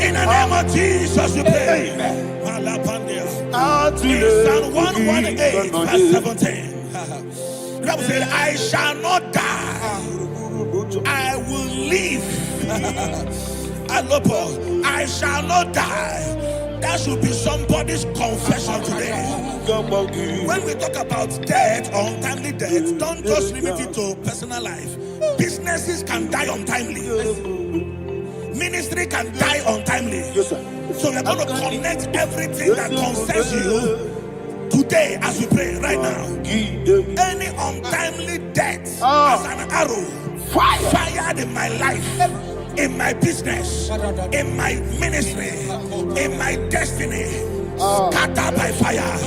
In the name of Jesus, we pray. In Psalm 118, verse 17, the Bible said, I shall not die, I will live. I shall not die. That should be somebody's confession today. When we talk about death, untimely death, don't just limit it to personal life. Businesses can die untimely. Ministry can die untimely. Yes, sir. So we're going to connect everything that concerns you today as we pray right now. Any untimely death as an arrow fired in my life, in my business, in my ministry, in my destiny, scattered by fire.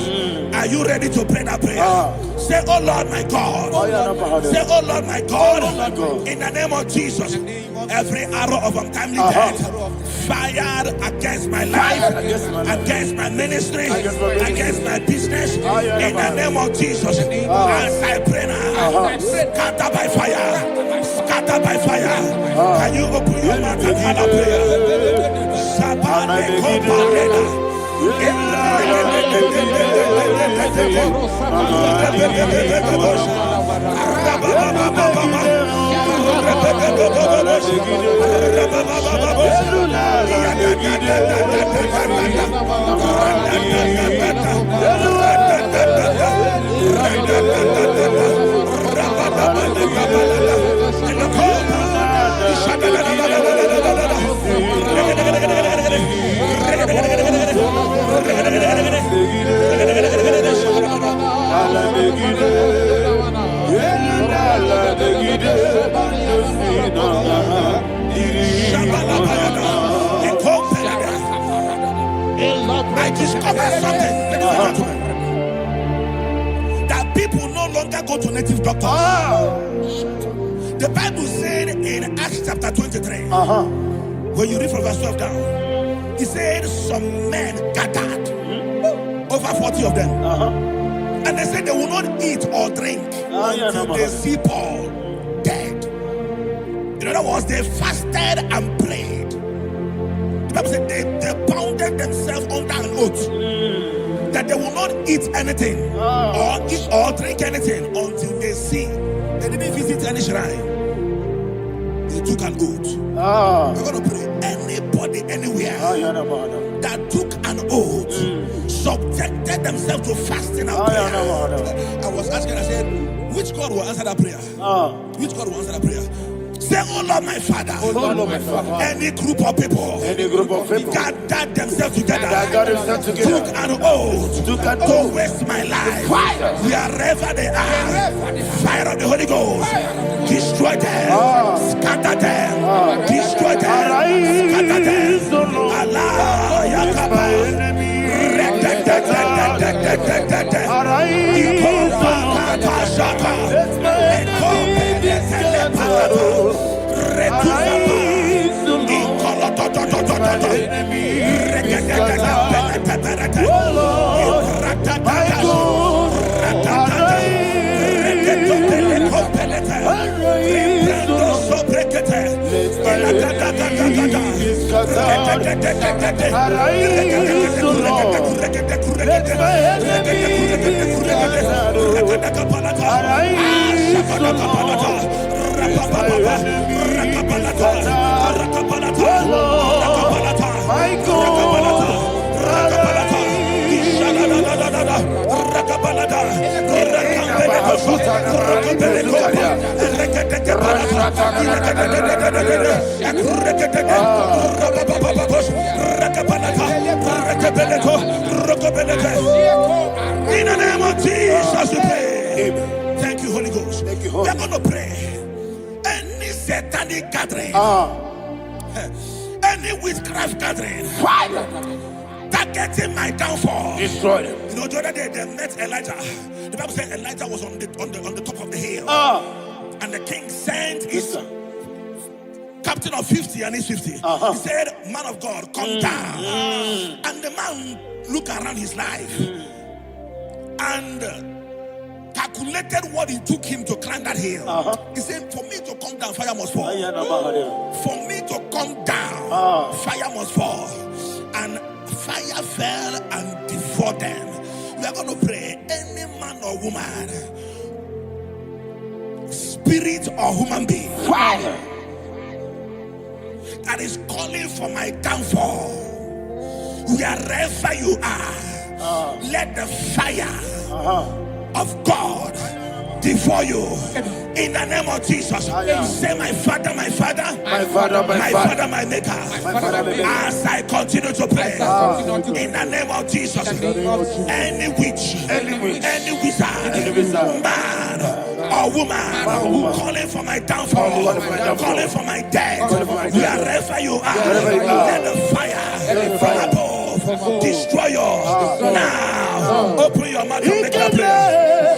Are you ready to pray that prayer? Say, oh Lord my God. Say, oh Lord my God. In the name of Jesus, every arrow of untimely death fired against my life, against my ministry, against my business, in the name of Jesus, as I pray now, scattered by fire, scattered by fire. Can you open your mouth and have a prayer? I discovered something, ladies and gentlemen, that people no longer go to native doctors. The Bible said in Acts chapter 23, when you read from verse 12 down, it said some men gathered, over 40 of them, and they said they will not eat or drink until they see Paul dead. In other words, they fasted and prayed. The Bible said they bounded themselves under an oath that they will not eat anything or eat or drink anything until they see. They didn't visit any shrine. They took an oath. We're going to pray. Anybody, anywhere that took an oath, subjected themselves to fasting and prayer. I was asking, I said, which God will answer that prayer? Which God will answer that prayer? Say, oh Lord my Father, any group of people, gathered themselves together, took an oath to waste my life. Wherever they are, fire of the Holy Ghost, destroy them, scatter them, destroy them, scatter them. Allah, Yakaba, In the name of Jesus, we pray. Thank you, Holy Ghost. We are going to pray. Any satanic gathering, any witchcraft gathering, targeting my downfall, destroy them. You know, the other day they met Elijah. The Bible said Elijah was on the top of the hill, and the king sent his captain of 50 and his 50. He said, "Man of God, come down." And the man looked around his life and calculated what it took him to climb that hill. He said, "For me to come down, fire must fall. For me to come down, fire must fall." And fire fell and devoured them. We are going to pray. Any man or woman, spirit or human being, fire, that is calling for my downfall, wherever you are, let the fire of God devour you in the name of Jesus. Say, my Father, my Father, my Father, my Father, my Maker. As I continue to pray in the name of Jesus, any witch, any wizard, man or woman calling for my downfall, calling for my death, wherever you are, let the fire from above destroy you now. Open your mouth and make a prayer.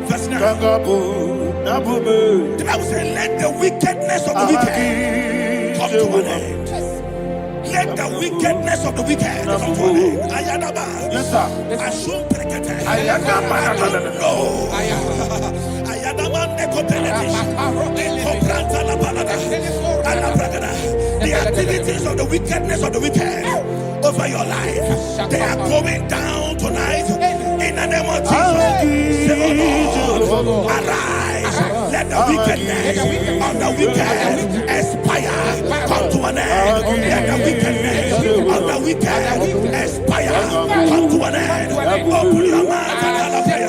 Verse 9. The Bible says, let the wickedness of the wicked come to an end. Let the wickedness of the wicked come to an end. Ayadaba. Yes, sir. Assume prekete. Ayadaba. I don't know. Ayadaba nekopeletis. Ekopranta la balada. Alabragada. The activities of the wickedness of the wicked over your life, they are going down tonight in the name of Jesus. Say, oh Lord, arise. Let the wickedness of the wicked expire, come to an end. Let the wickedness of the wicked expire, come to an end. Open your mouth and Jesus.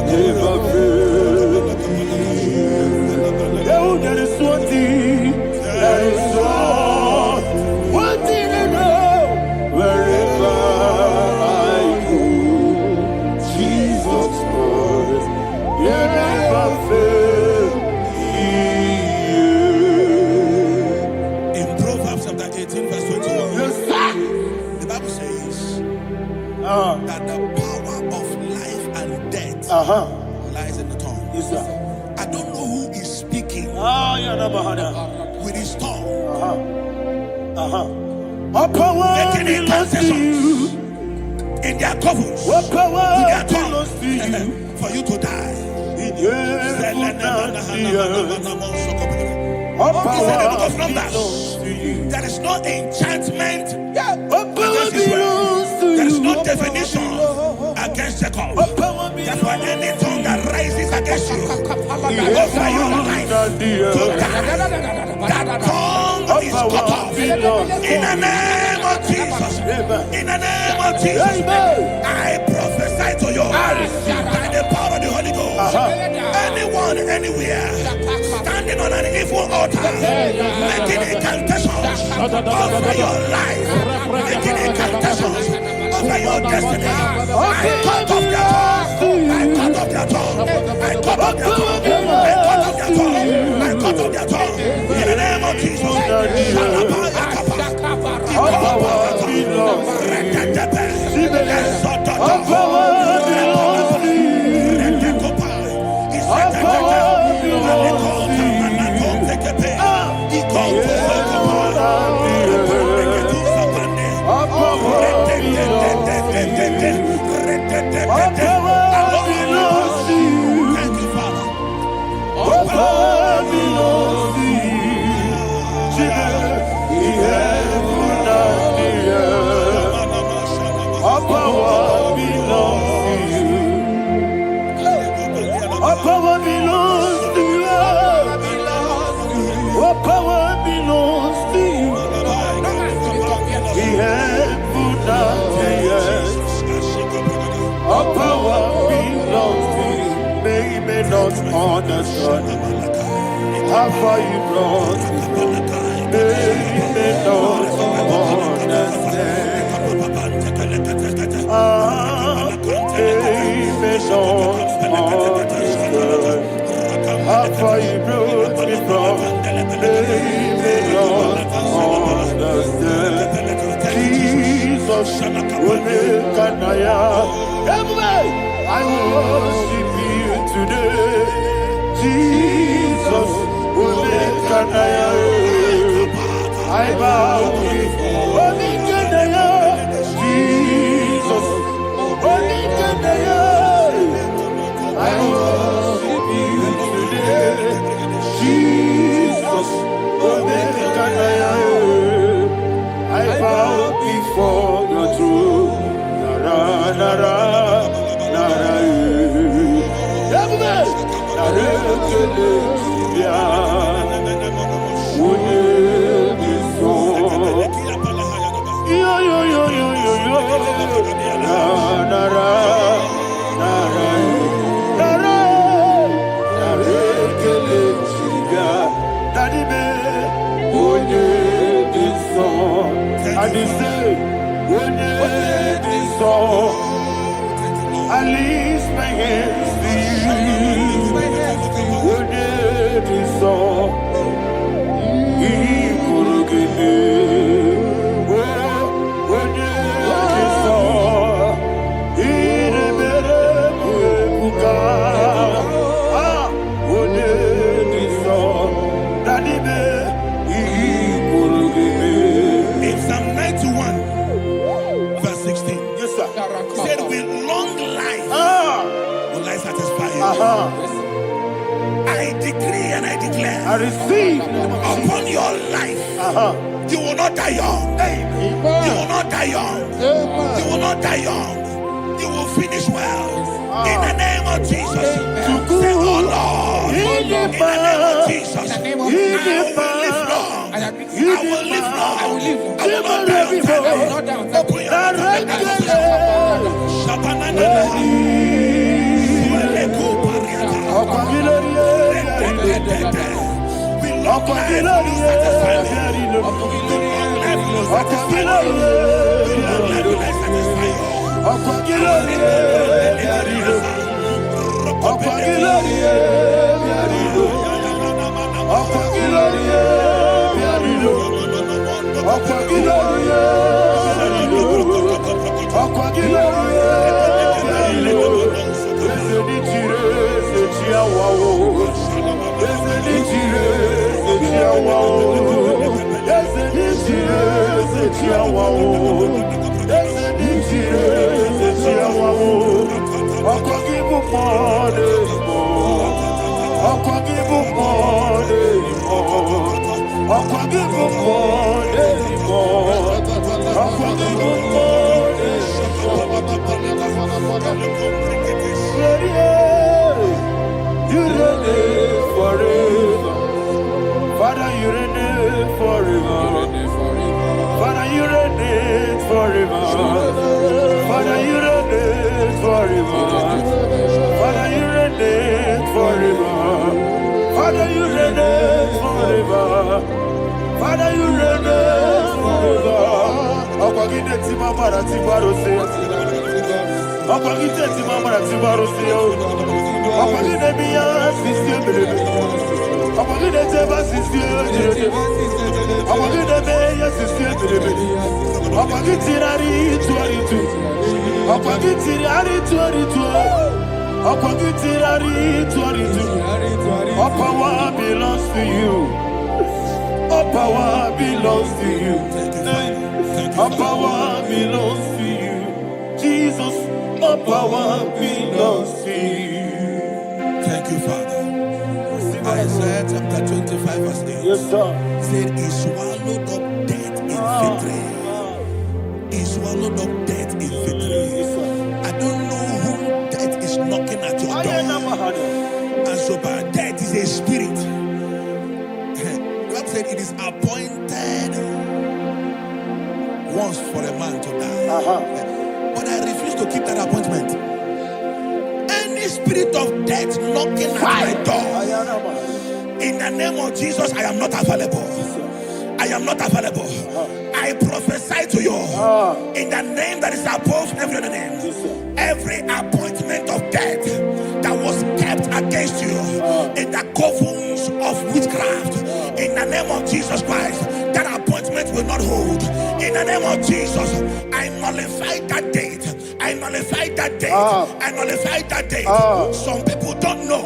never fail. Oh, that is one thing. That is all. One thing I know. Wherever I go, Jesus Christ, you never fail. In Proverbs chapter 18, verse 21, Yes, sir. the Bible says that the power of life and death lies in the tongue. Yes, sir. I don't know who is speaking with his tongue, What power making belongs to you? incantations in their covers What power with their belongs to you? tongue for you to die. What He said in the book of power Numbers, belongs to you? there is no enchantment What power against Israel. belongs to There is you? no definition against Jacob. What power Therefore, belongs any tongue that rises against you over your life to die, that tongue is cut off. In the name of Jesus. In the name of Jesus. I prophesy to you by the power of the Holy Ghost. Anyone, anywhere, standing on an evil altar, making incantations over your life, making incantations over your destiny, I cut off their tongue. I cut off their tongue. I cut off their tongue. I cut off their tongue. I cut off their tongue. In the name of Jesus. Thank you, Father. Not understand how far you brought me. They may not understand. They may not understand how far you brought me from. They may not understand. Jesus will make an I worship you today. Jesus will make an I bow before Jesus will make an I worship you today. Jesus will make an I bow before your throne. Nara, nara. I lift my hands to you. Would it be so? He could give me. Would it be so? He never would would it be so? That he could give me. In Psalm 91, verse 16. Yes, sir. He said, with long life will I satisfy you. I decree and I declare, I receive upon your life, you will not die young. You will not die young. You will not die young. You will finish well. In the name of Jesus. Say, oh Lord, in the name of Jesus, I will live long. I will live long. I will not die on time. Open your mouth. Long life will you satisfy me. Long life will you satisfy me. Long life will I satisfy you. You reign forever. Father, you reign forever. Father, you reign forever. Father, you reign forever. Father, you reign forever. Father, you reign forever. Father, you reign forever. Akwagide timamara tibarose. Akwagide timamara tibarose. Akwagide biya sistemele. Akwagide teba sistemele. Akwagide beya sistemele. Akwagide rari tuaritu. Akwagide rari tuaritu. Akwagide rari tuaritu. All power belongs to you. All power belongs to you. All power belongs to you. Jesus, all power belongs to you. Thank you, Father. Isaiah chapter 25 verse 8. Yes, sir. Said he swallowed up death in victory. He swallowed up death in victory. I don't know who death is knocking at your door. And so by death is a spirit. God said it is appointed once for a man to die. But I refuse to keep that appointment. Any spirit of death knocking at my door, in the name of Jesus, I am not available. I am not available. I prophesy to you in the name that is above every other name. Every appointment of death that was kept against you in the covens of witchcraft, in the name of Jesus Christ, that appointment will not hold. In the name of Jesus, I nullify that date. I nullify that date. I nullify that date. Some people don't know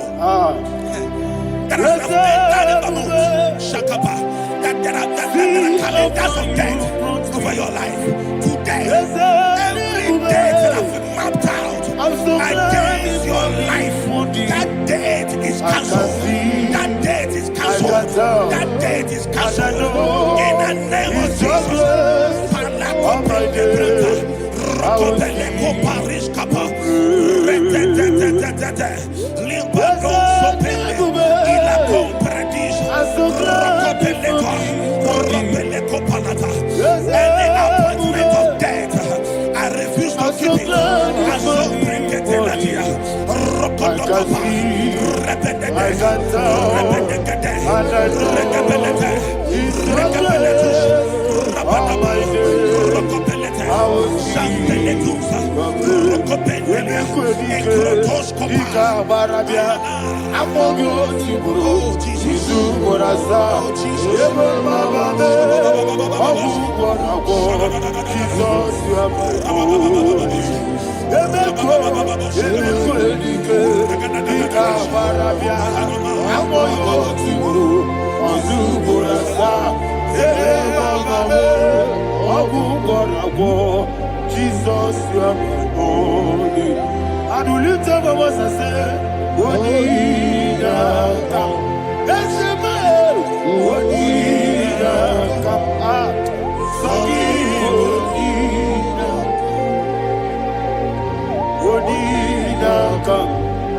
that as of that there are calendars of death over your life. Today, every date that I've mapped out against your life, that date is cancelled. That date is cancelled. That date is cancelled. In the name of Jesus. Any appointment of death, I refuse to keep it. I shall bring it in here. Jesus, you are my only. I do lift up my voice and say, what did I come? That's the man. What did I come? What did I come?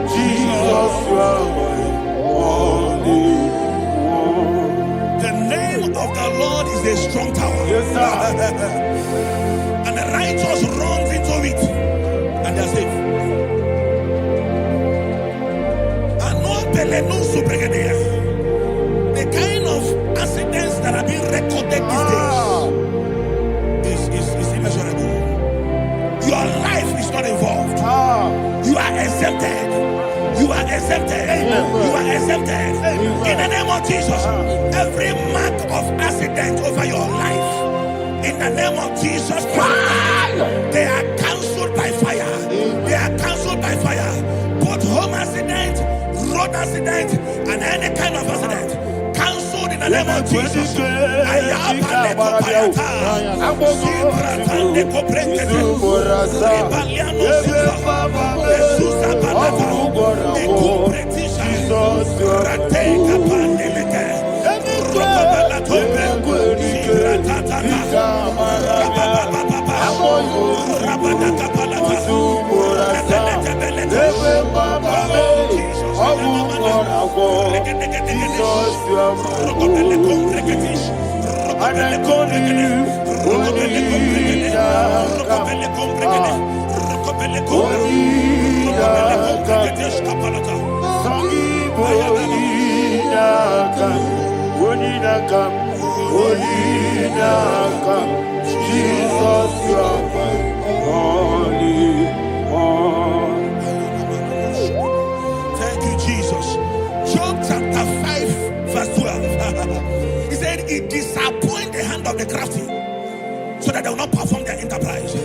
Jesus, you are my only. The name of the Lord is a strong tower. Yes, sir. And the righteous runs into it, and they're safe. The kind of recorded these days is immeasurable. Your life is not involved. You are exempted. You are exempted. You are exempted. In the name of Jesus, every mark of accident over your life, in the name of Jesus Christ, they are cancelled by fire. They are cancelled by fire. Both home accident, road accident, and any kind of accident, cancelled in the name of Jesus. Thank you, Jesus. Job chapter 5, verse 12. He said, it disappoints the hand of the crafty, so that they will not perform their enterprise.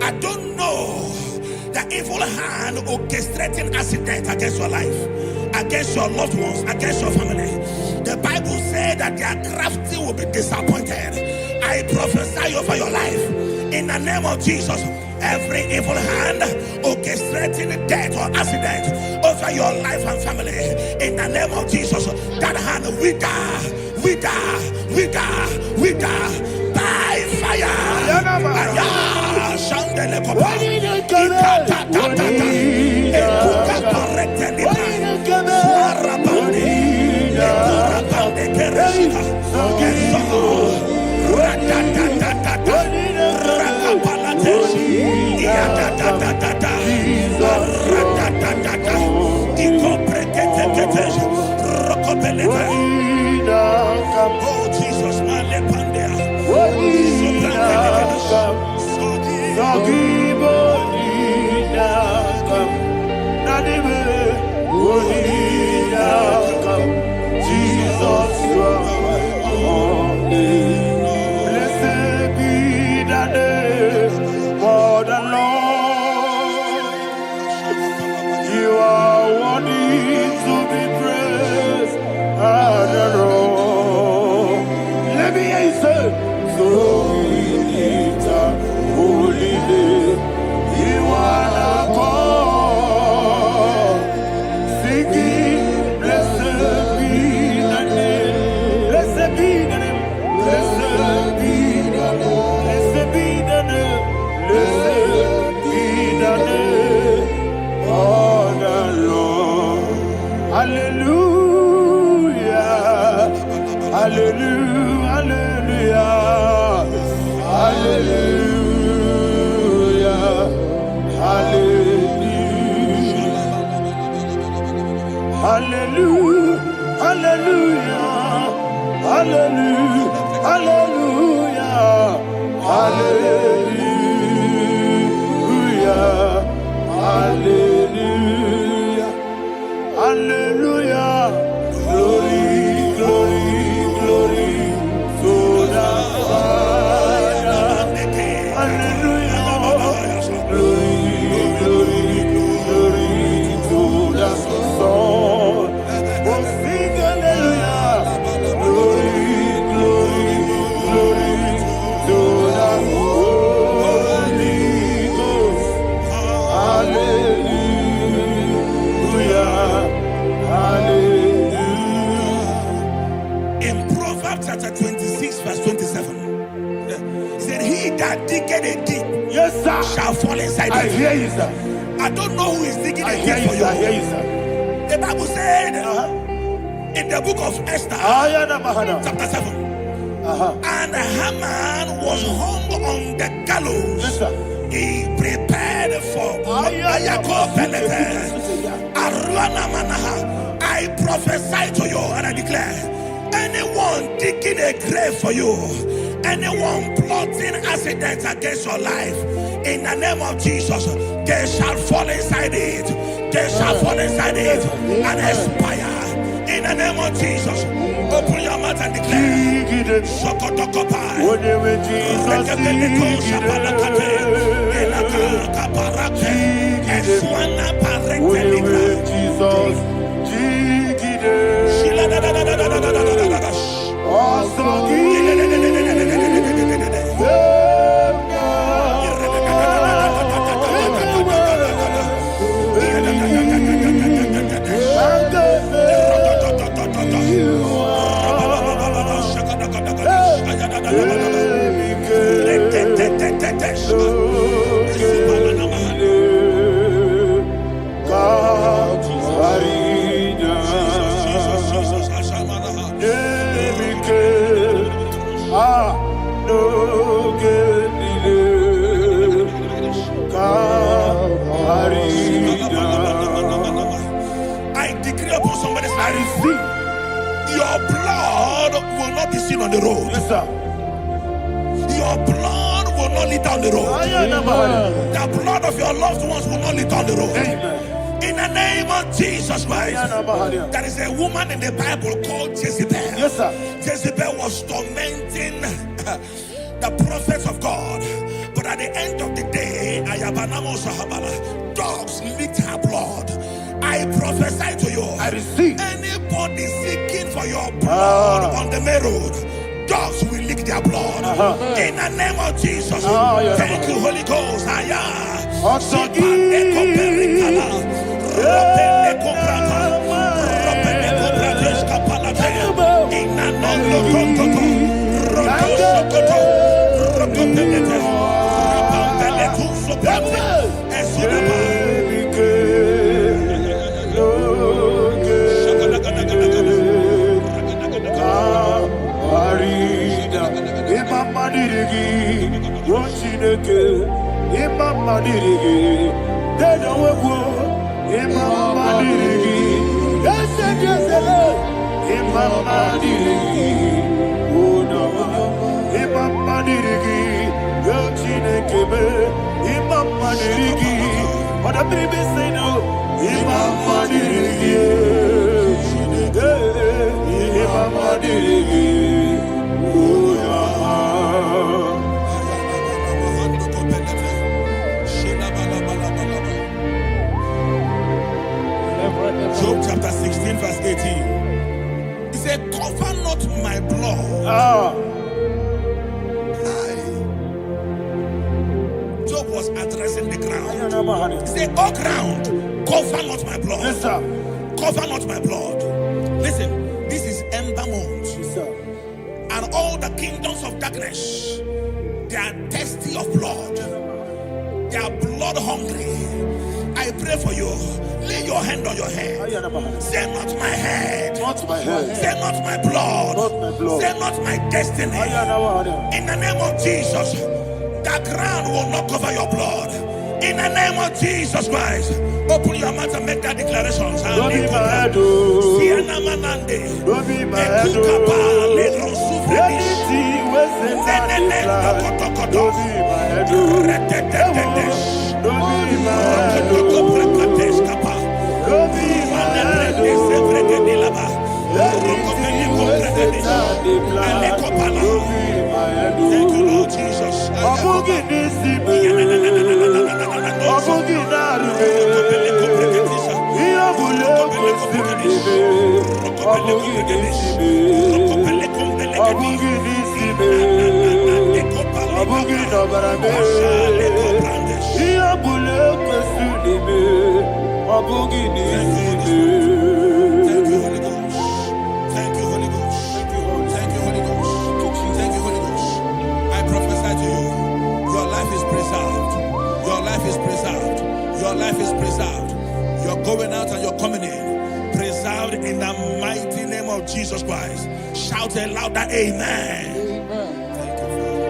I don't know the evil hand orchestrating accident against your life, against your loved ones, against your family. The Bible said that their crafty will be disappointed. I prophesy over your life in the name of Jesus. Every evil hand orchestrating death or accident over your life and family, in the name of Jesus, that hand wither by fire. Oh Jesus, blessed be the name for the Lord. You are worthy to be praised and adored. Let me hear you say, so we lift up holy name. You are the God. Singing, blessed be the name. Blessed be the name. Blessed be the name. Blessed be the name. Blessed be the name of the Lord. Hallelujah. Hallelujah. Hallelujah. Hallelujah. Hallelujah. Hallelujah. Hallelujah. Hallelujah. Hallelujah. Hallelujah. Glory, glory, glory to the Father. Hallelujah. Glory, glory, glory to the Son. Oh, sing hallelujah. Glory, glory, glory to the Holy Ghost. Hallelujah. Hallelujah. In Proverbs chapter 26, verse 27, he said, he that diggeth a deep, yes, sir, shall fall inside. I hear you, sir. I don't know who is digging a deep for you. I hear you, sir. The Bible said in the book of Esther, chapter 7, and Haman was hung on the gallows. Yes, sir. He prepared for I prophesy to you and I declare, Anyone digging a grave for you, anyone plotting accidents against your life, in the name of Jesus, they shall fall inside it. They shall fall inside it and expire. In the name of Jesus, open your mouth and declare. Sokotokopai. I decree upon somebody's life, your blood will not be seen on the road. Yes, sir. Your blood will not lead down the road. The blood of your loved ones will not lead down the road. In the name of Jesus Christ. There is a woman in the Bible called Jezebel. Yes, sir. Jezebel was tormenting the prophets of God. But at the end of the day, dogs licked her blood. I prophesy to you, I receive. anybody seeking for your blood on the main road, dogs will lick their blood. In the name of Jesus. Thank you, Holy Ghost. Job chapter 16 verse 18. He said, cover not my blood. Job was addressing the ground. He said, oh ground, cover not my blood. Yes, sir. Cover not my blood. Listen, this is ember month. Yes, sir. And all the kingdoms of darkness, they are thirsty of blood. They are blood hungry. I pray for you. Lay your hand on your head. Say not my head. Not my head. Say not my blood. Not my blood. Say not my destiny. In the name of Jesus, the ground will not cover your blood. In the name of Jesus Christ, open your mouth and make that declaration. Don't be my head. Don't be my head. Don't be my head. Thank you, Lord Jesus. Your life is preserved. You're going out and you're coming in. Preserved in the mighty name of Jesus Christ. Shout a louder amen. Thank you, Father.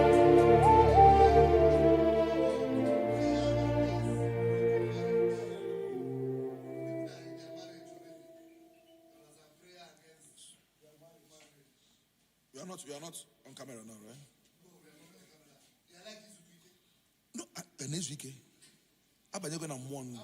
You are not on camera now, right? No, the next week. I'm going to one.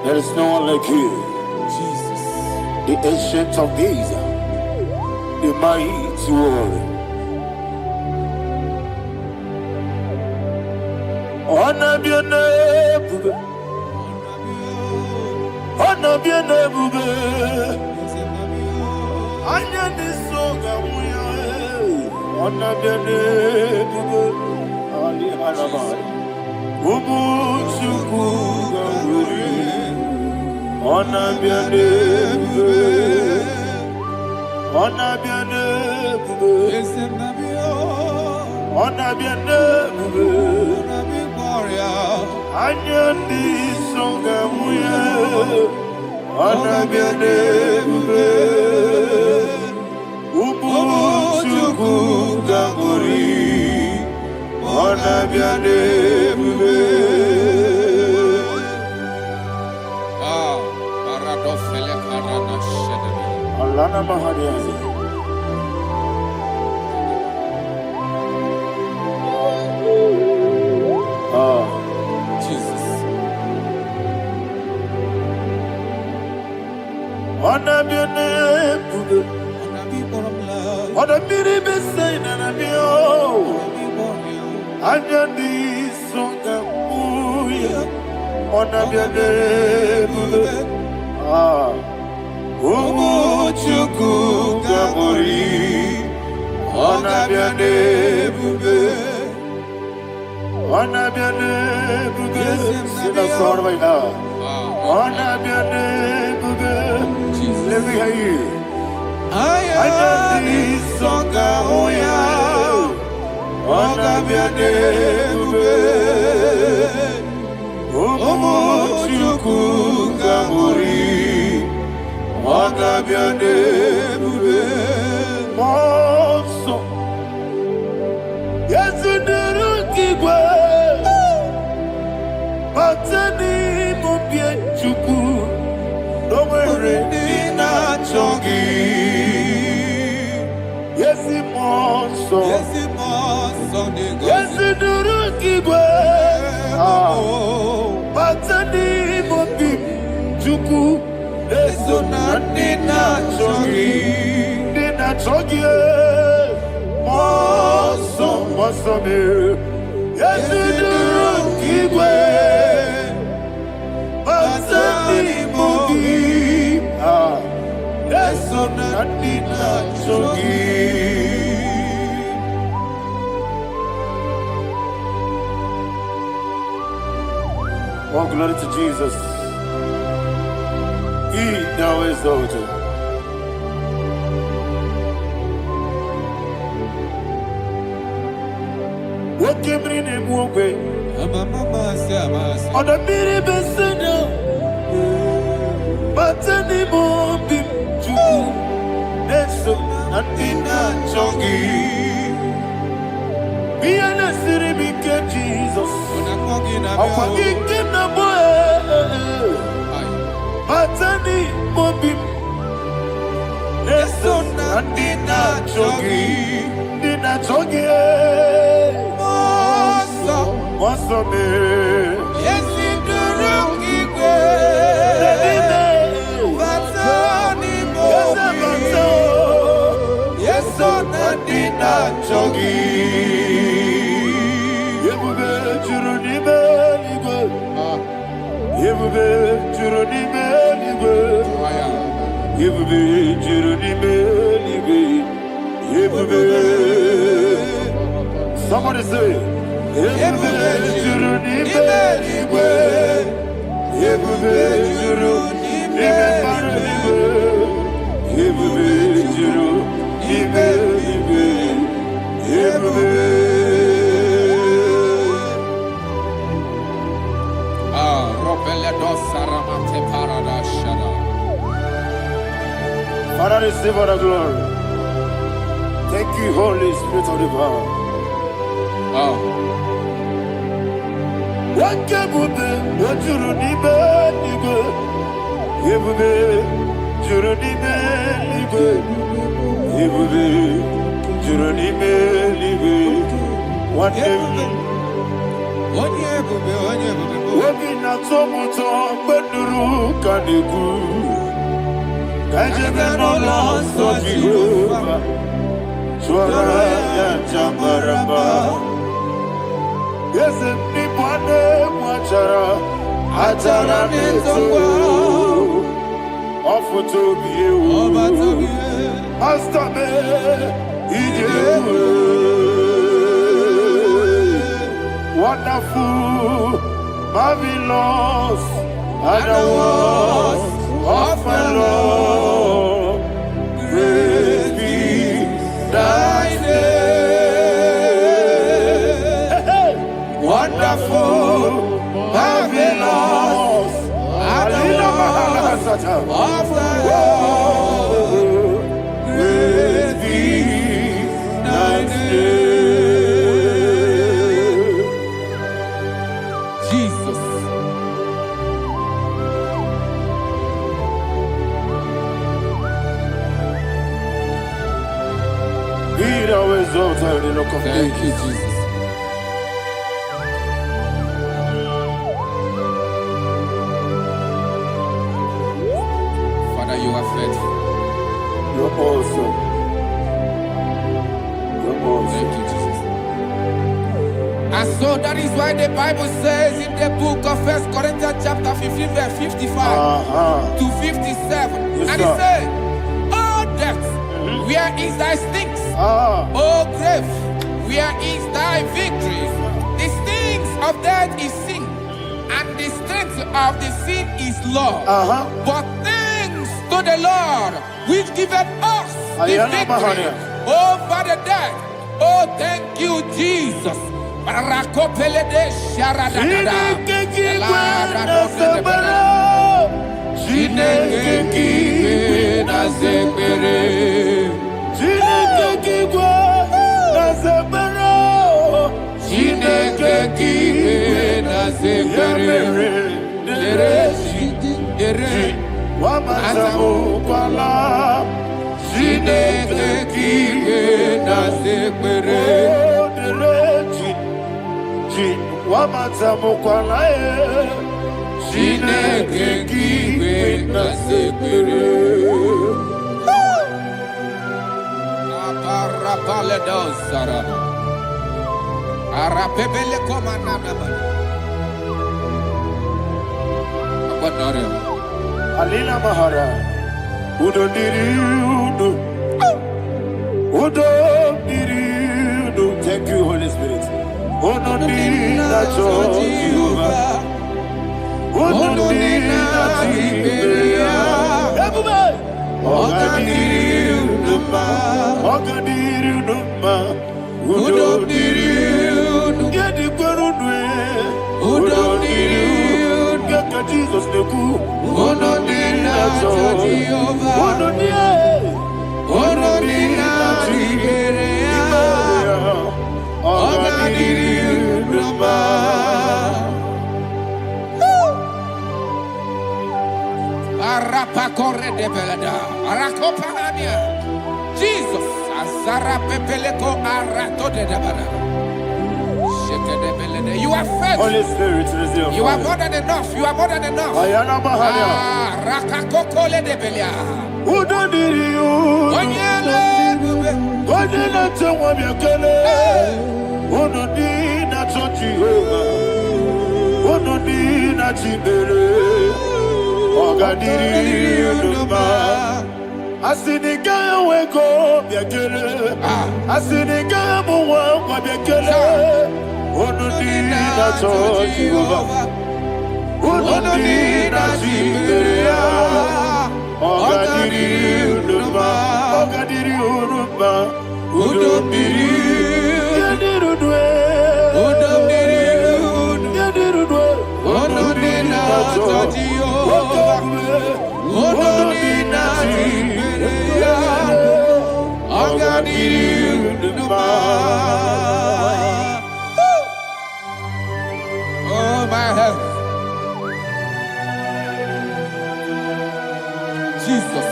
There is no one like you, Jesus, the ancient of days, the mighty warrior. Honor be your name, honor be your name, honor be your name, Ali Alabari. Ona biane bube, ona biane bube, ona biane bube, ona bi gloria, anyandi songa muye, ona biane bube, ubu chuku gangori, ona biane bube. Alana Mahadiazi. Jesus. Ona biane bube, ona bi boromla, ona miri besay na bio, anya di songa muya, ona biane bube. Chuku Gamori, ona biane bube, ona biane bube, sina sorvaina, ona biane bube, let me hear you. Ayani songa oya, ona biane bube, chuku Gamori. Ona biane bube, monso. Yesu nurukigwe, batani mubye chuku, nomere nina chongi. Yesu monso, Yesu nurukigwe, batani mubye chuku. Eso nina chogi, moso me. Yesu nurukigwe, basani mogi. Eso nina chogi. Oh, glory to Jesus. He now is over. What came in him away? On the mini besina, but any more big Jew. That's so Nina Chongi. Be an city because Jesus. I'm forgetting the boy. Matani mobi, eso nina chogi, moso me. Yesi nurukigwe, matani mobi, eso nina chogi. Yebube churuni beligwe, yebube churuni beligwe. Yebube churuni beligwe, yebube. Somebody say, yebube churuni beligwe, yebube churuni beligwe, yebube churuni beligwe, yebube. Ropele dos saramate. Father, receive all the glory. Thank you, Holy Spirit of the power. What can you do? What you need, wonderful, marvelous, and the words of my Lord. Praise be thy name. Wonderful, marvelous, and the words of thy Lord. Praise be thy name. Thank you, Jesus. Father, you are faithful. You're awesome. You're awesome. Thank you, Jesus. And so that is why the Bible says in the book of 1 Corinthians chapter 15, verse 55 to 57, and it says, "Oh death, where is thy stings? Oh grave, where is thy victory? The stings of death is sin, and the strength of the sin is law. But thanks to the Lord, which giveth us the victory over the death." Oh, thank you, Jesus. Alina Mahara, Udo Diriudu, Udo Diriudu. Thank you, Holy Spirit. Udo Diriudu, Udo Diriudu, Ogadiriudu, Ogadiriudu, Udo Diriudu, Yediguerudwe, Udo Diriudu. Jesus the good, Ono Nina Jehovah, Ono Nina Tiberia, Ogadiriuduba. Arapa corre de belada, Arakopania, Jesus, Azara Pepeleko Arato de Dabada. You are faithful. Holy Spirit, you are more than enough. You are more than enough. Rakakokole de Belia. Who don't need you? I see the guy wake up, I see the guy who walk, Ono Nina Jehovah, Ono Nina Tiberia, Ogadiriuduba, Ogadiriuduba, Udo Diriudu, Udo Diriudu, Ono Nina Jehovah, Ono Nina Tiberia. Oh, my health. Jesus.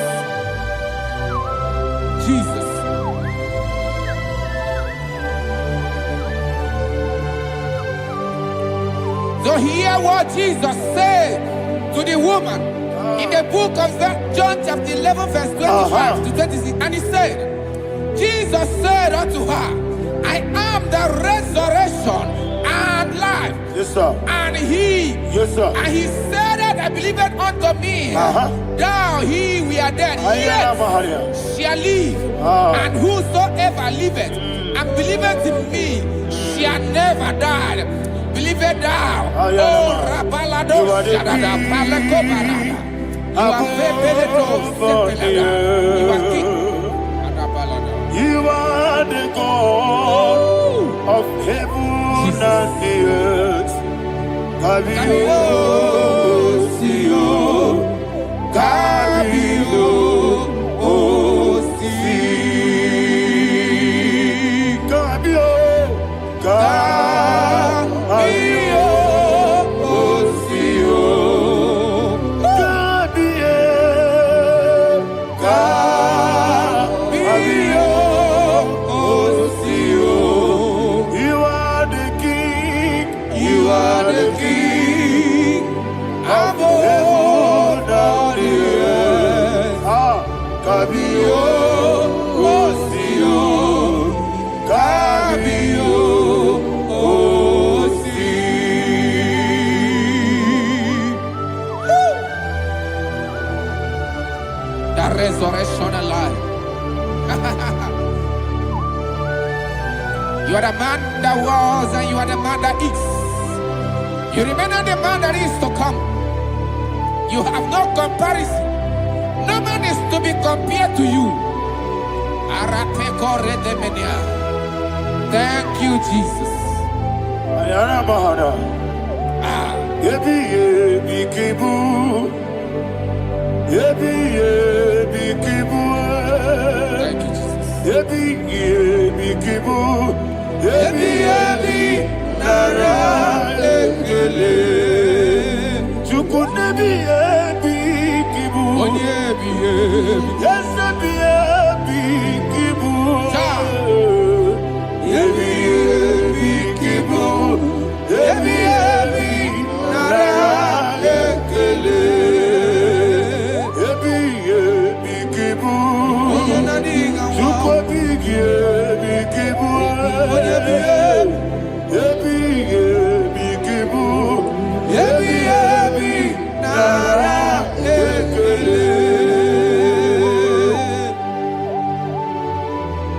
Jesus. So hear what Jesus said to the woman in the book of John chapter 11 verse 25 to 26. And he said, Jesus said unto her, I am the resurrection and life. Yes, sir. And he, yes, sir. And he said that I believed unto me, thou he we are dead, yet shall live. And whosoever liveth and believeth in me shall never die. Believe it thou. Oh, Rabalado, Shadada, Palacobarada. You are You are king. You are the God of heaven and the earth. Kabio, Sio, Kabio, Osi, Kabio, Kabio, Osio, Kabio, Kabio, Osio. You are the king. You are the king of heaven and the earth. Kabio, Osio, Kabio, Osi. The resurrection and life. You are the man that was and you are the man that is. You remain the man that is to come. You have no comparison. No man is to be compared to you. Thank you, Jesus. Thank you,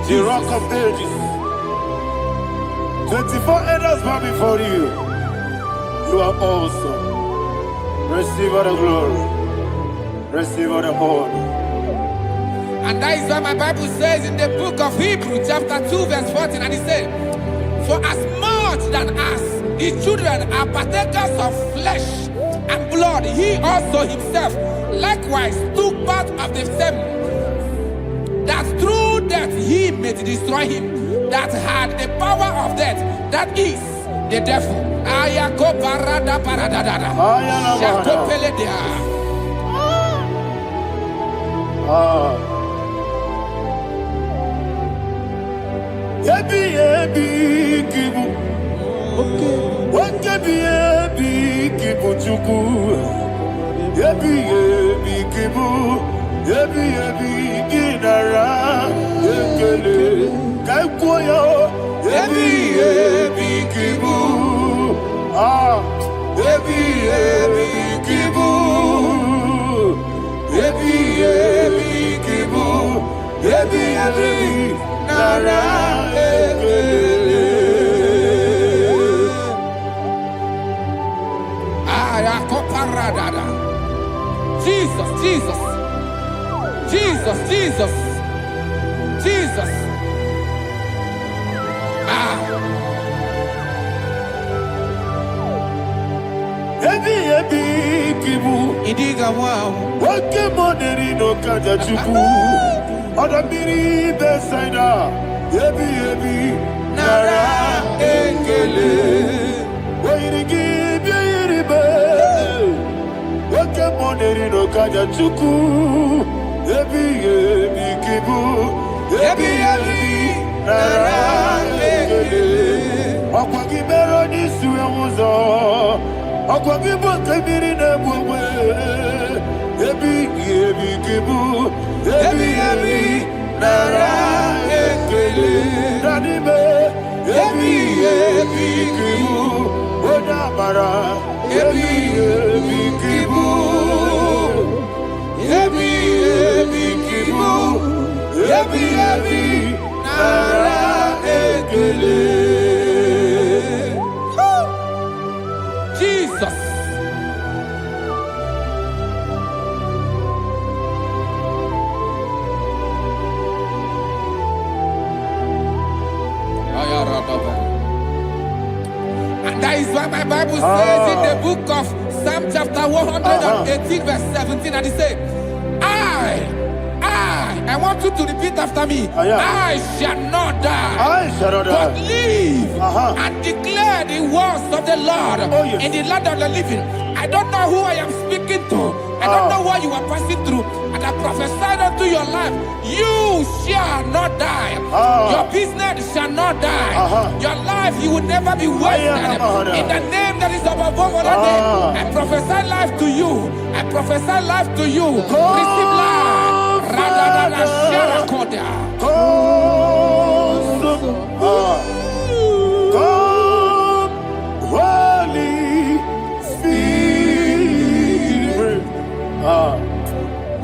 The rock of ages. 24 elders bow before you. You are awesome. Receive all the glory. Receive all the honor. And that is what my Bible says in the book of Hebrews chapter 2 verse 14. And it said, for as much than us, the children are partakers of flesh and blood, he also himself likewise took part of the same, that through death he may destroy him that had the power of death, that is the devil. Jesus, Jesus, Jesus, Jesus, Jesus. Idiga wow. Wake money no kaja chuku. Odamiri besaida, ebi, nara ekele. Wairigi biiribe, wake moneri no kaja chuku. Ebi kibu, ebi, nara ekele. Akwagi bero ni suwe muzo, akwagi bote biri ne bwe. Ebi kibu, ebi, nara ekele. Nanibe, ebi kibu, odamara. Ebi kibu, ebi kibu, ebi, nara ekele. Jesus. And that is why my Bible says in the book of Psalm chapter 118 verse 17, and it says, I want you to repeat after me. I shall not die, but live and declare the words of the Lord in the land of the living. I don't know who I am speaking to. I don't know what you are passing through. And I prophesied unto your life, you shall not die. Your business shall not die. Your life, you will never be wasted. In the name that is above all other name, I prophesy life to you. I prophesy life to you. Receive life. Radadada Sharakoda. Come, Holy Spirit.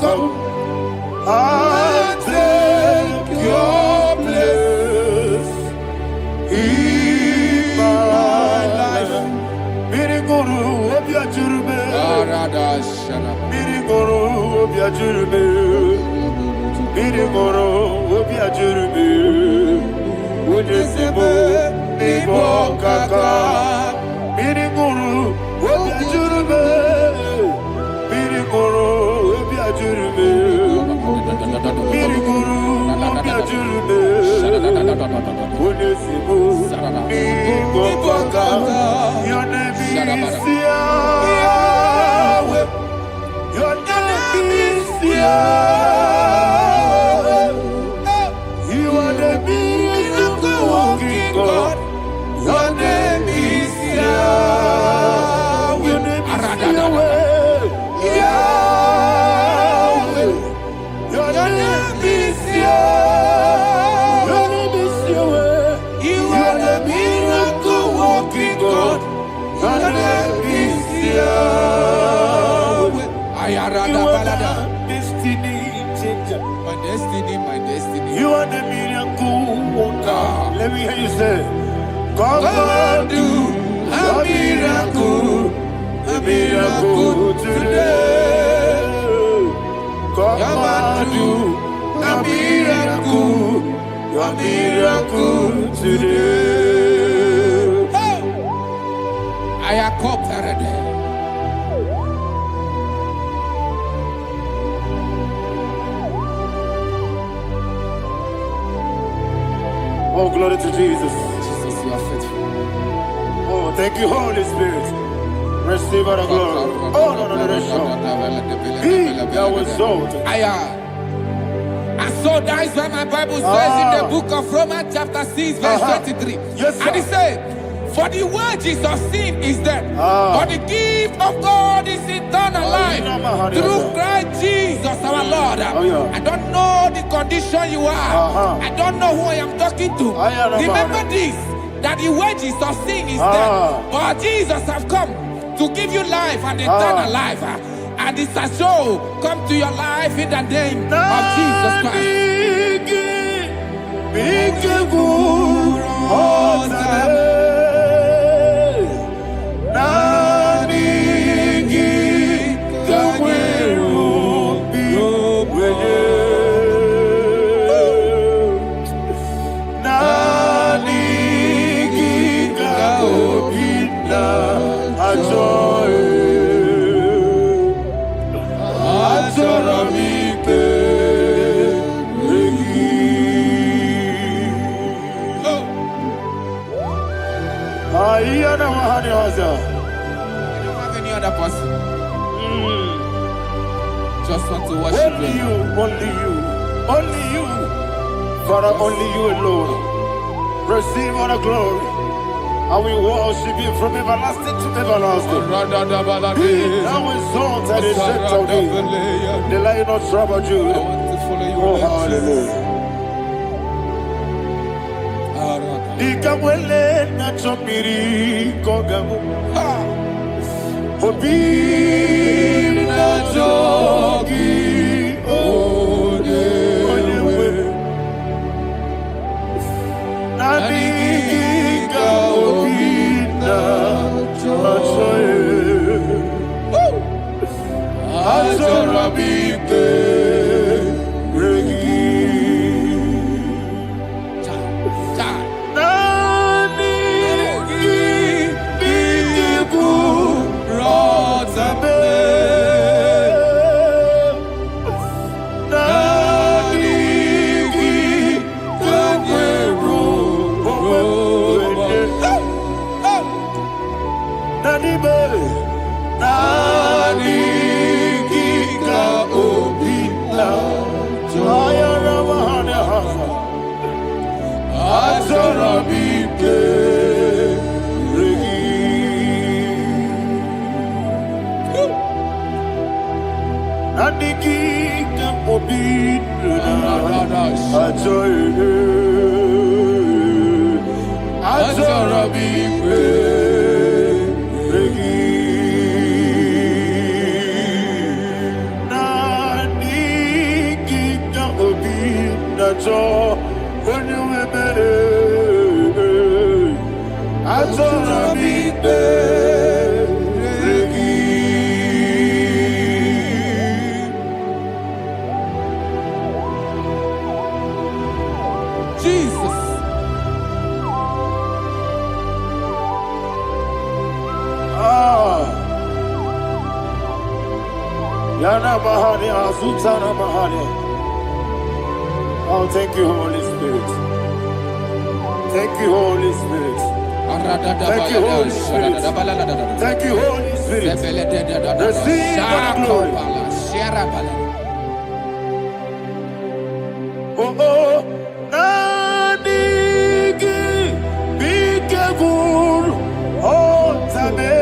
Come and take your place in my life. Miriguru obiajurube. Miriguru obiajurube. Miriguru obiajurube. Unyesibo nibo kaka. Miriguru obiajurube. Miriguru obiajurube. Miriguru obiajurube. Unyesibo nibo kaka. Your name is Yahweh. Your name is Yahweh. You are the miracle working God. Your name is Yahweh. Your name is Yahweh. Yahweh. Your name is Yahweh. Your name is Yahweh. You are the miracle working God. Your name is Yahweh. You are the destiny changer. My destiny. You are the miracle worker. Let me hear you say, come and do a miracle today. Come and do a miracle today. I am cooperative. Oh, glory to Jesus. Jesus, you are faithful. Oh, thank you, Holy Spirit. Receive our glory. Oh, no. He that was sold. And so that is why my Bible says in the book of Romans chapter 6 verse 23. Yes, sir. And it says, for the wages of sin is death, but the gift of God is eternal life through Christ Jesus our Lord. I don't know the condition you are. I don't know who I am talking to. Remember this, that the wages of sin is death, but Jesus has come to give you life and eternal life. And this has so come to your life in the name of Jesus Christ. don't have any other person. Just want to worship Only you, only you, only you. Father, only you alone. Receive all the glory. I will worship you from everlasting to everlasting. Be thou exalted and set of thee. The Lion of Trouble Judah. I want to follow you. Oh, hallelujah. Ikamwele na chomiri kogamu. Obi na jogi onewe. Nabika obi na choye. Azorabike regi. Jesus. Yana Mahani Azutana Mahani. Oh, thank you, Holy Spirit. Thank you, Holy Spirit. Thank you, Holy Spirit. Thank you, Holy Spirit. Receive the glory. Oh, oh, Nanigi, Bigagul, oh, Tame.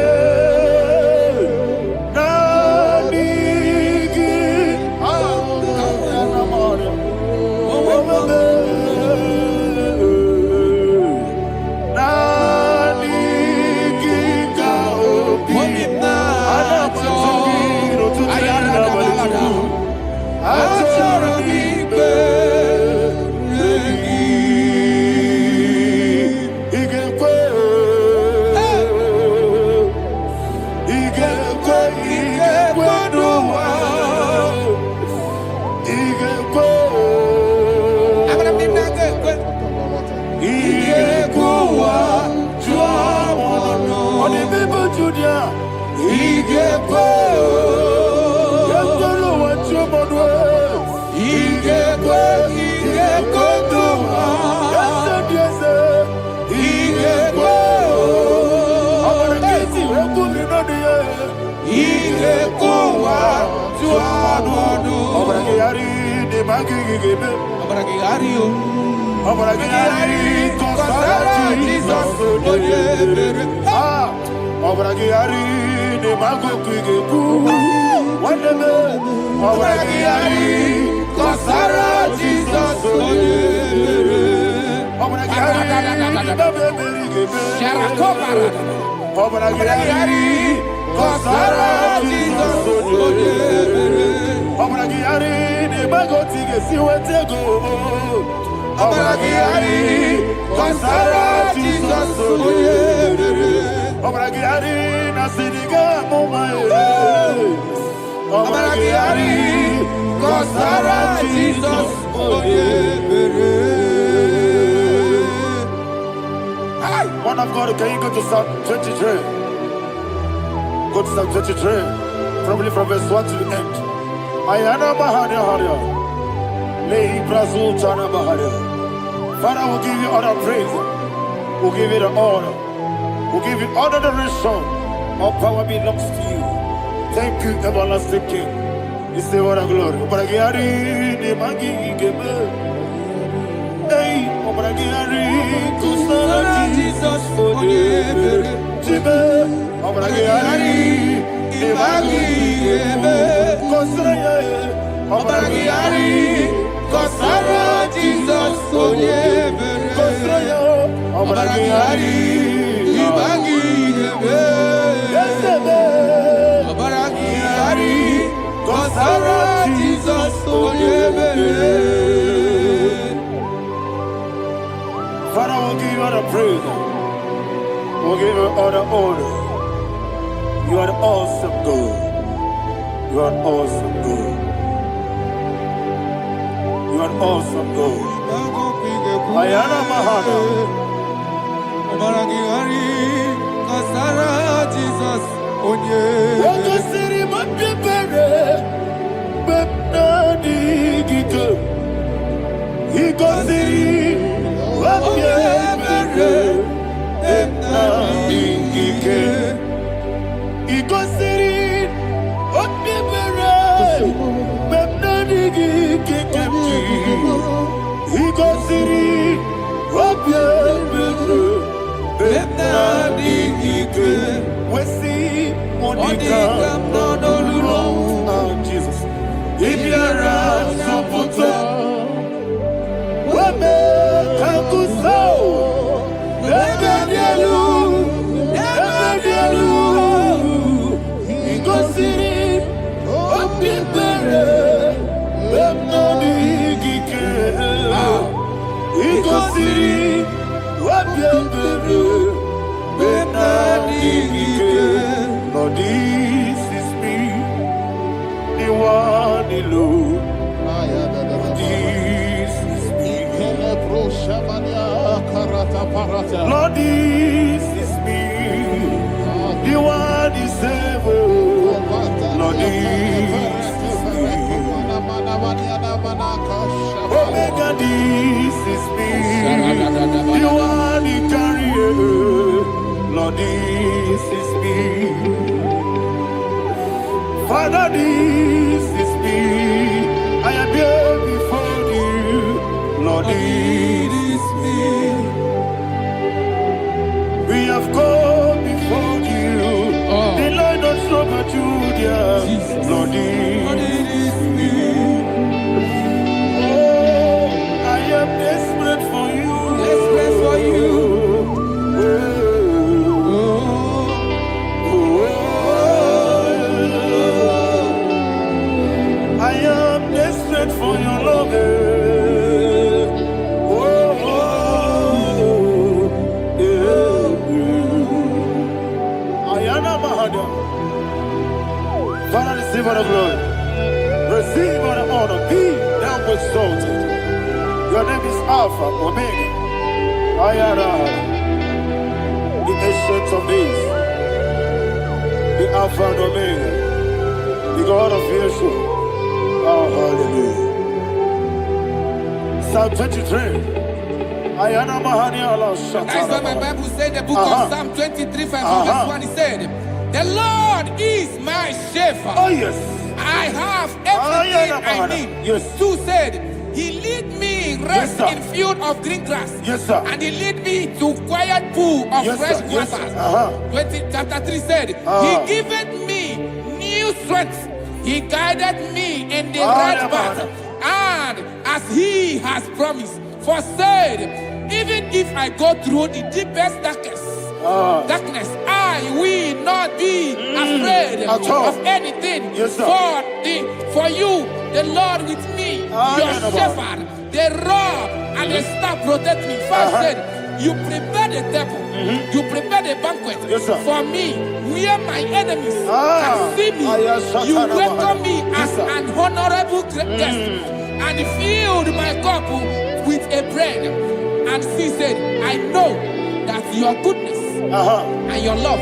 Man of God, can you go to Psalm 23? Go to Psalm 23, probably from verse 1 to the end. Ayana Mahania Haria. Lei Brazil Chana Mahania. Father, we'll give you all the praise. We'll give you the honor. We give you all adoration. All power belongs to you. Thank you, everlasting King. You say what a glory. Hey, Jesus for Father, we'll give you all the praise. We'll give you all the honor. You are awesome God. You are awesome God. You are awesome God. Ayana Mahana. Jesus. Waka siri mapipere. Bepnani gito. Iko siri. Wapyemere. Bepnani gike. Iko siri. Wapyemere. Bepnani gike. Iko siri. Wapyemere. Bepnani gike. Wesi Monica. Oh, Jesus. Ibiara Sopoto. Wame Kakuso. Ebedielu. Ebedielu. Igosiri. Opipere. Bemnani Gike. Igosiri. Opipere. Bemnani Gike. Lord, this is me. The one alone. This is me. Lord, this is me. The one is ever. Lord, this is me. Omega, this is me. The one in carrier. Lord, this is me. Father, this is me. I am here before you. Lord, this is me. We have come before you. The Lord of Sober Judah. Lord, this is me. Oh, I am desperate for you. Desperate for you. I am desperate for your love. Ayana Mahada. Father, receive all the glory. Receive all the honor. Be thou exalted. Your name is Alpha, Omega. Ayana. The ancient of days. The Alpha and Omega. The God of Yeshua. Oh, hallelujah. Psalm 23. Ayana Mahani Allah Shatan. That's why my Bible said in the book of Psalm 23, verse 1, it said, the Lord is my shepherd. Oh, yes. I have everything I need. Yes. 2 said, he lead me rest in field of green grass. Yes, sir. And he lead me to quiet pool of fresh waters. Chapter 3 said, he giveth me new strength. He guided me in the right path, and as he has promised, for said, even if I go through the deepest darkness, I will not be afraid of anything. Yes, for you, the Lord with me, your shepherd, the rod and the staff protect me. First said, you prepare the table, you prepare the banquet for me, where my enemies can see me. You welcome me as an honorable guest, and filled my cup with a bread. And she said, I know that your goodness and your love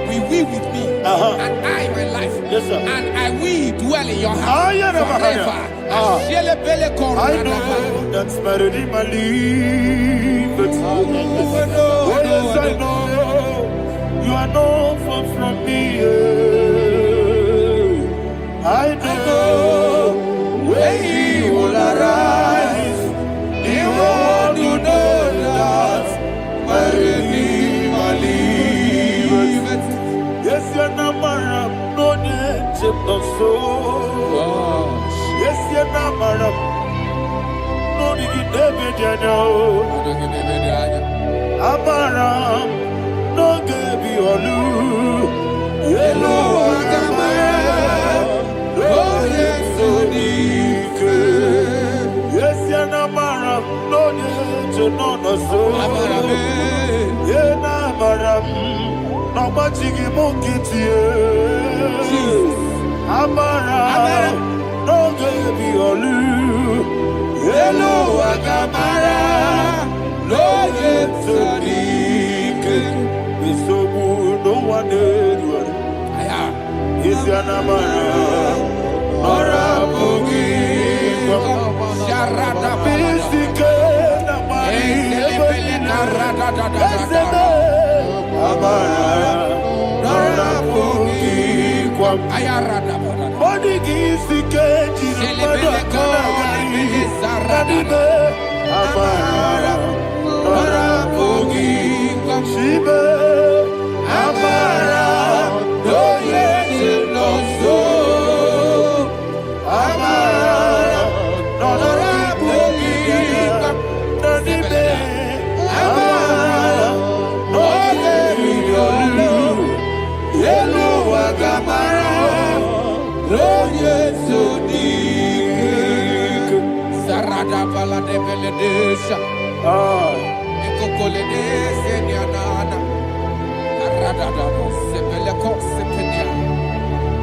will be with me, and I, my life, and I will dwell in your house forever. I know that's better than my life. Oh, yes, I know are not far from me. I know when He will arise. He will do that. My Redeemer liveth. Yes, you're not married. No need to so. Yes, you're not married. No need to David, you know. Amaram, no gebi olu. Yellow agamara, no yesodike. Yes, you're amaram, no need to know no so. Amaram, yena amaram, no machigi mukiti. Amaram, no gebi olu. Yellow agamara. No yesodike. We so good, no one did. Is your number? Orabugi. Sharada Pisike. Sarada bala de beledesha. Ekokolede senyanana. Arada da sebele ko sepenya.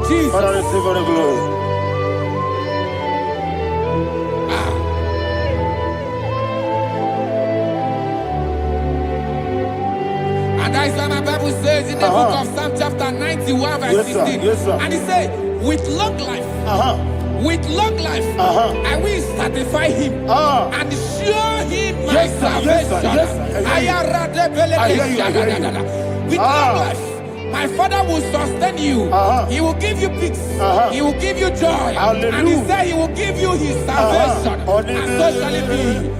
Jesus. Father, receive all the glory. And that is what my Bible says in the book of Psalm chapter 91 verse 16. Yes, sir. And it says, with long life, with long life, I will satisfy him and show him my salvation. With long life, my Father will sustain you. He will give you peace. He will give you joy. Hallelujah. And he said he will give you his salvation. And so shall it be.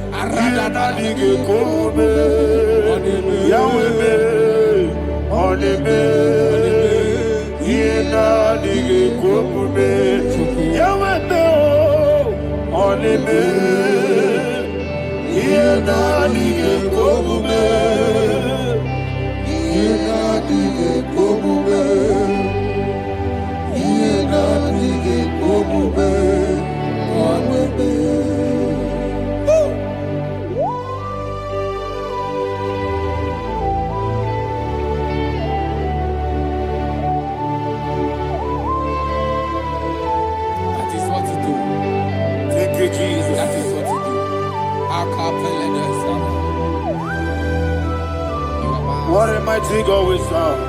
What a mighty God we serve.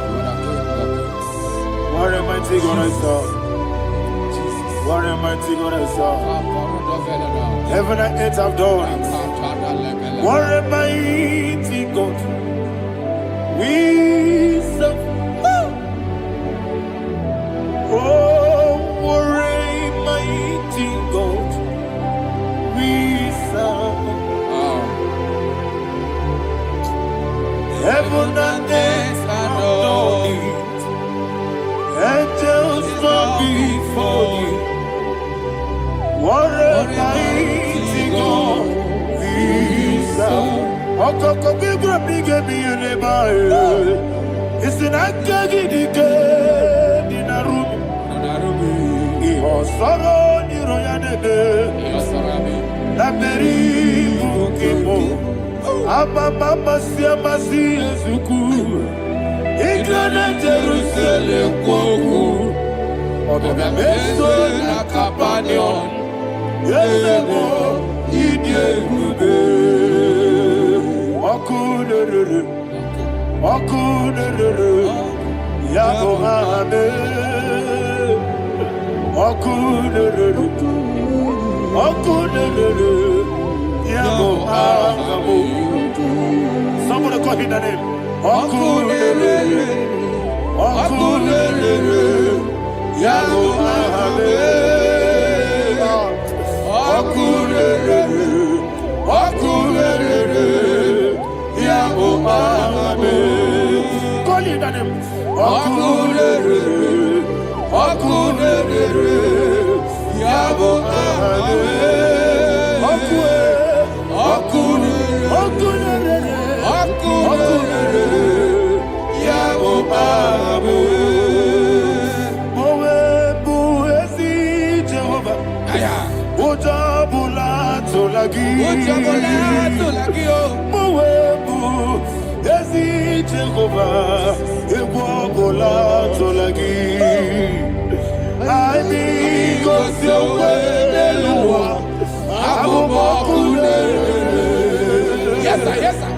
What a mighty God I serve. What a mighty God I serve. Heaven and earth have done it. What a mighty God we serve. Oh, what a mighty God we serve. Heaven and earth have done it. Angels bow before you. What a mighty God we serve. Okoko bigro bige mi eleba. It's an akagidike dinarumi. Iho soro ni royanebe. La peri bukipo. Ababa siamasi ezuku. Igrana Jerusalem kwoku. Oga meso na kapanion. Yesemo idiegube. Okunere. Okunere. Yagohame. Okunere. Okunere. Yagohame. Somebody call him the name. Okunere. Okulere, Yabo Abe. Okulere, Okulere, Yabo Abe. Call it name. Okulere, Okulere, Yabo Abe. Yes, sir. Yes, sir.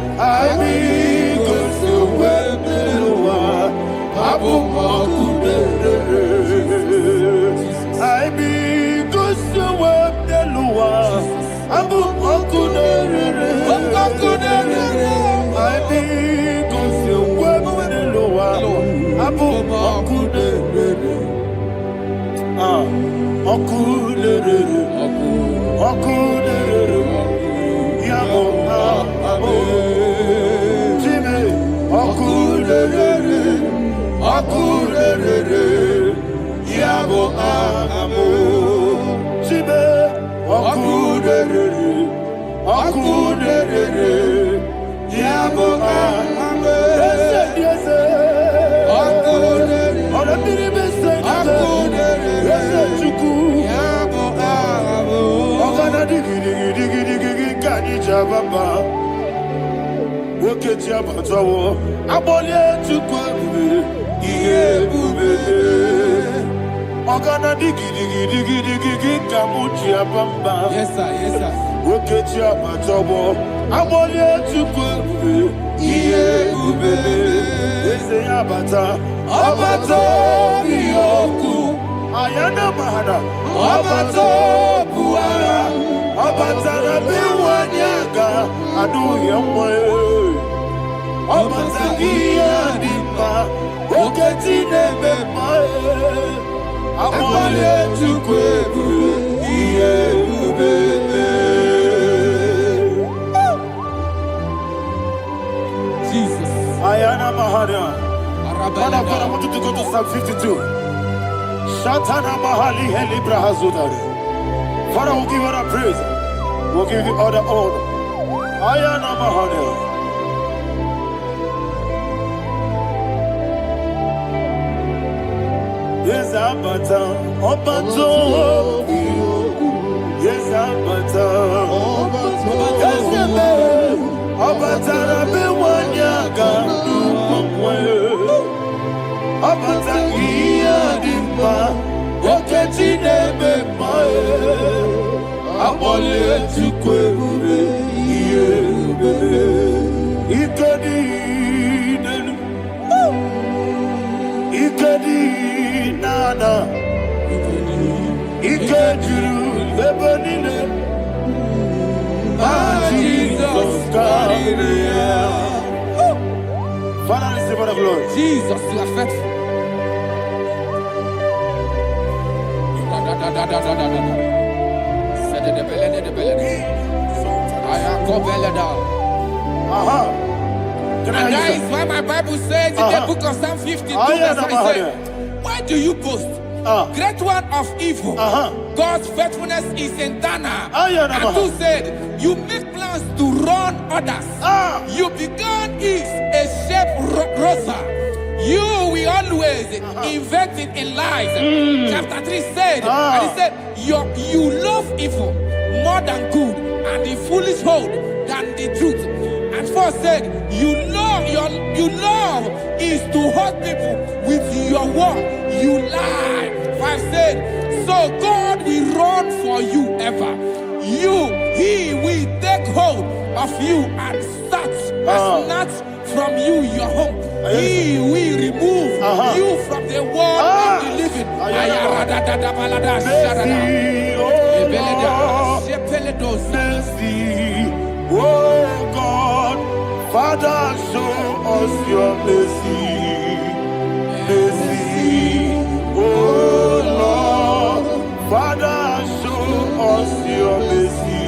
Yes, sir. Yes, sir. Jesus. Ayana Mahana. Father, I want you to go to Psalm 52. Shatana Mahali Helibra Hazudari. Father, we'll give you all the praise. We'll give you all the honor. Ayana Mahana. Yes, Abata. Obato. Yes, Abata. Yes, Abata. Abewanyaga. Abata iya dimba. Oketi nebe mae. Abole tukwe iye bebe. Ikadi nenu. Ikadi nana. Ikadiru lebanine. Jesus God. Father, receive all the glory. Jesus, you are faithful. And that is why my Bible says in the book of Psalm 52, verse 37, why do you boast? Great one of evil. God's faithfulness is eternal. And who said, you make plans to run others. You began is a shape rosa. You will always invent it in lies. Chapter 3 said, and he said, you love evil more than good, and the foolish hold than the truth. And 4 said, you love is to hurt people with your word. You lie. 5 said, so God will run for you ever. He will take hold of you and snatch from you your home. He will remove you from the world of the living. Mercy, oh God, Father, show us your mercy. Oh Lord, Father, show us your mercy.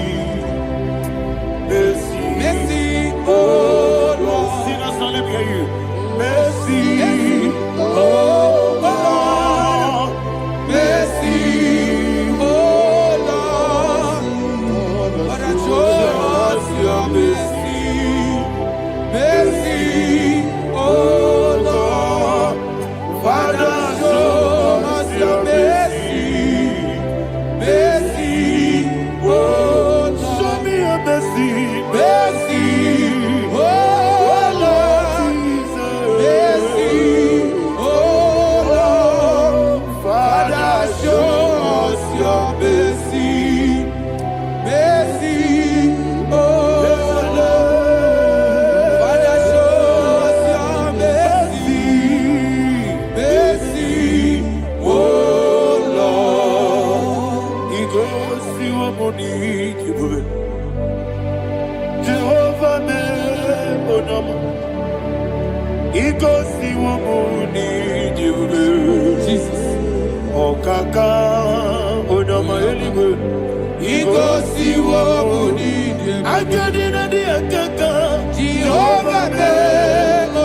Mercy. Mercy, Oh oh Lord. Lord. Sing us, let me hear you. Mercy. Oh Lord. Mercy, oh Lord. Father, show us your mercy. Mercy, oh Lord. Father, show us your mercy. Mercy, oh Lord. Show me your mercy. Mercy, oh Lord. Mercy, oh Lord. Father, show us your mercy. Mercy, oh Lord. Father, show us your mercy. Mercy, oh Lord. He goes to a money. Jehovah me onama. He goes to a money. Jesus. Oh kaka onama eligo. He goes to what we need. I get in the akaka. Jehovah me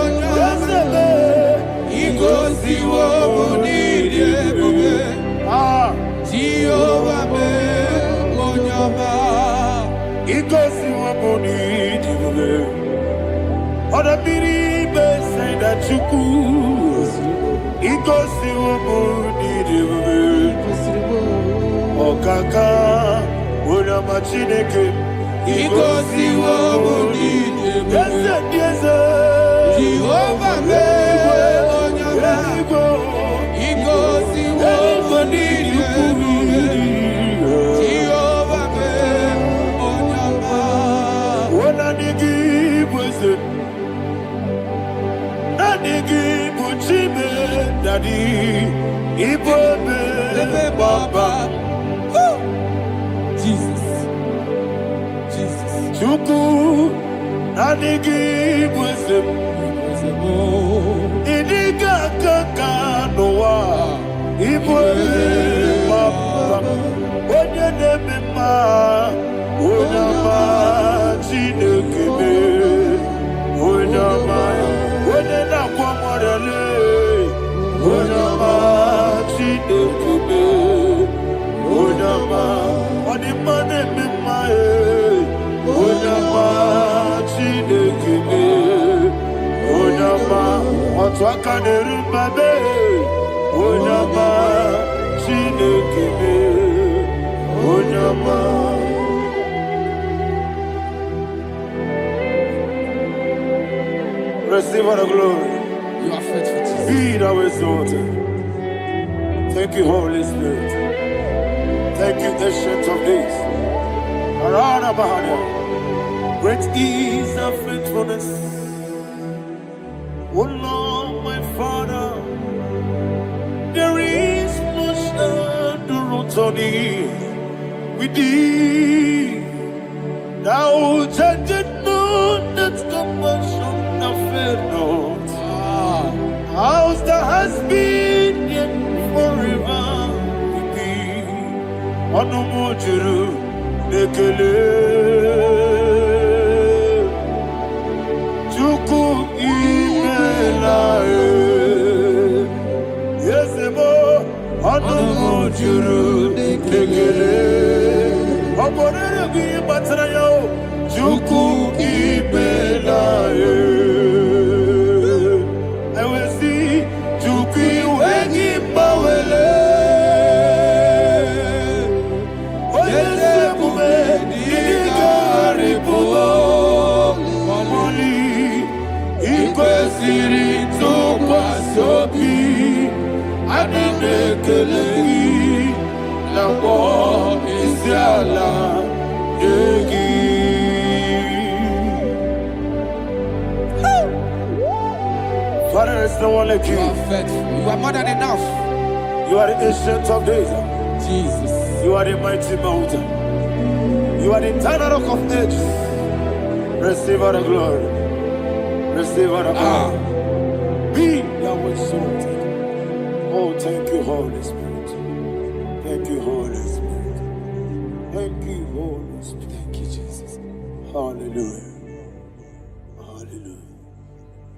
onama. He goes to what we need. Ah, Jehovah me onama. he goes to a money. Other people say that you could. He goes to a money. Oh kaka onama chineke. He goes to what we need. Yes, Jehovah me onama. He goes to what we need. Jehovah me onama. When I give was it, I give Chime Daddy, Ibobe Baba, Jesus. Jesus. Chuku, I give was it, Idiga Kaka Noa, Ibobe Baba, Onya Nebima, Onama Chinekebe, Onama, Onena Kwamorele, Onama Chinekebe, Onama, Onimane Mimae, Onama Chinekebe, Onama, Otwakane Rumbabe, Onama Chinekebe, Onama. Receive all the glory. You are faithful, Jesus. Be thou exalted. Thank you, Holy Spirit. Thank you, Ancient of Days. Arana Bahania. Great is thy faithfulness. Oh Lord, my Father, there is no shadow on thee. With thee, thou judgest not that compassion have failed not. How's the has been yet forever with thee? Onomojuru nekele Chuku imelae Yesebo Onomojuru nekele Oborere gwi batara yo Chuku imelae Father, there's no one like you. You are faithful. You are more than enough. You are the ancient of days. Jesus. You are the mighty mountain. You are the eternal rock of ages. Receive all the glory. Receive all the honor. Be thou exalted. Oh, thank you, Holy Spirit. Thank you, Holy Spirit. Thank you, Holy Spirit. Thank you, Jesus. Hallelujah. Hallelujah.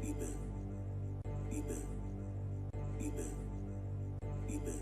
Amen. Amen. Amen. Amen.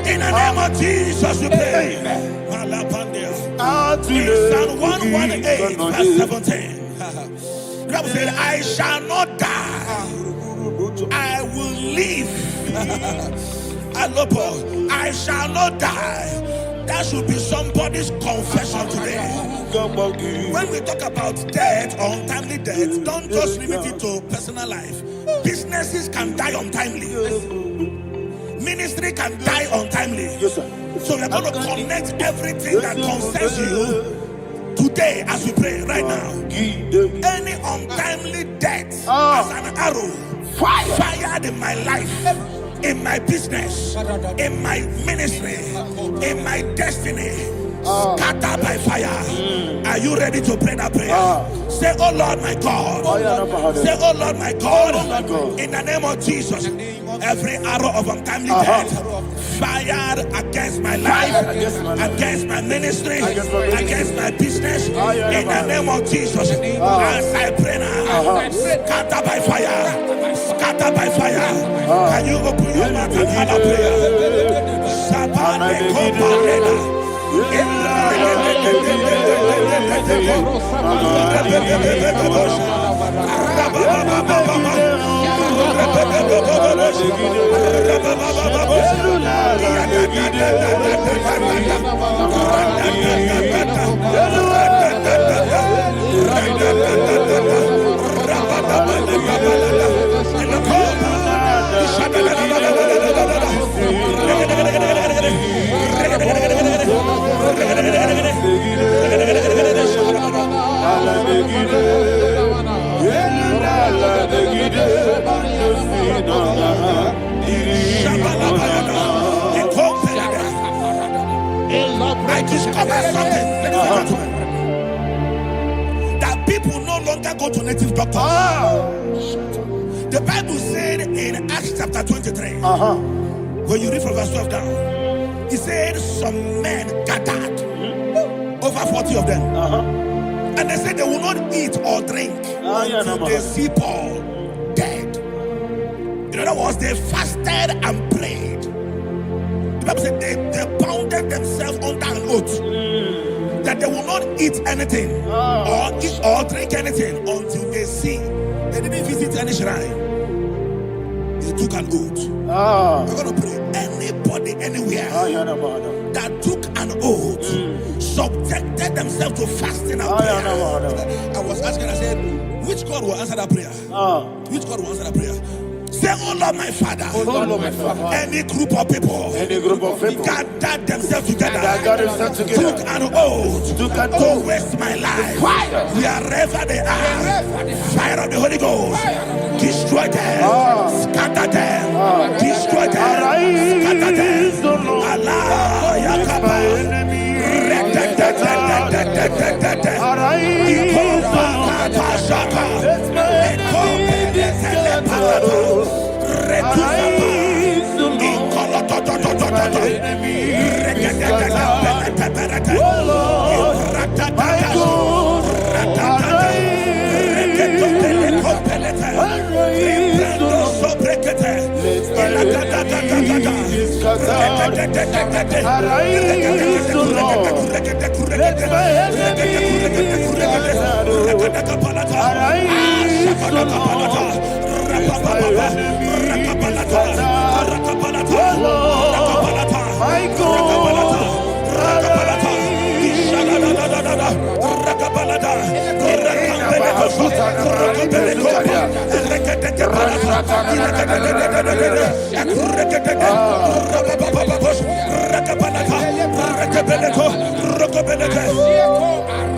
In the name of Jesus, we pray. In Psalm 118, verse 17, the Bible said, I shall not die, I will live. I shall not die. That should be somebody's confession today. When we talk about death or untimely death, don't just limit it to personal life. Businesses can die untimely. Ministry can die untimely. Yes, sir. So we're going to connect everything that concerns you today as we pray right now. Any untimely death as an arrow fired in my life, in my business, in my ministry, in my destiny, scattered by fire. Are you ready to pray that prayer? Say, oh Lord my God. Say, oh Lord my God. In the name of Jesus, every arrow of untimely death fired against my life, against my ministry, against my business, in the name of Jesus, as I pray now, scattered by fire, scattered by fire. Can you open your mouth and have a prayer? Sabane Koparena. I discovered something, ladies and gentlemen, that people no longer go to native doctors. The Bible said in Acts chapter 23, when you read from verse 12 down, it said some men gathered, over 40 of them, and they said they will not eat or drink until they see Paul dead. In other words, they fasted and prayed. The Bible said they bounded themselves under an oath that they will not eat anything or drink anything until they see. They didn't visit any shrine. They took an oath. We're going to pray. Anybody, anywhere that took an oath, subjected themselves to fasting and prayer. I was asking, I said, which God will answer that prayer? Which God will answer that prayer? Say, oh Lord my Father, any group of people gathered themselves together, took an oath to waste my life. Wherever they are, fire of the Holy Ghost, destroy them, scatter them, destroy them, scatter them. Allah Yakaba. Arise, O Lord. Let my enemies be scattered. Arise, O Lord. Let my enemies be scattered. O Lord, my God.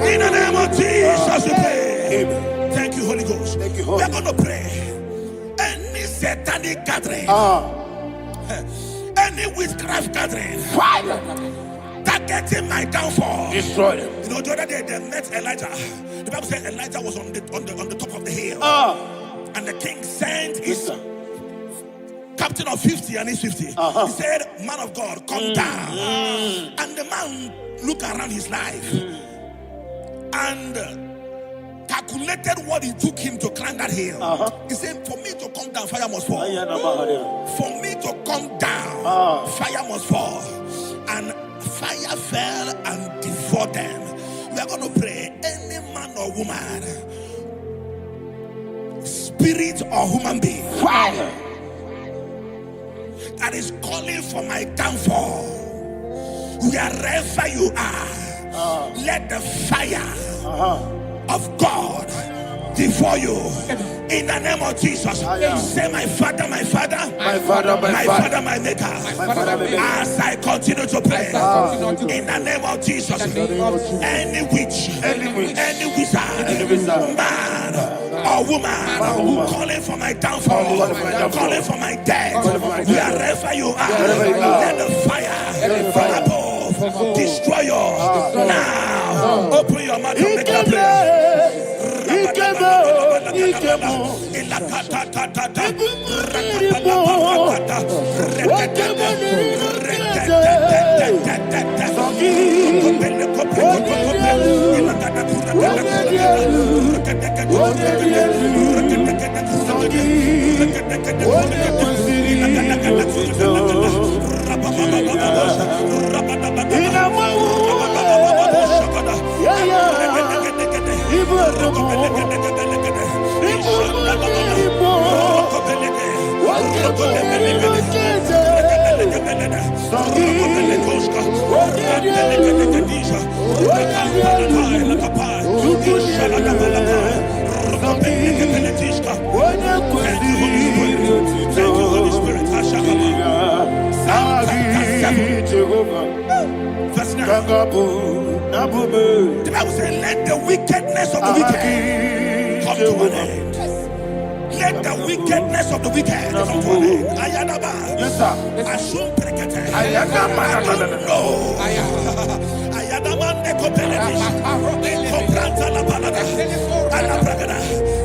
In the name of Jesus, we pray. Thank you, Holy Ghost. Thank you, We're going to pray. Any satanic gathering, any witchcraft gathering, targeting my downfall, Destroy them. You know, the other day they met Elijah. The Bible said Elijah was on the top of the hill, and the king sent his captain of 50 and his 50. He said, "Man of God, come down." And the man looked around his life and calculated what it took him to climb that hill. He said, "For me to come down, fire must fall. For me to come down, fire must fall." And fire fell and devoured them. We are going to pray. Any man or woman, spirit or human being, Fire. that is calling for my downfall, wherever you are, let the fire of God devour you. In the name of Jesus, say, "My Father, my Father, My Father, my Father, my Maker." As I continue to pray, in the name of Jesus, any witch, any wizard, man or woman calling for my downfall, calling for my death, wherever you are, let the fire from above destroy you now. Open your mouth and make that prayer. The Bible says, "Let the wickedness of the wicked come to an end." Let the wickedness of the wicked come to an end. Ayadaba. Yes, sir. Assume prekete. Ayadaba. No. Ayadaba nekopeletis. Nekopranta la balada. Alabragada.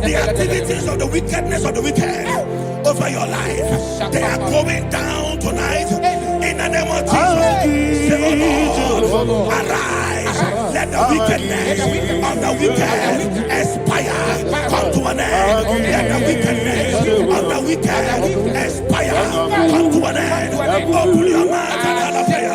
The activities of the wickedness of the wicked over your life, they are going down tonight. In the name of Jesus, say, "Oh Lord, arise. Let the wickedness of the wicked expire. Come to an end. Let the wickedness of the wicked expire. Come to an end." Open your mouth and have a prayer.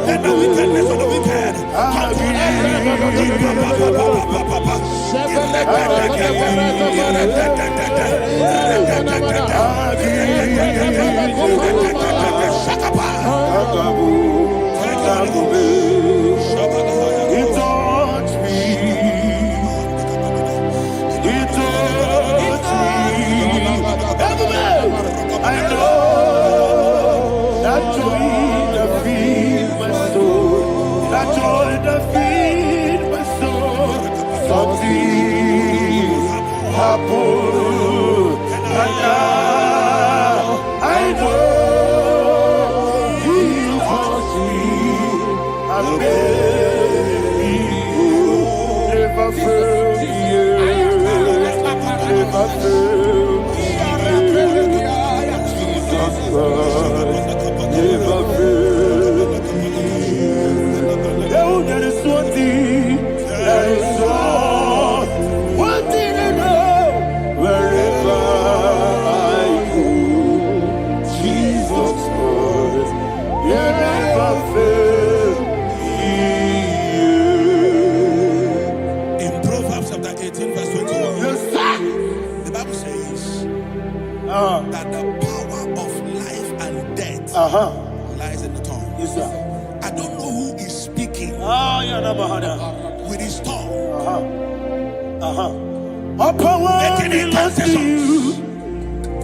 Let the wickedness of the wicked come to an I know that joy that feels my soul. happened, and now I know He wants me. I never failed me, never failed me. Jesus Christ never failed me. Oh, there is one thing, there is one thing I know. Wherever I go, Jesus Christ, you never fail me. In Proverbs chapter 18, verse 21, Yes, sir. the Bible says that the power of life and death lies in the tongue. Yes, sir. I don't know who is speaking with his tongue, What power making belongs to you? intercessions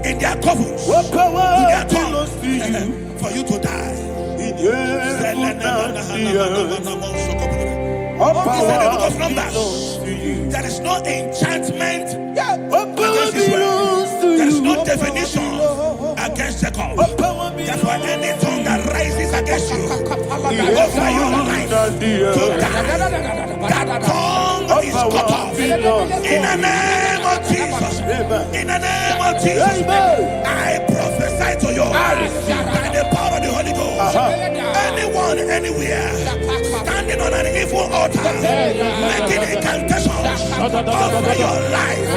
in their couples What power with their belongs to you? tongue for you to die. In heaven and the earth. What He said in the book power of Numbers, belongs to you? there is no enchantment What power against Israel. belongs to There is you? no definition against Jacob. What power Therefore, belongs any tongue that rises against you in over your heaven life and the to earth? die, that tongue What is power cut off. belongs to In the you? name of Jesus. In the name of Jesus. Amen. I prophesy to you by the power of the Holy Ghost. Anyone, anywhere, standing on an evil altar, making incantations over your life,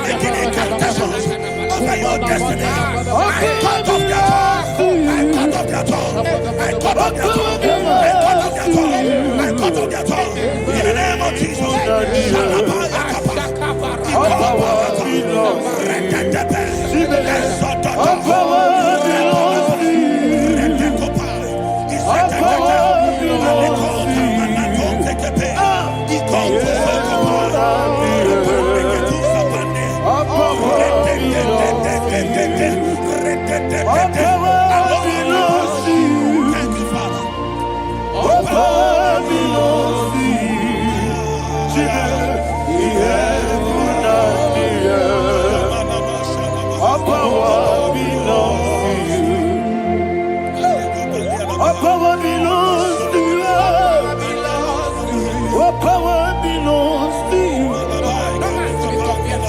making incantations over your destiny. I cut off their tongue. I cut off their tongue. I cut off their tongue. I cut off their tongue. I cut off their tongue. In the name of Jesus. What power belongs to you? What power belongs to you? What power belongs to you? What power belongs to you? Thank you, Father. What power belongs to you? The heaven and the earth. What power belongs to you? What power belongs to you? What power belongs to you?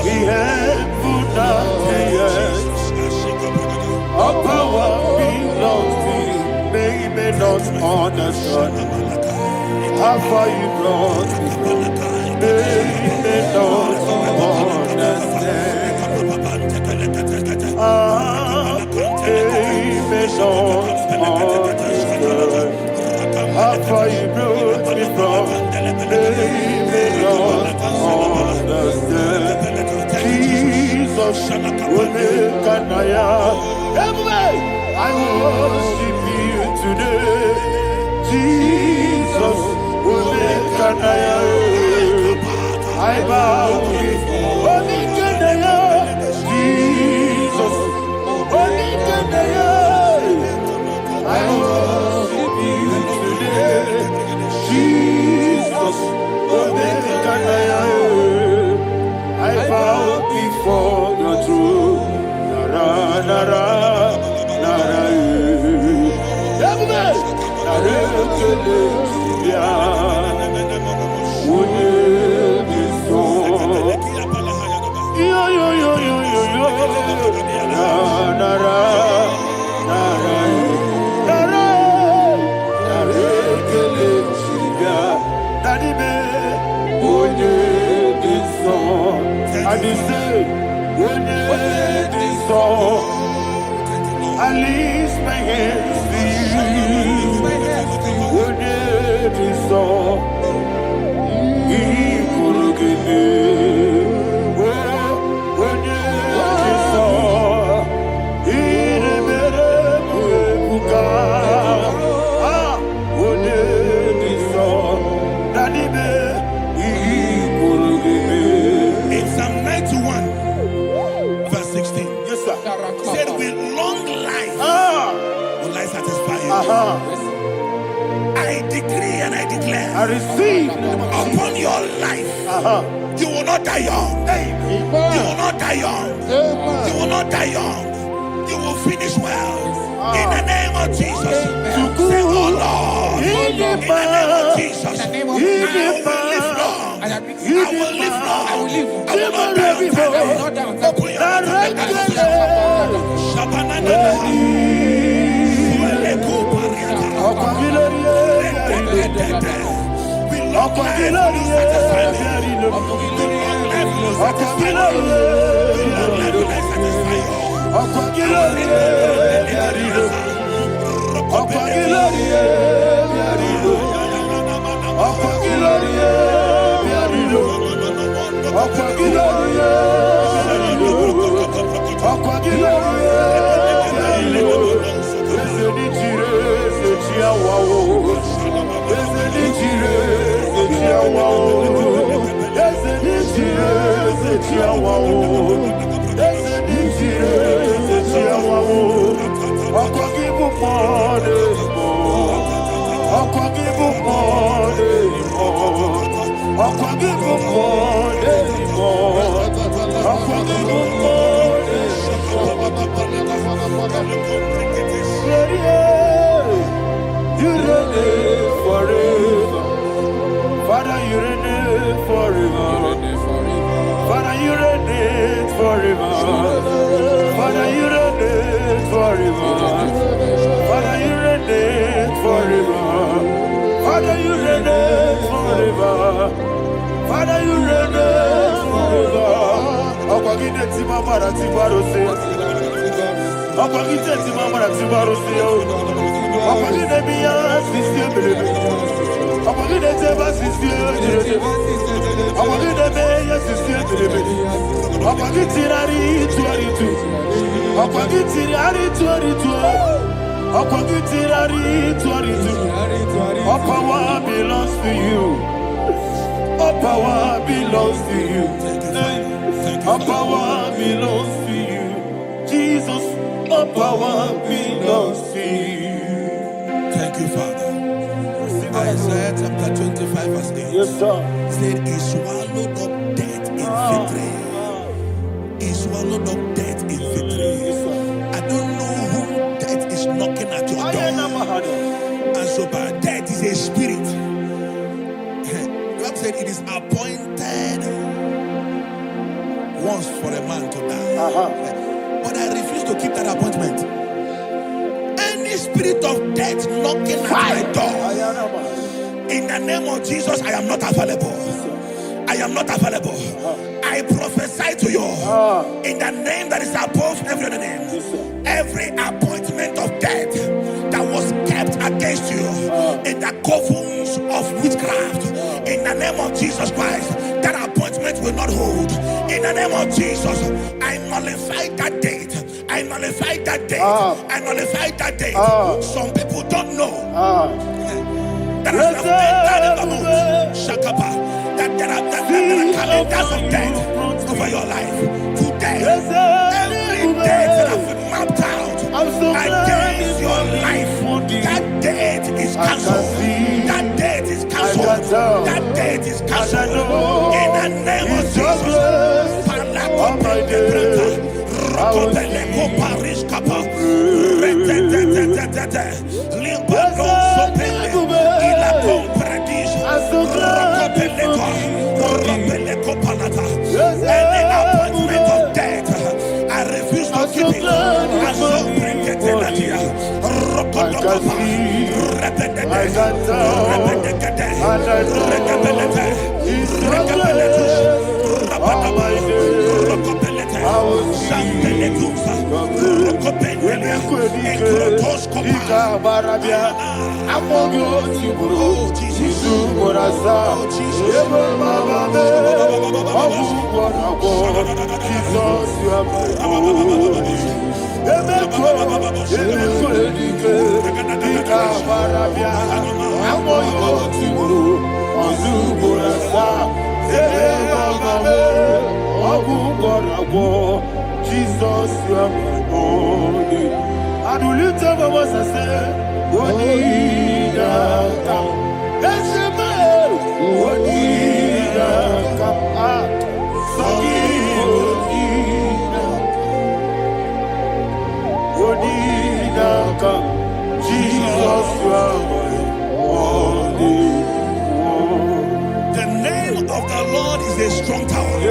The heaven and the earth. What power belongs to you? They may not understand how far you brought me from. They may not understand. They may not understand how far you brought me from. They may not understand. Jesus, Omekanaya. Everybody, I worship you today. Jesus, Omekanaya. I bow before Omekanaya. Jesus, Omekanaya. I worship you today. Jesus, Omekanaya. I bow before your throne. Nara, nara, nara. Everybody, nara, yo, yo, yo, yo, yo, yo. Nara, nara, nara. I say, when this song, I lift my hands to you. When this song, he could give me. When this song, he never buka. When this song, that he could give me. In Psalm 91, verse 16, Yes, sir. said, with long life will I satisfy you. I decree and I declare I receive upon your life, you will not not die young. You will not die young. You will not die young. You will finish well. In the name of Jesus. Say, oh Lord. In the name of Jesus. I will live long. I will live long. I will not die on time. I will not die on time. Open All power belongs to you. All power belongs to you. All power belongs to you. Jesus, all power belongs to you. Thank you, Father. Isaiah chapter 25 verse 8. Yes, sir. Said he swallowed up death in victory. He swallowed up death in victory. I don't know whom death is knocking at your door. And so, but death is a spirit. God said it is appointed once for a man to die. But I refuse to keep that appointment. Any spirit of death knocking at my door, in the name of Jesus, I am not available. I am not available. I prophesy to you in the name that is above every other name. Every appointment of death that was kept against you in the covens of witchcraft, in the name of Jesus Christ, that appointment will not hold. In the name of Jesus, I nullify that date. I nullify that date. I nullify that date. Some people don't know that as of that in the moon, Shakapa, that there are calendars of death over your life. Today, every date that I've mapped out against your life, that date is cancelled. That date is cancelled. That date is cancelled. In the name of Jesus. Any appointment of death, I refuse to keep it. I so bring it in Jesus, you are my only. And will you tell me what I say? What did I come? That's a man. What did I come?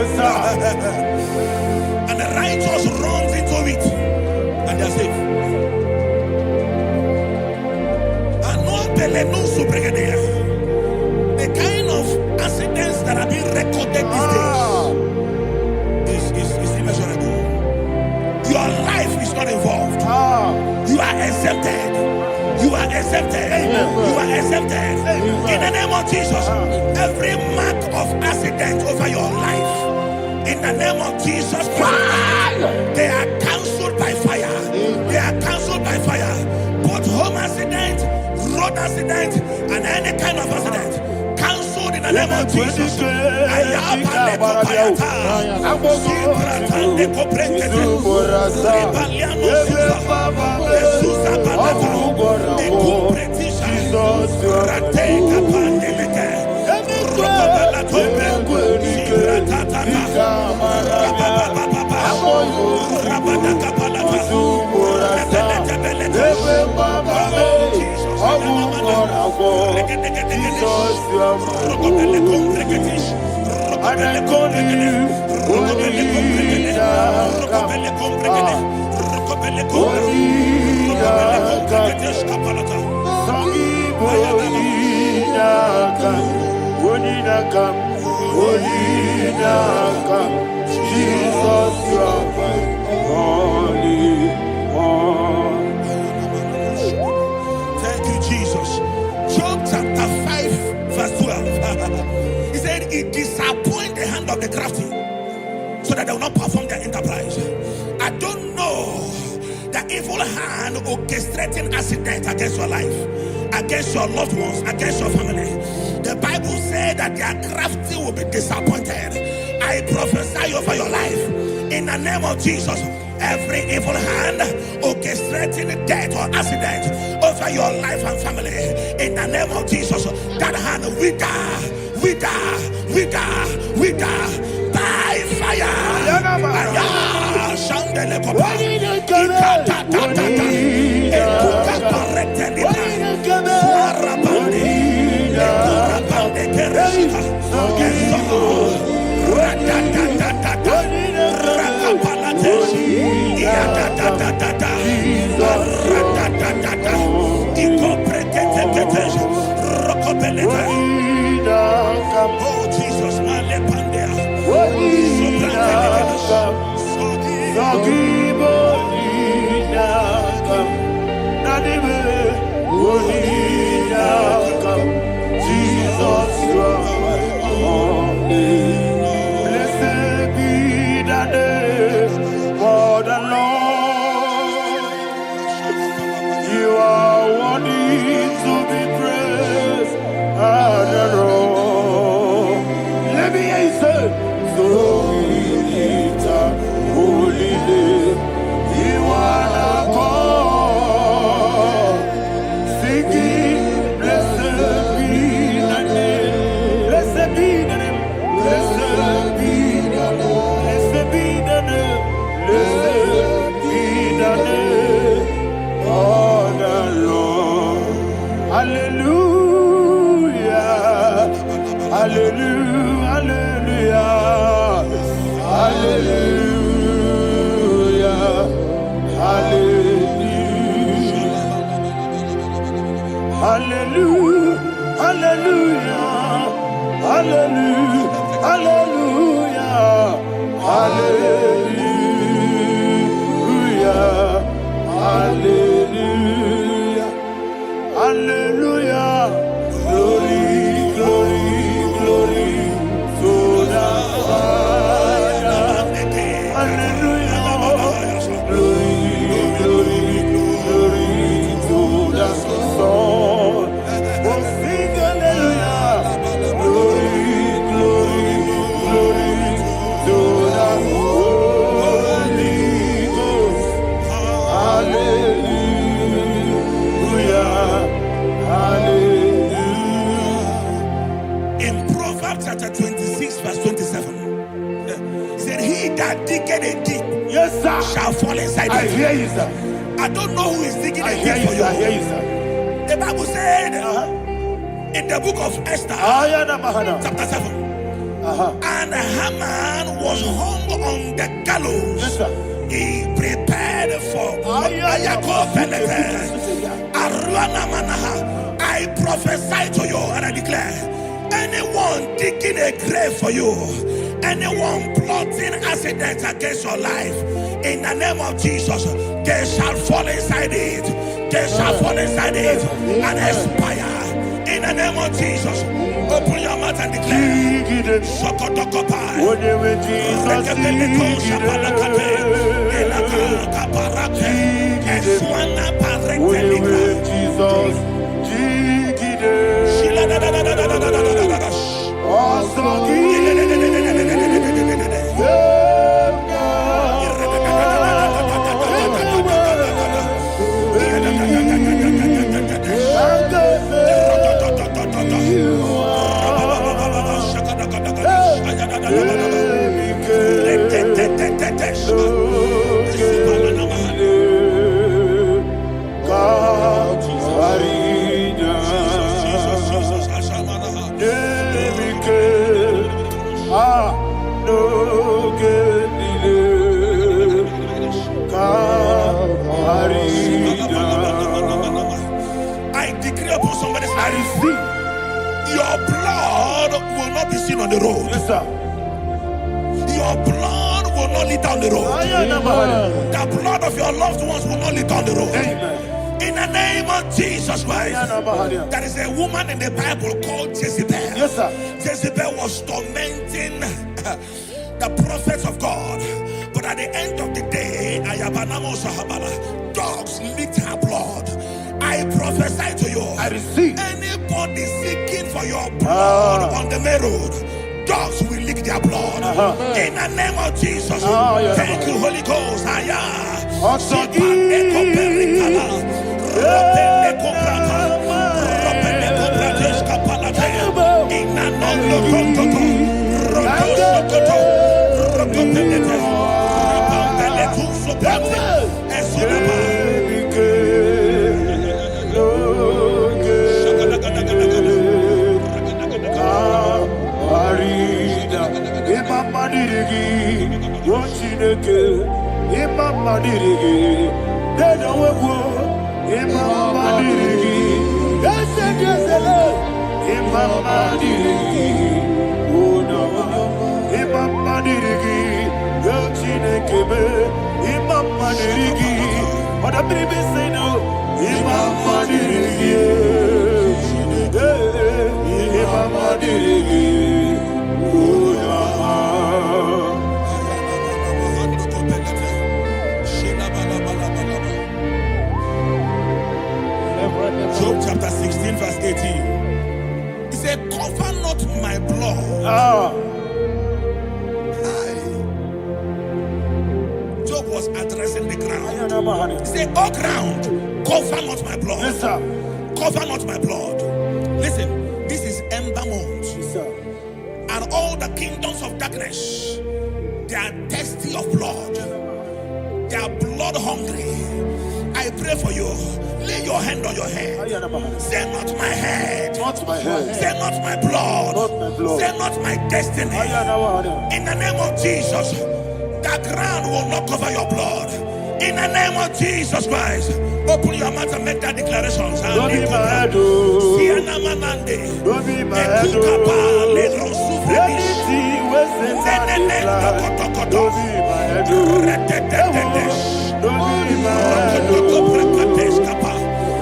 Yes, sir. And the righteous runs into it and they're safe. The kind of accidents that are being recorded these days is immeasurable. Your life is not involved. You are exempted. You are exempted. You are exempted. In the name of Jesus, every mark of accident over your life, in the name of Jesus Christ, they are cancelled by fire. They are cancelled by fire. Both home accident, road accident, and any kind of accident, cancelled in the name of Jesus. Jesus, you are my only one. Thank you, Jesus. Job chapter 5, verse 12. He said, it disappoints the hand of the crafty, so that they will not perform their enterprise. I don't know the evil hand orchestrating accident against your life, against your loved ones, against your family. The Bible said that their crafty will be disappointed. I prophesy over your life in the name of Jesus. Every evil hand orchestrating death or accident over your life and family, in the name of Jesus, that hand wither by fire. Oh Jesus, Jesus, you are my only. Blessed be the name for the Lord. You are worthy to be praised and adored. Let me hear you say, so we lift up holy name. You are the God. Singing, blessed be the name. Blessed be the name. Blessed be the name. Blessed be the name. Blessed be the name of the Lord. Hallelujah. Hallelujah. Hallelujah. Hallelujah. Hallelujah. Hallelujah. Hallelujah. Hallelujah. Hallelujah. Hallelujah. Hallelujah. Glory, glory, glory to the Father. Hallelujah. Glory, glory, glory to the Son. Oh, sing hallelujah. Glory, glory, glory to the Holy Ghost. Hallelujah. Hallelujah. in Proverbs chapter 26, verse 27, he said, he that diggeth a deep, Yes, sir. shall fall inside I it. hear you, sir. I don't know who is digging I a hear deep you, for sir. I hear you. you, sir. The Bible said in the book of Esther, Ayana Mahana. chapter 7, And Haman was hung on the gallows. Yes, sir. He prepared for I prophesy to you and I declare, anyone digging a grave for you, anyone plotting accidents against your life, in the name of Jesus, they shall fall inside it. They shall fall inside it and expire. In the name of Jesus, open your mouth and declare. Sokotokopai. I decree upon somebody's life, your blood will not be seen on the road. Yes, sir. Your blood will not lead down the road. The blood of your loved ones will not lead down the road. Amen. In the name of Jesus Christ. There is a woman in the Bible called Jezebel. Yes, sir. Jezebel was tormenting the prophets of God. But at the end of the day, dogs licked her blood. I prophesy to you. I receive. Anybody seeking for your blood on the main road, dogs will lick their blood. In the name of Jesus. Thank you, Holy Ghost. Job chapter 16 verse 18. He said, cover not my blood. Job was addressing the ground. He said, oh ground, cover not my blood. Yes, sir. Cover not my blood. Listen, this is ember month. Yes, sir. And all the kingdoms of darkness, they are thirsty of blood. They are blood hungry. I pray for you. Lay your hand on your head. Say not my head. Not my head. Say not my blood. Not my blood. Say not my destiny. In the name of Jesus, the ground will not cover your blood. In the name of Jesus Christ, open your mouth and make that declaration. Don't be mad, oh. Don't be mad, oh. Anything was in that plan. Don't be mad, oh. Don't be mad, oh.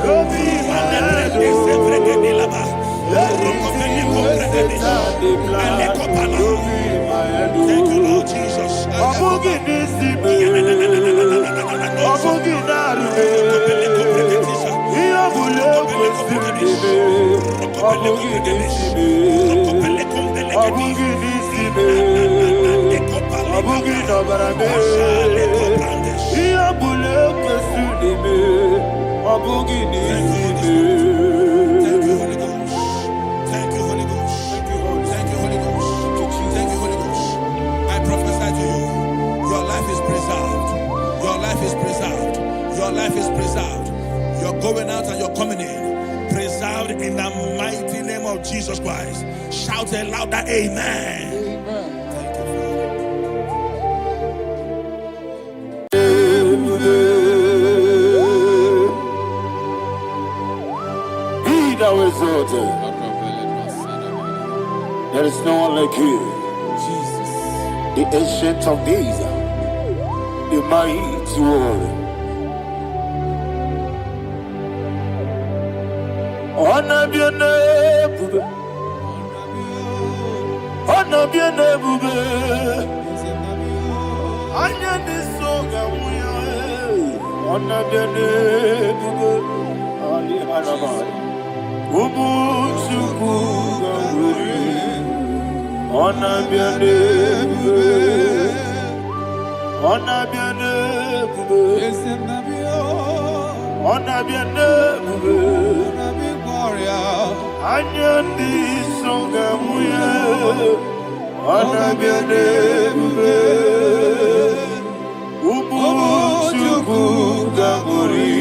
Don't be mad, oh. Anything was in that plan. Don't be mad, oh. Thank you, Lord Jesus. Your life is preserved. You're going out and you're coming in. Preserved in the mighty name of Jesus Christ. Shout a louder amen. exalted. There is no one like you. Jesus. The ancient of days, the mighty warrior. Honor be your name, honor be your name, honor this song, honor be your name, Ali Hanabai, Ubu Chuku, honor be your name, honor be your name, honor be your name. Anya di songa muya, ana biane bube, ubu chuku gamuri,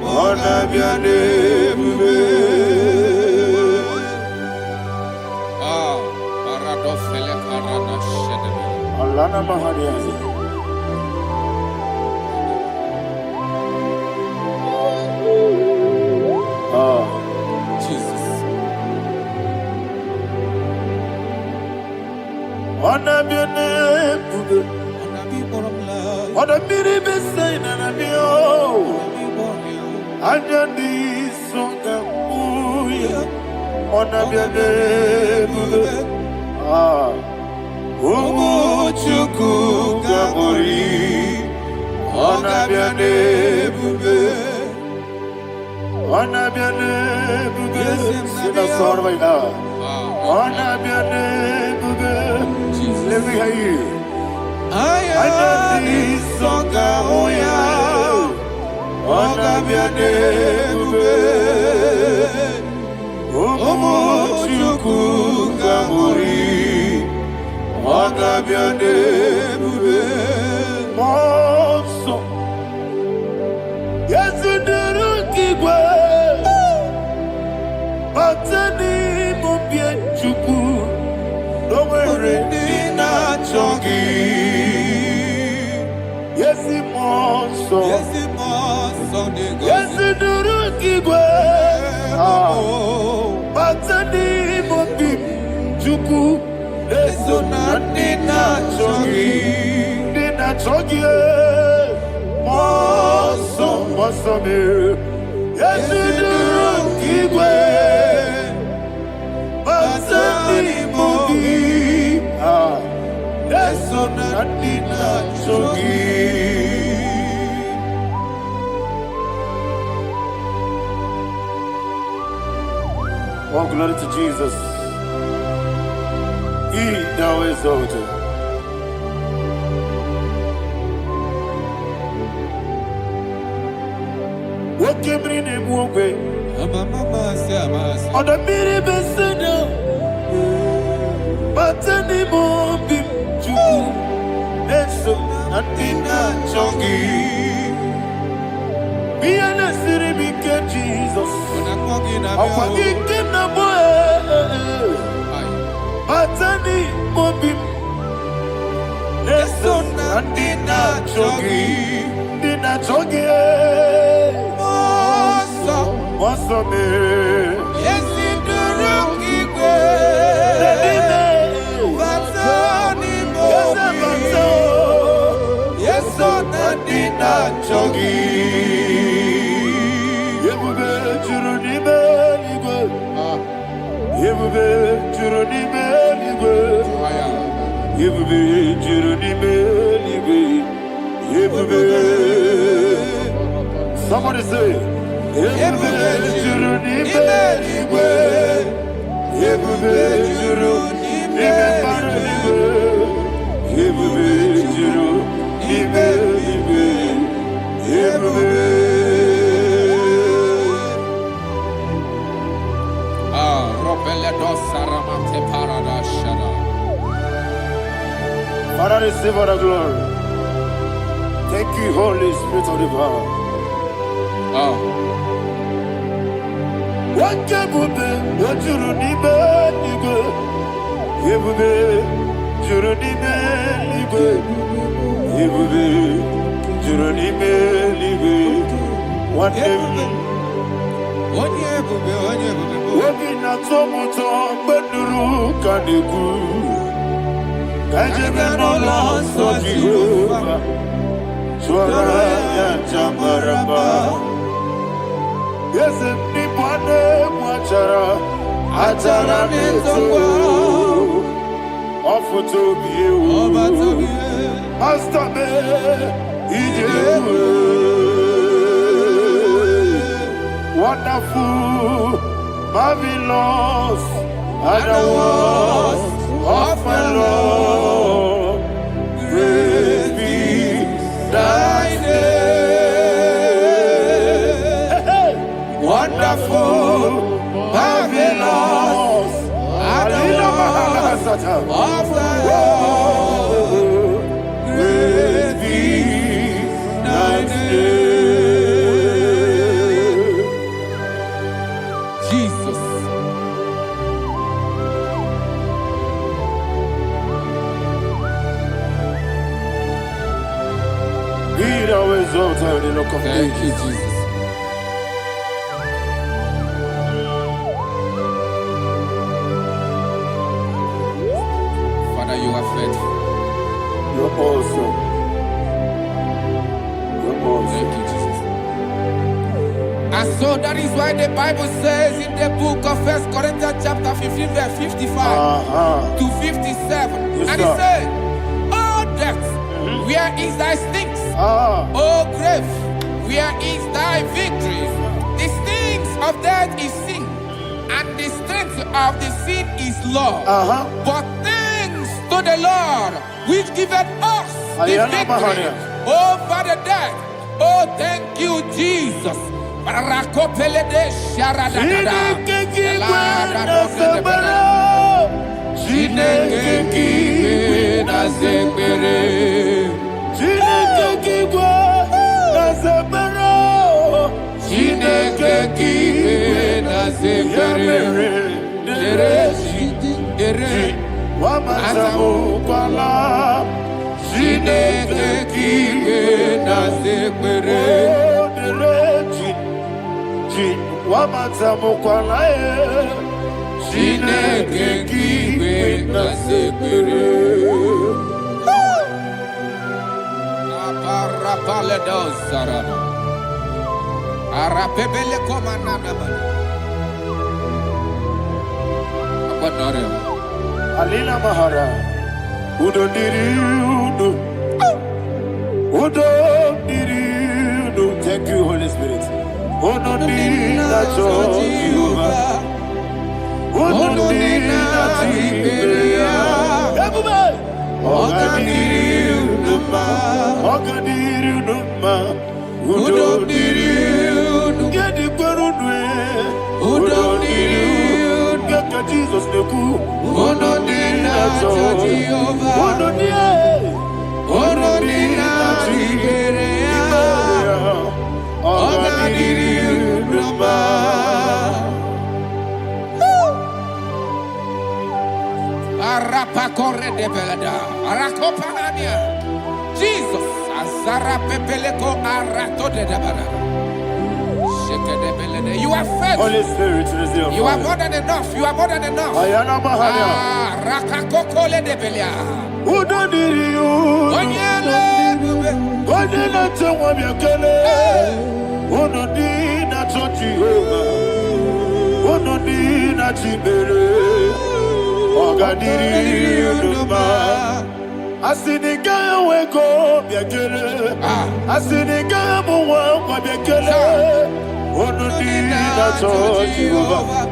ana biane bube. Ah, paradofele karana shedebe. Alana mahariazi. Jesus. Ona biane bube, ona biri besai na bio. Anya di songa muya, ona biane bube. Ubu chuku gamuri, ona biane bube. Ona biane bube, sina sorvai na. Ona biane bube, let me hear you. Anya di songa muya, ona biane bube. Ubu chuku gamuri, ona biane bube. Monso, yesu duru kigwe, batani mubie chuku, domere dina chongi. Yesi monso, yesu duru kigwe, batani mubie chuku, yesu na dina chongi, dina chongi. Monso, monso me, yesu duru kigwe, batani mubie, yesu na dina chongi. Oh, glory to Jesus. He thou exalted. What came in him one way? On the mini beside, but any more big Jew. That's so nothing chongi. Be an city, became Jesus. I'm forgetting the boy. But any more big. That's so nothing chongi. Dina chongi. Monso me, Yesi duru kigwe, batani mobi, yeso nadina chogi. Yebube juru ni meligwe, yebube juru ni meligwe, yebube juru ni meligwe, yebube. Somebody say. Yebube juru ni meligwe, yebube juru ni meligwe, yebube juru ni meligwe, yebube. Robele dosa ramate paradashada. Father, receive all the glory. Thank you, Holy Spirit of the power. What Yebube, what Jurunibe, Yebube, Jurunibe, Yebube, Jurunibe, what Wokina tomoto beduru kaniku. Kajebe no loso Jehovah. Swara ya jamaraba. Yes, ni bwane mwachara. Achara neto. Ofuto biyewu. Master me. Ijewu. Wonderful, marvelous, are the words of my Lord. Praise be thy name. Wonderful, marvelous, are the words of my Lord. Praise be thy name. Thank you, Jesus. Father, you are faithful. You're awesome. You're awesome. Thank you, Jesus. And so that is why the Bible says in the book of 1 Corinthians chapter 15, verse 55 to 57. Yes, and it says, "Oh death, where is thy stings? Oh grave, where is thy victory? The stings of death is sin, and the strength of the sin is law. But thanks to the Lord, which giveth us the victory over the death. Oh, thank you, Jesus." Alina Mahara, Udo Diriudu, Udo Diriudu. Thank you, Holy Spirit. Udo Dina Jehovah, Udo Dina Tiberia, everybody. Ogadiru Numa, Udo Diriudu, Gedi Perudwe, Udo Diriudu, Gaka Jesus Neku, Udo Dina Jehovah, Udo Dina Tiberia, Ogadiru Numa. Arapa corre de belada, arakopanania. Jesus, azara pepeleko arato de dabara. Shake de belade. You are faithful. Holy Spirit, resume. You are more than enough. You are more than enough. Ayana Mahania. Rakakokole de belia. Udo Diriu. Onyele. Godina Tewa Biakele. Udo Dina Jehovah. Udo Dina Tibere. Ogadiru Numa. Asiniga weko biakele. Asiniga muwa kwa biakele. Udo Dina Jehovah.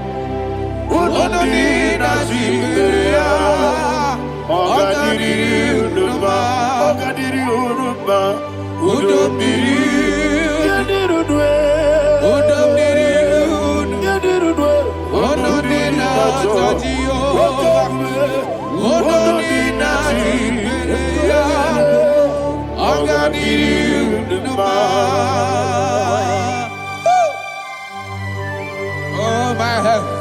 Udo Dina Tiberia. Ogadiru Numa. Ogadiru Numa. Udo Diriu. Yadirudwe. Udo Diriu. Yadirudwe. Udo Dina Jehovah. Udo Dina Tiberia. Ogadiru Numa. Oh my heaven.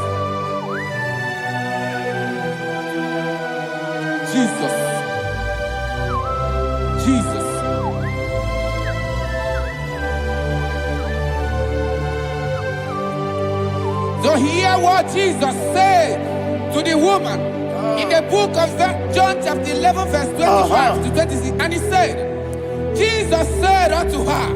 Jesus. Jesus. hear what Jesus said to the woman in the book of John chapter 11 verse 25 to 26. And he said, Jesus said unto her,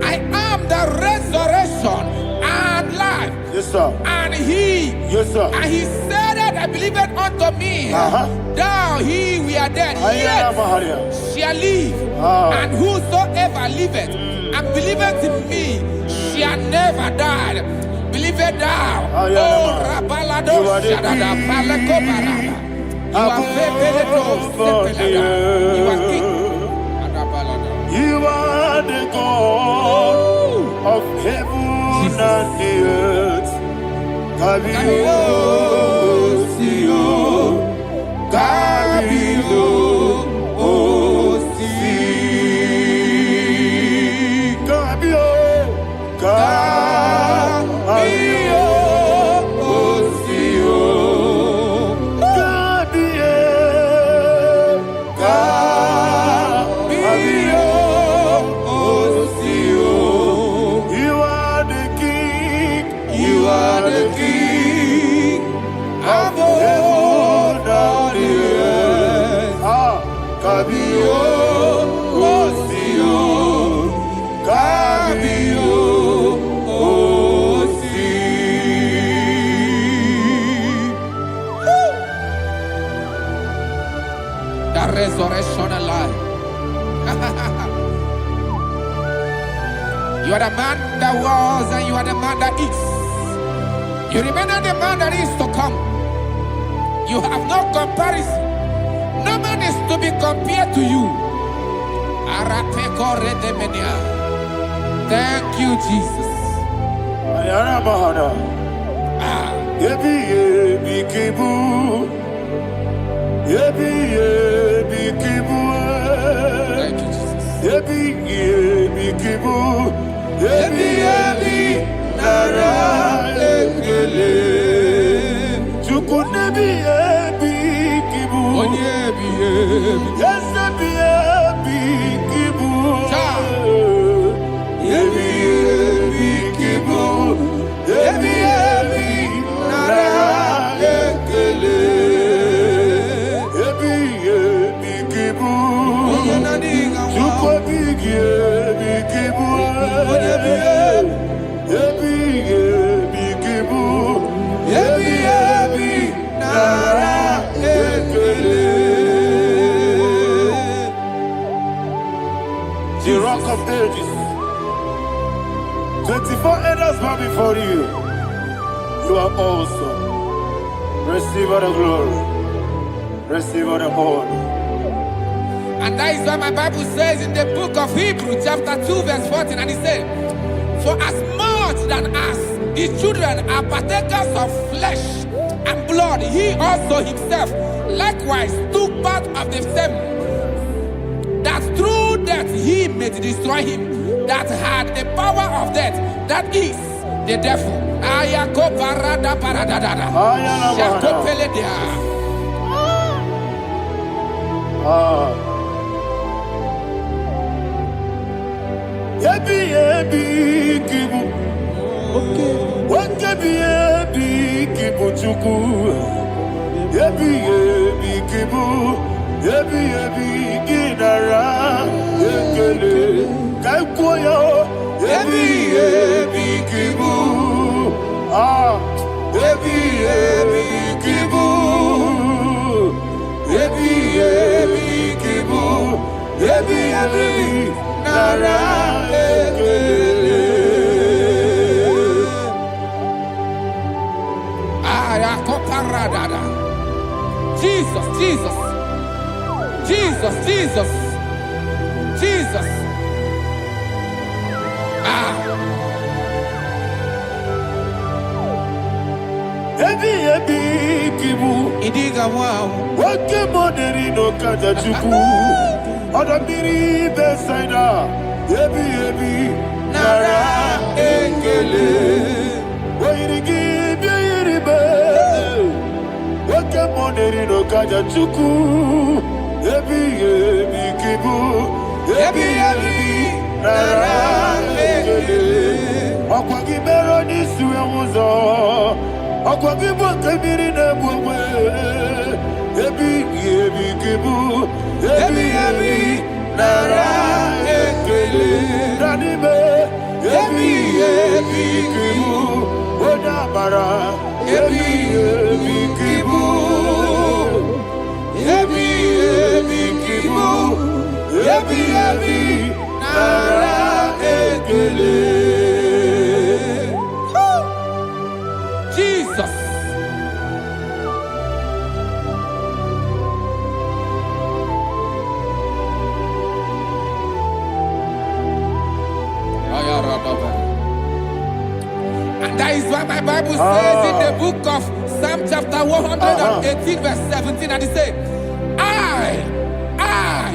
I am the resurrection and life. Yes, sir. And he, yes, sir. And he said that I believed unto me, thou he we are dead, yet shall live. And whosoever liveth and believeth in me shall never die. Believe it thou. Oh, Rabalado, Shadada, Palacobarada. You are You are king. You are the God of heaven and the earth. Kabio, Kabio, Kabio, resurrection and life. You are the man that was and you are the man that is. You remain the man that is to come. You have no comparison. No man is to be compared to you. Thank you, Jesus. Thank the rock of ages. 24 elders bow before you. You are awesome. Receive all the glory. Receive all the honor. And that is what my Bible says in the book of Hebrews chapter 2 verse 14. And it said, for as much than us, the children are partakers of flesh and blood, he also himself likewise took part of the same, that through death he may destroy him that had the power of death, that is the devil. Jesus, Jesus, Jesus, Jesus, Jesus. Idiga wow. Wake money no kaja chuku. Oda miri besaida. Ebi nara ekele. Wairigi biiribe. Wake money no kaja chuku. Ebi kibu. Ebi nara ekele. Wakwagi mero ni suwe muzo. Akwabibo kebiri na bwe. Ebi kibu. Ebi nara ekele. Nanibe. Ebi kibu. Odabara. Ebi kibu. Ebi kibu. Ebi nara ekele. Jesus. And that is why my Bible says in the book of Psalm chapter 118 verse 17, and it says,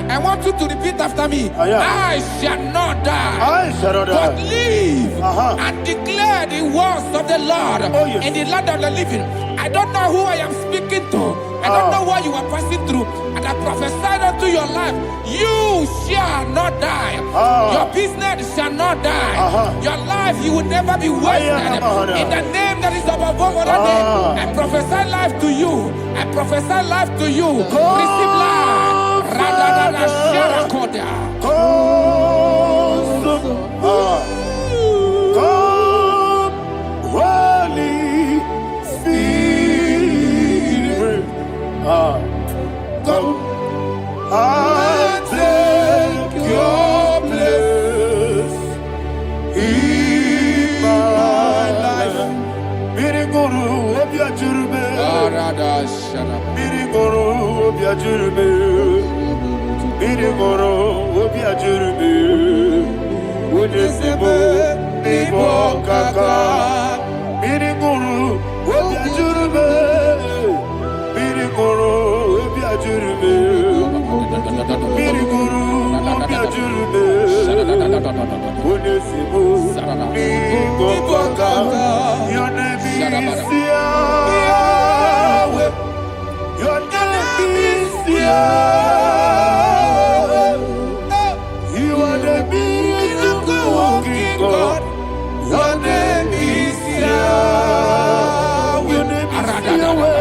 I want you to repeat after me. I shall not die, but live and declare the words of the Lord in the land of the living. I don't know who I am speaking to. I don't know what you are passing through. And I prophesy unto your life, you shall not die. Your business shall not die. Your life, you will never be wasted. In the name that is above all other name, I prophesy life to you. I prophesy life to you. Receive life. Radadada Sharakoda. Come, Holy Spirit. Come and take your place in my life. Miriguru obiajurube. Miriguru obiajurube. Miriguru obiajurube. Ujesebo nibo kaka. Miriguru obiajurube. Miriguru obiajurube. Miriguru obiajurube. Ujesebo nibo kaka. Your name is Yahweh. Your name is Yahweh. You are the miracle working God. Your name is Yahweh. Your name is Yahweh.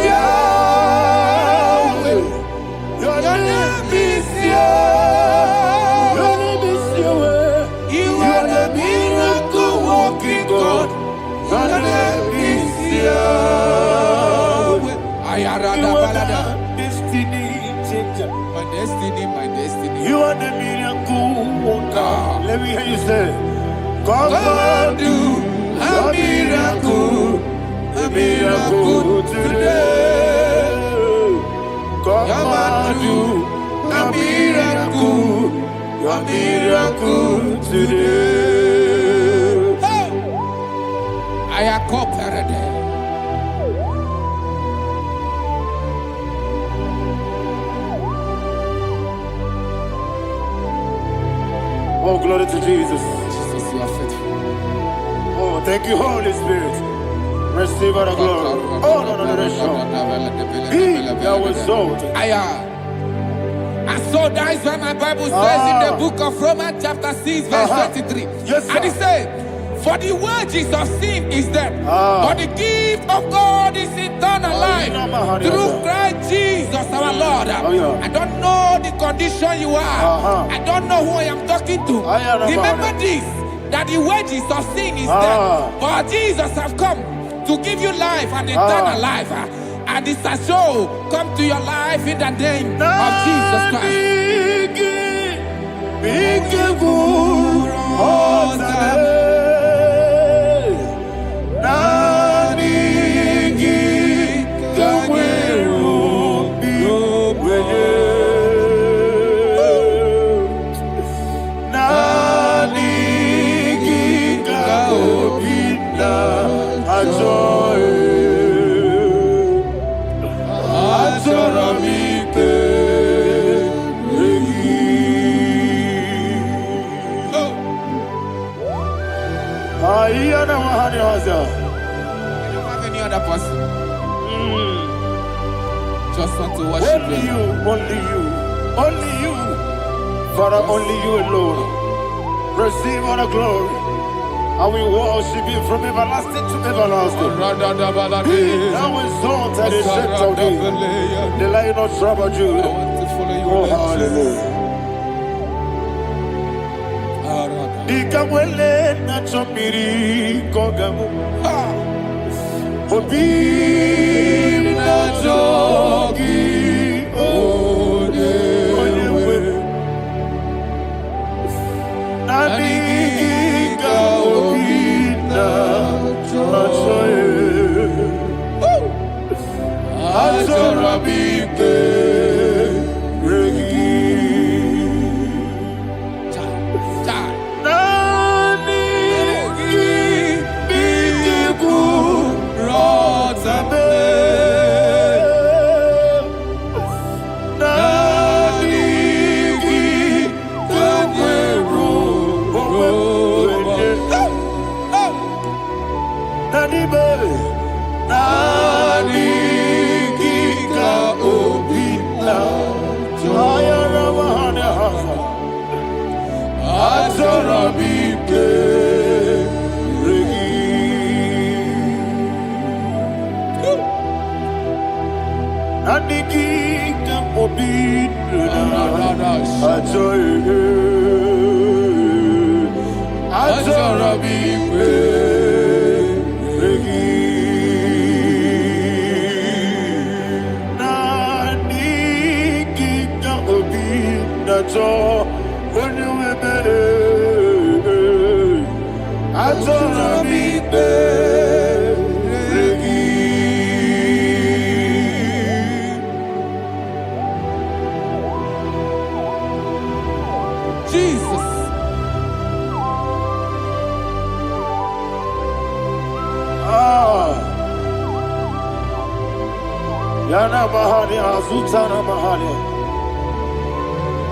Yahweh. Your name is Yahweh. Your name is Yahweh. You are the miracle working God. Your name is Yahweh. You are the destiny changer. My destiny. You are the miracle worker. Let me hear you say, come and do a miracle today. Come and do a miracle today. I am cooperative. Oh, glory to Jesus. Jesus, you are faithful. Oh, thank you, Holy Spirit. Receive all the glory. Oh, no, Be thou exalted. And so that is why my Bible says in the book of Romans chapter 6 verse 23. Yes, sir. And it says, for the wages of sin is death, but the gift of God is eternal life through Christ Jesus our Lord. I don't know the condition you are. I don't know who I am talking to. Remember this, that the wages of sin is death, but Jesus has come to give you life and eternal life. And this shall so come to your life in the name of Jesus Christ. I don't have any other person. Just want to worship only you, only you, Father, only you alone. Receive all the glory, I will worship him from everlasting to everlasting. Be thou exalted, the strength of thee, the Lion of tribe of Judah. Oh, hallelujah. Dikamwele na chomiri kogamu. Obi na jogi onewe. Nabigika obi na jogi. Atorabike regi.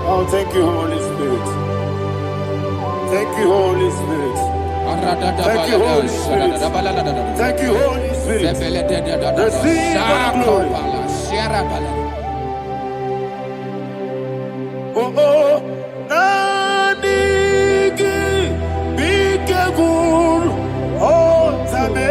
Oh, thank you, Holy Spirit. Thank you, Holy Spirit. Thank you, Holy Spirit. Thank you, Holy Spirit. Receive our glory. Oh, oh, Nanigi, Bigagul, oh, Tame.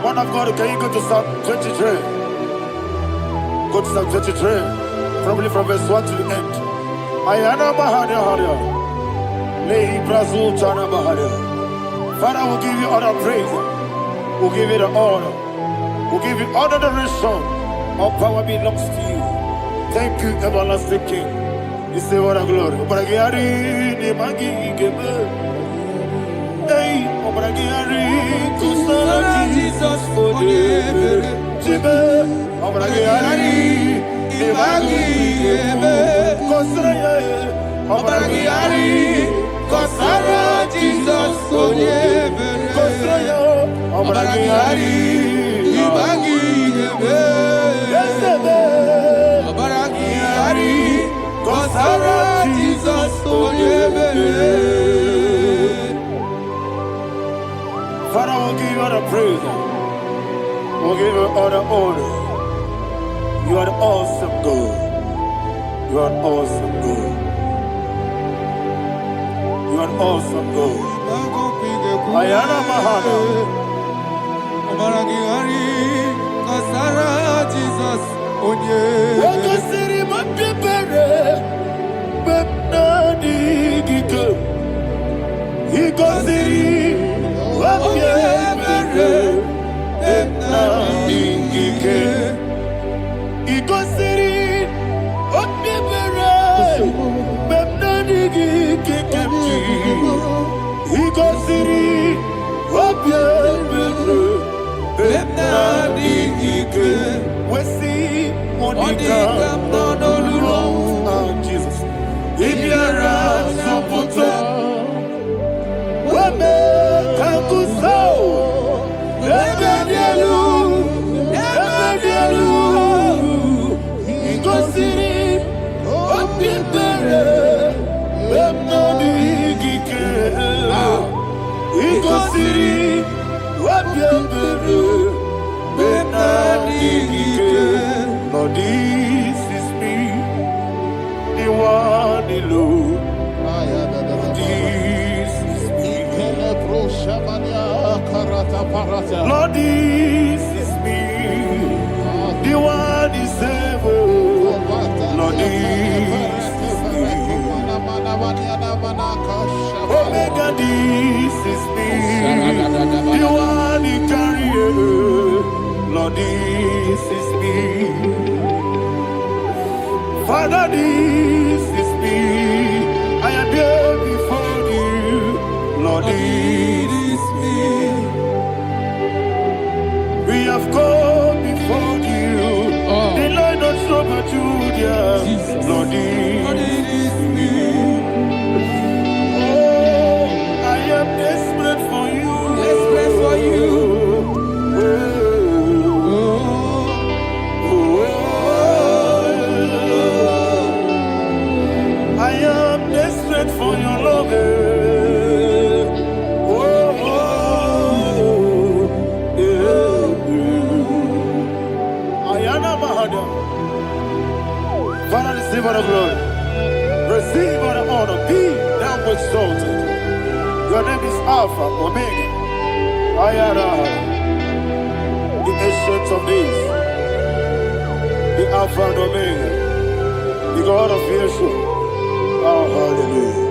Man of God, can you go to Psalm 23? Go to Psalm 23, probably from verse 1 to the end. Ayana Mahania Haria. Lehi Brazil Chana Mahania. Father, we'll give you all the praise. We'll give you the honor. We'll give you all the adoration. All power belongs to you. Thank you, everlasting King. You say what a glory. Obragiari, ni magi igebe. Hey, Obragiari, kusara Jesus for you. Yesibe, Obragiari, Ibagi, Kosraya, Obragiari, Kosara, Jesus, Kosraya, Obragiari, Ibagi, Yesibe, Obragiari, Kosara, Jesus, Father, we'll give you all the praise. We'll give you all the honor. You are the awesome God. You are an awesome God. You are an awesome God. Ayana Mahana. Kasara Jesus onye. Wakasiri mapepere. Bepnadi gike. Ikosiri mapepere. Bepnadi gike. Ikosiri mapepere. Bepnadi gike. Ikosiri mapepere. Bepnadi gike. Wesi Monica. Jesus. Ibiara Sopoto. Wame Kankuso. Ebedielu. Igosiri. Opipere. Bepnadi gike. Igosiri. Opipere. Bepnadi gike. Lord, this is me. The one alone. This is me. Lord, this is me. The one is able. Lord, this is me. Omega, this is me. The one in carrier. Lord, this is me. Father, this is me. I am here before you. Lord, this is me. We have come before you. The Lord not so much Judah. Lord, this is me. Oh, I am desperate for you. Desperate for you. I am desperate for your love. Ayana Mahada. Father, receive all the glory. Receive all the honor. Be thou exalted. Your name is Alpha, Omega. Ayana. The ancient of days. The Alpha and Omega. The God of creation. Oh, hallelujah.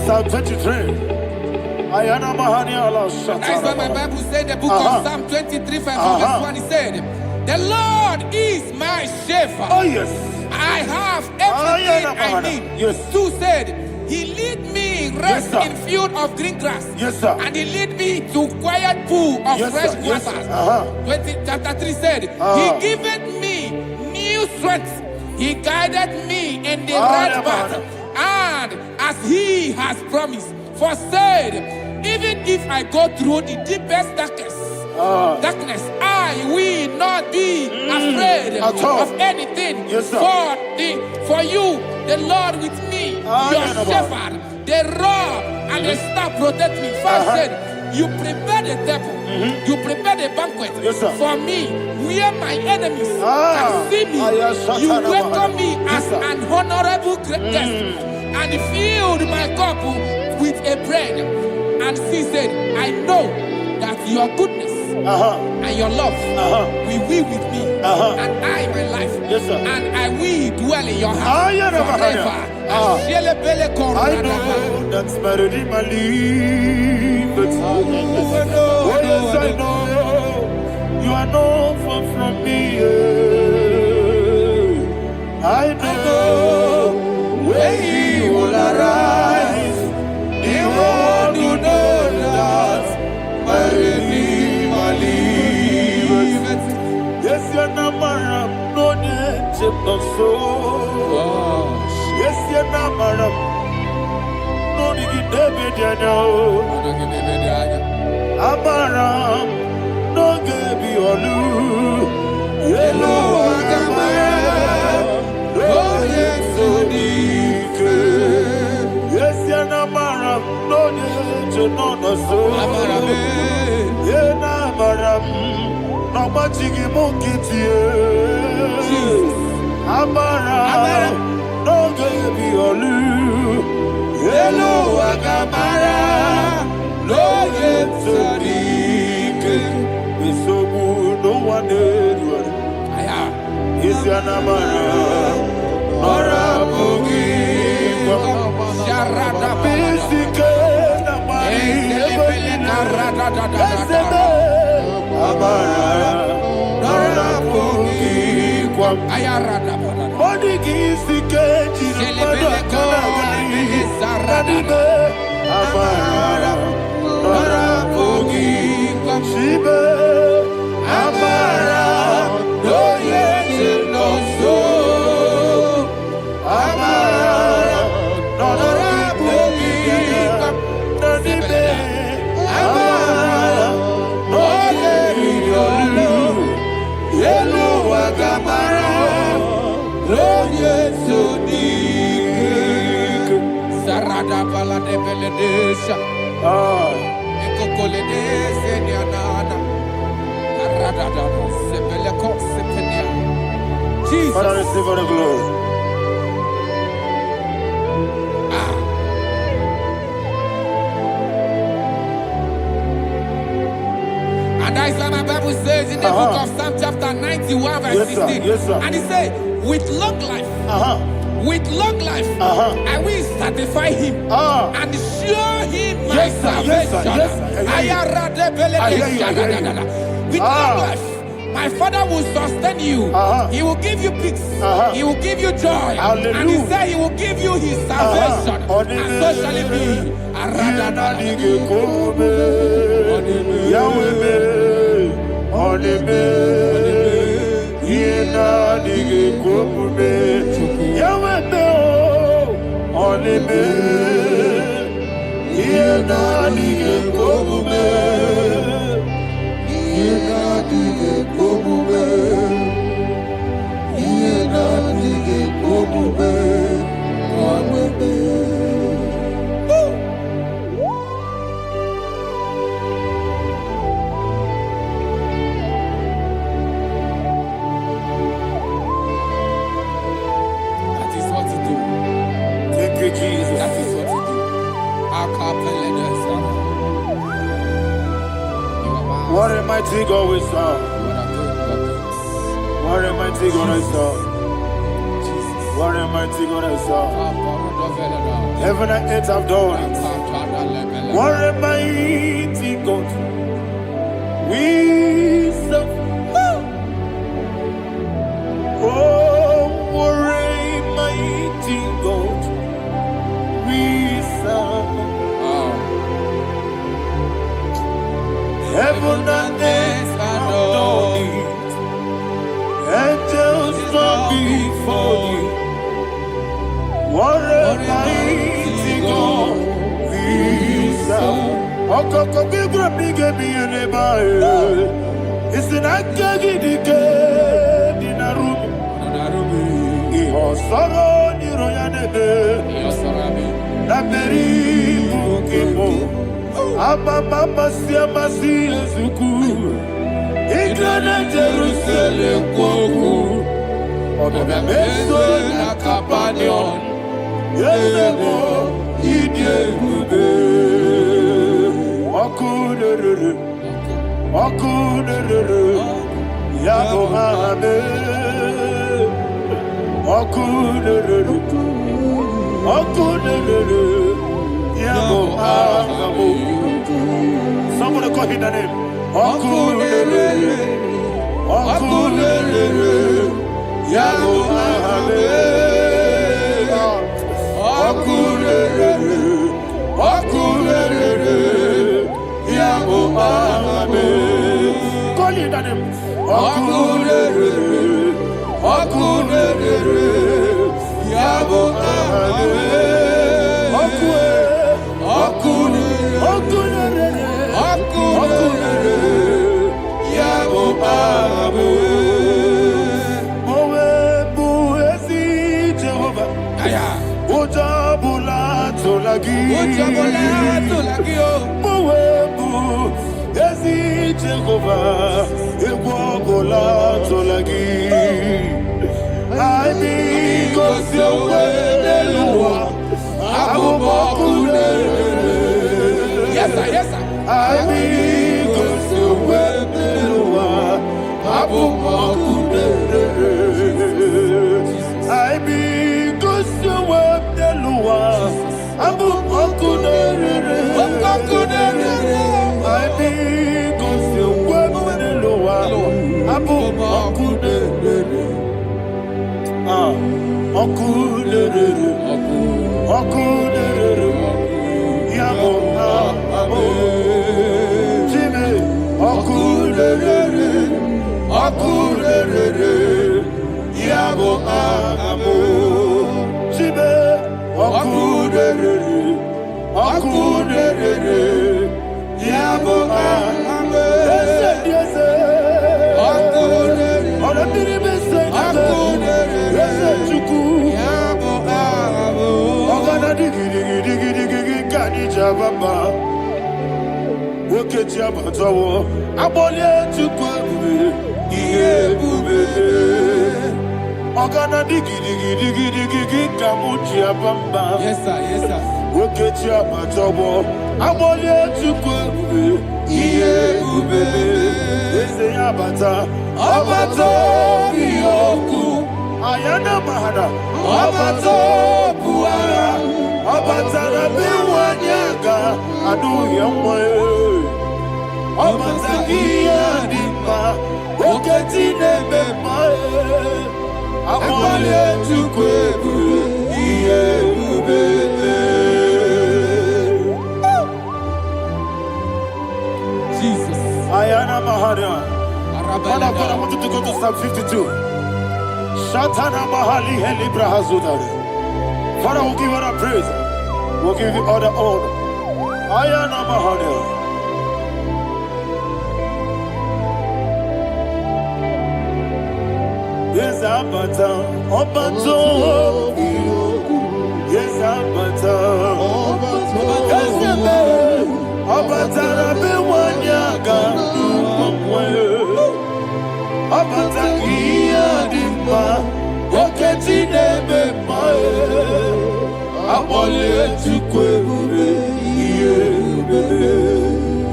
Psalm 23. Ayana Mahani Allah Shata. That's why my Bible said the book of Psalm 23 verse 1, it said, the Lord is my shepherd. Oh, yes. I have everything I need. Yes. 2 said, he lead me rest in field of green grass. Yes, sir. And he lead me to quiet pool of fresh waters. Chapter 3 said, he giveth me new strength. He guided me in the right path, and as he has promised, for said, even if I go through the deepest darkness, I will not be afraid of anything. Yes, sir. For you, the Lord with me, your shepherd, the rod and the staff protect me. First said, you prepare the table, you prepare the banquet for me, where my enemies can see me. You welcome me as an honorable guest, and filled my cup with a bread. And she said, I know that your goodness and your love will be with me, and I, my life, and I will dwell in your house forever. I know that's better than my life. Oh, yes, I know you are not far from me. I know when he will arise, the world will know that my Redeemer lives. Amaram, no gebi olu. Yelo Amaram, no yesodike. Yes, Amaram, no yeso no so. Amaram, yena Amaram, no machigi mukiti. Amaram, no gebi olu. Yelo Amaram. No yetsarike, isomu no one aya. Isianamara, Orabugi, Sharada Pisike, Namari, Amara, Orabugi, Ayarada, Bodigizike, Amara. Shibe, Amara, no yes, no so. Amara, no rabugi, no dibe. Amara, no yelu, yelu agamara, no yes, so dik. Sarada bala de beledesha. Jesus. Father, receive all the glory. And that's what my Bible says in the book of Psalm chapter 91 verse 16. Yes, sir. And it says, with long life, with long life, I will satisfy him and show him my salvation. With long life, my Father will sustain you. He will give you peace. He will give you joy. Hallelujah. And he said he will give you his salvation. And so shall it be. Jesus. That is what you do. What a mighty God we serve. What a mighty God I serve. What a mighty God I serve. Heaven and earth have done it. What a mighty God we serve. Oh, what a mighty God we serve. Heaven and earth have done it. Angels bow before you. What a mighty God we serve. Okoko bigro bige biene bae. Isinakagi dike dinarubi. Iho soro niroyanebe. La peri bukimo. Ababa siama siyezuku. Igrana Jerusalem koku. Odobe meso na kapanion. Yelemo idye gube. Okunere. Okunere. Yabo hame. Okunere. Okunere. Yabo hame. Somebody call him the name. Okunere. Okunere. Yabo hame. Okunere. Okunere. Yabo hame. Call him the name. Okunere. Okunere. Yabo hame. Okunere. Mowebu, Ezi Jehovah, Ewogola Tolagi. I mean, cause you're well, yes, sir, yes, sir. I mean, cause you're well, I mean, cause you're well, Yes, sir, yes, sir. Ayana mahana, abato buara, abatara biwanyaga, adu yamwe, abatagia dipa, oketi nebe mae, abale tukwebu, iye ubebe. Jesus. Ayana mahana. Father, I want you to go to Psalm 52. Shatana Mahali Helibra Hazudare. Father, we'll give you all the praise. We'll give you all the honor. Ayana Mahali. Yes, Abata. Obato. Yes, Abata. Yes, Abata. Rabe Wanyaga. Abata iya dimba, oketi nebe mae, abole tukwebe iye bebe,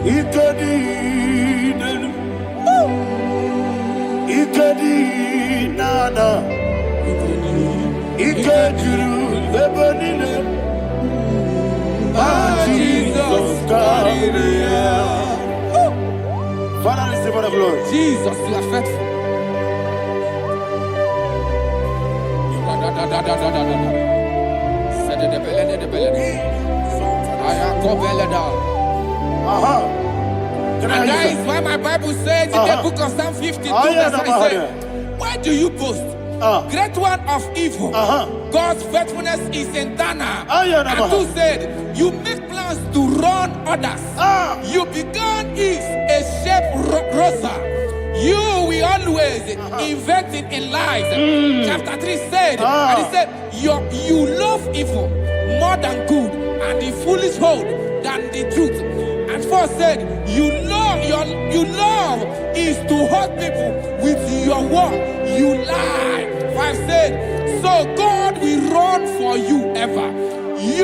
ikedi nana, ikediru lebanile, Jesus God. Father, receive all the glory. Jesus, you are faithful. And that is why my Bible says in the book of Psalm 52, verse 6, why do you boast? Great one of evil. God's faithfulness is eternal. And who said, you make plans to run others. You began is a shape rosa. You will always inventing in lies. Chapter 3 said, and he said, you love evil more than good, and the foolish hold than the truth. And 4 said, you love is to hurt people with your word. You lie. 5 said, so God will run for you ever. He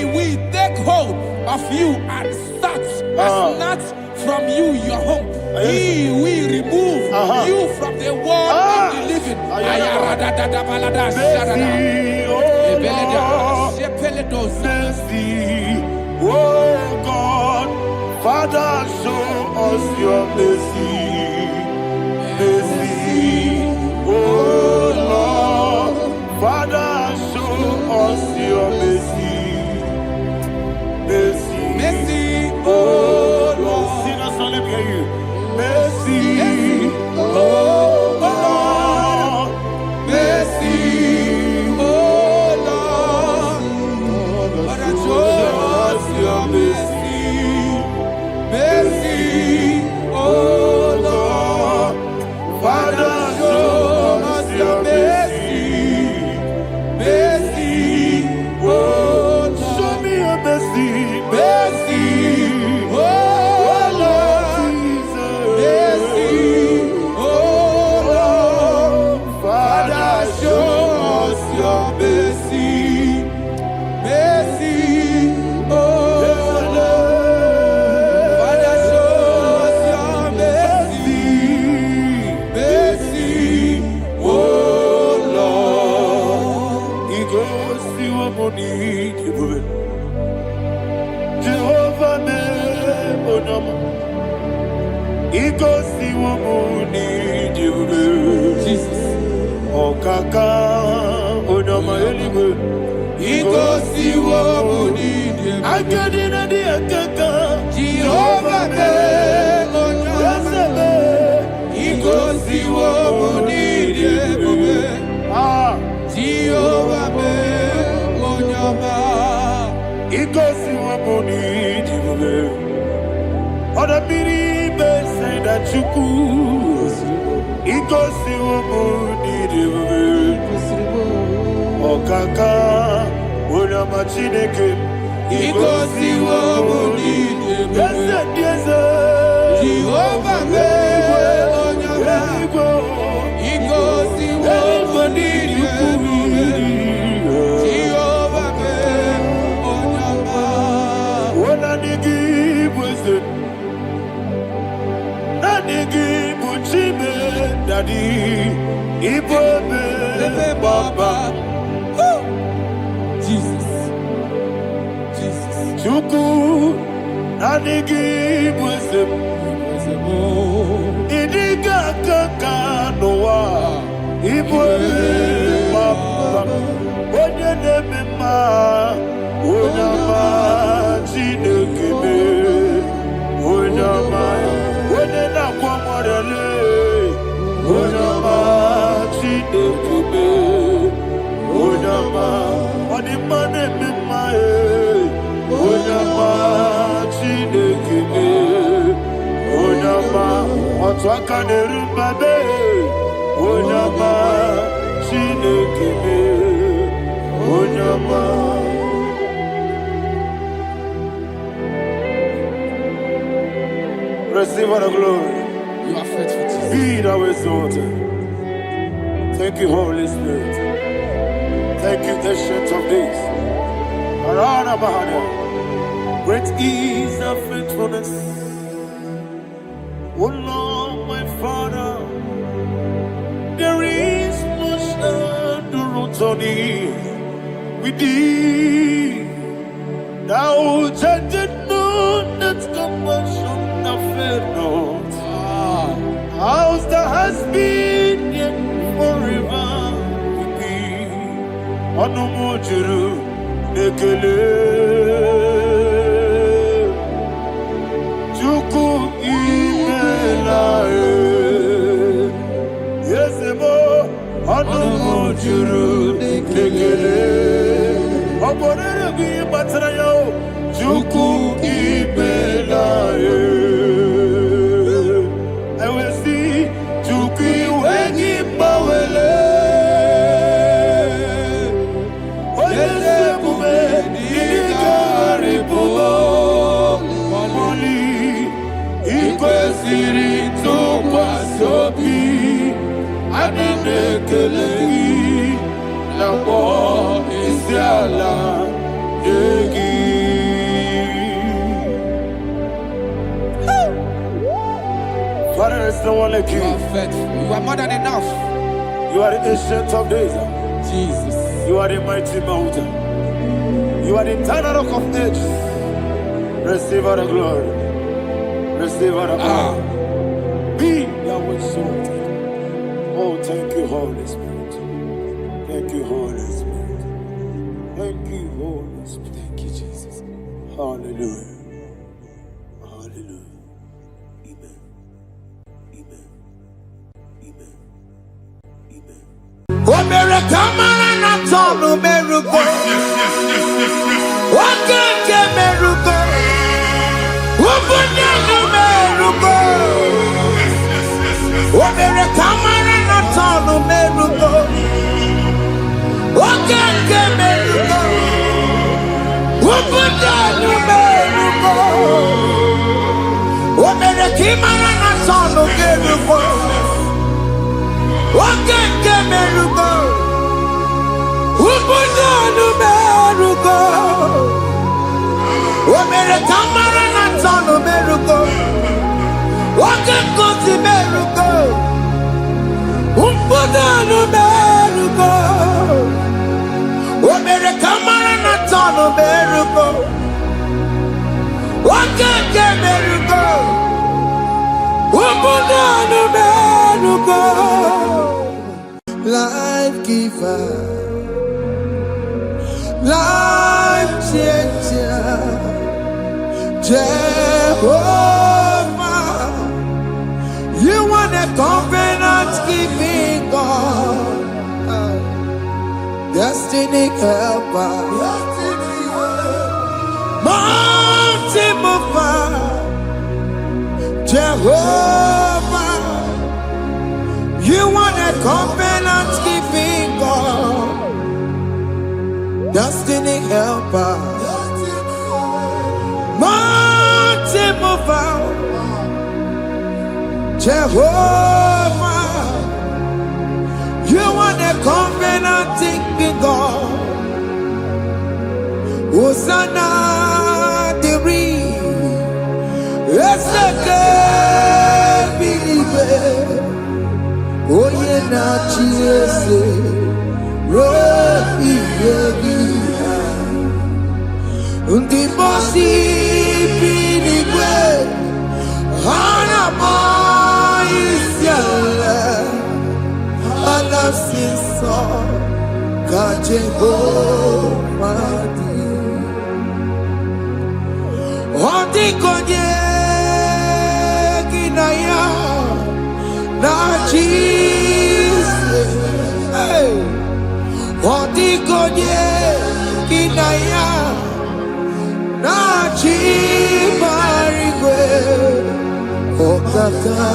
will take hold of you and snatch from you your home. He will remove you from the world of the living. Oh God, Father, show us your mercy. Mercy, oh Lord, Father, show us your mercy. Mercy, Mercy, oh Lord, sinners only hear you. Mercy, oh Lord, mercy, oh Lord, Father, show us your mercy. Mercy, oh mercy, mercy, oh Lord, mercy, oh Lord, Father, show us your mercy, mercy, oh Lord, Father, show us your mercy, mercy, oh Lord. He goes to a money. Jehovah me onama. He goes to a money. Jesus. Oh kaka onama eliwe. He goes to a money. I get in the kaka. Jehovah me onama. He goes to a money. Ah. Jehovah me onama. He goes to a money. Other people say that you could. He goes to a money. Oh kaka onama chineke. He goes to a money. Yes, yes, Jehovah me onama. He goes to a money. Jehovah me onama. When I give wisdom, I give Uchime, Daddy, Ibobe, Baba, Jesus, Jesus, Chuku, I give wisdom, Idiga Kaka Noa, Ibobe, Baba, Oye Nemema, Onama, Chinekebe, Onama, Onena Kwamorele, Onama, Chinekebe, Onama, Onimane Mimae, Onama, Chinekebe, Onama, Otwakane Rumbabe, Onama, Chinekebe, Onama. Receive all the glory. you are faithful, Jesus. Be thou exalted. Thank you, Holy Spirit. Thank you, Ancient of Days. Arana Bahana. Great is thy faithfulness. O Lord, my Father, there is much endurance on thee. With thee, thou judgest not that compassion of faith not. House that has been yet forever with thee. Anumujuru nekele. Chuku imelae. Yesemo anumujuru nekele. Oborere bi batrayo. Chuku imelae. I will see Chuku wengi bawele. Oyesebume digaribu. Moli ikwesiri tukwa sobi. Adinekelewi nabo isiala yegi. Father, there is no one like You you. are faithful. You are more than enough. You are the ancient of days. Jesus. You are the mighty mountain. You are the eternal rock of ages. Receive all the glory. Receive all the honor. Be thou exalted. Oh, thank you, Holy Spirit. Thank you, Holy Spirit. Thank you, Holy Spirit. Thank you, Jesus. Hallelujah. Hallelujah. Amen. Amen. Amen. Amen. Oh, miracle, man, I'm talking miracle. What can miracle? What can miracle? Oh, miracle, man, I'm talking miracle. What can miracle? What can Kimara na sonu kerugo. Wakeke merugo. Ubudanu merugo. Omere kamara na sonu merugo. Wakekoti merugo. Ubudanu merugo. Omere kamara na sonu merugo. Wakeke merugo. Life giver, life changer, Jehovah, you want a covenant keeping God, destiny helper, mountain mover, Jehovah, you want a covenant keeping God, destiny helper, mountain mover, Jehovah, you want a covenant keeping God, Hosanna, the yes, I can believe it. Oh, yeah, not Jesus. Rocky, the bossy believe it. Hana boy is yellow. I love so. God, Jehovah. Oh, the God, na Jesus, hey, odigonye kinaya, na chimarigwe, okaka,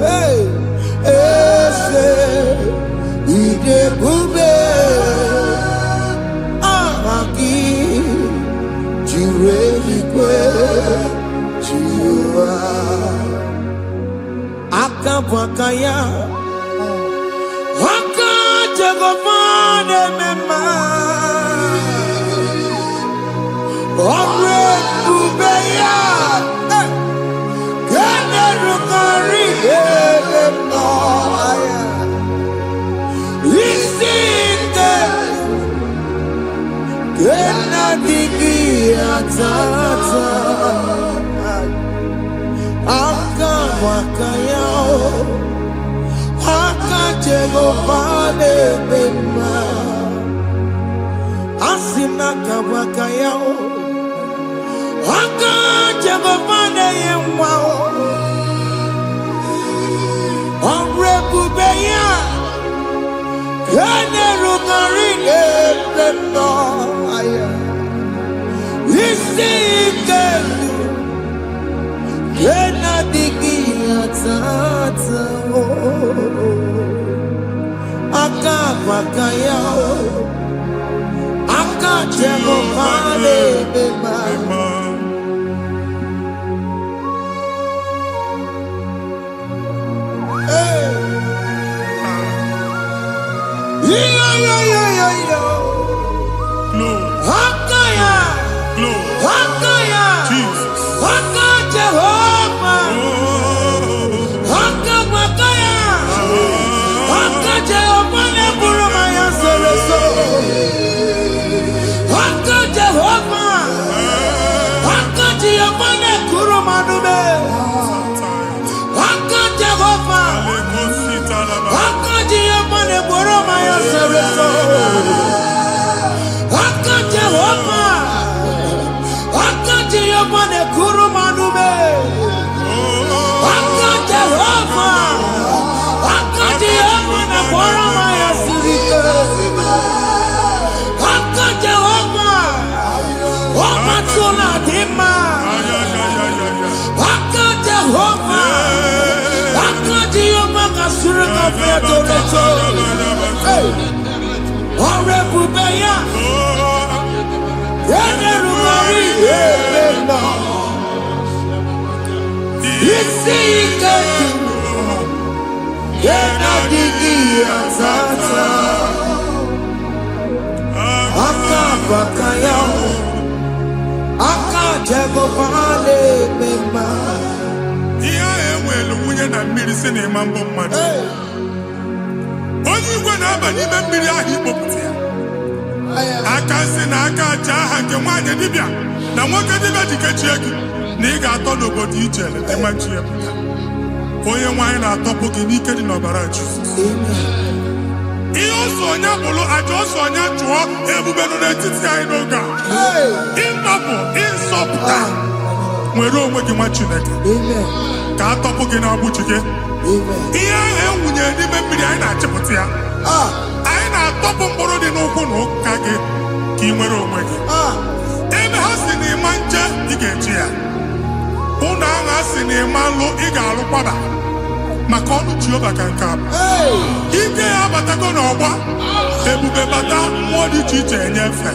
hey, ese, idebube, amaki, jireligwe. Akabwakaya Akajagofane mema Omre kubeya Gene rukari no Isite Gena digi atata Akabwakaya Akajagofane mema Asina kabwakaya Akajagofane yemwa Omrekubeya Kene rukarine no Isike Kena digi atata Akabwakaya Akajagofane mema Hey, na mmiri si na ịma mbọ mmadụ onye igwe na-aba n'ime mmiri ahụ ikpopụta ya aka si na aka aja aha nke nwaanyị dibịa na nwoke dibịa ji kechie gị na ị ga-atọ n'obodo ije leta machi ya pụta onye nwaanyị na-atọpụ gị n'ike dị n'ọbara Jizọs ihe ọsọ onye bụrụ aja ọsọ onye chụọ ebube nọ n'etiti anyị n'oge a ịtọpụ ịsọpụta nwere onwe gị nwa Chineke ka atọpụ gị n'agbụchi gị ihe ahụ enwunye n'ime mmiri anyị na-achịpụta ya anyị na-atọpụ mkpụrụ dị n'ụkwụ na ụka gị ka ị nwere onwe gị ebe ha si na ịma nje ị ga-eji ya ụlọ ahụ ha si na ịma nlụ ị ga-alụkwaba maka ọnụ Jehova ka nke abụ ike ya abatago n'ọgba ebube bata mmụọ dị iche iche enyefe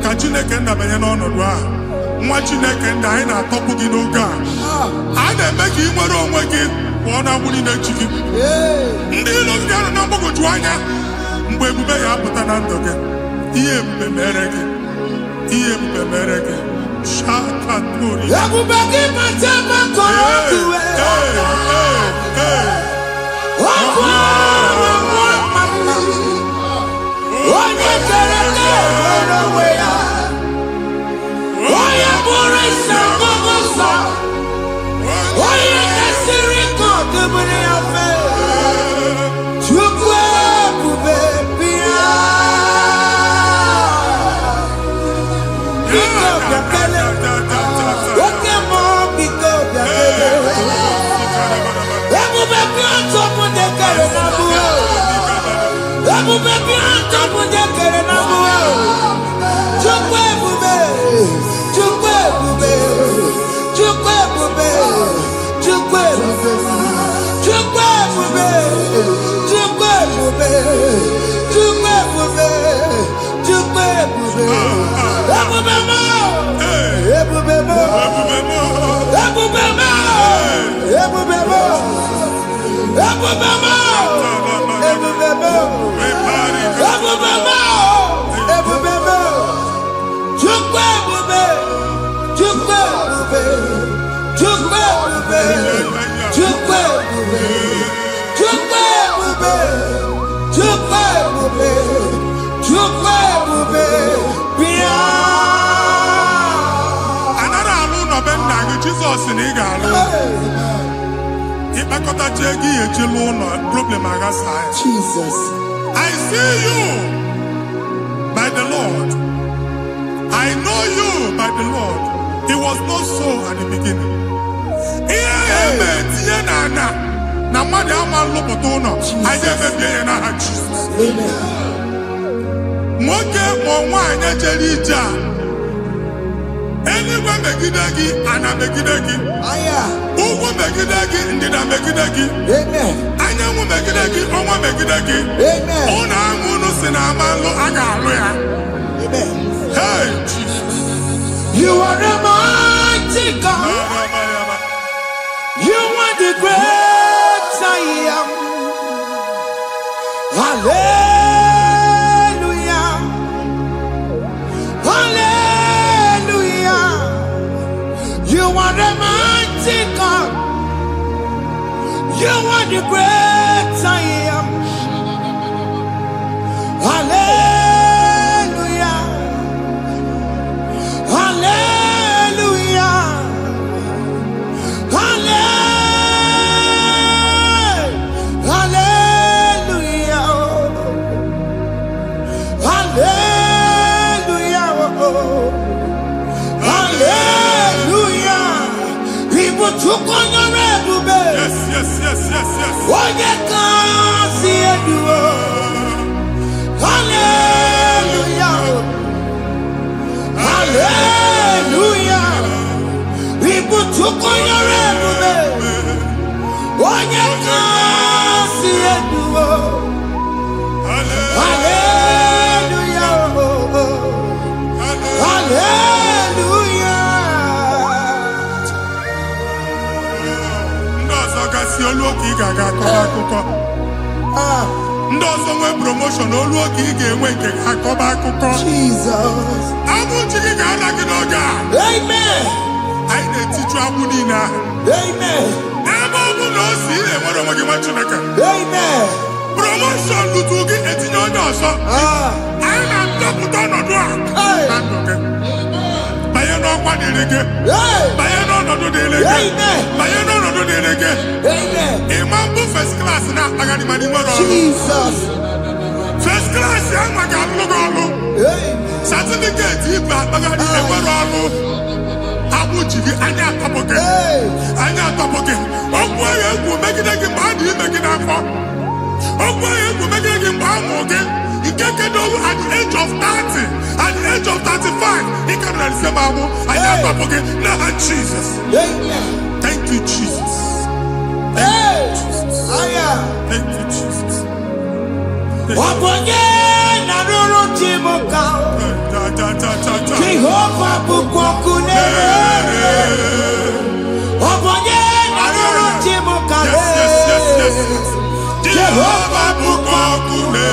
ka Chineke ndabanye n'ọnọdụ ahụ nwa Chineke ndị anyị na-atọpụ gị n'oge a na-eme ka ị nwere onwe gị pụọ na agbụ niile chi gị ndị ilo gị anọ na mgbagwoju anya mgbe ebube ya apụta na ndụ gị ihe ebube mere gị ihe ebube mere gị shakatori ebube gị mata makọrọ iwe onye kere nwere onwe ya onye bụrụ isi ọgụgụ onye kesịrị ka ọdụbụrụ ya fe Chukwu ebube bịa biko bịakele oke mmụọ biko bịakele ebube bịa ntọpụ dekere na mụọ ebube bịa ntọpụ dekere na mụọ Chukwu ebube Chukwu ebube Chukwu ebube Chukwu ebube Chukwu ebube Chukwu ebube Chukwu ebube Chukwu ebube ebube mo ebube mo ebube mo ebube mo ebube mo ebube mo ebube mo ebube mo Chukwu ebube Chukwu ebube Chukwu ebube Chukwu ebube Chukwu ebube Chukwu ebube Chukwu ebube bịa anara alụ nọ be nna gị Jizọs na ị ga-alụ ịkpakọtacha ego ihe ejelu ụlọ problem aghasa ya Jesus I see you by the Lord I know you by the Lord. It was not so at the beginning. Ihe eme tinye na mmadụ ama nlụpụta ụlọ anyị emebie ya n'aha Jizọs. Nwoke ma nwaanyị jere ije a eluigwe megide gị ana megide gị ugwu megide gị ndịda megide gị anyanwụ megide gị ọnwa megide gị ụlọ ahụ unu si na ama nlụ a ga-alụ ya. Hey, Jesus. You are the mighty God. You are the great I am. Hallelujah. Hallelujah. You are the mighty God. You are the great I am. Hallelujah. Yes. Hallelujah. Hallelujah. People took on your ebube. Onye kasi eduwo. Hallelujah. Hallelujah. oluoki gaga akọba ndo ọzọ nwe promotion oluoki ga-enwe nke akọba akụkọ Jesus. abụ chigi ga-ala gị n'oge a Amen. anyị na-etiju abụ niile ahụ Amen. ebe ọ bụ na o si enwere onwe gị nwa Chineke Amen. promotion lutu gị etinye onye ọzọ anyị na-adọpụta ọnọdụ a na ndụ gị banye n'ọkwa dịrị gị banye n'ọnọdụ dịrị gị banye n'ọnọdụ dịrị gị ịma mbụ first class na-akpagharị ma n'ime ọrụ Jesus. first class ya nwa ga-alụ gị ọrụ certificate ibu akpagharị enwere ọrụ abụ ji gị anya atọpụ gị okwu agha egwu megide gị mgbe a dị ime gị n'afọ okwu agha egwu megide gị mgbe a mụ gị nke kedowu at the age of 30 at the age of 35 ị ka nọ na nsem abụ anya atọpụ gị n'aha Jesus. Thank you Jesus. Thank you Jesus. Wabonye na ruru chimuka Jehovah bukwakune Wabonye na ruru chimuka Jehovah bukwakune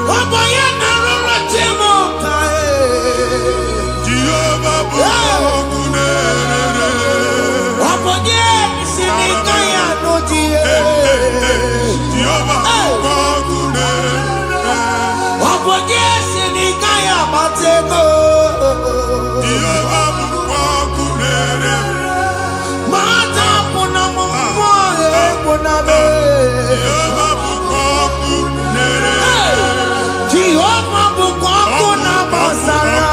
Wabonye na ruru chimuka Jehovah bukwakune Wabonye sinika ya nodie Jehovah bukwakune Wabonye sinika ya matego Jehovah bukwakune Mata puna mumwe puna be Jehovah bukwakune Jehovah bukwakuna basara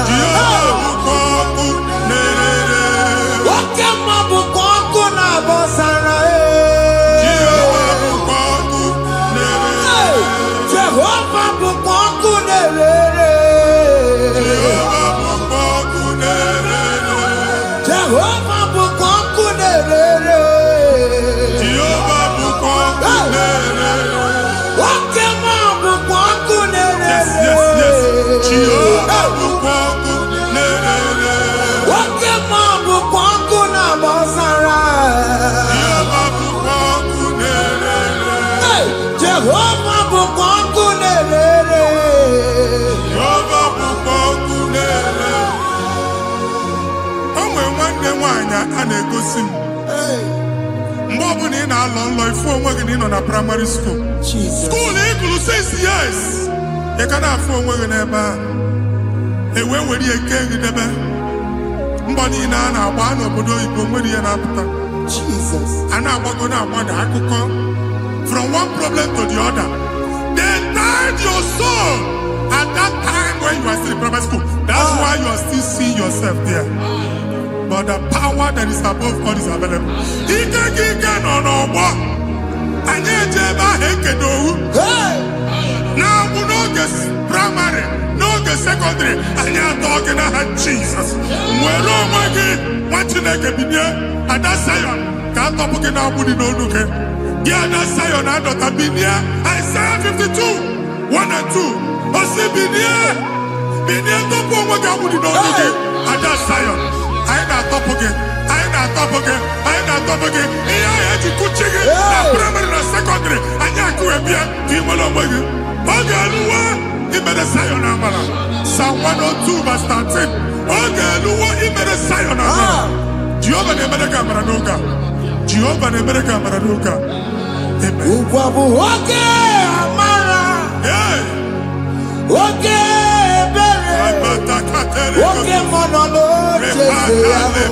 Jehovah bukwakune Wakema bukwakuna basara Jehovah bukwakune Jehovah bukwakune Jehovah bukwakune Jehovah bukwakune Jehovah bukwakune Wakema bukwakune Yes. Jehovah bukwakune Wakema bukwakuna basara Jehovah bukwakune Jehovah bukwakune Jehovah bukwakune o nwere nwanne nwaanyị a na-egosi m mgbe ọbụla ị na-alọ nlọ ifu onwe gị na ị nọ na praịmarị skuul Jesus. skuul ịgụrụ 6 years ị ka na-afụ onwe gị n'ebe ahụ ewe nwere ihe nke gị debe mbọ niile a na-agba n'obodo oyibo nwere ihe na-apụta Jesus. a na-agbago na-agbada akụkọ from one problem to the other. They tied your soul at that time when you are still in primary school. That's why you are still seeing yourself there. But the power that is above all is available. Ike no bo. Anye jeba hekedowu. Now we no get primary, no get secondary. Anye talking about Jesus. Mwero mwagi wachineke binye ada Zion. Ka topuke na abudi no nuke. Yeah, that Zion and Dr. Binia, Isaiah 52, 1 and 2. Osi Binia, to put what I would know. And that Zion, I ain't top again. I ain't top again. I had to put chicken, primary and secondary. And Yaku and Bia, Timon over you. Ogalua, he made a Zion Amala. Psalm 102, verse 13. Ogalua, he made a Zion Amala. Jehovah, they made a camera noga. Jehovah, they made a camera noga. Ukwabu oke amara, oke bere, oke monolo chese yamo,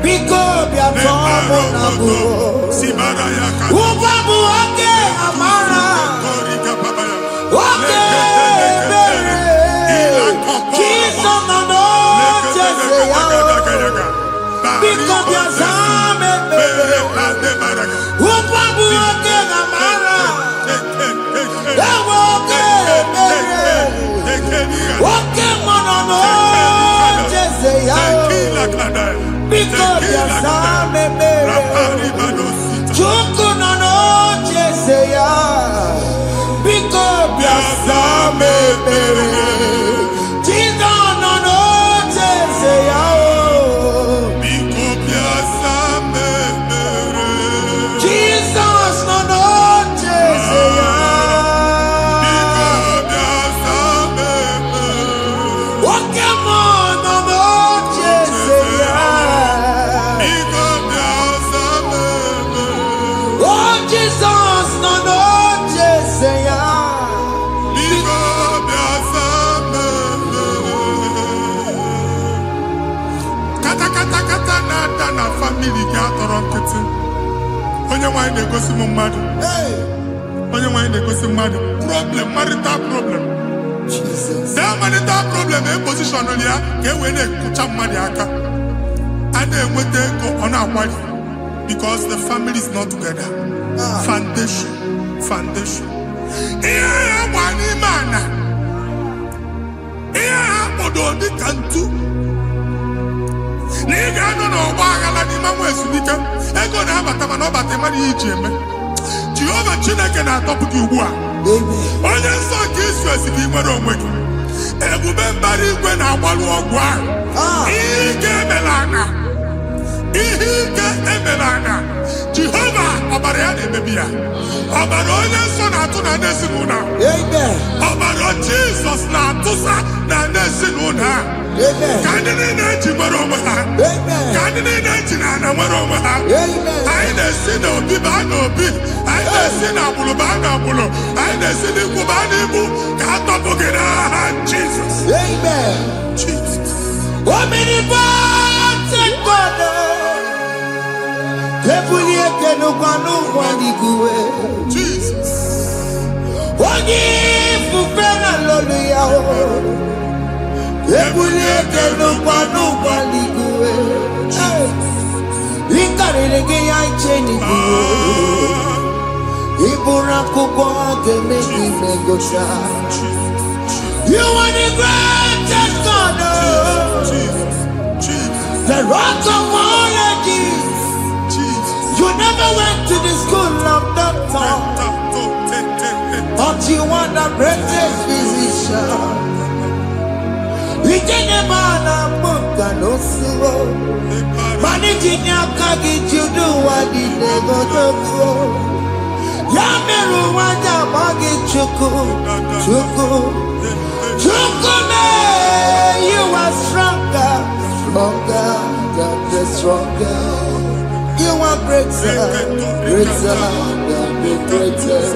biko biatomo nabu. Ukwabu oke amara, oke bere, kiso nono chese yamo, biko biazame bere. Ukwabu oke amara, oke bere, oke monolo chese yamo, biko biazame bere. Chuku nono chese yamo, biko biazame bere. Chizo nono chese yamo. onye nwanyị na-egosi m mmadụ. Onye nwanyị na-egosi mmadụ. Problem, marital problem. That marital problem in position on ya ka we na-ekucha mmadụ aka. A na-enweta ego ọ na-akwali because the family is not together. Foundation. Ihe ha gba n'ime ana. Ihe ha kpọdo dị ka ntu. Na ị ga-anọ n'ọgba aghara n'ime nwa ezumike. Ego na-abata mana ọ bata mmadụ ihe iji eme. Jehova Chineke na-atọpụ gị ugbu a. Onye nsọ nke Israel si gị nwere onwe gị. Ebube mbara igwe na-agbalụ ọgwụ ahụ. Ihe ike emela anya. Jehova ọbara ya na-emebi ya. Ọbara onye nsọ na-atụ na ndị ezinụlọ. Ọbara Jizọs na-atụsa na ndị ezinụlọ ha. Ka ndị niile eji nwere onwe ha. Ka ndị niile eji na ana nwere onwe ha. Anyị na-esi n'obi baa n'obi. Anyị na-esi n'agbụrụ baa n'agbụrụ. Anyị na-esi n'ikwu baa n'ikwu. Ka a tọpụ gị n'aha Jizọs. Jesus. Jesus. You are the greatest God, the rock of all ages. You never went to the school of doctor, but you are the greatest physician. We didn't man a book and no slow. Managing your kagi, you do what you never do. Yameru wanja bagi chuku. Chukume, you are stronger than the stronger. You are greater than the greatest.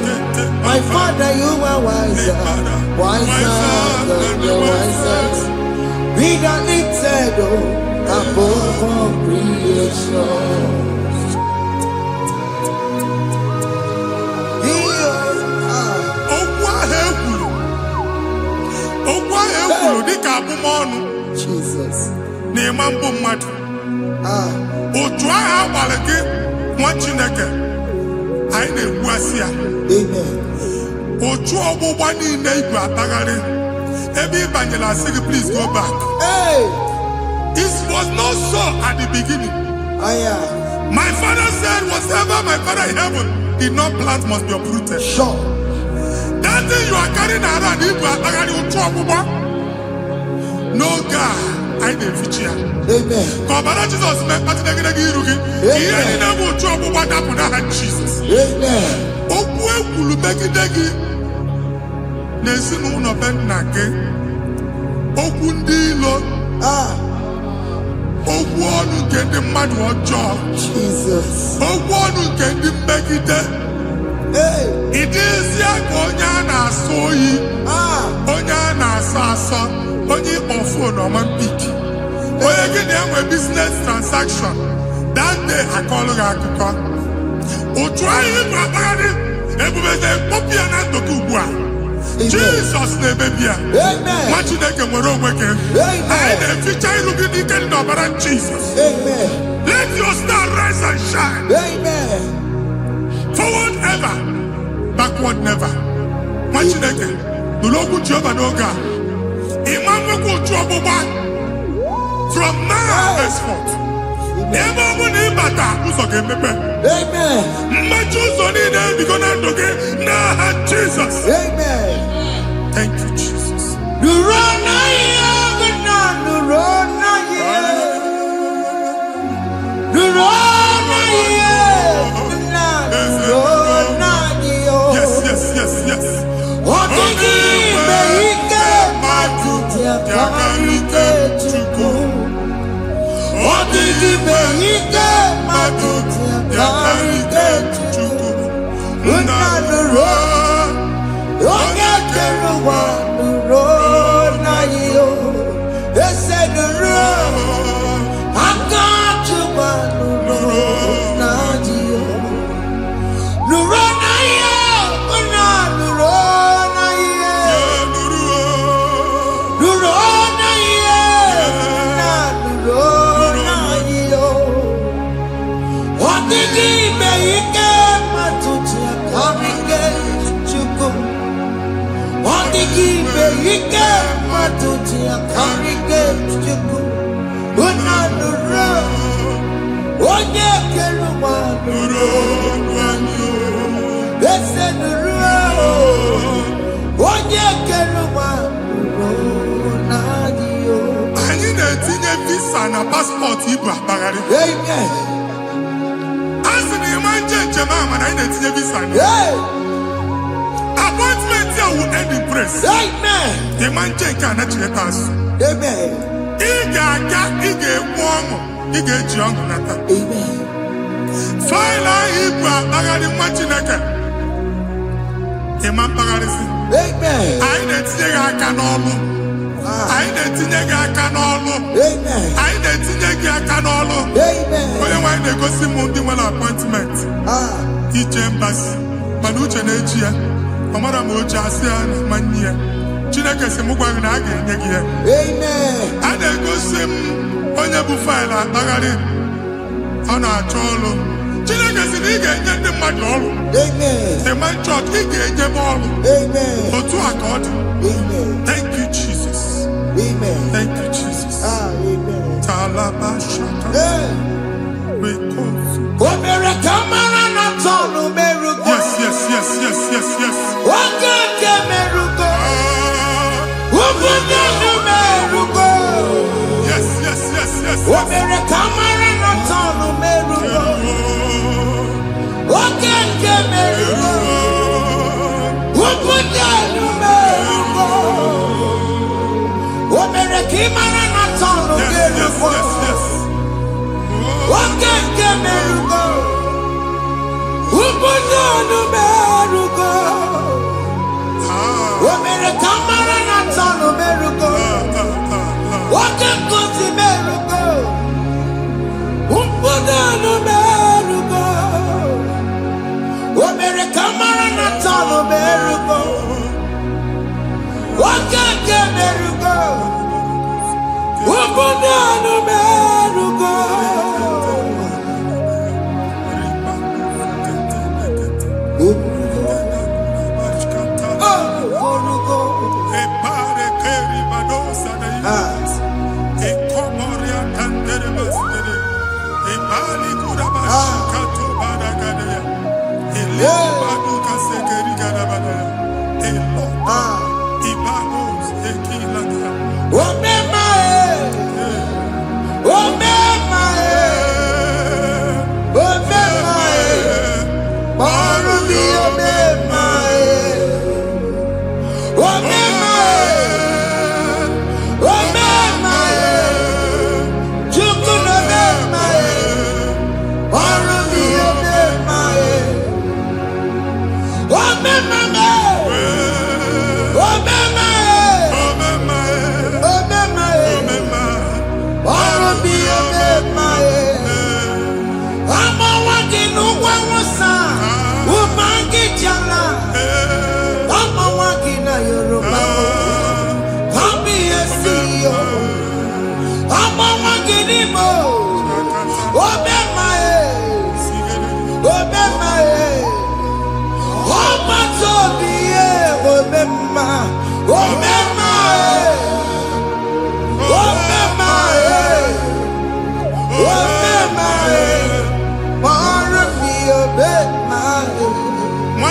My Father, you are wiser than the wisest. Be the lifted above all creation. Jesus. Na-emambo mmadụ. Otu ahụ agbara gị nwa Chineke. Anyị na-egbuasị ya. Otu ọgbụgba niile igwe atagharị. Ebe ị banyere asị gị, please go back. It was not so at the beginning. My father said, whatever my father in heaven did not plant must be uprooted. Sure. That thing you are carrying around, igwe atagharị otu ọgbụgba. No God, I didn't feature. Amen. Kọbara Jesus mee kpatị negedege iru gị. Ihe niile bụ otu ọgbụgba dapụ n'aha Jesus. Amen. Okwu ekwulu megide gị n'ezinụlọ be nna gị. Okwu ndị ilo. Okwu ọnụ nke ndị mmadụ ọjọọ. Jesus. Okwu ọnụ nke ndị mmegide. Ịdịzi ka onye a na-asọ oyi. Onye a na-asọ asọ. Onye ịkpọ phone ọma mpiki. Onye gị na-enwe business transaction. That day akọlụ gị akụkọ. Otu anyị bụ akpagharị ebube na-ekpọpụ ya na ndụ gị ugbu a. Jesus na-emebi ya. Nwa Chineke nwere onwe gị. Anyị na-eficha ilu gị n'ike dị n'ọbara Jesus. Let your star rise and shine. Forward ever, backward never. Nwa Chineke nụrụ okwu Jehova n'oge a. From now henceforth, ebe ọ bụ na ịbata ụzọ ga-emepe. Mmachi ụzọ niile ebigo na ndụ gị n'aha Jesus. Thank you, Jesus. Yes. Ike matuti akarike chuku. Unanuro. Onye keluwa nuro. Ese nuro. Onye keluwa nuro. Nadio. Anyị na-etinye visa na passport ibu akpagharị. Amen. Asị na ịma njem ama na anyị na-etinye visa na. Appointment here will end in praise. Amen. Ịma njem nke a na-echekwa azụ. Amen. Ị ga-aga, ị ga-ekwu ọṅụ, ị ga-eji ọṅụ nata. Amen. Faịlụ ahụ ibu akpagharị nwa Chineke. Ịma mkpagharịsị. Amen. Anyị na-etinye gị aka n'ọlụ. Anyị na-etinye gị aka n'ọlụ. Amen. Anyị na-etinye gị aka n'ọlụ. Amen. Onye nwaanyị na-egosi m ndị nwere appointment ije mbasi mana uche na-eji ya ọ mara ma oche asị ya na manye ya. Chineke sị m gwa gị na a ga-enye gị ya. Amen. A na-egosi m onye bụ faịlụ akpagharị ọ na-achọ ọrụ. Chineke sị na ị ga-enye ndị mmadụ ọrụ. Amen. Ịma chọọchị ị ga-enye m ọrụ. Amen. Otu a ka ọ dị. Amen. Thank you Jesus. Amen. Thank you Jesus. Amen. Talabashaka. Omere kamara na tonu merugo. Yes, yes, yes, yes, yes, yes. Wakake merugo. Ubunenu merugo. Yes, yes, yes, yes. Omere kamara na tonu merugo. Wakake merugo. Ubunenu merugo. Omere kamara na tonu merugo. Yes, yes. Wakake merugo. Ubunenu merugo. Omere kamara na tonu merugo. Wakake merugo. Ubunenu merugo. Omere kamara na tonu merugo. Wakake merugo. Ubunenu merugo.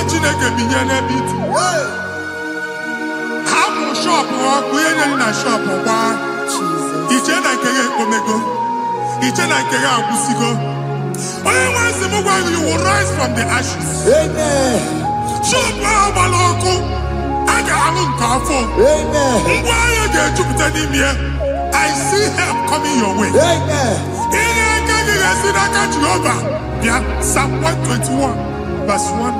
Chineke binye n'ebe itu. Ha mụ shọpụ ọkụ ihe nyere na shọpụ gbaa. Iche na nke ya ekpomego. Iche na nke ya agwụsigo. Onye nwe nsị m gwa you will rise from the ashes. Amen. Shọpụ ahụ gbara ọkụ. A ga-alụ nke afọ. Amen. Ngwa ahịa ga-ejupụta n'ime ya. I see help coming your way. Amen. Ihe aka gị ga-esi n'aka Jehova bịa Psalm 121 verse 1.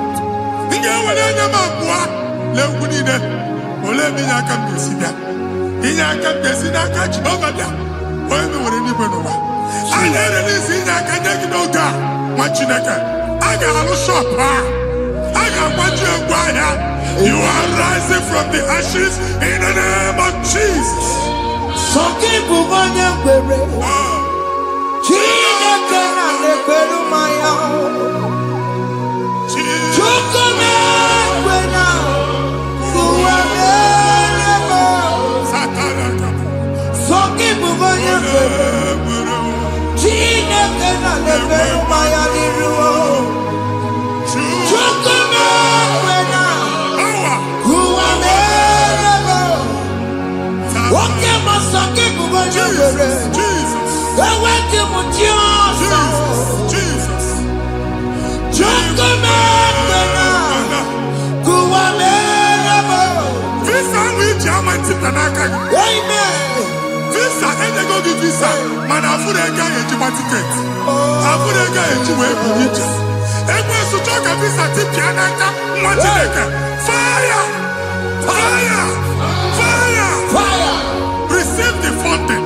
Ị ga-ewere anya m abụọ n'egwu niile. Olee ebe inye aka m ga-esi bịa? Inye aka m ga-esi n'aka Jehova bịa. Onye mewere n'igwe n'ụwa. A na-erere isi inye aka nye gị n'oge a nwa Chineke. A ga-alụ shọpụ a. A ga-agbaji egwu ahịa. You are rising from the ashes in the name of Jesus. Sọkị bụ onye kwere. Chineke na na-ekwere mmanya. Chukwu na-ekwe na ụwa mere Visa, and they go to visa. Man, I put a guy in my ticket. I put a guy in my ticket. And when you talk a visa, tip Canada, fire! Fire! Fire! Fire! Receive the funding.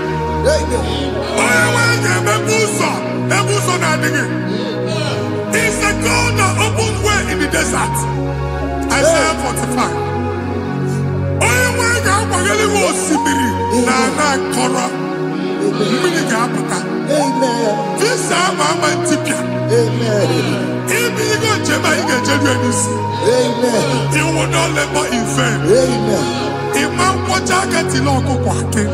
It's a God that opens way in the desert. Isaiah 45. This time I'm a tipia. If you go to you will not labor in vain. If my water gets in local walking.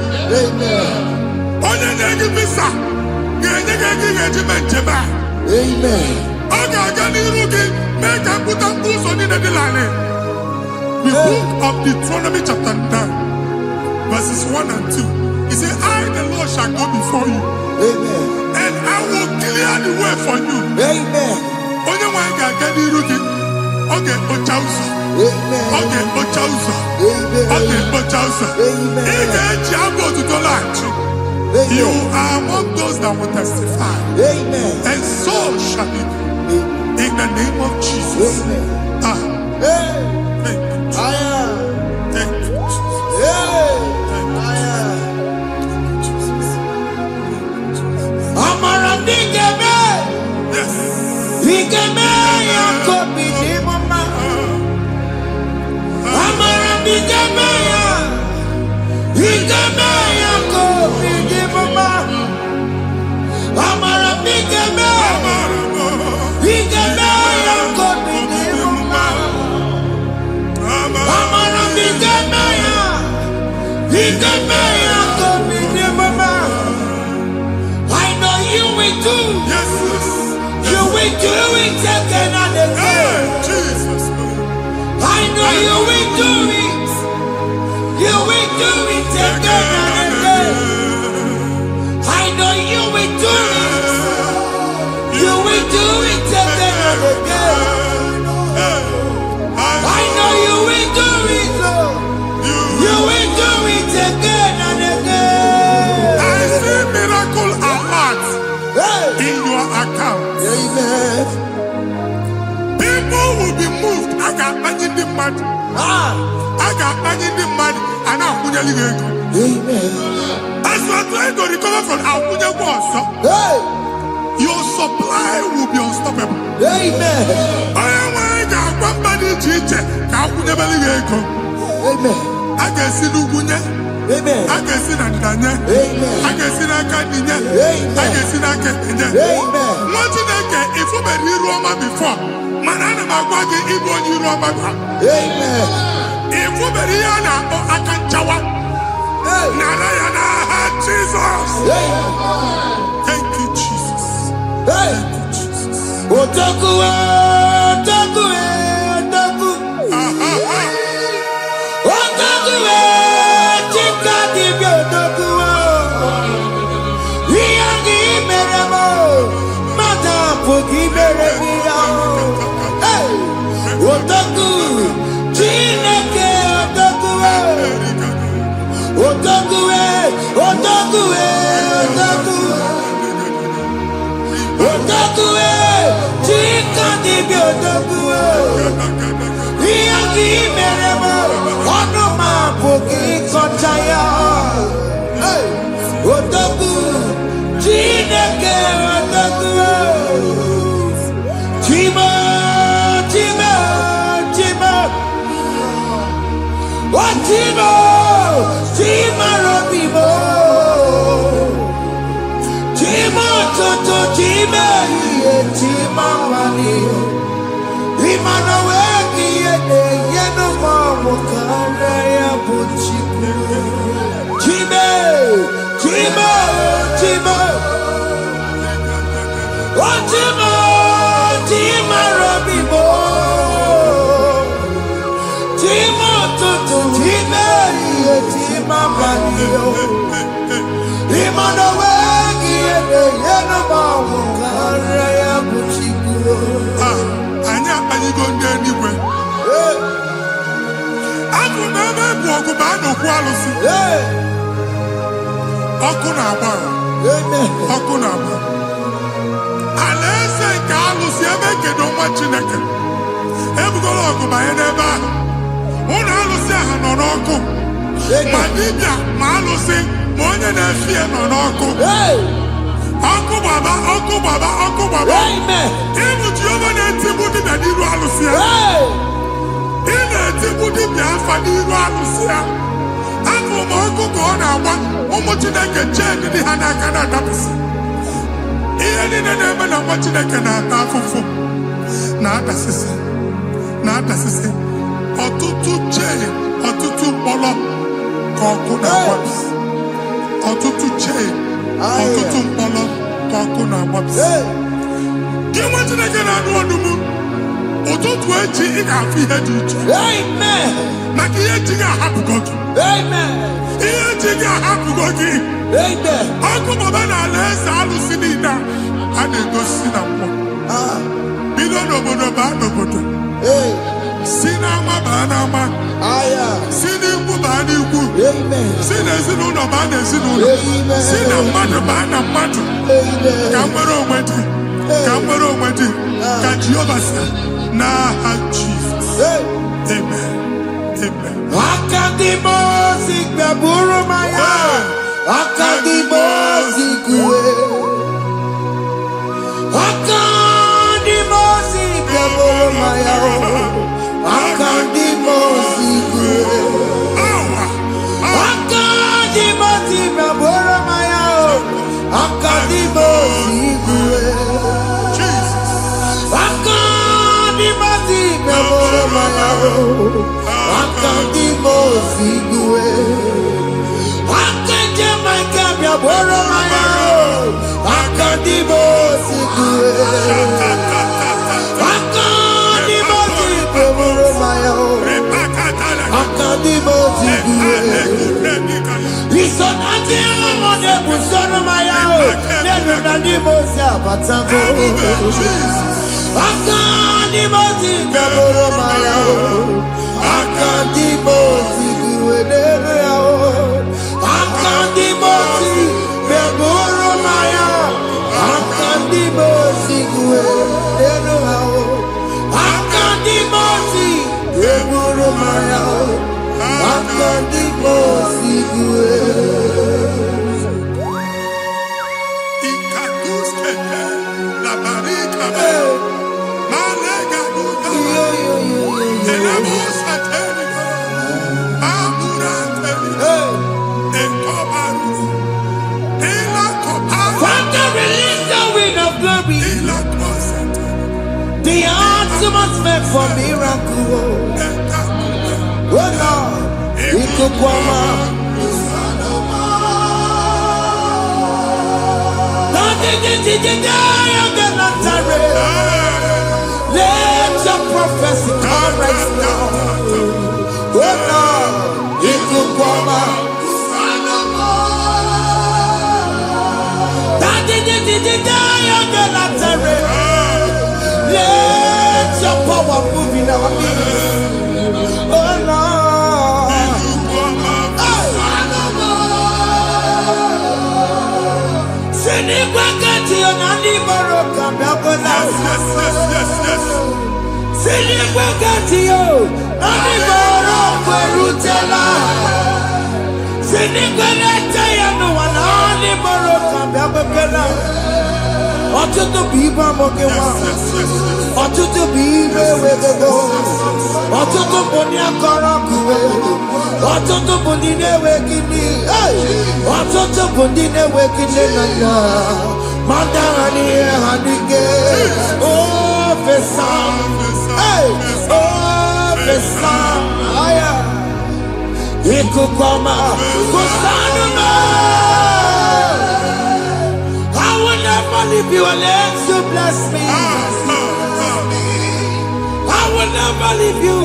Only the visa. Make a put on boots on the line. The book of Deuteronomy chapter 9, verses 1 and 2. He said, I, the Lord, shall go before you. Amen. And I will clear the way for you. Amen. Only one can get the root. Okay, Ochausa. Amen. Okay, Ochausa. Amen. Okay, Ochausa. Amen. You are among those that will testify. Amen. And so shall it be. In the name of Jesus. Amen. Amen. I know you will do. Yes, you will do it again and again. Jesus. I know you will do it. You will do it again and again. I know you will do it. You will do it again and again. I know you will do it. You will do it again and again. I see miracle alert in your account. Amen. People will be moved. I got money in the mud. I got money in the mud. And I'm going to leave. Amen. As you are trying to recover from Abuja Boss, your supply will be unstoppable. Amen. I got one money to Amen. I can see Lugunya. Amen. I can see Nandanya. Amen. I can see Nakaninya. Amen. I can see Nakaninya. Amen. What did I get if you were in Roma before? Manana Magwagi, if you were in Roma. Amen. If you were in or Akanchawa. Narayana, Jesus. Thank you, Jesus. Thank you, Jesus. Otaku, Otaku, Otaku. Chime, banyo. Imano wegi ene yeno bawu kare ya buchikuo. Anya ayigo ndenigwe. Afu meme buogu ba no ku alusi. Oku na agba. Oku na agba. Alese ka alusi ebe kedo nwa Chineke. Ebugolo ogu ba ene ba. Una alusi aha no n'oku. Ma dibia ma alusi ma onye na-efie no n'oku. Oku baba, oku baba, oku baba. Amen. Ibu Jehova na-etibu dibia n'iru alusi ya. Ina etibu dibia afa n'iru alusi ya. Afọ ma ọkụ ka ọ na-agba ụmụ Chineke chee dị ha n'aka na-adapụsị. Ihe niile na-eme na nwa Chineke na-ata afụfụ na-adasịsị ọtụtụ chee ọtụtụ mkpọrọ ka ọkụ na-agbapụsị. Ọtụtụ chee ọtụtụ mkpọrọ ka ọkụ na-agbapụsị. Gị nwa Chineke na-anụ ọdụm ụtụtụ echi ị ga-afụ ihe dị iche. Amen. Maka ihe echi ga-ahapụgo gị. Amen. Ihe echi ga-ahapụgo gị. Amen. Ọkụ baba na alaeze alụsị niile a na-egosi na mmụọ. Bido n'obodo baa n'obodo. Si n'ama baa n'ama. Si n'ikwu baa n'ikwu. Si n'ezinụlọ baa n'ezinụlọ. Si na mmadụ baa na mmadụ. Ka nwere onwe dị. Ka nwere onwe dị. Ka Jehova sị n'aha Jizọs. Amen. Amen. Akadimosi gbaburu maya. Akadimosi kuwe. Akadimosi gbaburu maya. Akadimosi kuwe. Akadimosi gbaburu maya. Akadimosi kuwe. Akadimosi gbaburu maya. Akadimosi kuwe. Akadimosi gbaburu maya. Akadimosi kuwe. Akadimosi gbaburu maya. Akadimosi kuwe. Isonati amone busoro maya. Nenu nadimosi abatango. Akadimosi gbaburu maya. Akadimosi kuwe. Akadimosi gbaburu maya. Akadimosi kuwe. Akadimosi gbaburu maya. Akadimosi kuwe. The ultimate meant for miracle. Oh Lord, it could come out. Let your prophecy come right now. Oh Lord, it could come out. Let your power move in our midst. Oh Lord. Sinigwagati onani boroka biagola. Sinigwagati yo ani boroka rutela. Sinigwagati ya no ani boroka biagola. Ọtụtụ bụ ibe amụghị nwa. Ọtụtụ bụ ibe ewegego. Ọtụtụ bụ ndị akọrọ ọkụwe. Ọtụtụ bụ ndị na-enweghị nne. Ọtụtụ bụ ndị na-enweghị nne na nna. Ma ndị agha n'ihe ha dịke. Ofesa. Ofesa. Ikuku ọma. Kusanụ m. Leave you unless you bless me. I will never leave you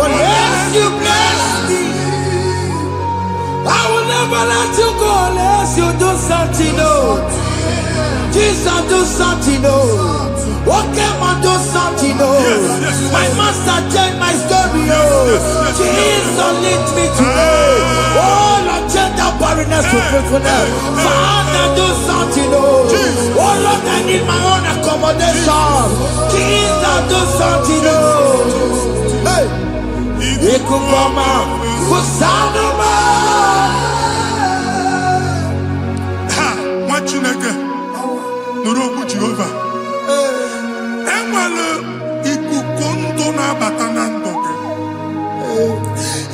unless you bless me. I will never let you go unless you do something, no. Jesus do something, no. Okay, man, do something, no. My master changed my story, oh. Jesus lift me today. Oh, Lord, change that barrenness to fruitfulness. Father, do something, oh. Oh, Lord, I need my own accommodation. Jesus, do something, oh. Hey. Ikukoma, kusanuma. Ha, Machineke, Nuroku Jehovah. Emale ikukondo na batanando.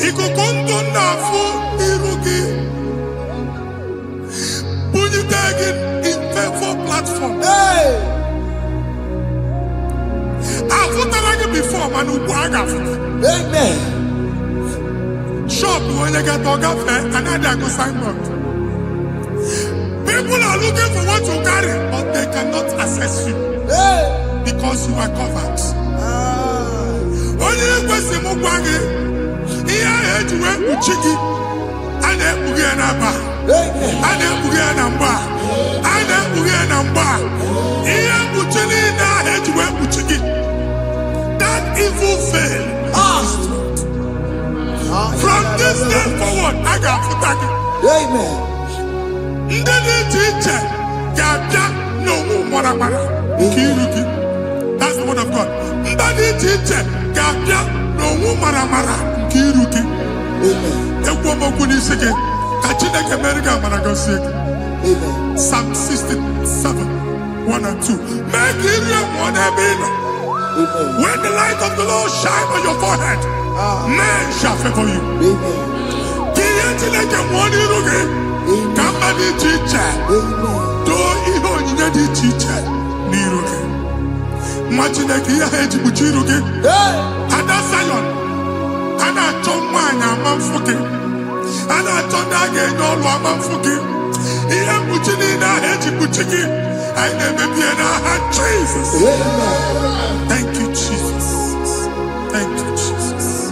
Ikukondo na fu irugi. Bunitagin in favor platform. Hey. I've put before, man, who Amen. shop when you get to fair, another go signboard. People are looking for what you carry, but they cannot access you because you are covered. Only a question of Wagi, here I had to work with Chiki, and then Uganaba, and then Uganamba, and then Uganamba. Here Buchini, I had to work with Chiki. That evil fail. From this day forward, I got to thank you. Amen. That's the word of God. Amen. Psalm 67, 1 and 2. Make it one when the light of the Lord shine on your forehead, men shall favor you. Thank you, Jesus. Thank you, Jesus.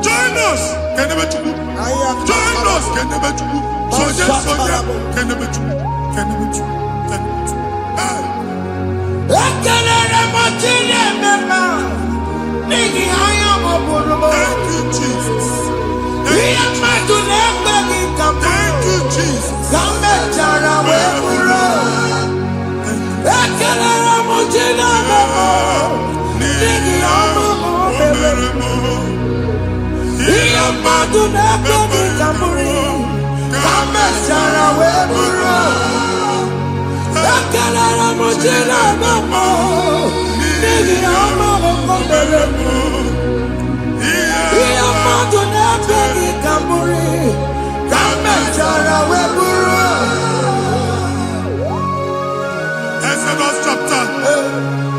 Join us. Akalala mojela mama. Nigi ama mokondele mu. Iya madu na begi kamuri. Kamechara weburu. Exodus chapter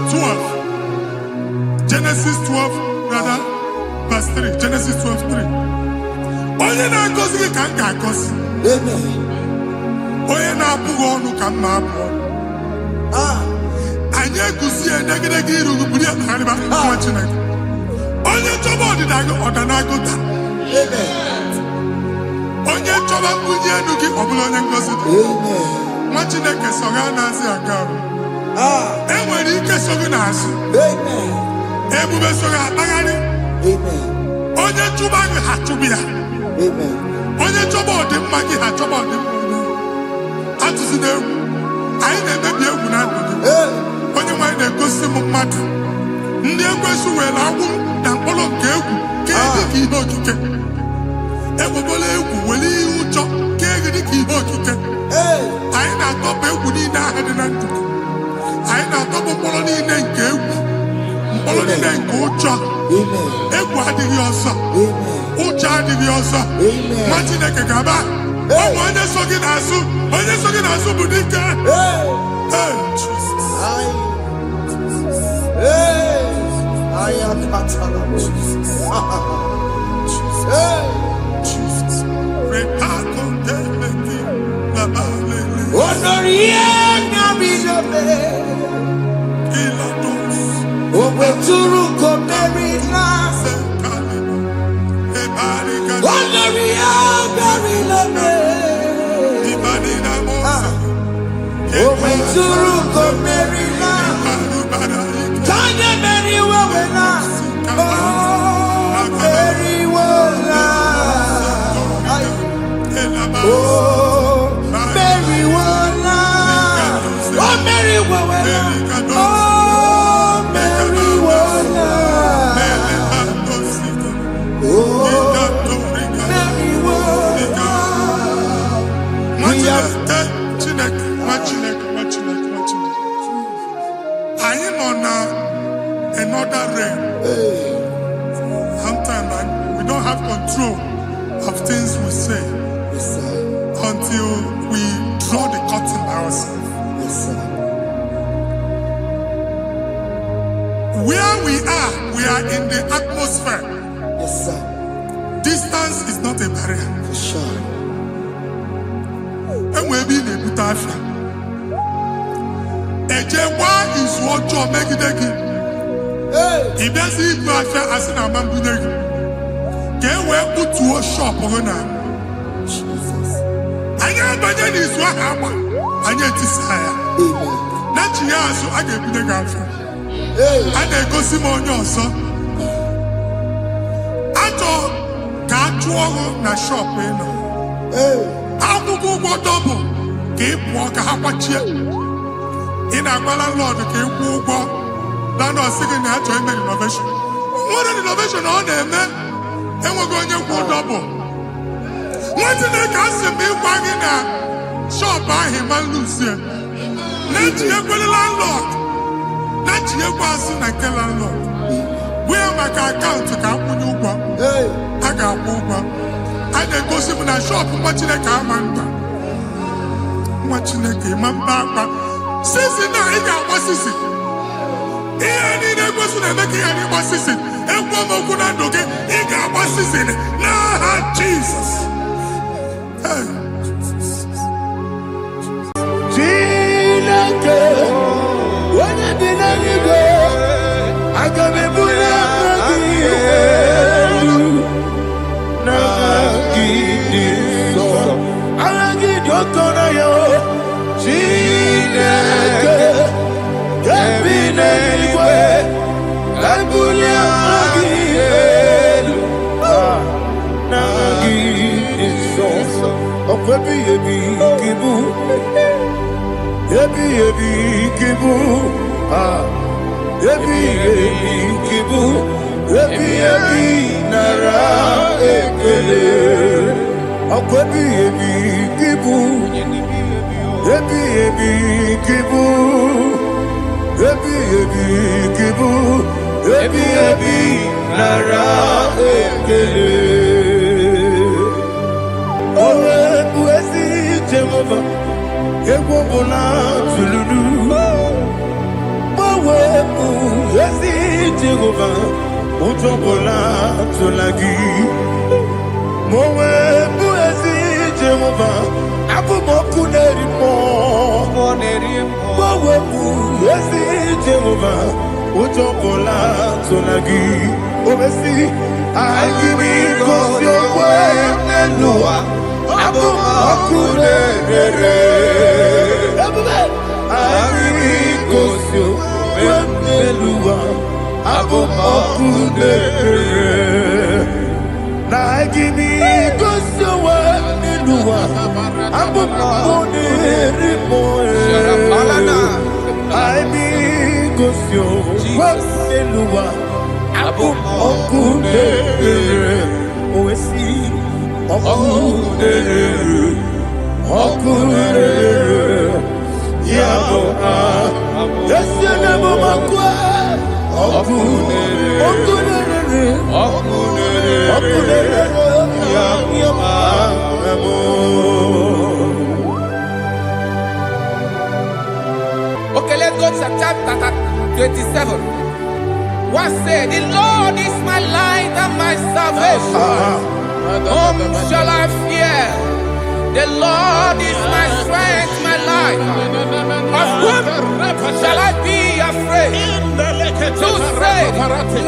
12. Genesis 12, rather, verse 3. Genesis 12, 3. Onye na-agọzi gị ka m ga-agọzi. Onye na-abụghị ọnụ ka m na-abụ ọnụ. Anyị eguzie negedege iru buru ya kparịba nwa Chineke. Onye chọba ọdịda gị ọdanagoda. Onye chọba mbunye enu gị ọ bụla onye ngọzi dị. Nwa Chineke so ga na-azị aga arụ. Enwere ike so gị n'azụ. Ebube so ga akpagharị. Onye chụba gị ha chụbụ ya. Onye chọba ọdịmma gị ha chọba ọdịmma. Atụzina egwu. Anyị na-emebi egwu na ndụ gị. Onye nwanyị na-egosi m mmadụ. Ndị ekwensu were agwụ na mkpọrọ nke egwu kee dị ka ihe okike. Egwubola egwu were ihe ụjọ kee gị dị ka ihe okike. Anyị na-atọpụ egwu niile ahụ dị na ndụ gị. Anyị na-atọpụ mkpọrọ niile nke egwu. Mkpọrọ niile nke ụjọ. Egwu adịghị ọzọ. Ụjọ adịghị ọzọ. Nwa Chineke ga-aba. Ọ bụ onye so gị n'azụ. Onye so gị n'azụ bụ dike. Another realm. Sometimes we don't have control of things we say until we draw the curtain by ourselves. Where we are in the atmosphere. Distance is not a barrier. And we'll be in a butafia. Ejewa is what you make it. If there's a butafia as in a man, can we put to a shop on Jesus. I am the is what happened. I get desire. Not you, so I get the girlfriend. And they go Simon also. I thought, can't you na shop in? How to go double? Keep walk a half a chair. In a landlord, keep walk. Now, no second to innovation. What an innovation on them, man. And we're going to go double. What's in the castle be wagging a shop by him and Lucia? Let you go the landlord. Let you go and kill landlord. Where my account to come when you go? I got over. I then go see when I shop watching a car man. Watching a game, my papa. Since now, I got what's this? Here, I need a person and making any what's this? And one more good and okay, he got what's this in it. Now, Jesus. When I did not go, I got me put Ebi ebi kibu, ebi ebi kibu, ebi ebi nara ekele. Owe buesi Jehovah, egwobola tululu. Owe buesi Jehovah, ojobola tulagi. Owe buesi Jehovah, abumoku nerimo. Owe buesi Jehovah, ojobola tulagi. Obesi, IGBO your way and Noah. Abumoku nerere. IGBO your way and Noah. Abumoku nerere. Na IGBO your way and Noah. Abumoku nerimo. IGBO your way and Noah. Okudere, oesi, okudere, okudere, yabo yesenebo makwa, okudere, okudere, okudere, yabo. Okay, let's go to chapter 27. What said, the Lord is my light and my salvation. Whom shall I fear? The Lord is my strength, my life. Of whom shall I be afraid? To say,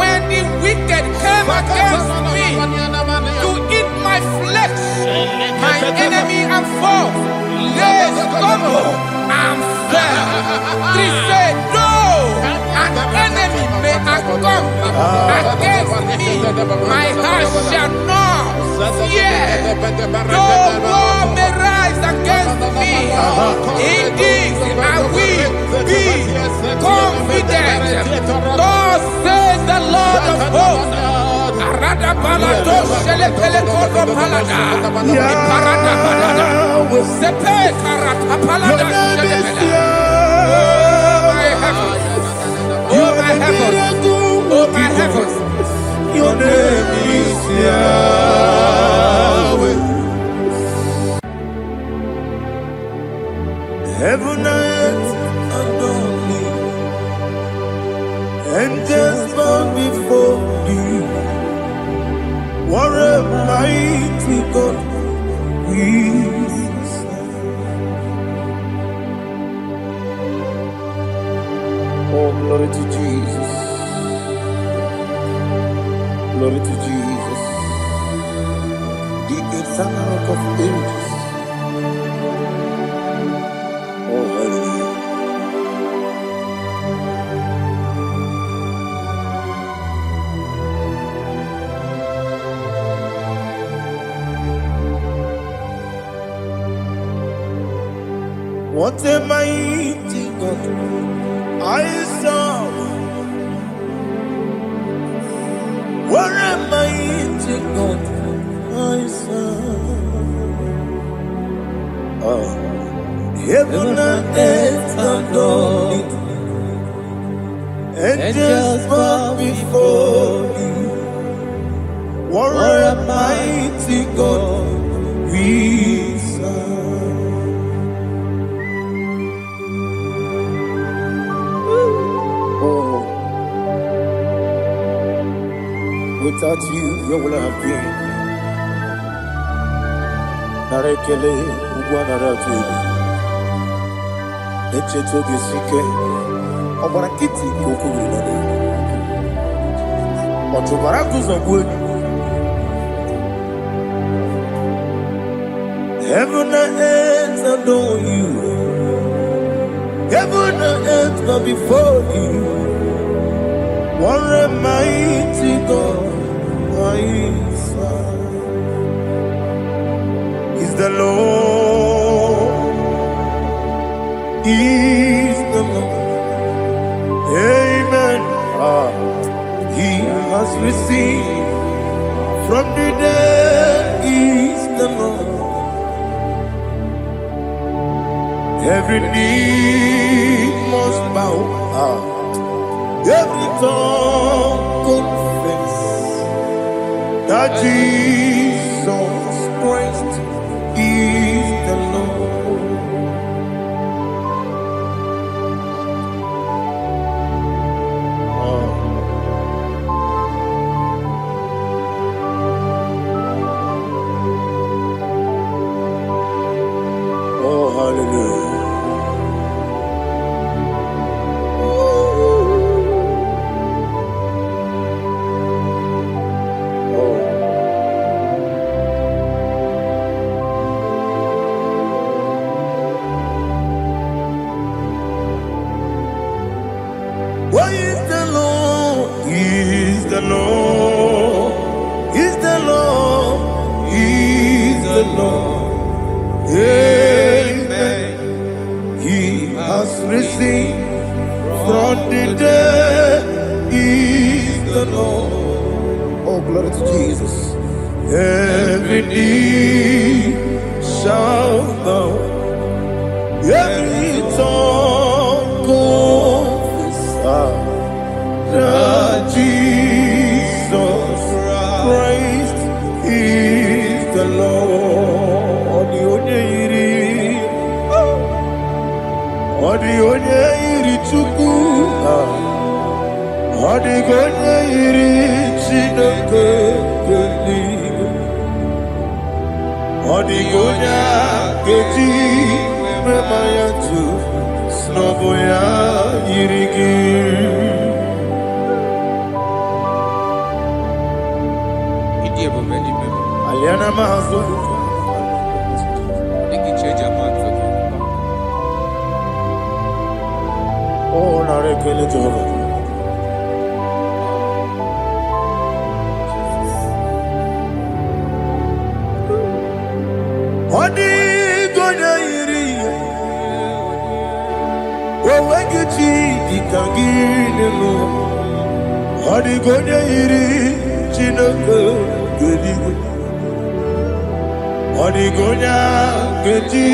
when the wicked came against me to eat my flesh, my enemy and foe, they stumble and fell. Three said, no, an enemy may come against me, my heart shall not fear. No war may rise against me. In this I will be confident. Thus says the Lord of hosts. Arada balado shele pele kodo palada. Iparada balada. Sepe karata palada shele pele. Oh my heavens, oh my heavens, Your name is Yahweh. Heaven and earth adore me, angels bow before you. What a mighty God we serve. Oh, glory to Jesus. Glory to Jesus. The eternal rock of ages. Oh, hallelujah. What a mighty God I serve. What a mighty God I serve. Oh, heaven and earth adore it. Angels bow before you. What a mighty God we serve. Without you, where would I have been? Narekele, Uguanaratu, Echeto Gesike, Obarakiti, Kokurina, Otobarakus of wood. Heaven and earth adore you. Heaven and earth bow before you. What a mighty God I serve. Is the Lord, is the Lord. Amen. He has received from the dead, is the Lord. every knee must bow. Every tongue confess that Jesus Christ is the Lord. Oh, hallelujah. Why is the Lord? He is the Lord. He's the Lord. He's the Lord. Amen. He has risen from the dead. He's the Lord. Oh, glory to Jesus. Every knee shall bow. Every tongue confess that Jesus Christ is the Lord. Odi iri chukwu, odi iri Chineke keligwe, odi keji memaya tu snoboya irigi. Aliana mazo. Oh, narekele Jehovah. Odi gonya iri, owegichi dikagine lo. Odi gonya iri, Chineke keligwe. Odi gonya keji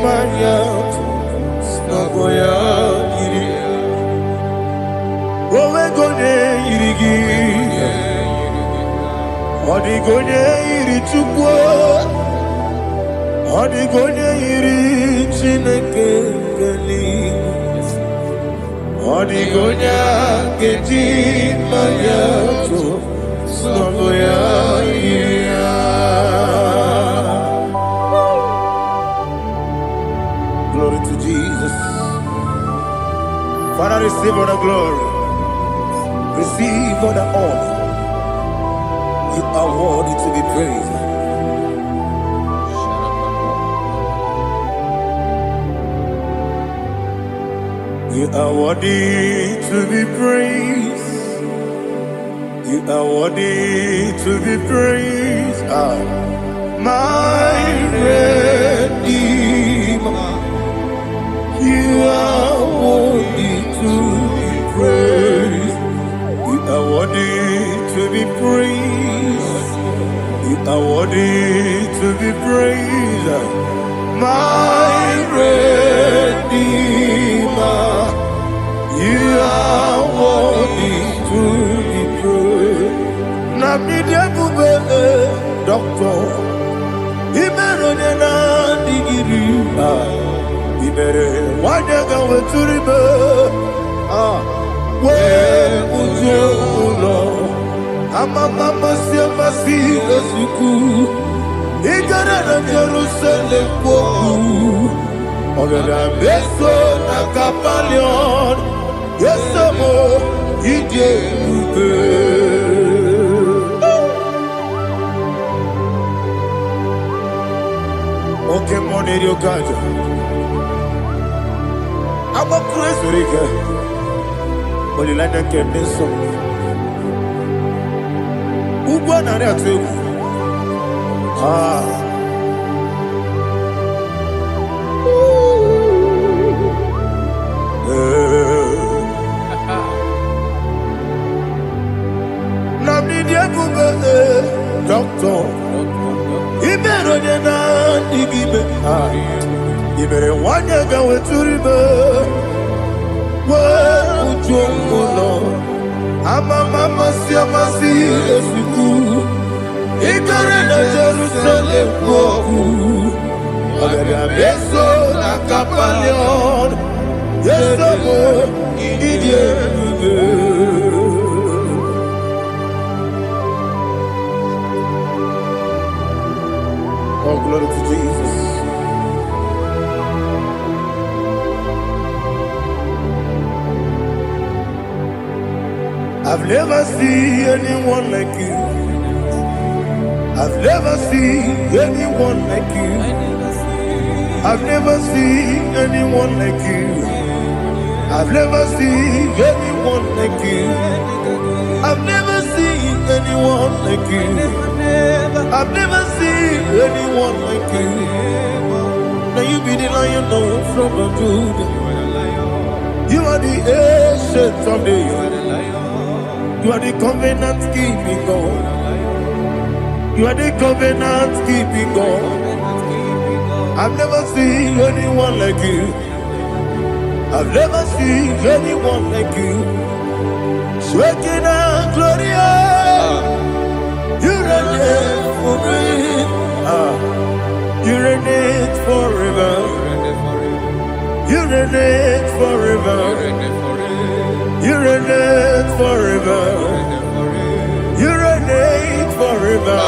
maya snoboya iri. Owe gonya irigi, odi gonya iri chukwu. Odi gonya iri Chineke keligwe. Odi gonya keji maya snoboya iri. Glory to Jesus. Father, receive all the glory. Receive all the honor. You are worthy to be praised. You are worthy to be praised. You are worthy to be praised. My Redeemer. You are worthy to be praised. You are worthy to be praised. You are worthy to be praised. My Redeemer. You are worthy to be praised. Namidebube, Doctor. Imeronena digiri. Ibere wanyaga weturibe we ujo ulo amama masi esuku igara na Jerusalem kwoku ogada beso na kapalion yesemo ije ube oke moneri okaja. I'm a crazy rigger. Only like a kidney song. Who won at that table? Doctor, he better than I give it. Ibere wanya gawe turibe. Ujomulo. Mama siamasi esuku. Ibere na Jerusalem koku. Abere abeso na kapalion. Yesomo idie. Oh, glory to Jesus. I've never seen anyone like you. I've never seen anyone like you. I've never seen anyone like you. I've never seen anyone like you. I've never seen anyone like you. I've never seen anyone like you. Now you be the lion from the Judah. You are the ancient of days. You are the covenant keeping God. You are the covenant keeping God. I've never seen anyone like you. I've never seen anyone like you. Shekinah Gloria, you reign for me. You reign forever. You reign forever. You reign forever. You reign forever.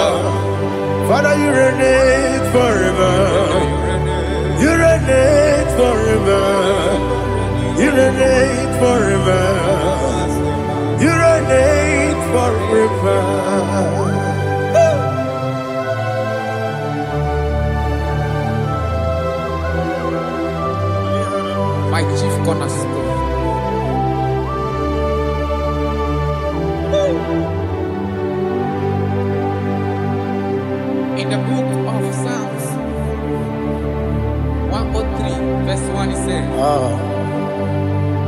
Father, you reign forever. You reign forever. You reign forever. You reign forever. My chief cornerstone. In the book of Psalms 103 verse 1 it says,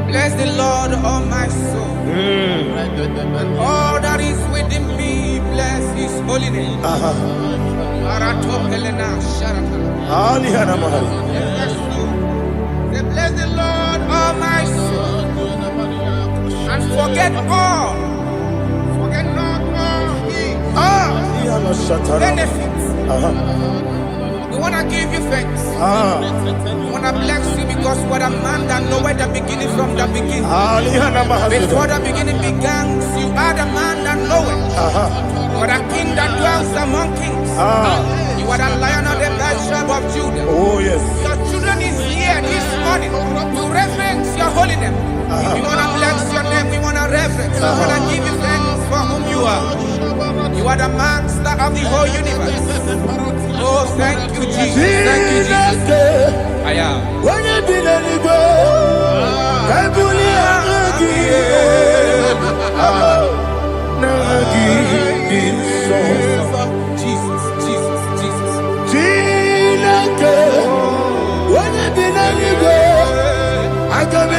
bless the Lord, all my soul, and all that is within me, bless his holy name. Bless the Lord, all my soul, and forget not all his benefits. We want to give you thanks. We want to bless you because what a man that knoweth the beginning from the beginning. Before the beginning began, you are the man that knoweth. You are the king that dwells among kings. You are the lion of the tribe of Judah. Oh yes. Your children is here this morning to reverence your holy name. We want to bless your name. We want to reverence. We want to give you thanks for whom you are. You are the master of the whole universe. Oh, thank you, Jesus. Thank you, Jesus. I am. When you be letting go, I Jesus, Jesus, Jesus. When you be letting go, I can be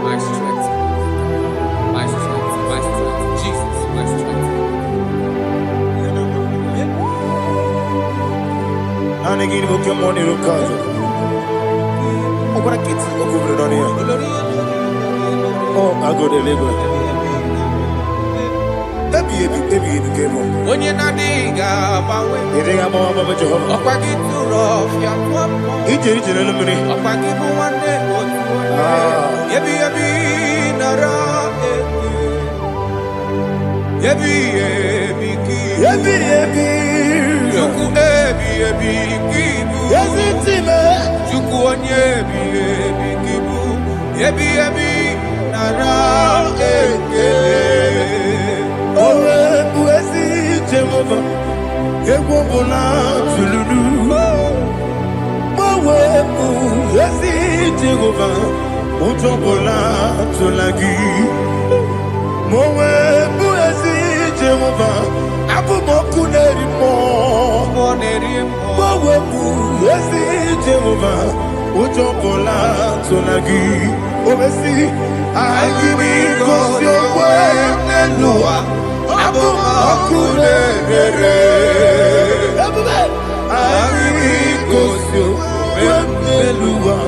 My strength, my strength, my strength, Jesus, my strength. Anegini Pokemon Irukazo. What kids over on here? Oh, I go to Lagos. The Onye na diga bawe. Okwagi turo fia kwampo. Okwagi buwane otuwane. Yebi nara yebi ki. Juku kibu. Juku onye kibu. Yebi nara Owe buezi Jehova, Egwobola tululu. Owe buezi Jehova, Ojobola tulagi. Owe buezi Jehova, Abumoku nerimo. Owe buezi Jehova, Ojobola tulagi. Obesi, IGBO your way, Nelua. IGBO your way, Nelua.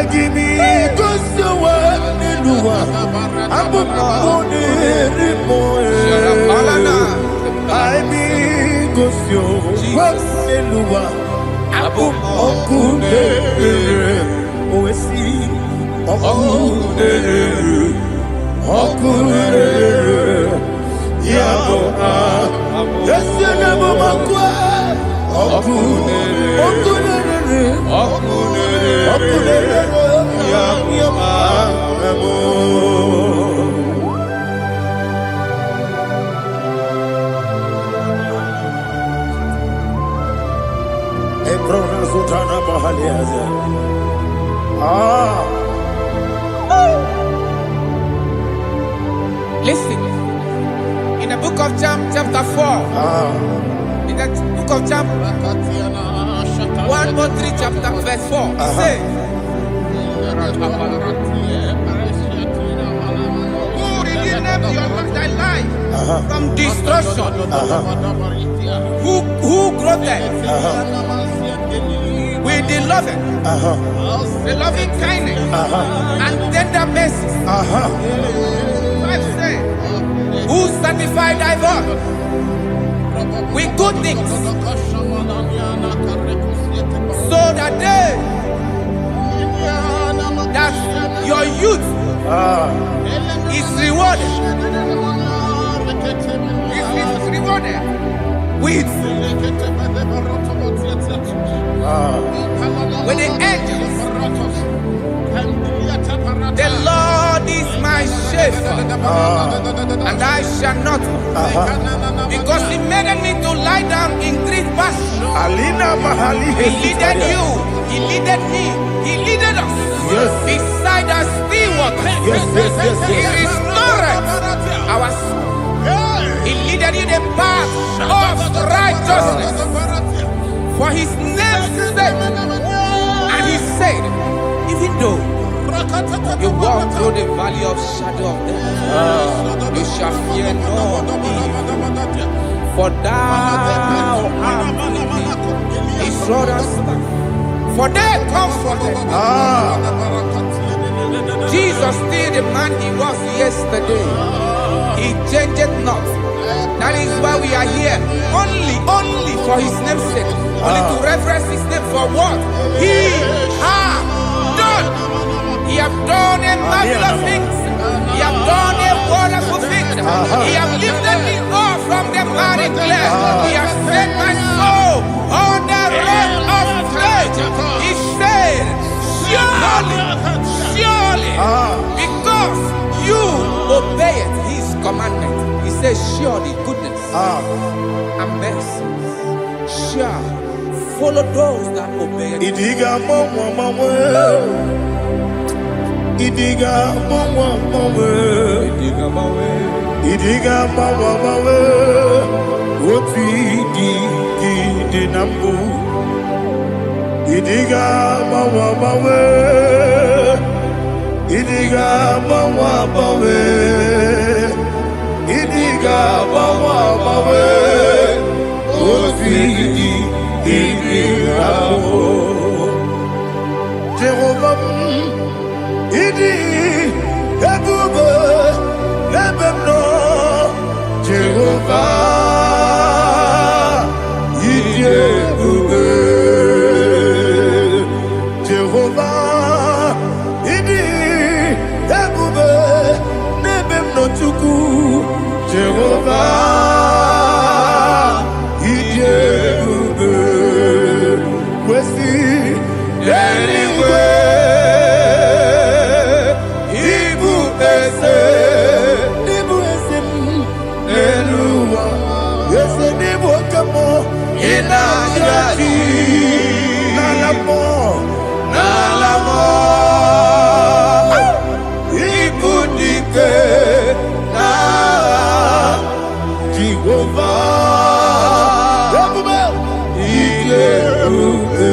IGBO your way, Nelua. Abum okune oesi okune yabo yesene mamakwa okune yabo Listen, in the book of John, chapter 4, in the book of John 1:3, chapter verse 4, it says, who redeemed thy life from destruction? Who groweth with the loving kindness and tender mercies? Who sanctify thy body with good things, so that your youth is rewarded. Is rewarded with the angels. The Lord is my shepherd, and I shall not want, because He made me to lie down in green pastures. He leaded you, He leaded me, He leaded us beside the still waters. He restored our soul. He leaded you the path of righteousness for His name's sake. And He said, even though you walk through the valley of shadow of death, you shall fear no evil, for thou art with me. His rod and staff, for they comforted. Jesus still the man He was yesterday. He changed not. That is why we are here, only for His name's sake, only to reference His name for what He has done. He has done a marvelous things. He has done a wonderful thing. He has lifted me up from the miry clay. He has set my soul on the rock of faith. He said, surely, because you obeyed His commandment. He says, surely goodness and mercy shall follow those that obey Him. Idiga mawe oti di nambu. Idiga mawe Idiga mawe oti Jehova ebube ebe m nọ Jehova ịdị ebube Jehova ịdị ebube n'ebe m nọ Chukwu Jehova ịdị ebube kwesị eluigwe ịbụ eze m n'elu ụwa eze n'ịbụ oke mmụọ ị na-achị n'ala mmụọ ịbụ dike n'agha Jehova ebube ịdị ebube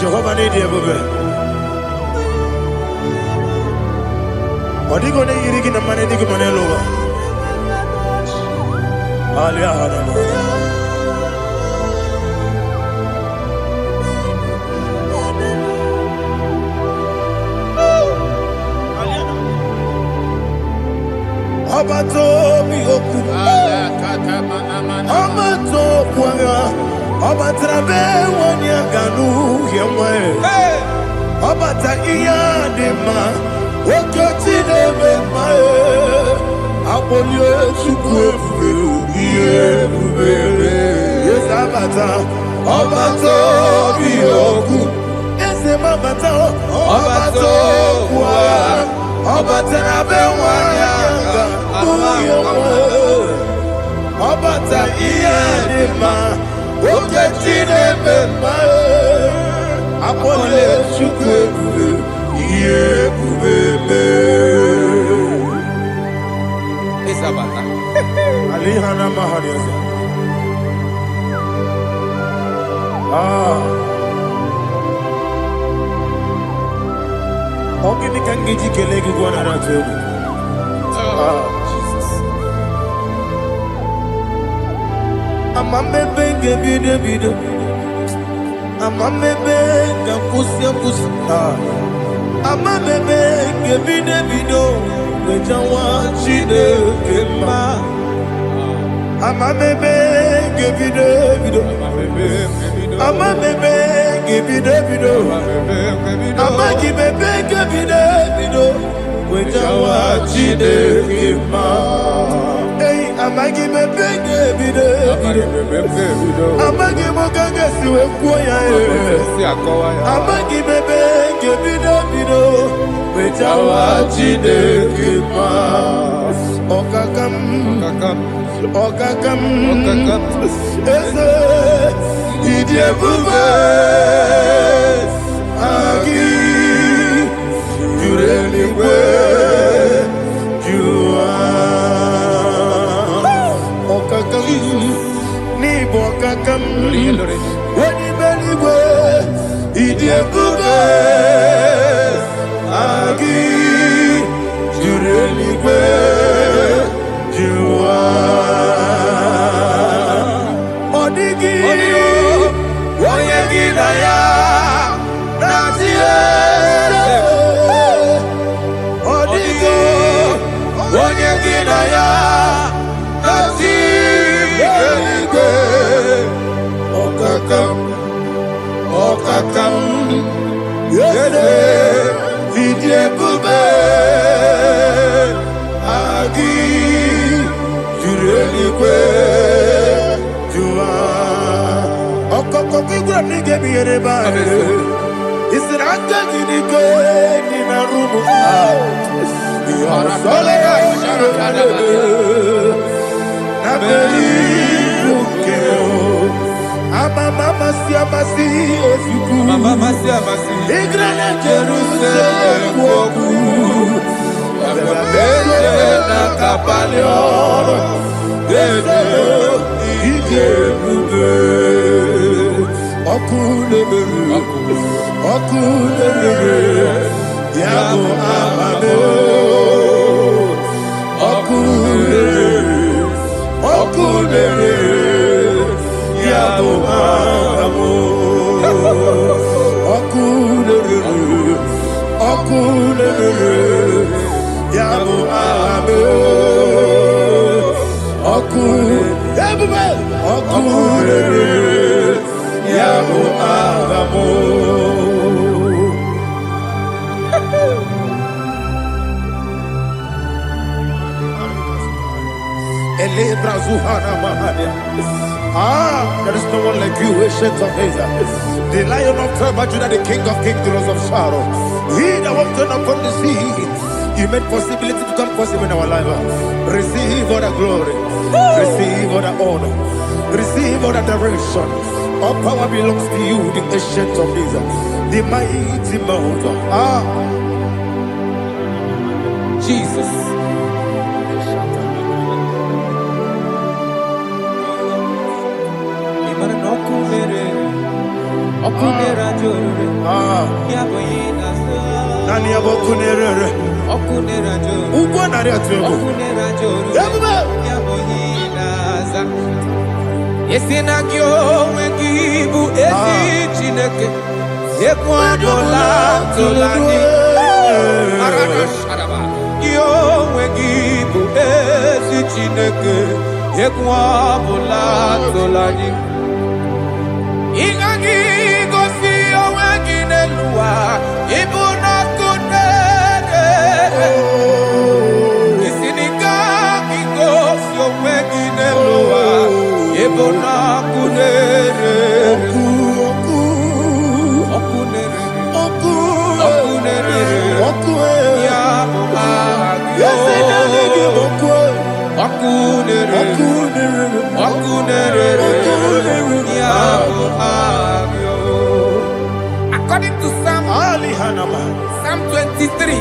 Jehova n'ịdị ebube ọ dịghị onye yiri gị na mmanụ dị gị ma n'elu ụwa ọbata obi okwu ọbata okwu agha ọ batara be nwanyị aga n'uhie nwa ọbata ihe a dị mma oke ochi na-eme mma akpọlie Chukwu ebube ihe ebube eze abata ọbata obi okwu eze mabata ọbata okwu agha ọ batara be nwanyị aga n'uhie nwa ọbata ihe dị mma oke chi na-eme mma akpọlie Chukwu ebube ihe ebube Isabata. Alihana Mahariaza. Ogini kangiji kelegi gwana ratobu. Jesus. Amamebe ngebido. Amamebe ngakusi. Amamebe ngebido. Wejawa Chineke mma. Amamebe ngebido. Amamebe ngebido. Amagibebe ngebido. Wejawa Chineke mma. Hey, amagibebe ngebido. Amagimoga siwe kuya. Amagibebe ngebido. Wejawa Chineke mma. Okakam. Eze ịdị ebube agị juru eluigwe jụwa ọkakam n'ịbụ ọkakam onye eluigwe ịdị ebube agị juru eluigwe jụwa ọ dịghị onye gị na ya na-atị eze ọ dịghị onye gị na ya na-atị eluigwe ọkakam eze ịdị ebube agị juru eluigwe jụwa ọkọkọ igwe n'ige bi yere ba isiri aka gị n'ike dị na rumu na beri nke amasi ozugbo igre na Jerusalem okwu na kapali ọrụ eze ike ebube ọkụ na-emere ya bụ amado ọkụ na-emere Yabu Abu Yabu Abu there is no one like you, ancient of days. The Lion of tribe of Judah, the King of kings, the Rose of Sharon. He that walked upon the sea. You made possibility to come possible in our life. Receive all the glory. Receive all the honor. Receive all the direction. All power belongs to you, the ancient of days, the mighty mountain. Jesus. Nani abokunere ugwo nari atwego Yesina kyo wengibu esi chineke Yekwadola tolani Arabashadaba Kyo wengibu esi chineke Yekwadola tolani Ingagi gosi owegine luwa Ibuna kunere Isinika gosi owegine luwa Ibuna kunere According to Psalm 23.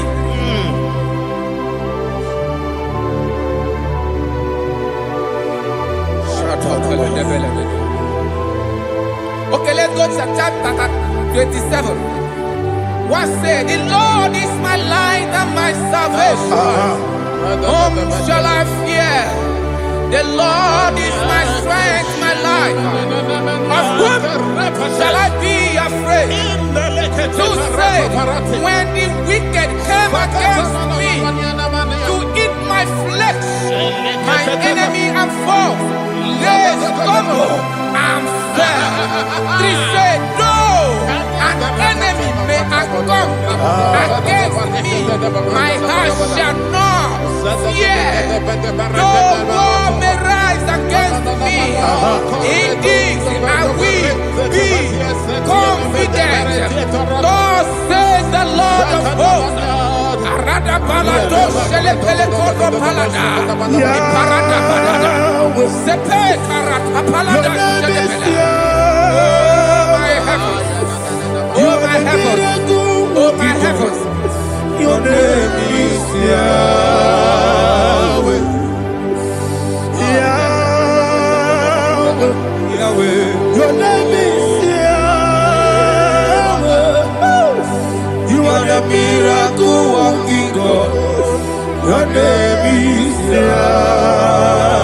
Okay, let's go to chapter 27. What said? The Lord is my light and my salvation. Whom shall I fear? The Lord is my strength, my life. Of whom shall I be afraid? To say, when the wicked came against me to eat my flesh, my enemy and foe, they stumble and fell. They said, no, an enemy may have come against me, my heart shall not fear. No war may rise against me. Indeed, I will be confident. Thus says the Lord of hosts. Arada balado shelepele kodo palada. Iparada balada. Sepe karata palada shelepele. Oh my heavens. Oh my heavens. Oh my heavens. Your name is Yahweh. Yahweh. Your name is Yahweh. You are the miracle working God. Your name is Yahweh.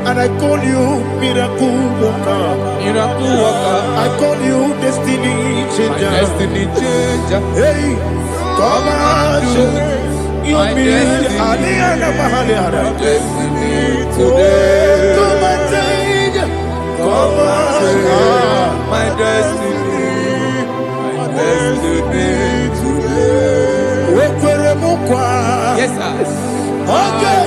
And I call you miracle worker. Miracle worker. I call you destiny changer. My destiny changer. Hey, come on, your destiny. My destiny today. Come on, change. Come on, my destiny. My destiny today. Yes, sir. Okay,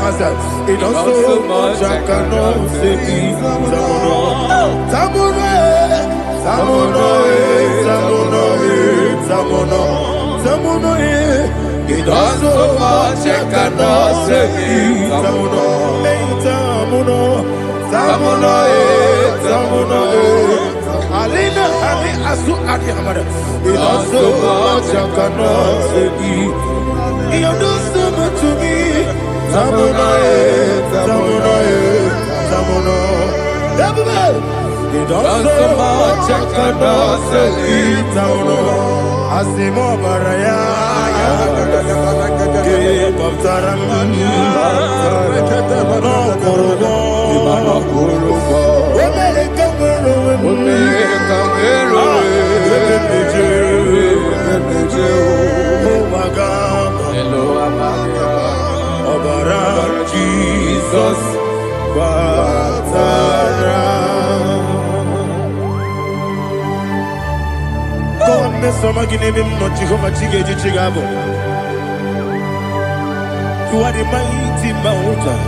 It does so much I cannot say. It does so much I cannot say. Alina Ali Asu Adi Hamada. It does so much I cannot say. You do so much to me. It does so much I cannot say. Asimo Baraya. Give up Taramani. Jesus, God, me some give him not Jehovah Chiggy Chigabo. You are the mighty mountain,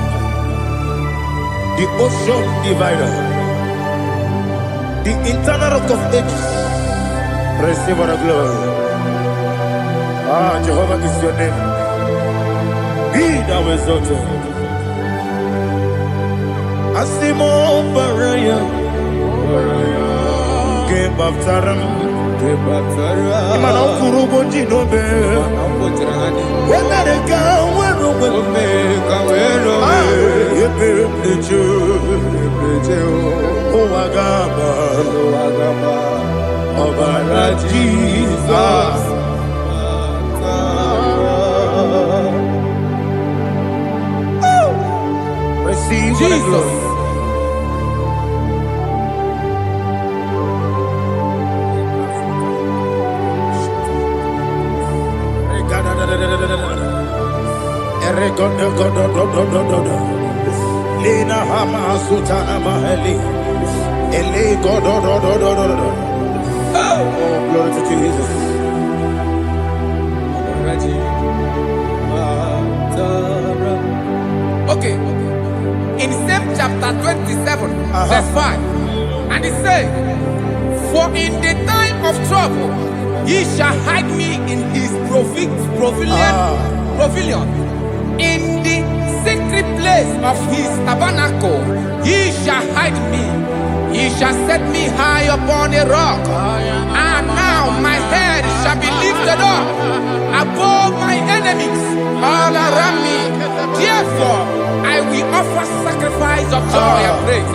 the ocean divider, the internal rock of ages. Receive the glory. Ah, Jehovah is your name. Be thou exalted. Asimo Baraya, Game of Taram, Imano Kurubo Jinobe, when I go, when Jesus. Receive Jesus. Lena Hama Sutana Maheli. Ele God. Oh, glory to Jesus. Okay. In same chapter 27, verse 5, and it says, for in the time of trouble, he shall hide me in his pavilion. In the secret place of his tabernacle, he shall hide me. He shall set me high upon a rock. And now my head shall be lifted up above my enemies all around me. Therefore, I will offer sacrifice of joy and praise.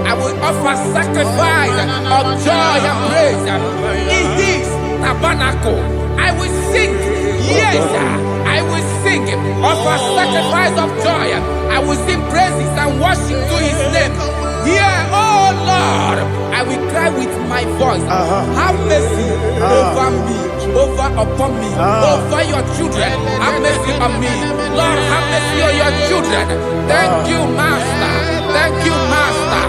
I will offer sacrifice of joy and praise. In his tabernacle, I will sing. Yes, I will sing. Offer sacrifice of joy. I will sing praises and worship to his name. Here, oh Lord, I will cry with my voice. Have mercy over me, upon me, over your children. Have mercy on me. Lord, have mercy on your children. Thank you, Master. Thank you, Master.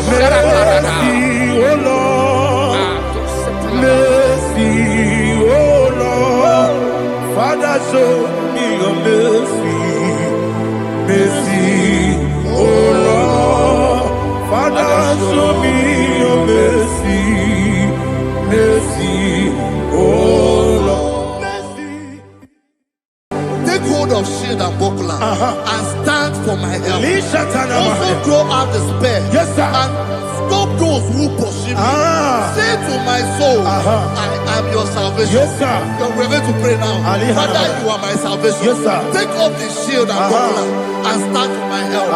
Mercy, oh Lord. Mercy, oh Lord. Father, show me your mercy. Mercy, oh Lord. Father, show me your mercy. Mercy, oh Lord. Mercy. Take hold of shield and buckler and stand for my help. Also throw out despair. Yes, sir. And stop those who pursue me. Say to my soul, I am your salvation. Yes, sir. We're going to pray now. Father, you are my salvation. Yes, sir. Take off the shield and buckler and stand for my help.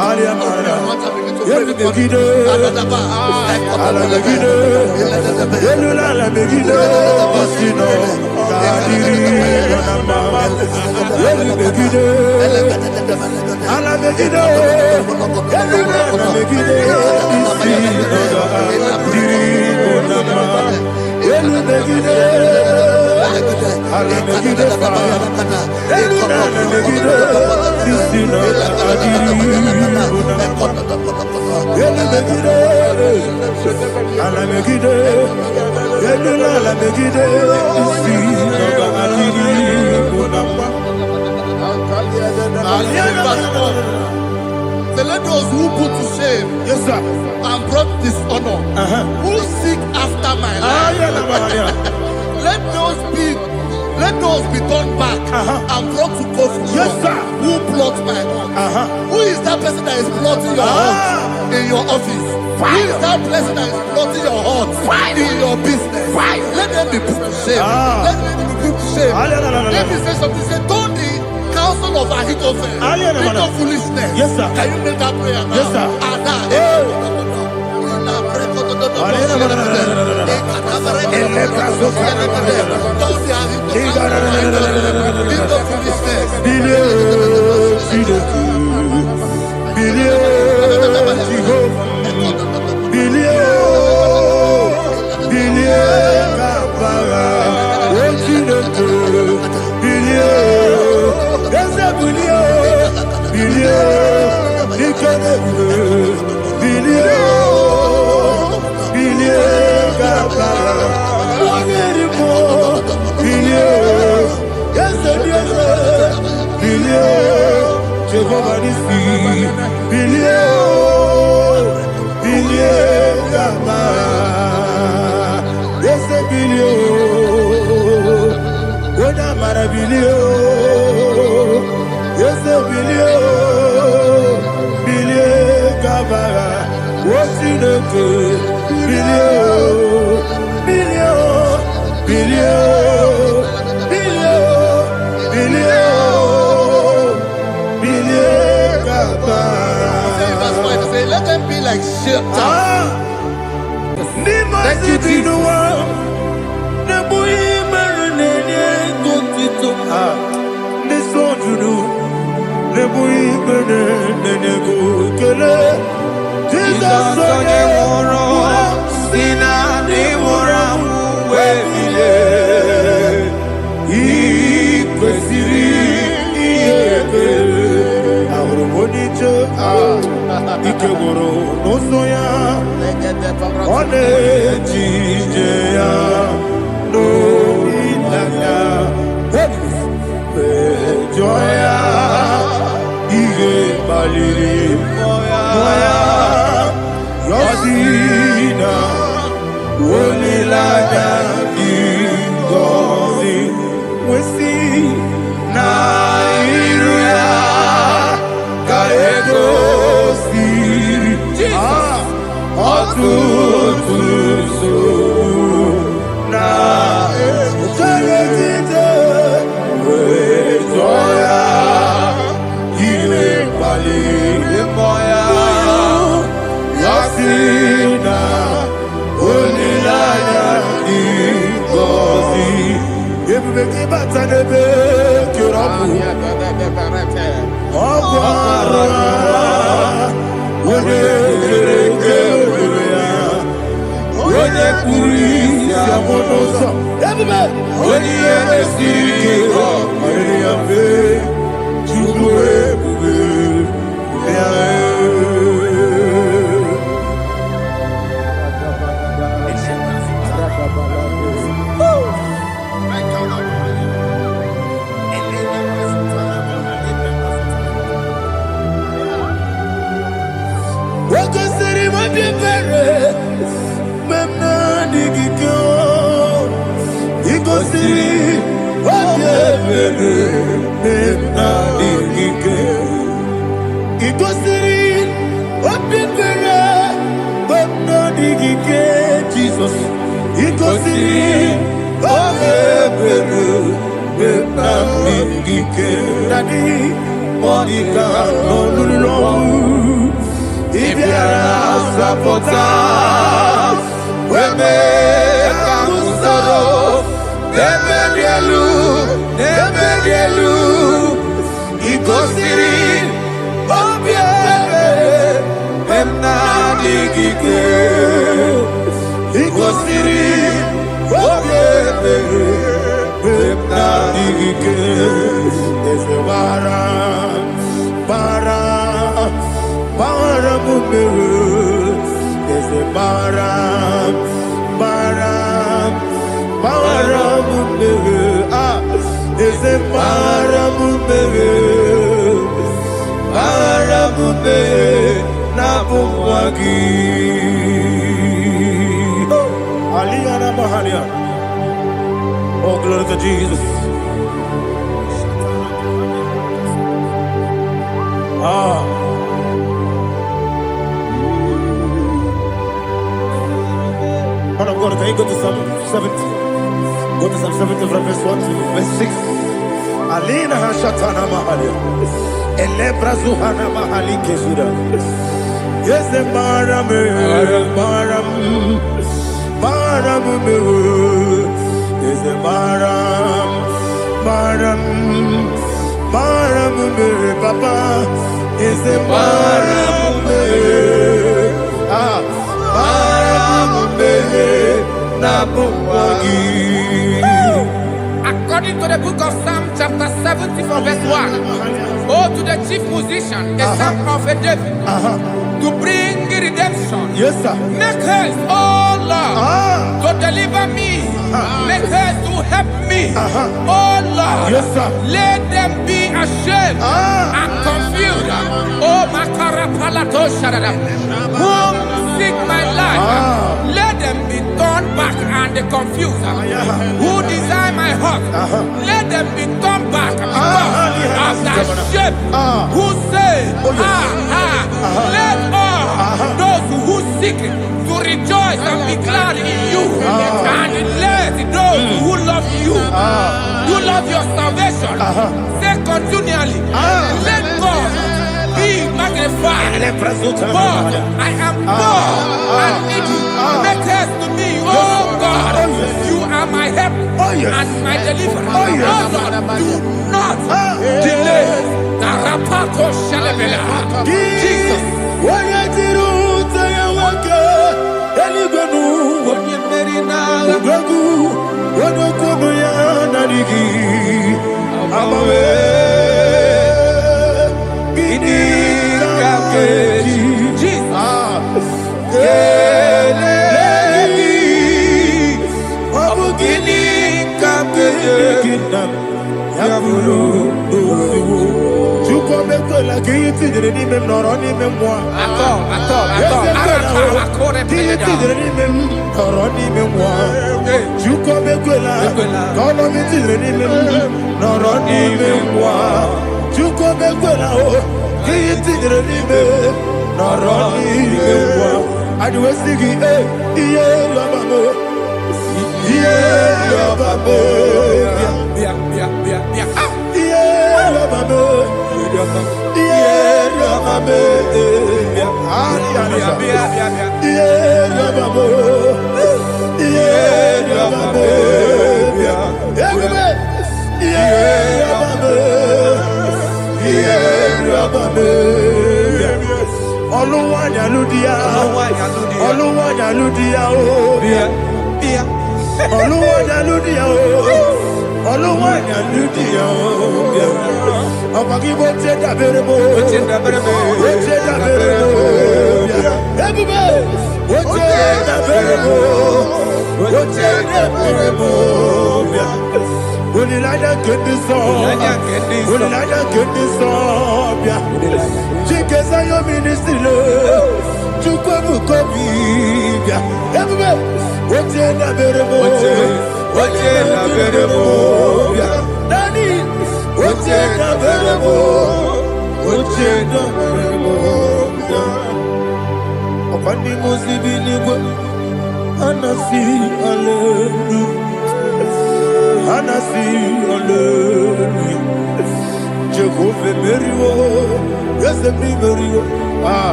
shame. Yes, sir. And brought dishonor. Who seek after my life? Let those be turned back and brought to court. Yes, sir. Who plot my heart? Who is that person that is plotting your heart in your office? Who is that person that is plotting your heart in your business? Let them be put to shame. Let them be put to shame. Let me say something. Say, don't the counsel of Ahithophel into foolishness. Yes, sir. Can you make that prayer now? Yes, sir. Let them be like shelter. Thank you, Jesus. Aliyana Mahalia. Oh, glory to Jesus. Man of God, can you go to Psalm 70? Go to Psalm 70 from verse 1 to verse 6. Alina Hashatana Mahalia. Elebra Zuhana Mahali Kesuda. Yes, the Maram. Yes, the Maram. Papa. Yes, the Maram. According to the book of Psalm chapter 70 from verse 1, oh, to the chief musician, a son of a David, to bring redemption. Yes, sir. Make haste, oh Lord, to deliver me. Make haste to help me. Oh Lord, Yes, sir. let them be ashamed and confused. Oh, Makarapalato Shadada, whom seek my life, let them be turned back and confused. Who desire my heart, let them be turned back because of that shape. Who say, let all those who seek to rejoice and be glad in you, and let those who love you, who love your salvation, say continually, let God be magnified. God, I am poor and needy. Make haste to me, oh God. You are my help and my deliverer. Oh Lord, do not delay. Jesus.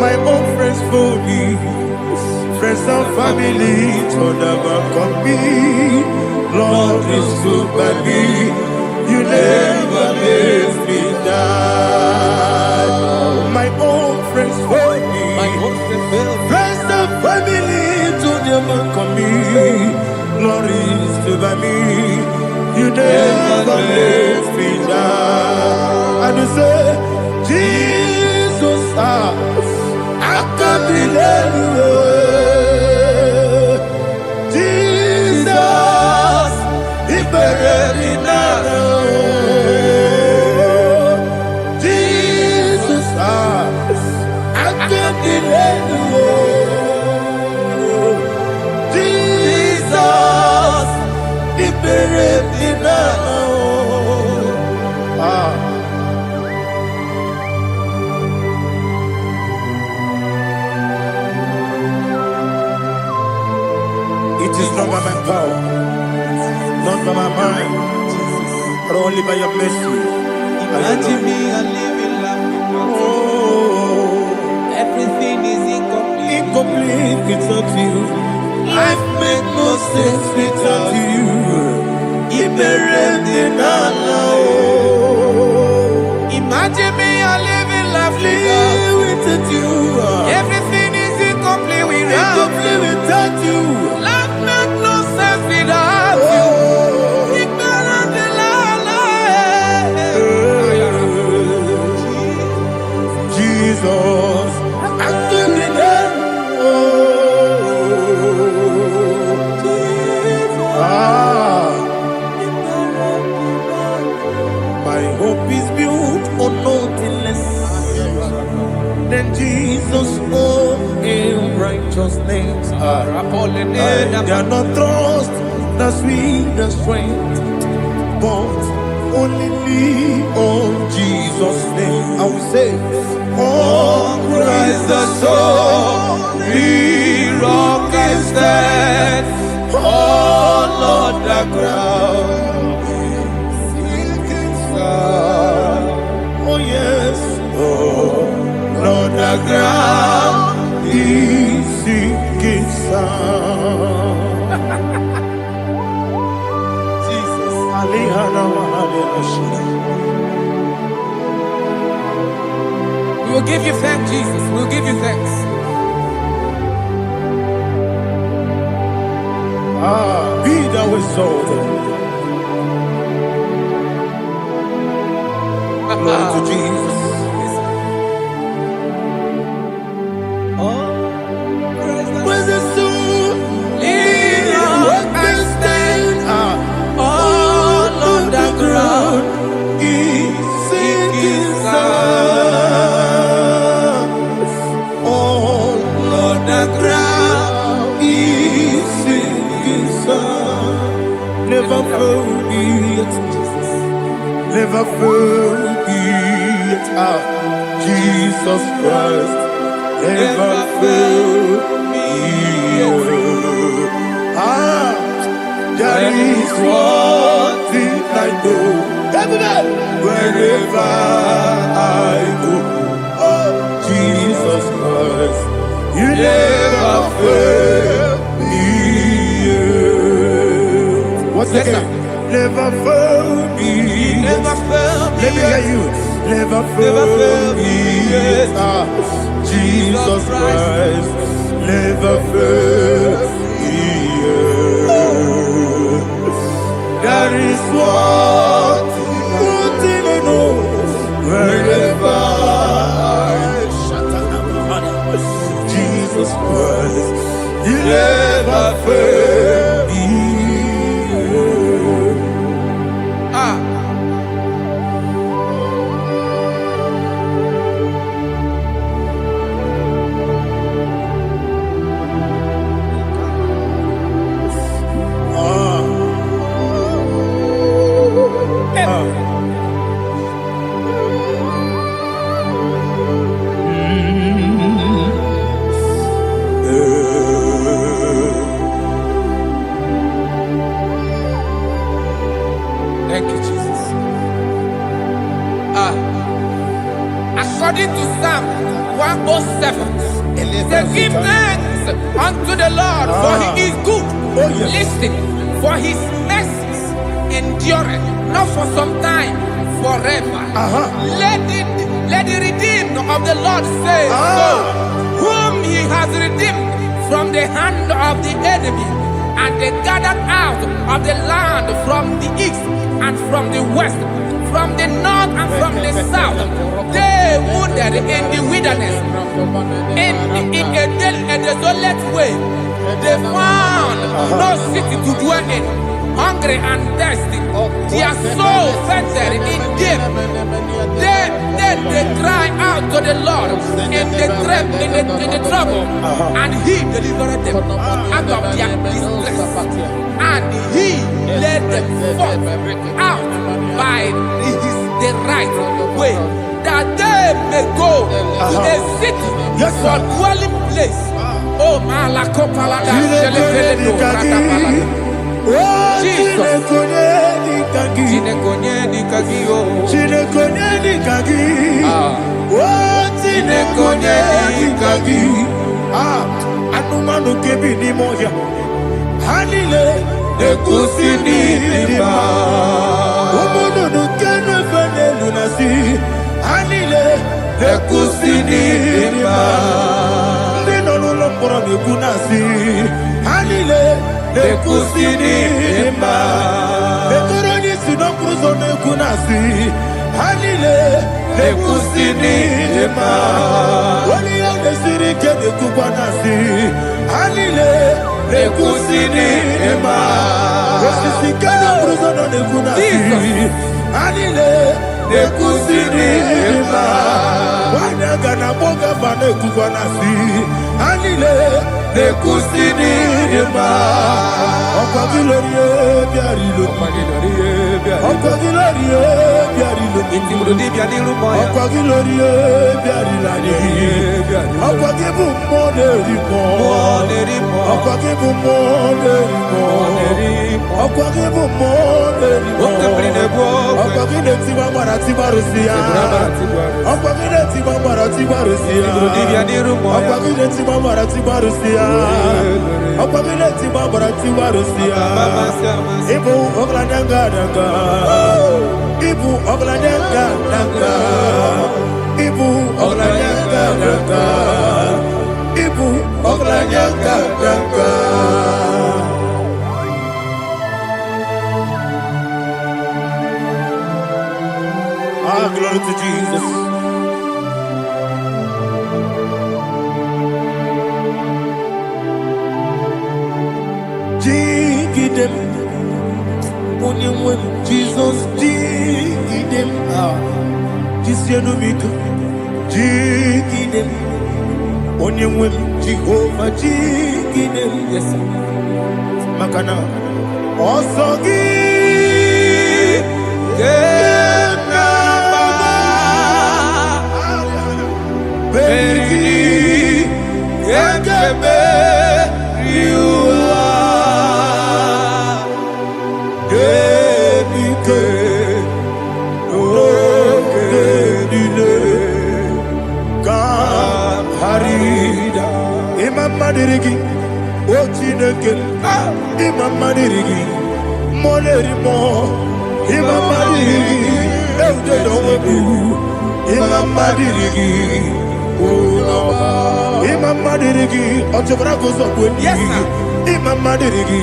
My own friends for me, friends and family, told them come me. Lord is good by me. You never let me die. My own friends for me, friends and family, told them come me. Lord is good by me. You never let me die. And you say, Jesus, I can't believe you. power, not by my mind, but only by your mercy. Imagine me a living life without you. Oh, Everything is incomplete. incomplete without you. Life makes no sense without you. Imagine me a living life Without you. Everything is incomplete without you. Life makes no sense without you. Jesus, I'm doing it. My hope is built on nothing less than Jesus' own in righteousness. I cannot trust the sweetest strength, but only lean on Jesus' name. I will say, oh, Christ the solid rock I stand. Oh, Lord, the ground is sinking sand. Oh, yes, oh, Lord, the ground is sinking sand. Jesus, We will give you thanks, Jesus. We will give you thanks. be thou exalted. Glory to Jesus. Where's the soul? Lean I stand all on the ground. Is sinking sand. All on the ground is sinking sand. Never forget, never forget, Jesus Christ. Never forget. There is one thing I know. Wherever I go, oh, Jesus Christ, you never fail me. What's Yes, that? Never fail me. Never fail me. Let me hear you. Never fail me. Jesus Christ, never fail me. That is what I know. Wherever Jesus Christ, you never fail me. Thank you, Jesus. According to Psalm 107, say, give thanks unto the Lord, for he is good. Oh, yes. Listen, for his mercies endureth, not for some time, forever. Let the redeemed of the Lord say so, whom he has redeemed from the hand of the enemy, and they gathered out of the land from the east and from the west, from the north and from the south. They wandered in the wilderness, in a desolate way. They found no city to dwell in, hungry and thirsty. Their soul fainted in deep. Then they cry out to the Lord in the trouble, and he delivered them out of their distress, and he led them forth out by the right way, that they may go to a city for dwelling place. Oh, Malakopalada, Anumanu kebi ni moya Hanile Ekusi ni lima Umudu nukene fene lunasi Hanile Ekusi ni lima Nino lulombora nikunasi Hanile Ekusi ni lima Ekoroni sinokruzo nikunasi Hanile Ekusi ni lima Sirike de kubanasi Hanile Ekusi ni ema Osikana bruzono de kunasi Hanile Ekusi ni ema Wanaga na boga bane kubanasi Hanile Ekusi ni ema Okwa gilorie biarilo Okwa gilorie biarilo Okwa gilorie biarilani Okwa gibu monerimo Okwa gibu monerimo Okwa gibu monerimo Okwa gine tiwa marati barusia Okwa gine tiwa marati barusia Okwa gine tiwa marati barusia Okwa gine tiwa marati barusia Ibu ogladanga danga Ibu ogladanga danga Ibu ogladanga danga Ibu ogladanga danga Ah, glory to Jesus. Jigidem, only Jesus jigidem. Ah, Jisianomika, jigidem. Only Jehovah jigidem. Yes, Makana, Osogi. Madirigi, Ochineke, Imam Madirigi, Molerimo, Imam Madirigi, Eudedowebu, Imam Madirigi, Imam Madirigi, Ochobrago Zobweni, Imam Madirigi,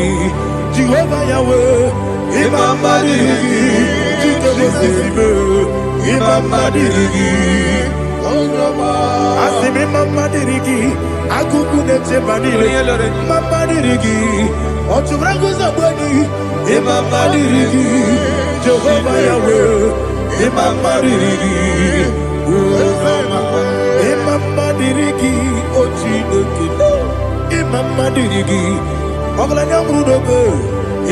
Jehovah Yahweh, Imam Madirigi, Jitobesibe, Imam Madirigi, Asimi Mama Dirigi, Akuku Neche Banile, Mama Dirigi, Ochubrago Zabweni, Imama Dirigi, Jehovah Yahweh, Imama Dirigi, Imama Dirigi, Ochineke, Imama Dirigi, Oglanya Brudobe,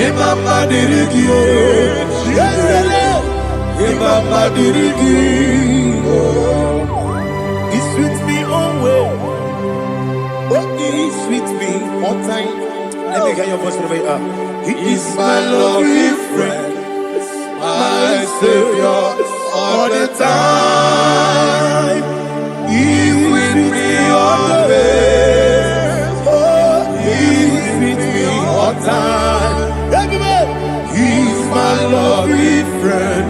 Imama Dirigi, Imama Dirigi, He's with me always. Oh, he's with me all time. Let me hear your voice from the way up. He is my loving friend, my Savior all the time. He's with me always. Oh, he's with me all time. Everybody, he's my loving friend,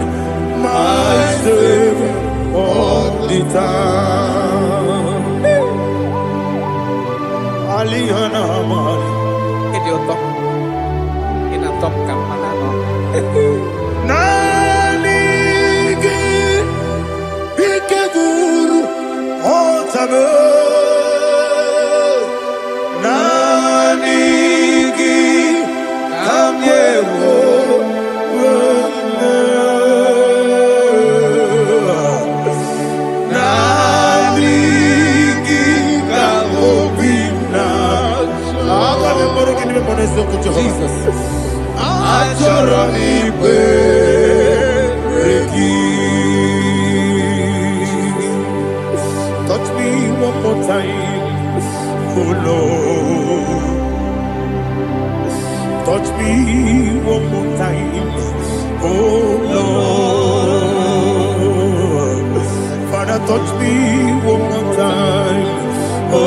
my Savior all the time. Aliyana Mari. Idiota. Inatop kapanano. Nanigi Ikeguru Otame. Nanigi Kamyewo. Jesus. Touch me one more time, oh Lord. touch me one more time. Oh Lord, Father, touch me one more time. Oh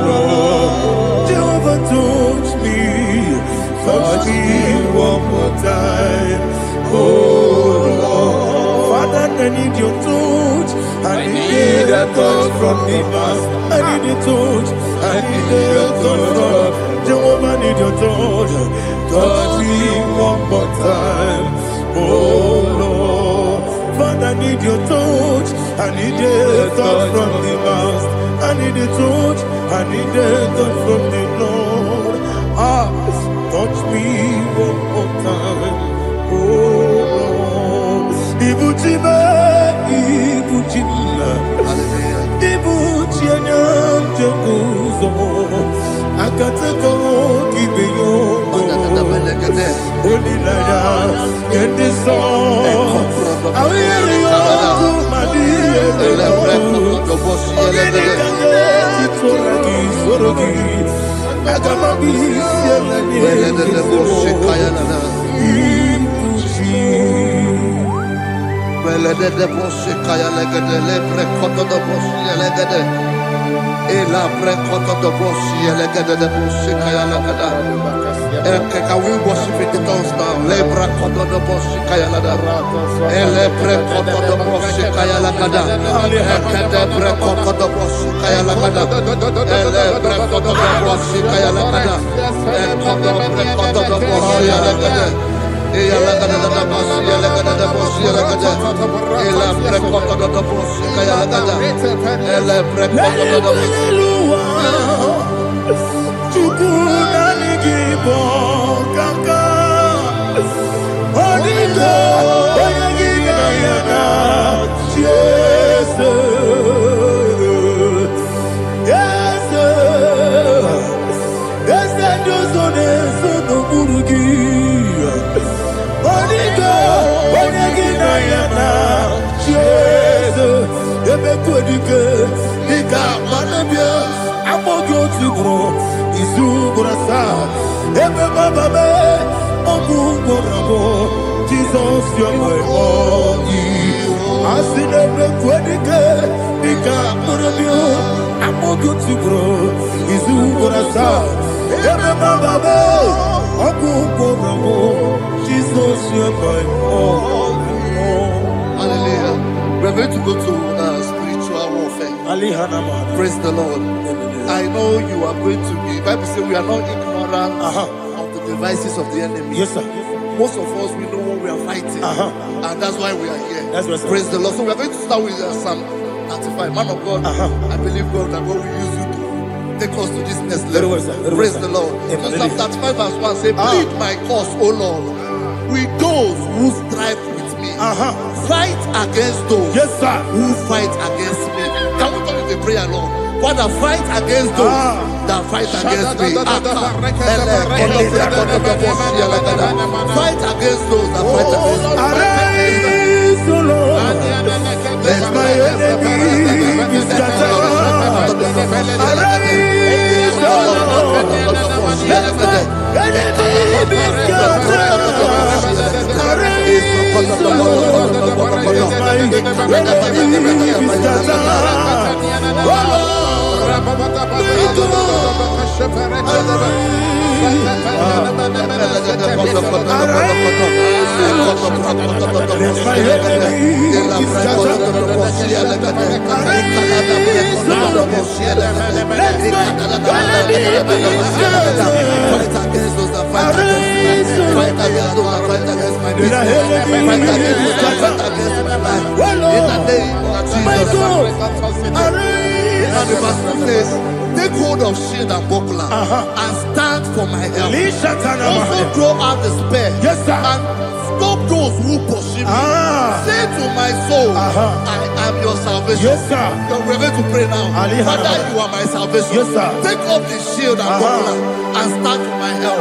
Lord, Jehovah, touch me one more time. Oh Lord, Father, I need your touch. I need a touch from the past. I need a touch. I need a touch from Jehovah. I need your touch. Touch me one more time. Oh Lord, Father, I need your touch. I need a touch from the past. I need a touch. I need a touch from the Lord. Touch me one more time. Oh Lord, Ibuchima, Ibuchima, Ibuchina, Jeruzo, Akateko, Kibeyo, Holy Nada, get this song. I will you, Can we worship in the tongues now? Lebra koto do boshi kaya lada. Elebre koto do boshi kaya lada. Elebre koto do boshi kaya lada. Elebre koto do boshi kaya lada. Elebre koto do boshi lada. Eya lada da boshi lada da boshi lada. Elebre koto do boshi kaya lada. Elebre koto do boshi. IGBO kaka Onigo Oyagina yana Jesus Yes Yes Josone Sono Murugi Onigo Oyagina yana Jesus Ebe Kodike Nika Manabia Amogo Tibro Izubrasa, Ebe Bababe, Omuborabo, Jesus, you're my only. I see the Quedike, Nika Murabio, Amogo Tibro, Izubrasa, Ebe Bababe, Omuborabo, Jesus, you're my only. Hallelujah. We're going to go to spiritual warfare. Praise the Lord. I know you are going to be. The Bible says we are not ignorant of the devices of the enemy. Yes, sir. Most of us, we know what we are fighting. And that's why we are here. That's right, sir. Praise the Lord. So we are going to start with Psalm 95. Man of God, I believe God that God will use you to take us to this next level. Very well, sir. Praise the Lord. So Psalm 35 verse 1 says, plead my cause, O Lord, with those who strive with me. Fight against those who fight against me. Can we turn to the prayer, Lord? Father, fight against those that fight against me. Fight against those that fight against me. Arise, O Lord. Let my enemy be scattered. Arise, O Lord. Let my enemy be scattered. Arise, O Lord. Let my enemy be scattered. Oh Lord. And the Bible says, take hold of shield and buckler and stand for my help. Also draw out the spear and stop those who pursue me. Say to my soul, I am your salvation. We're going to pray now. Father, you are my salvation. Take off the shield and buckler and stand for my help.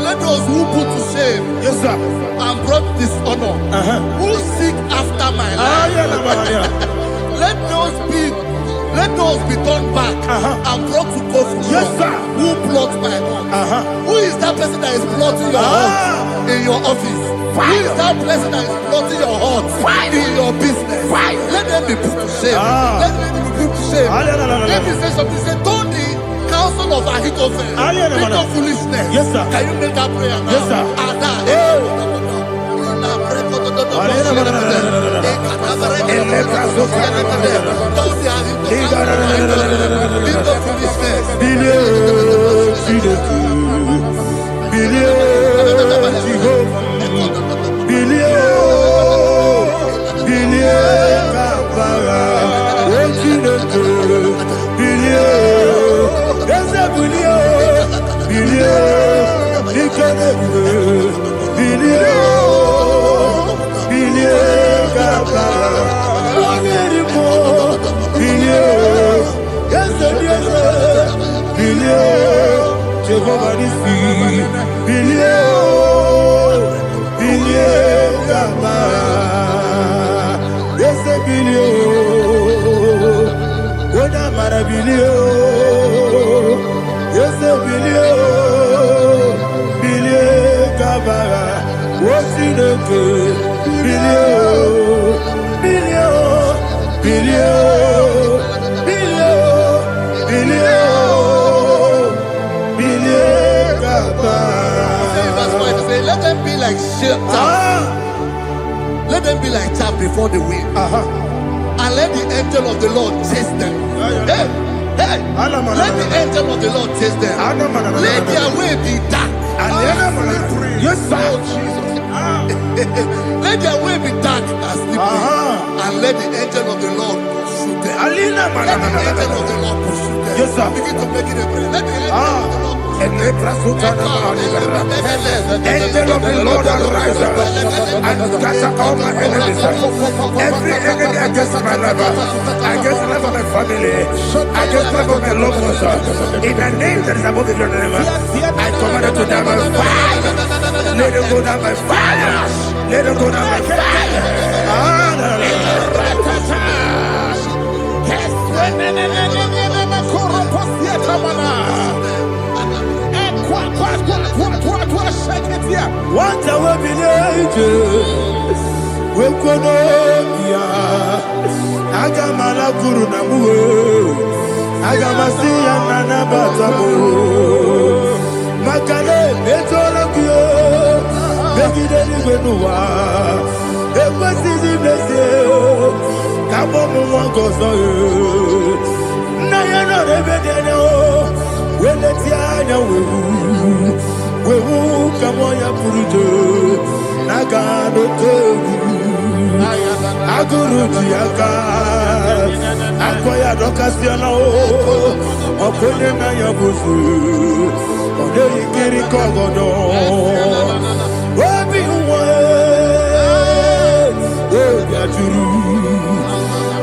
Let those who put to shame, Yes, sir. and brought dishonor, who seek after my life. Let those be turned back and brought to go for Yes, sir. who plot my hurt. Who is that person that is plotting your hurt in your office? Who is that person that is plotting your hurt in your business? Let them be put to shame. Let them be put to shame. Let me say something. Say, Tony, counsel of Ahithophel. Think of foolishness. Yes, sir. Can you make that prayer now? Yes, sir. Let them be like let them be like chaff before the wind, and let the angel of the Lord chase them. Hey, let the angel of the Lord chase them. Let their way be dark. Yes, sir. Let their way be dark and slippery, and let the angel of the Lord pursue them. Let the angel of the Lord pursue them. Yes, sir. Begin to make it a prayer. Let the angel of the Lord Angel of the Lord arise and scatter all my enemies. Every enemy against my life, against the life of my family, against the life of my loved ones. In the name that is above the name, I command it to them by fire. Let it go down by fire. Let it go down by fire. What a village, we could Agamala Guru Namu, Agamasia Nana Batamu, Makale, Betolakio, Begideni Benua, Equasi Blessio, Kabomu Wankoso, Nayana Rebedeno, Weletiana we will come on your Puruto, Nagano Togu, Aguru Tiaka, Akoya Docasiano, Okonema Yabusu, Odei Kiri Kogodo, Obi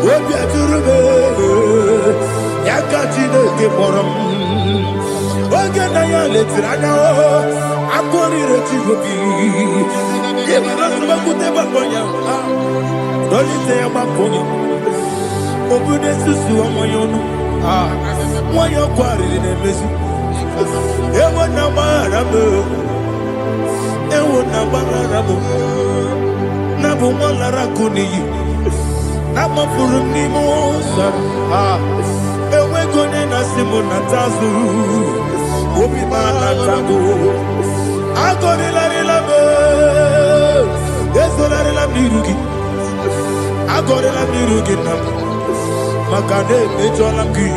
Obiaturu, Yakatino Gemorum. Ogena ya letirana o akori retigobi ye marasu bakute bakonya dolite ya bakonya obude susu omoyonu moyo kwari ne mesu ewo na marabu na bu molara kuni na mafuru ni mosa ewe gone na simu na tazu obi mana tago agone la relabe ezo la relabe rugi agone la rugi na makade mejola ki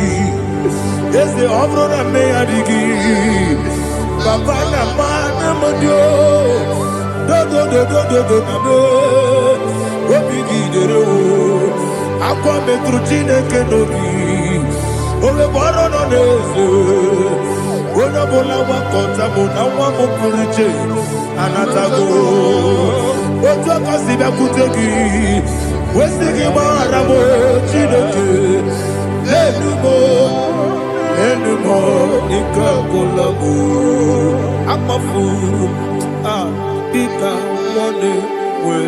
eze obro na me adigi Papa na mana modio. Do na do. Obigidero. Akwa metrutine kenobi. Ole boro no neze. Ona bola wakota bona wamo kuriche. Anatago. Ojo kasiba kutegi. Wesigi maramo chineke. Enumo nikakolabu. Amafuru. Ika one we.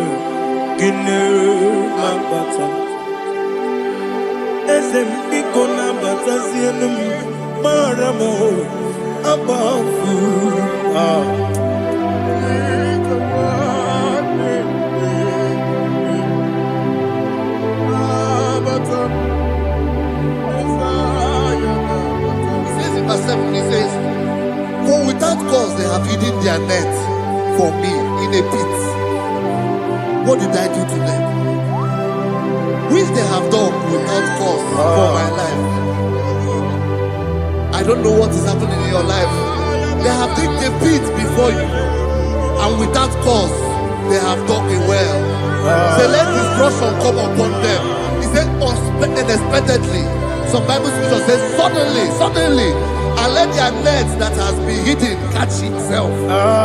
Gine mabata. Esem ikona bata sienum maramo abafu. He says, for without cause they have hidden their net for me in a pit. What did I do to them? Which they have done without cause for my life. I don't know what is happening in your life. They have digged a pit before you, and without cause they have dug a well. Say, let destruction come upon them. He said, unexpectedly. Some Bible scripture says, suddenly, and let their net that has been hidden catch itself.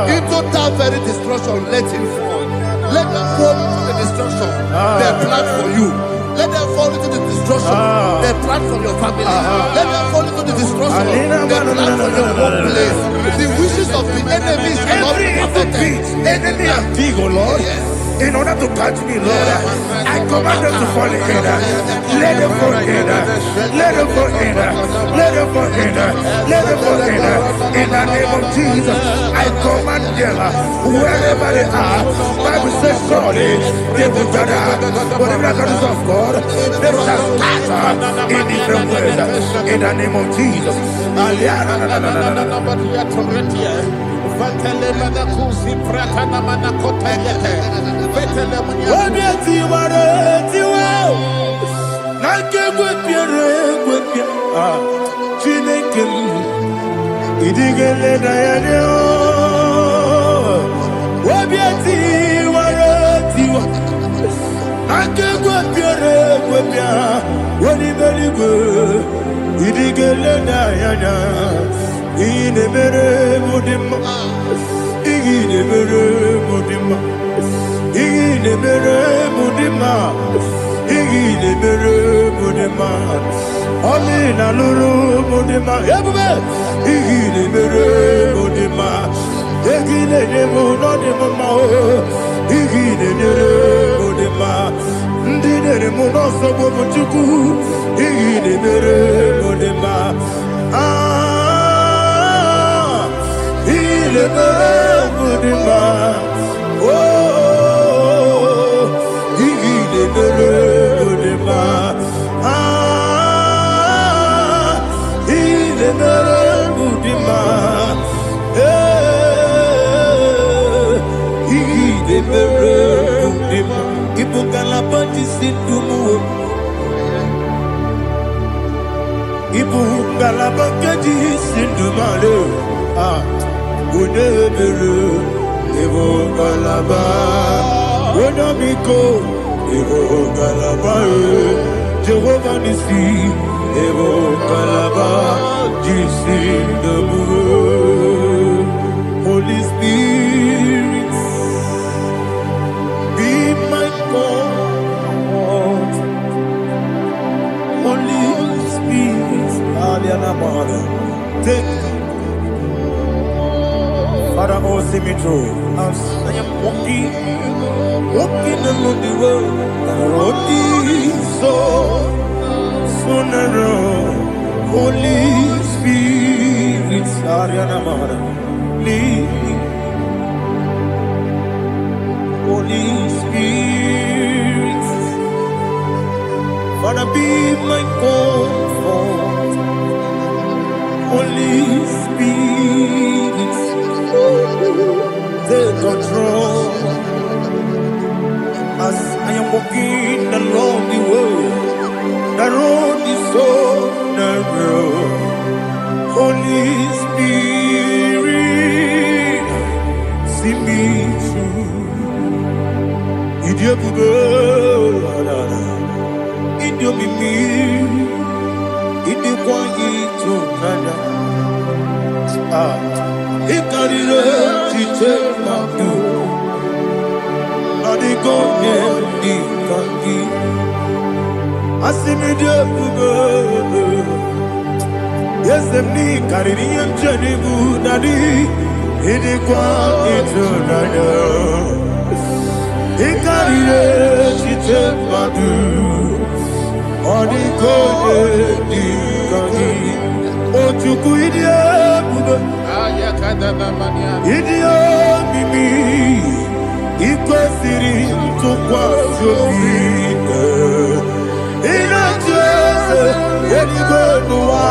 Into that very destruction, let it fall. Let them fall into the destruction they plan for you. Let them fall into the destruction they plan for your family. Let them fall into the destruction they plan for your workplace. The wishes of the enemy shall not be perfected. Enemy are big, oh Lord. Yes. In order to catch me, Lord, I command them to fall in. Let them fall in. Let them fall in. Let them fall in. Let them fall in. In the name of Jesus, I command them wherever they are. Bible says, surely they will gather. Whatever the is of God, they shall scatter in different ways. In the name of Jesus. Amina luru mudima ebube igile mere mudima egile nemu no dima o igile mere mudima ndine nemu no sobo muchuku igile mere mudima igile mere mudima oh igile mere mudima Jehovah Nissi, Evo Kalaba, Jesus the Holy Spirit, be my God. Holy Spirit, take Father, oh, see me through. As I am walking along the road, the road is so narrow. Holy Spirit, lead me. Holy Spirit, Father, be my comfort. Holy Spirit, take control. As I am walking along the way, the road is so narrow. Holy Spirit, see me through. Idiobube, Idiomimi, Idikwanito Nana. Ikarire Tite Madu. Adigo Nedi Kangi. Asimidobube. Yes, the me Caribbean Janibu Nadi. Idikwanito Nana. Ikarire Tite Madu. Adigo Nedi Kangi. Ojuku Idiobube. Idio mimi iko siri tukwa jovine ina jese edigo nuwa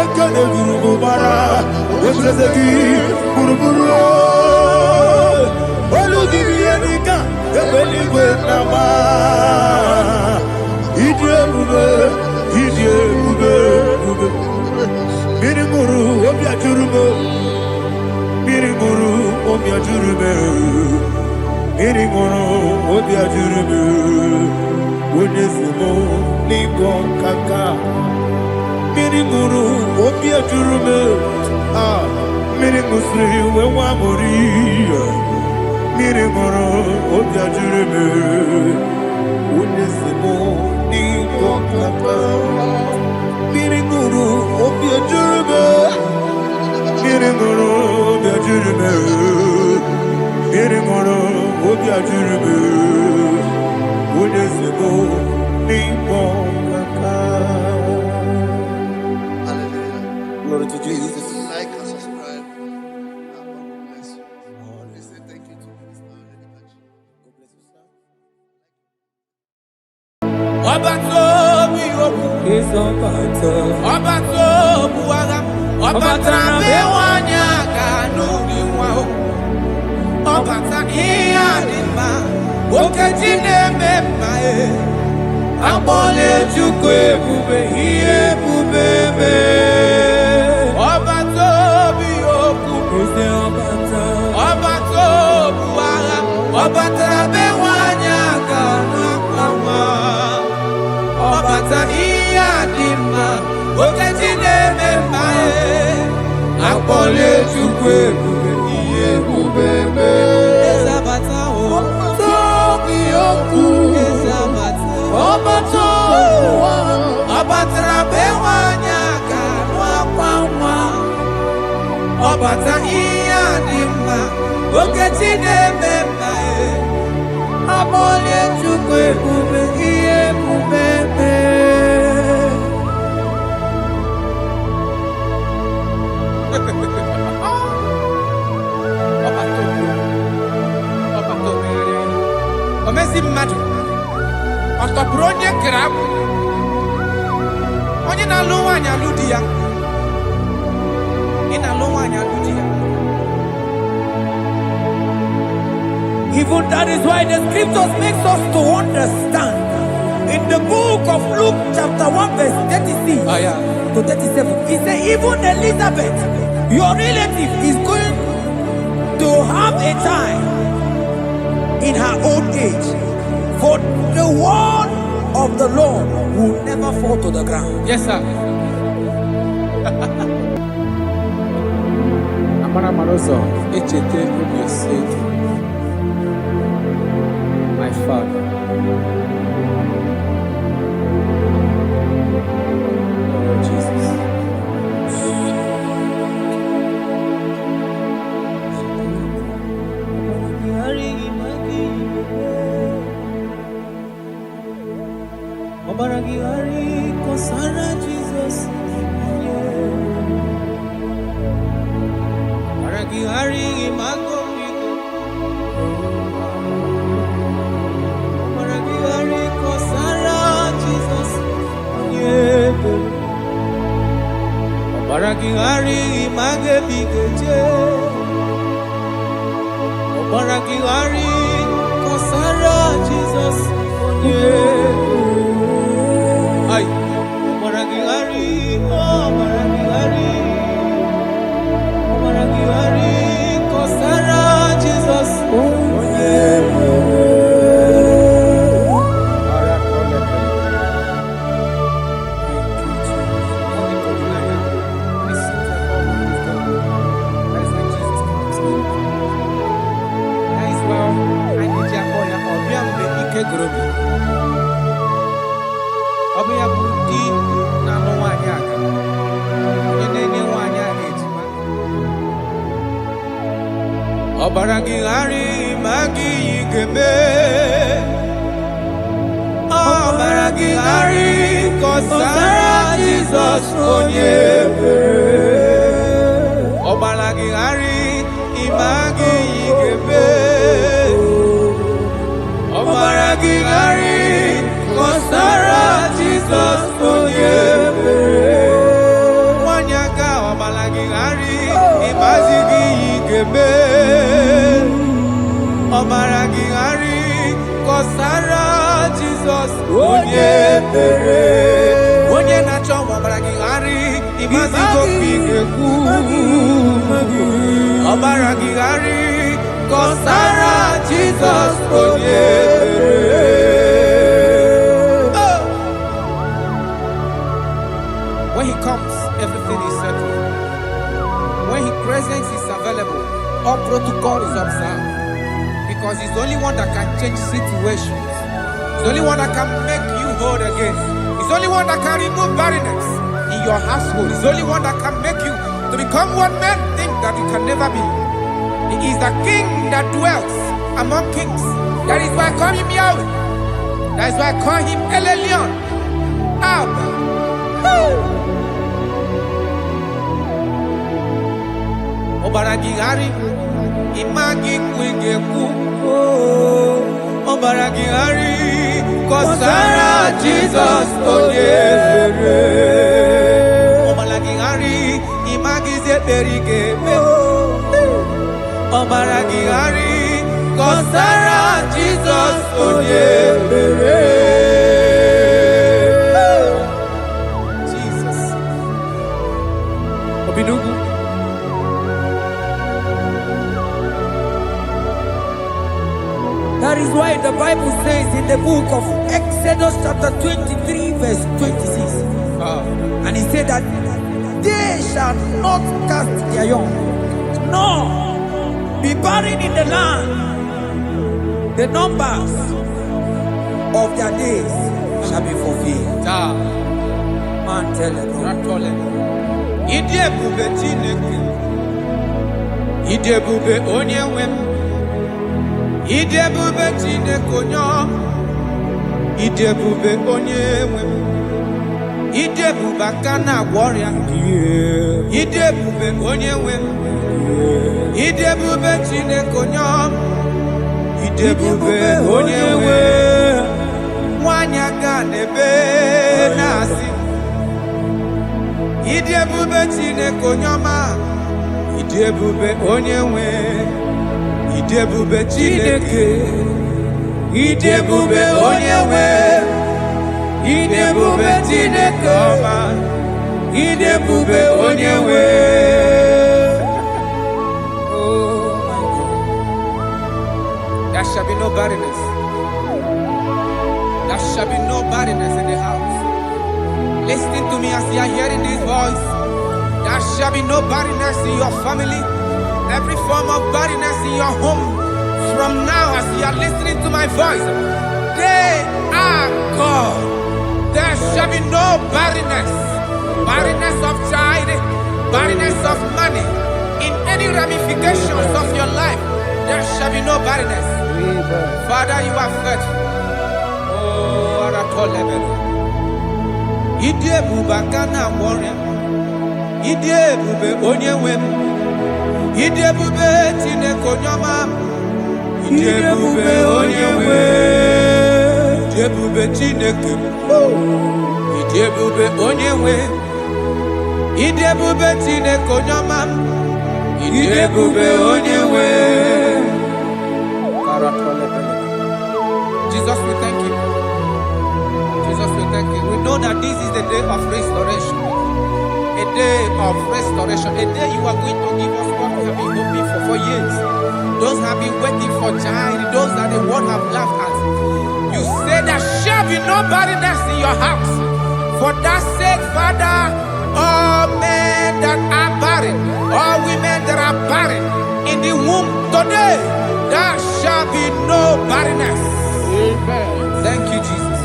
ekene gurugu bara ojezegi buruburu olugibi enika ebeligwe nama idio bube Miriguru obia jurume Miriguru obia jurume Miriguru obia jurume Unesimo Nigo kaka Miriguru obia jurume Mirigusri wewa mori Miriguru obia jurume Unesimo Nigo kaka Miriguru obia jurume Miriguru obia jurume Miriguru obia jurume Unesimo Nigo kaka. Glory to Jesus. Like and subscribe. God bless you. We say thank you to Minister Lady Kachi. God bless you, sir. Obata bewanya kanuni wao Obata iyadima Okejine memae Abole chukwe bube iye bubebe Obato biyoku Obato buwara Obata bewanya kanuni Obata iyadima Okejine memae Akole chukwe bube iye bubebe Ezabata o Tobi oku Ezabata Obato Obatra bewanya Kanwa kwamwa Obata iyadima Okejine memae Akole chukwe bube iye bubebe Omezi mmadu Otoburu onye grab Onye na-alụ nwaanyị alụ di ya Ị na-alụ nwaanyị alụ di ya Even that is why the scriptures makes us to understand. In the book of Luke chapter 1 verse 36 to 37, it says even Elizabeth, your relative, is going to have a child in her old age. For the word of the Lord will never fall to the ground. Yes, sir. Amara Maroso, Echete Ubioseki. My father. Lord Jesus. Obaragihari kosara Jesus. Obaragihari imago migo. Obaragihari kosara Jesus. Obaragihari image bigeje. Obaragihari kosara Jesus. Ay, Obaragihari, Obaragihari, Obaragihari, Kosara. Obuya budi na no wanyaka. Yenene wanyaka etima. Obaragi hari magi igebe. Obaragi hari kosara Jesus onyebe. Obaragi hari imagi igebe. Obaragi hari kosara Jesus onyebe. Wanyaka obaragi hari imagi igebe. Obaragi hari kosara Jesus onyebe. Onye nacho obaragi hari imagi igebe. Obaragi hari kosara Jesus onyebe. When he comes, everything is settled. When he presents is available, all protocol is observed. Because he's the only one that can change situations. He's the only one that can make you whole again. He's the only one that can remove barrenness in your household. He's the only one that can make you to become what men think that you can never be. He is the king that dwells among kings. That is why I call him Yahweh. That is why I call him El Elyon. Abba. Obaragi hari imagi kwingeku. Obaragi hari kosara Jesus onyebe. Obaragi hari imagi zeberigebe. Obaragi hari kosara Jesus onyebe. Jesus. Obinugu. That is why the Bible says in the book of Exodus chapter 23 verse 26. And he said that they shall not cast their young, nor be buried in the land. The numbers of their days shall be fulfilled. Man tell them. Idebube Chineke. Idebube onye Idebube Chineke onyo. Idebube onye Idebube kana warrior. Idebube onye Idebube Chineke onyo. Idebube onye Wanyaka nebe nasi. Idebube Chineke onyoma. Idebube onye Idebube Chineke. Idebube onye Idebube Chineke ọma. Idebube onye Oh my God. There shall be no barrenness. There shall be no barrenness in the house. Listen to me as you are hearing this voice. There shall be no barrenness in your family. Every form of barrenness in your home. From now as you are listening to my voice, they are gone. There shall be no barrenness. Barrenness of child, barrenness of money. In any ramifications of your life, there shall be no barrenness. Father, you are faithful. Oh, Aratolebele. Idebube kana warrior. Idebube onye Idebube Chineke onyoma. Idebube onye Idebube Chineke. Idebube onye Idebube Chineke onyoma. Idebube onye Jesus, we thank you. Jesus, we thank you. We know that this is the day of restoration. A day of restoration. A day you are going to give us what we have been hoping for years. Those have been waiting for child. Those that the world have laughed at. You say there shall be no barrenness in your house. For that sake, Father, all men that are barren, all women that are barren in the womb today, there shall be no barrenness. Amen. Thank you, Jesus.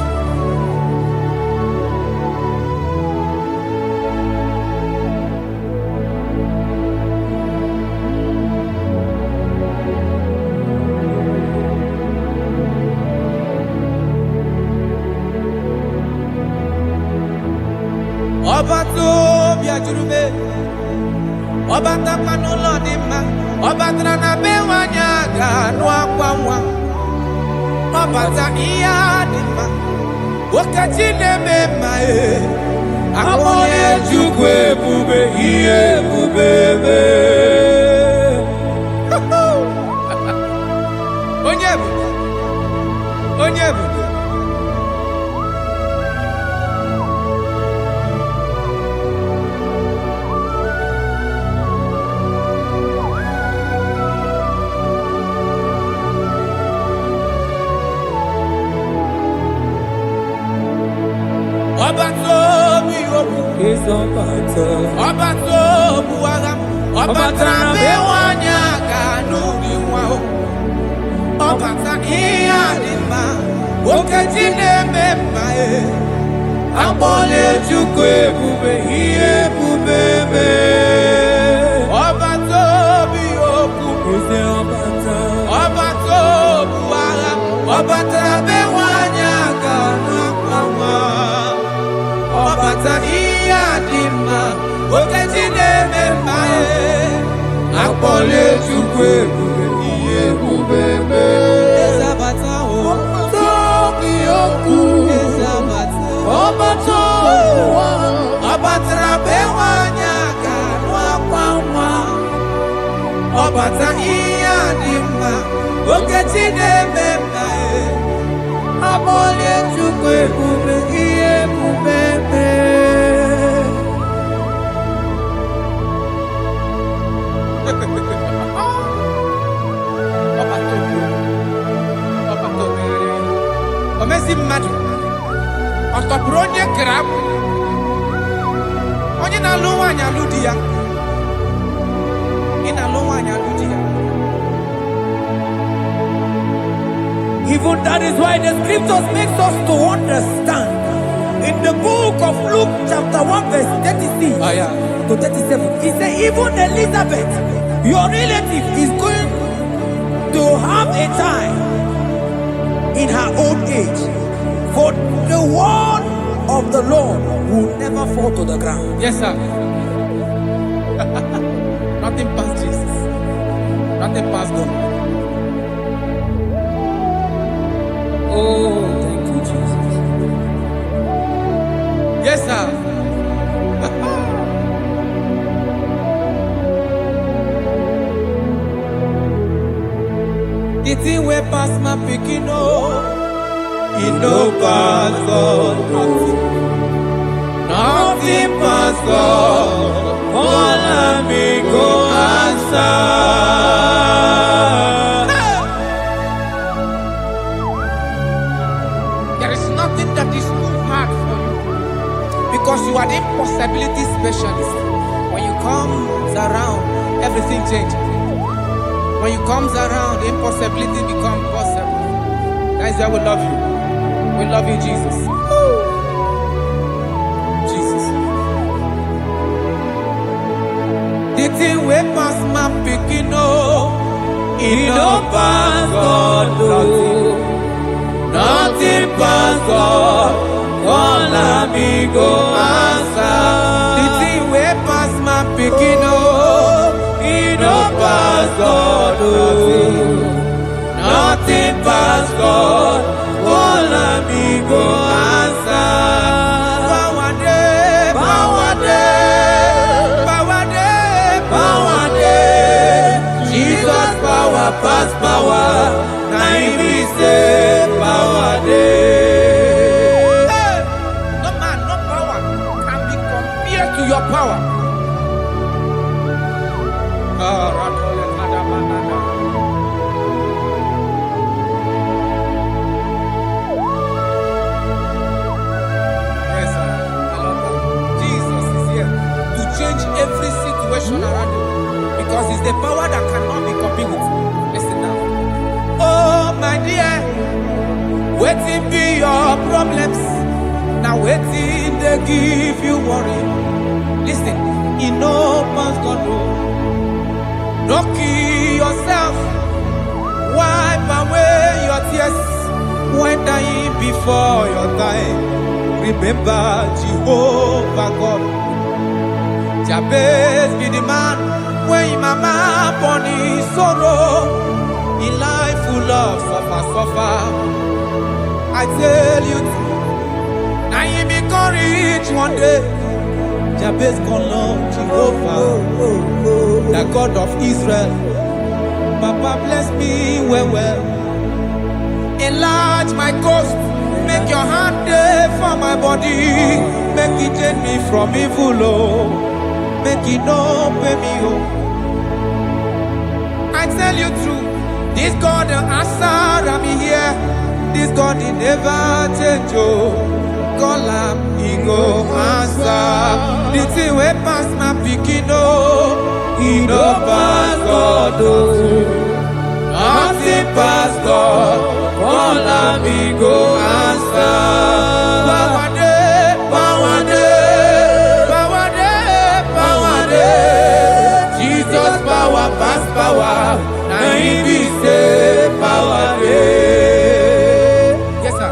Obato biajurube. Obata panulo dima. Obatra na bewanya ganwa kwamwa. Obata iya dima. Wakachine mema Akone chukwe bube iye bubebe. Onyebu. Obato buaga Obatra bewanya kanuri wao Obata iya dima Okajine mema Abole chukwe bube iye bubebe. Obato biyoku Obato buaga Obatra bewanya kanuri Obata iya dima Okajine mema Akpole chukwe bube iye bubebe. Ezabata o Tokiyoku Ezabata Obato Obatra bewanya kanwa kwamwa Obata iya dima Okajine mema Akpole chukwe bube iye bubebe. Omezi mmadu Otopuru onye krab Onye na-alụ nwanyị alụ di ya Ị na-alụ nwanyị alụ di ya. Even that is why the scriptures makes us to understand. In the book of Luke chapter 1 verse 36 to 37, he said even Elizabeth, your relative, is going to have a child in her old age. For the word of the Lord will never fall to the ground. Yes, sir. Nothing past Jesus. Nothing past God. Oh, thank you, Jesus. Yes, sir. The thing way past my picking it no pass God. Nothing pass God. All I me go answer. There is nothing that is too hard for you because you are the impossibility specialist. When you come around, everything changes. When you come around, the impossibility becomes possible. Guys, I will love you. We love you, Jesus. Jesus. The thing we pass my picking it no pass God. Nothing pass God. All amigo answer. The thing we pass my picking it no pass God. Nothing pass God. All amigo answer. Power day, power day, power day, power day. Jesus power pass power. Now he say power day. No man, no power can be compared to your power. Every situation around you because it's the power that cannot be copied with. Listen now. Oh my dear, waiting be your problems. Now waiting they give you worry. Listen, in no man's God don't kill yourself. Wipe away your tears when dying before your time. Remember Jehovah God. Jabez be the man when mama born his sorrow. In life full of suffer. I tell you, now you be courage one day. Jabez gonna love Jehovah, the God of Israel. Papa bless me well. Enlarge my coast. Make your hand there for my body. Make it change me from evil, oh. Make it no pay me, oh. I tell you true, this God the answer, I'm here. This God he never change, oh. Call him, he go answer. The thing way pass my picking, oh. He no pass God, oh. Nothing pass God. Call him, he go answer. Power day. Jesus power pass power. Now he be say power day. Yes, sir.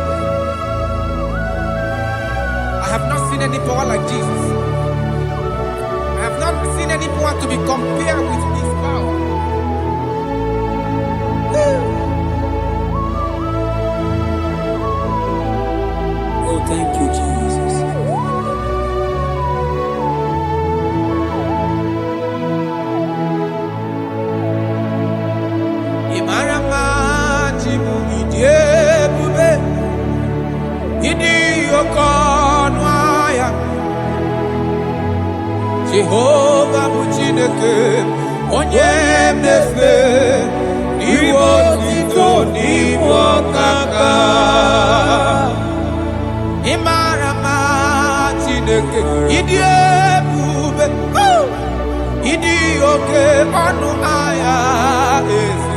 I have not seen any power like Jesus. I have not seen any power to be compared with his power. Oh, thank you, Jesus. Imarama jimu idebube idi okonwaya Jehovah bụ Chineke onye mmefe iwo tito n'ime ọkaka Imarama Chineke ịdị ebube ịdị oke ọnụ ahịa eze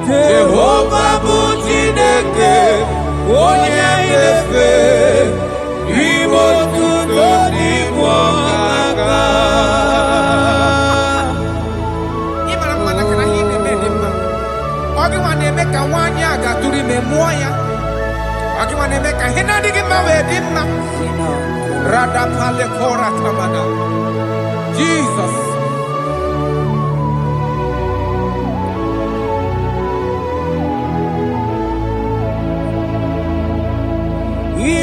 Jehovah bụ Chineke onye mmefe n'ime otuto n'ime ọkaka Ịmara mma na kana ihe na-eme dị mma ọ gịnwa na-eme ka nwaanyị a ga-atụrụ ime mụọ ya ọ gịnwa na-eme ka ihe na-adịghị mma wee dị mma Radapalekora Tamada Jesus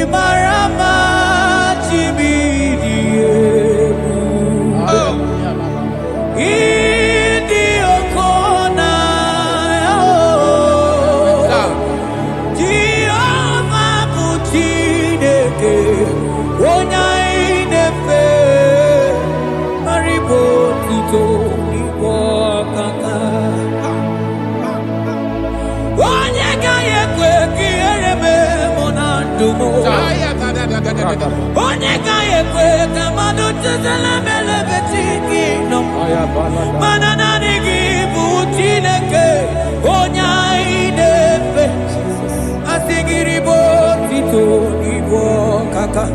Imarama Chimidiyebu Idi Okona Jehovah bụ Chineke onye inefe Maribo Tito Igbo Kaka onye ga-ekwe ka ihere mee mụ na ndụ m onye ga-ekwe ka mmadụ chezela melebe Chineke nọ mana naanị gị bụ Chineke onye anyị na-efe asị gị ribo Tito Igbo Kaka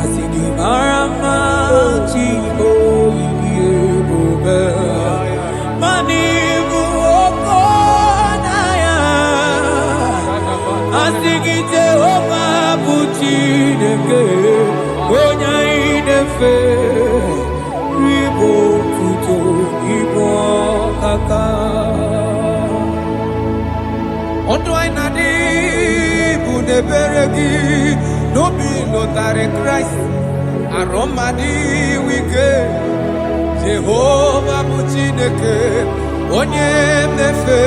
asị gị mara mma Chigbo iyi ebube mana ibu okona ya asị gị Jehovah bụ Chineke onye anyị na-efe ribo Tito Igbo Kaka Ọdụ anyị na-adị bụ n'ebere gị n'obi lụtarị Kraịst arụ mmadụ wike Jehova bụ Chineke onye mmefe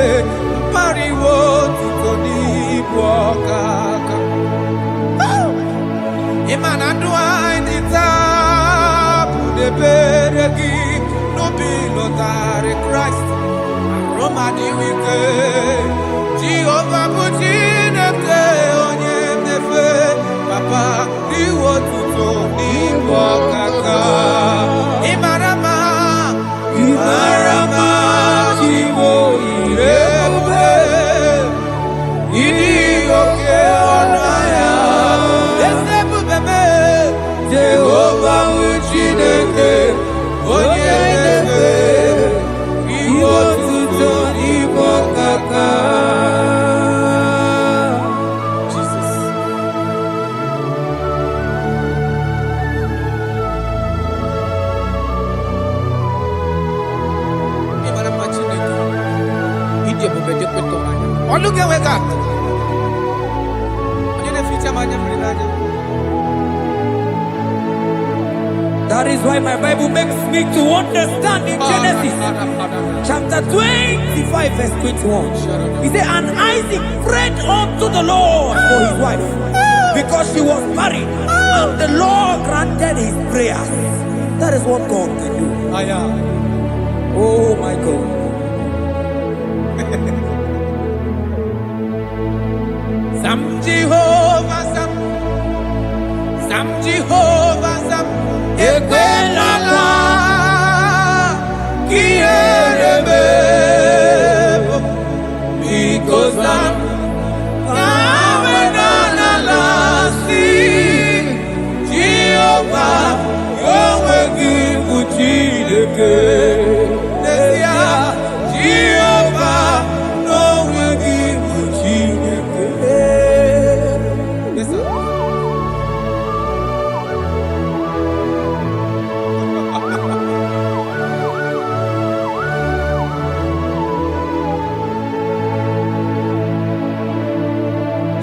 mkpariwo Tito n'Igbo ọkaka ịma na ndụ anyị dị taa bụ n'ebere gị n'obi lụtarị Kraịst arụ mmadụ wike Jehova bụ Chineke onye mmefe papa iwo Tito n'Igbo ọkaka ịmara mma Chigbo ire ebube ịdị oke ọnụ ahịa eze ebube me Jehova bụ Chineke onye mmefe iwo Tito n'Igbo ọkaka Jesus look at where God. That is why my Bible makes me to understand in Genesis chapter 25 verse 21. He said, and Isaac prayed unto the Lord for his wife because she was barren, and the Lord granted his prayers. That is what God can do. Oh my God. Some Jehovah, some Jehovah, some Ekwelala, Kierebe, because I'm Jehovah, Yahweh, Gibujideke, Jehovah, Yahweh, Gibujideke. Yes, sir.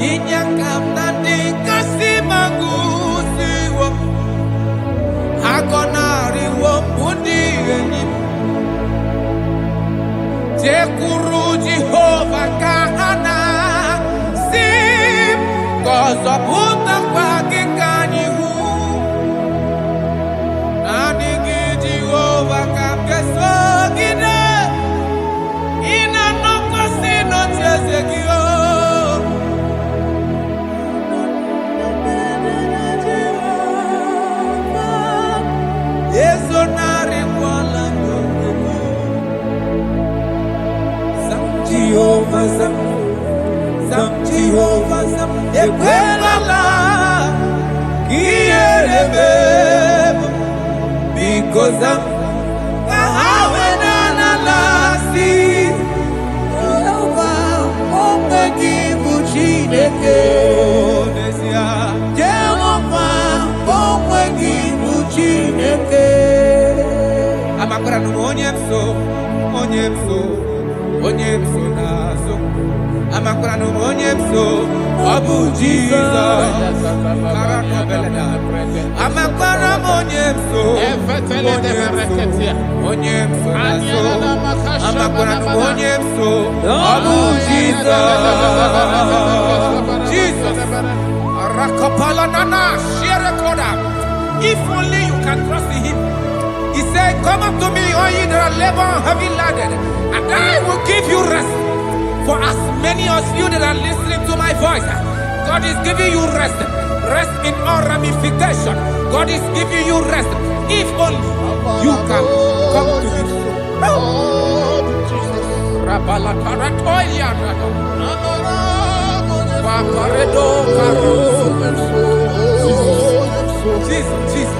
Inyakam nandi kasimagusiwo agonari wo budieni Jekuru Jehovah kahana sim kozo puta kwa kikanihu anigi Jehovah kamkeso gide ina noko sino chezekio Jehovah, some Jehovah, some Ekwelala, Kierebe, because I'm Kahawenanalasi, Jehovah, Omegi Buchineke, Jehovah, Omegi Buchineke. Amakora no onyemso, onyemso. Onyemso nazo amakura no onyemso Abu Jesus amakura onyemso onyemso nazo amakura no onyemso Abu Jesus Rakapala nana share koda. If only you can trust him. He said, come up to me, all ye that are labor and heavy laden, and I will give you rest. For as many of you that are listening to my voice, God is giving you rest. Rest in all ramification. God is giving you rest. If only you can come to him. Jesus,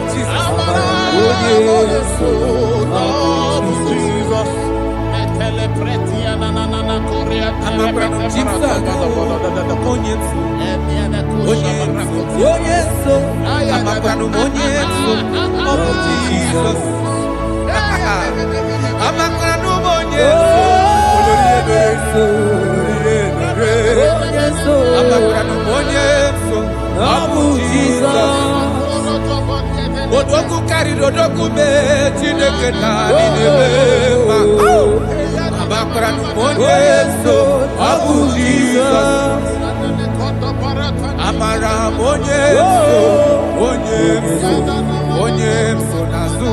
Jesus, Jesus. Odoku kari odoku me chineke na ninebema. Amakra numonye so Abu Jesus. Amara monye so nazu.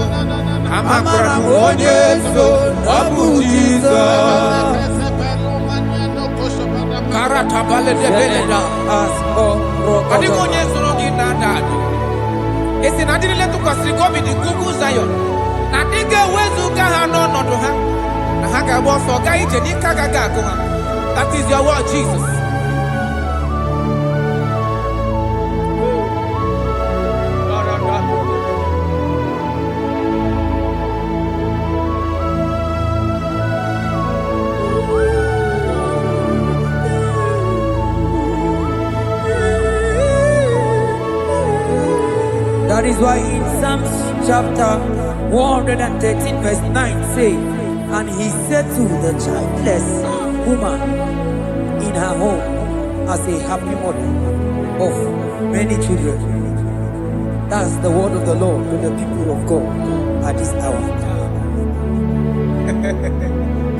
Amakra numonye so Abu Jesus. Karata bale de beleda asko. Adi monye so ngi nandani. Esi na diri letu kwa sikobi di kuku Zion. Na dige wezu kaha no nodo ha. Na haka boso ga ije ni kagaga kuma. That is your word, Jesus. That is why in Psalms chapter 113 verse 9 say, and he said to the childless woman in her home as a happy mother of many children. That's the word of the Lord to the people of God at this hour.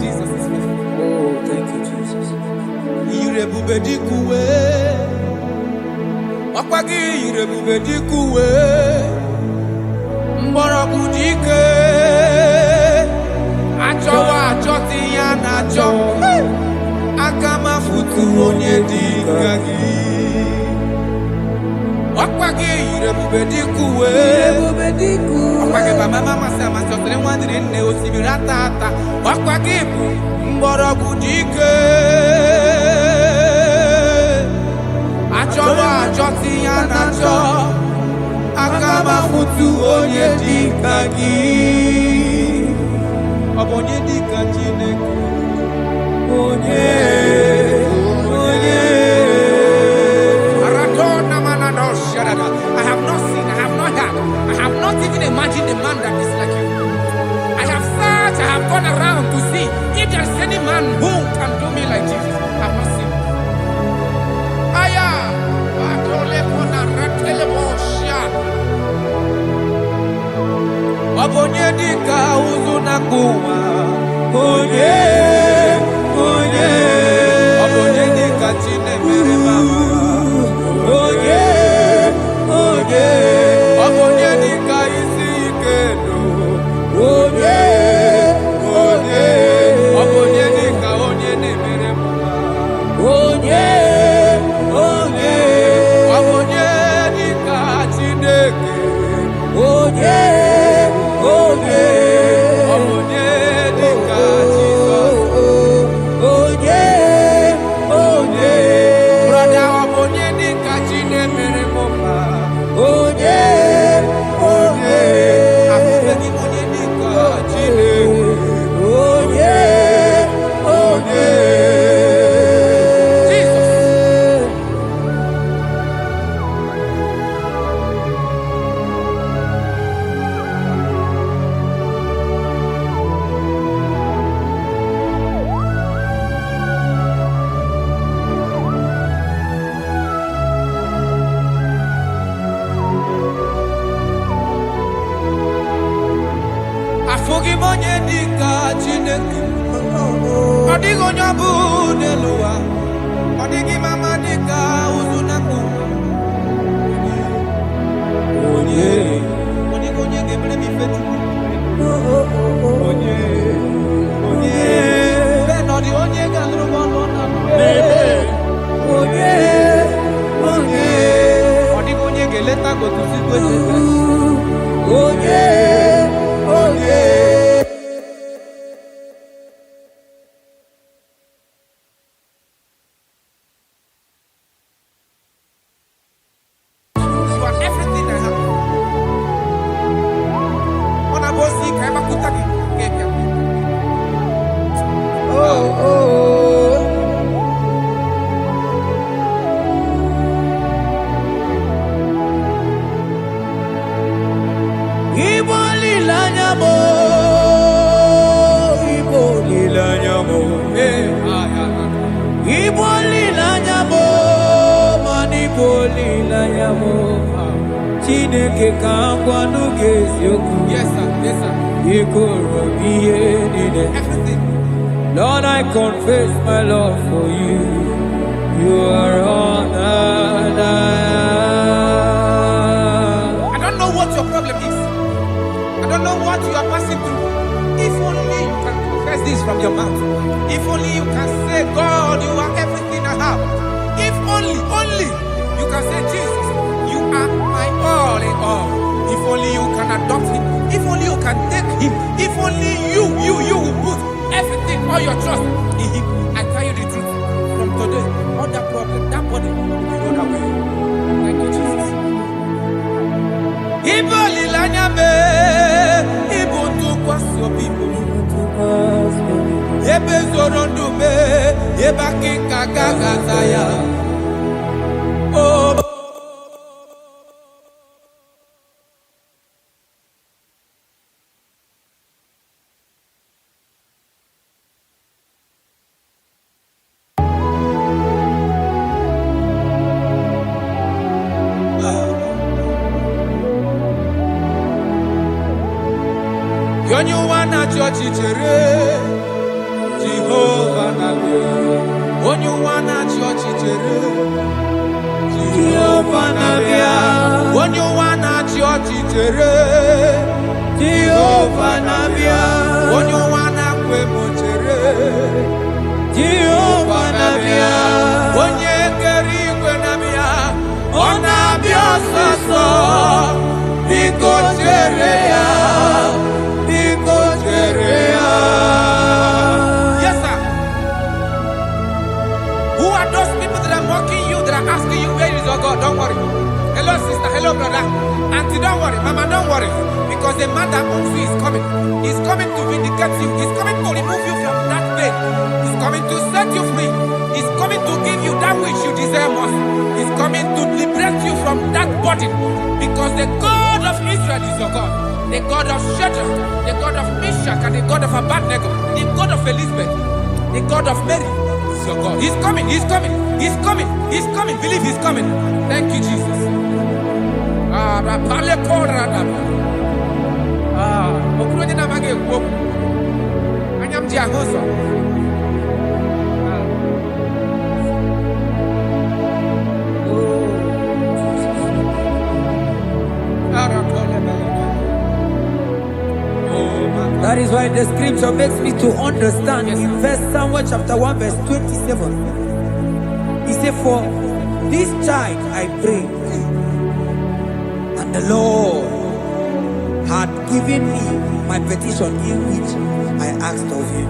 Jesus is faithful. Oh, thank you, Jesus. Irebubedikuwe. Ọkwagi irebubedikuwe. Mgbọrọgwụ dike. Achọwa achọtị ya na achọ. Aka m afụtụ onye dịka gị. Ọkwagi irebubedikuwe. Ọkwagi baba mama sị amasị nwa dịrị nne osimiri ata ata. Ọkwagi bụ mgbọrọgwụ dike. Achọwa achọtị ya na achọ. Aka m afụtụ onye dịka gị. Ọ bụ onye dịka Chineke. Onye. I have not seen, I have not heard, I have not even imagined a man that is like you. I have searched, I have gone around to see if there is any man who can do me like Jesus. I have not seen. Aya, Adole Pona Ratele Bosha. Obonye dika uzuna kuwa. Onye, onye. Obonye dika chine mere mama. Onye. Obonye dika isi ikeno. Onye, onye. Obonye dika onye nemere mama. Onye, onye. Obonye dika Chineke. Onye, onye. Obonye dika Jesus. Onye, onye. Brother, obonye dika Chinemere mama. Onye, onye. Afubegi onye dika Chineke. Onye, onye. Jesus. Afugi monye dika Chineke. Odigo nyabu neluwa. Odigi mama dika uzunaku. Onye. Odigo nye geble mi fetu. Onye. Onye. Benodi onye gandru bono na. Bebe. Onye. Onye. Odigo nye geleta go to sit with. Onye. Onye. You are everything I have. On a boss, I am a kutaki. Oh, oh. Iboli lanyamo, iboli lanyamo, iboli lanyamo, maniboli lanyamo. Chineke kangwa nugesioku. Yes, sir. Yes, sir. Ikoro biye nide. Everything. Lord, I confess my love for you. You are all that I am. I don't know what your problem is. I don't know what you are passing through. If only you can confess this from your mouth. If only you can say, God, you are everything I have. If only you can say, Jesus, you are my all in all. If only you can adopt him. If only you can take him. If only you will put everything, all your trust in him. I tell you the truth. From today, all that problem, that body will go away. Thank you, Jesus. Iboli lanyame, ibuntu kwaso bibu. Ebe zorondume, eba kinga gagazaya. Oh. Onye ụwa na-achị ọchịchịrị Jehova na-abịa. Onye ụwa na-achị ọchịchịrị Jehova na-abịa. Onye ụwa na-achị ọchịchịrị Jehova na-abịa. Onye ụwa na-akwa emochere Jehova na-abịa. Onye kere igwe na-abịa. Ọ na-abịa ọsọsọ. Biko chere ya. Yes, sir. Who are those people that are mocking you, that are asking you, where is your God? Don't worry. Hello, sister. Hello, brother. Auntie, don't worry. Mama, don't worry. Because the man that owns you is coming. He's coming to vindicate you. He's coming to remove you from that pain. He's coming to set you free. He's coming to give you that which you desire most. He's coming to liberate you from that burden. Because the God of Israel is your God. The God of Shadrach, the God of Meshach, and the God of Abednego, the God of Elizabeth, the God of Mary is your God. He's coming, he's coming, he's coming, he's coming. Believe he's coming. Thank you, Jesus. That is why the scripture makes me to understand. In verse Samuel chapter 1 verse 27, he said, for this child I pray, and the Lord had given me my petition in which I asked of him.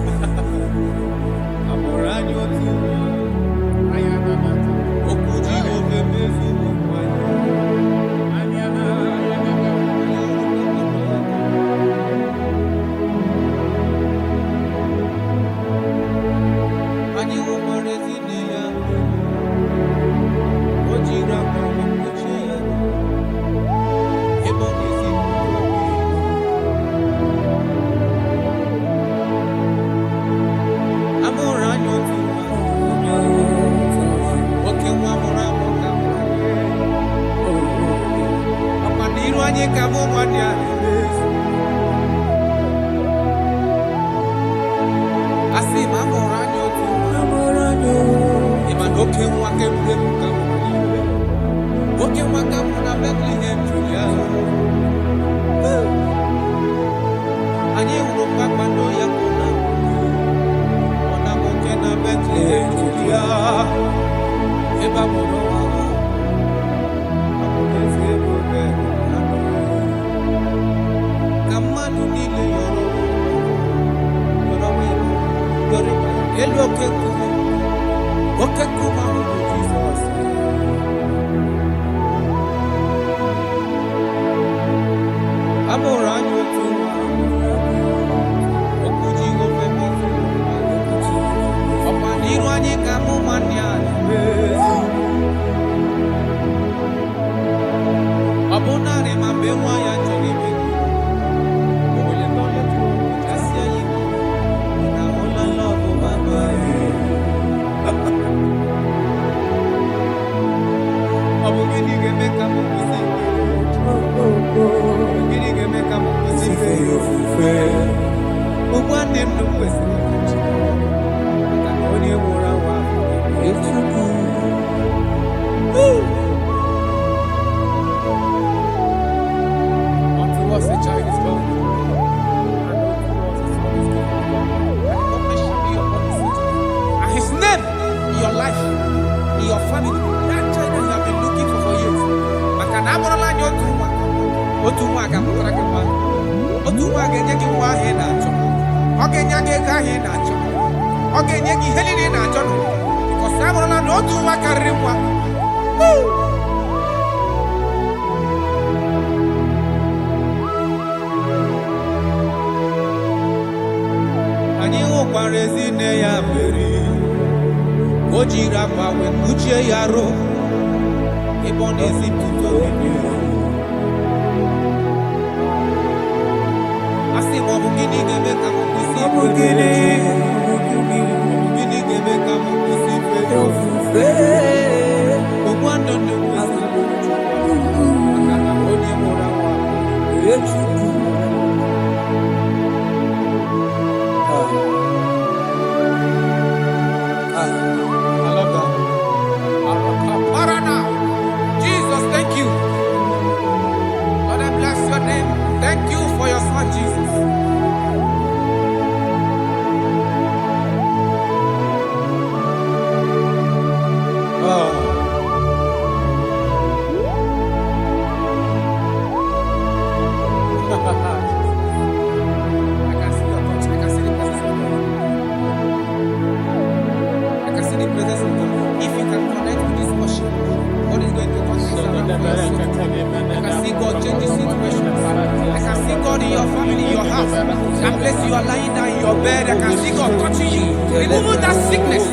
Unless you are lying down in your bed, I can see God touching you. Remove that sickness.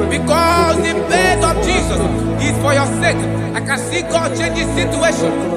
Because the bed of Jesus is for your sake. I can see God change the situation.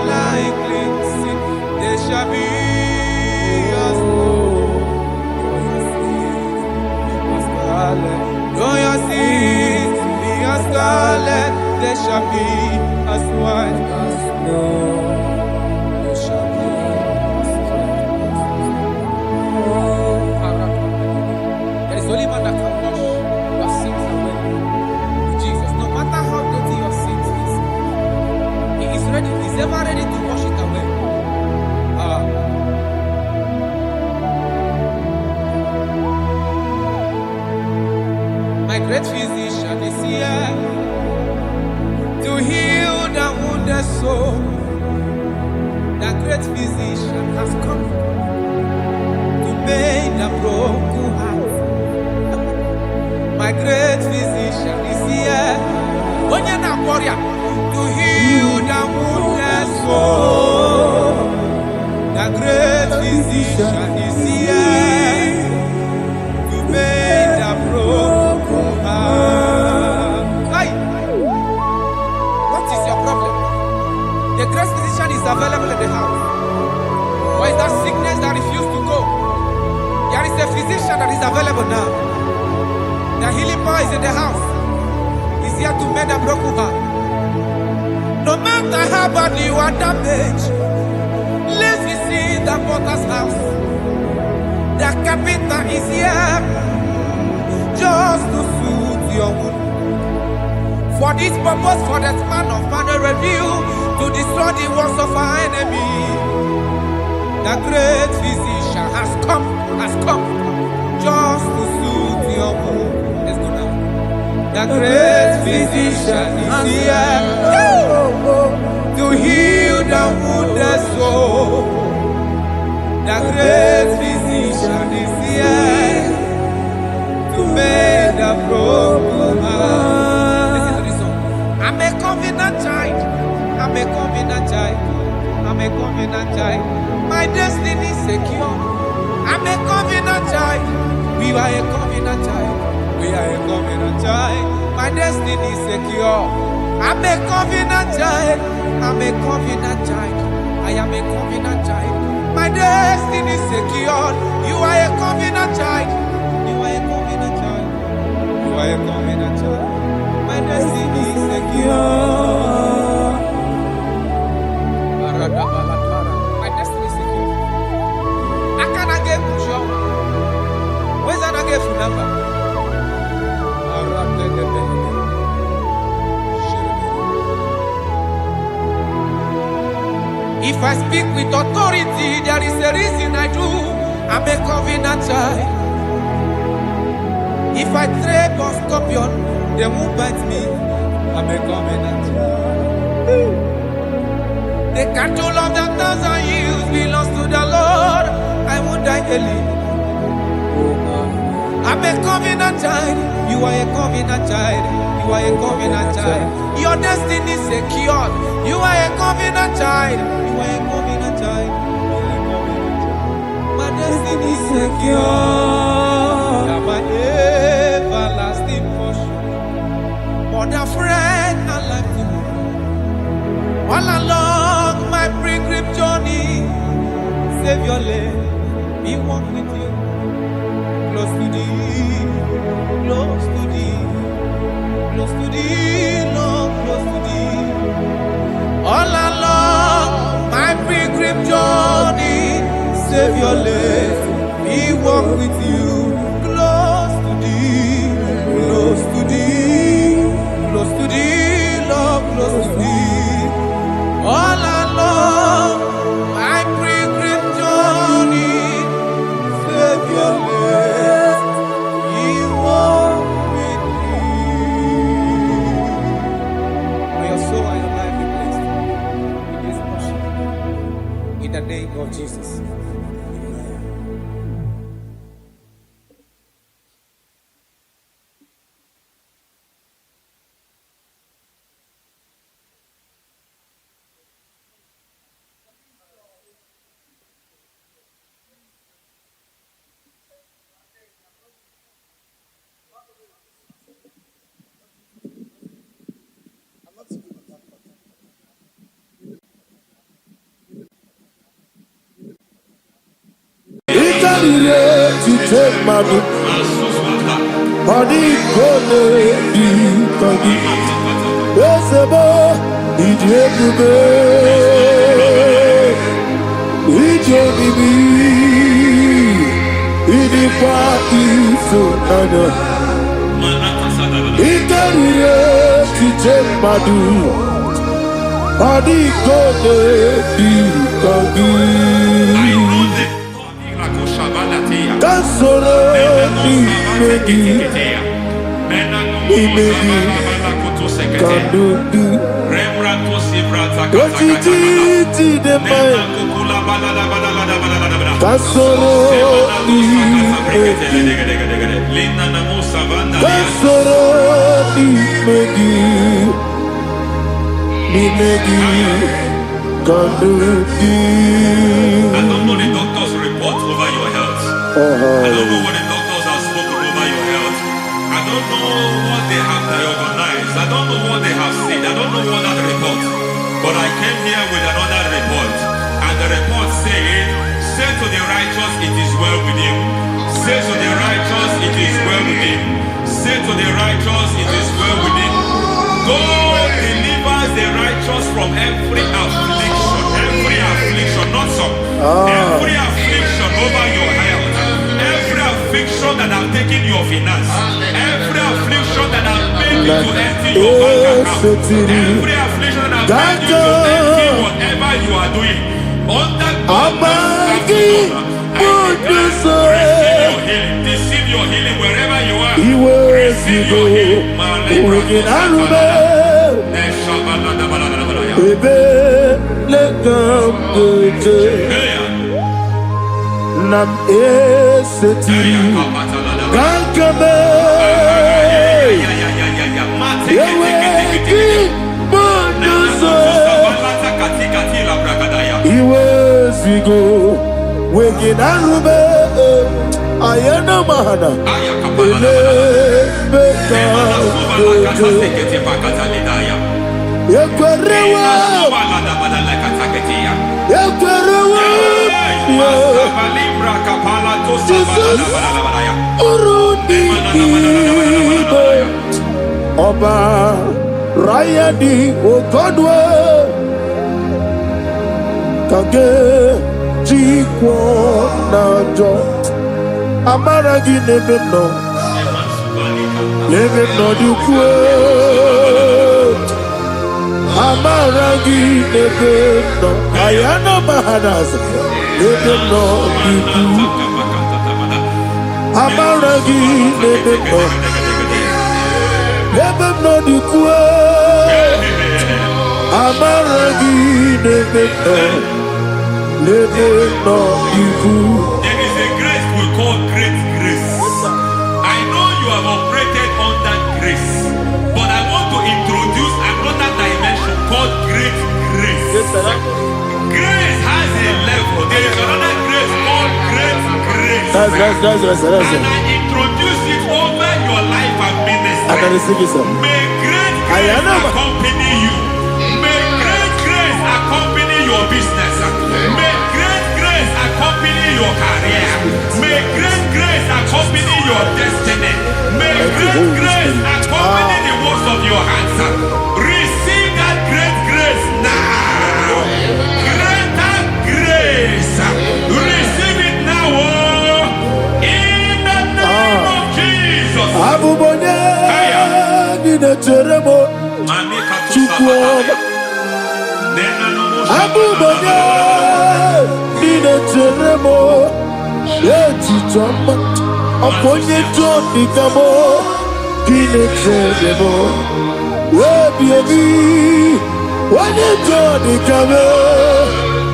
like cleansing, they shall be as snow. Though your sins be as scarlet, they shall be as white as snow. They shall be as white as snow. There is only one that can wash your sins away. Jesus, no matter how dirty your sins is, He is ready. He's ever ready to wash it away. My great physician is here to heal the wounded soul. The great physician has come to mend the broken heart. My great physician is here to heal the wounded soul. The great physician is here to mend the broken heart. Hey, what is your problem? The great physician is available in the house. Why is that sickness that refused to go? There is a physician that is available now. The healing power is in the house. He's here to mend a broken heart. No matter how bad you are damaged, let's see the potter's house. The carpenter is here just to suit your wound. For this purpose, for the span of man review, to destroy the works of our enemy. The great physician has come just to suit your wound. Let's go now. The great physician is here to heal the wounded soul. The great physician is here to make the broken heart. Listen to this song. I'm a covenant child. I'm a covenant child. I'm a covenant child. My destiny is secure. I'm a covenant child. We are a covenant child. We are a covenant child. My destiny is secure. I'm a covenant child. I'm a covenant child. I am a covenant child. My destiny is secure. You are a covenant child. You are a covenant child. You are a covenant child. My destiny is secure. My destiny is secure. I cannot get sure. Where's that I get phone number? If I speak with authority, there is a reason I do. I'm a covenant child. If I tread on scorpion, they won't bite me. I'm a covenant child. The cattle of the 1,000 years belongs to the Lord. I won't die early. I'm a covenant child. You are a covenant child. You are a covenant child. Your destiny is secured. You are a covenant child. You are a covenant child. You are a covenant child. My destiny is secure. You are my everlasting portion. More than friend and life to me. All along my pilgrim journey, Savior, let me walk with you. Close to thee, close to thee, close to thee, Lord, close to thee. All along my pilgrim journey, Savior, let me walk with you. Close to thee, close to thee, close to thee, Lord, close to thee. All along my pilgrim journey, Savior, let me walk with you. May your soul and your life be blessed in this worship. In the name of Jesus. Madu. Adi Kone Dikagi. Esebo Ijebube. Ijebibi. Idipa Isunana. Ikarire Kije Madu. Adi Kone Dikagi. Kasoro Imegi Kandudu Ojiji Deme Kasoro Imegi Kasoro Imegi Imegi Kandudu. I don't know the doctor's report over your health. I don't know what the doctors have spoken over your health. I don't know what they have diagnosed. I don't know what they have said. I don't know what that report. But I came here with another report. And the report said, say to the righteous, it is well with him. Say to the righteous, it is well with him. Say to the righteous, it is well with him. God delivers the righteous from every affliction. Every affliction, not some. Every affliction over your health. Every affliction that have taken your finance. Every affliction that have made you to empty your bank account. Every affliction that have made you to empty whatever you are doing. Under God's receive your healing. Receive your healing wherever you are. Receive your healing. Nam eseti Gankame Yeweki Bonuzo Iwezigo Weginarube Ayana Mahana Ele Beka Yekwerewa Yekwerewa Jesus Urudi Ibo Oba Rayadi Okodwe Kage Jikwo Najo Amaragi Nebeno Nebeno Dukwe Amaragi Nebeno Ayana Mahanas Nebeno Dukwe Amaragi Nebeno Nebeno Dukwe Amaragi Nebeno Nebeno Dukwe. There is a grace we call great grace. I know you have operated under grace, but I want to introduce another dimension called great grace. Grace has a level. There is another grace called great grace. That's and I introduce it over your life and ministry. I can receive it, sir. May great grace accompany you. May great grace accompany your business. May great grace accompany your career. May great grace accompany your destiny. May great grace accompany the works of your hands. Receive that great grace now. Greater grace. Receive it now. In the name of Jesus. Abubonye Nina Teremo Chukwu Abubonye Nina Teremo Echitoma Oponye Toni Kamo Nina Teremo Webi Wanye Toni Kamo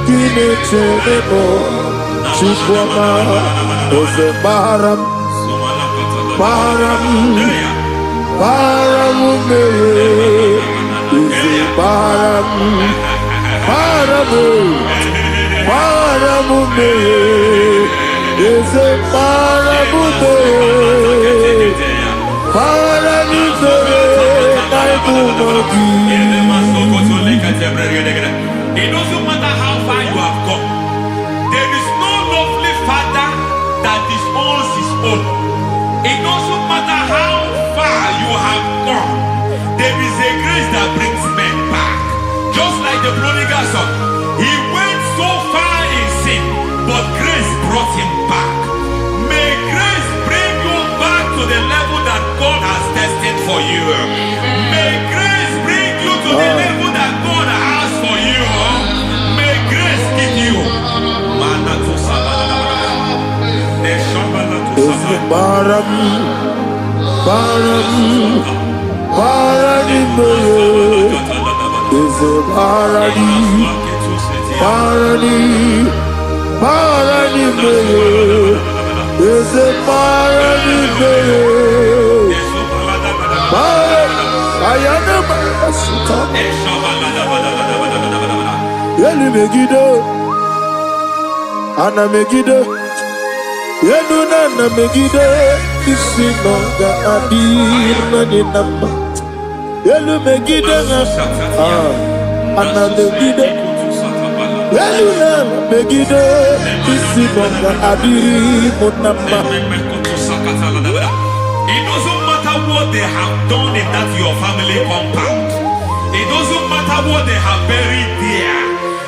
Nina Teremo Chukwu Ose Baram Baram Paramume Ise Paramume Paramume Ise Paramume Naibumogi. It doesn't matter how far you have come. There is no lovely father that his own. It doesn't matter how far you have gone. There is a grace that brings men back. Just like the prodigal son. He went so far in sin, but grace brought him back. May grace bring you back to the level that God has destined for you. May grace bring you to the level that God has for you. May grace give you. Ana Megiddo, Yenuna Megiddo, Isinonga Adir Naninamba, Yelu Megiddo, Ana Megiddo, Yenuna Megiddo, Isinonga Adir Munamba. It doesn't matter what they have done in that your family compound. It doesn't matter what they have buried there.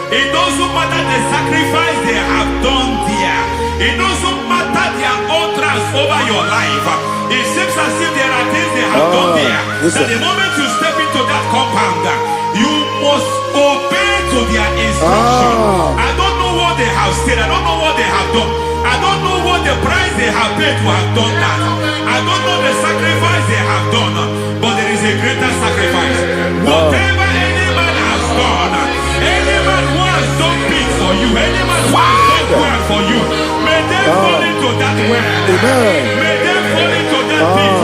It doesn't matter the sacrifice they have done there. It doesn't matter their utterance over your life. It seems as if there are things they have done there. That the moment you step into that compound, you must obey to their instruction. I don't know what they have said. I don't know what they have done. I don't know what the price they have paid to have done that. I don't know the sacrifice they have done. But there is a greater sacrifice. Whatever any man has done, any man who has done big for you, any man who has done well for you, may they fall into that well. May they fall into that pit.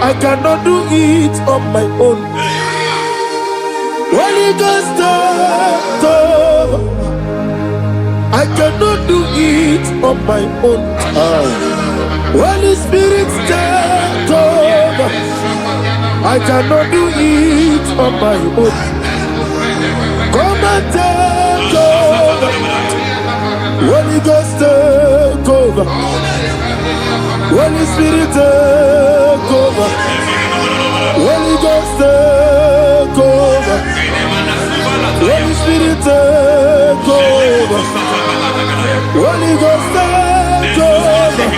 I cannot do it on my own. Holy Ghost, I cannot do it on my own. Holy Spirit, take over. I cannot do it on my own. Come and take over. Holy Ghost, take over. Holy Spirit, take over. Holy Ghost, take over. Holy Spirit, take over. Holy Ghost, take over.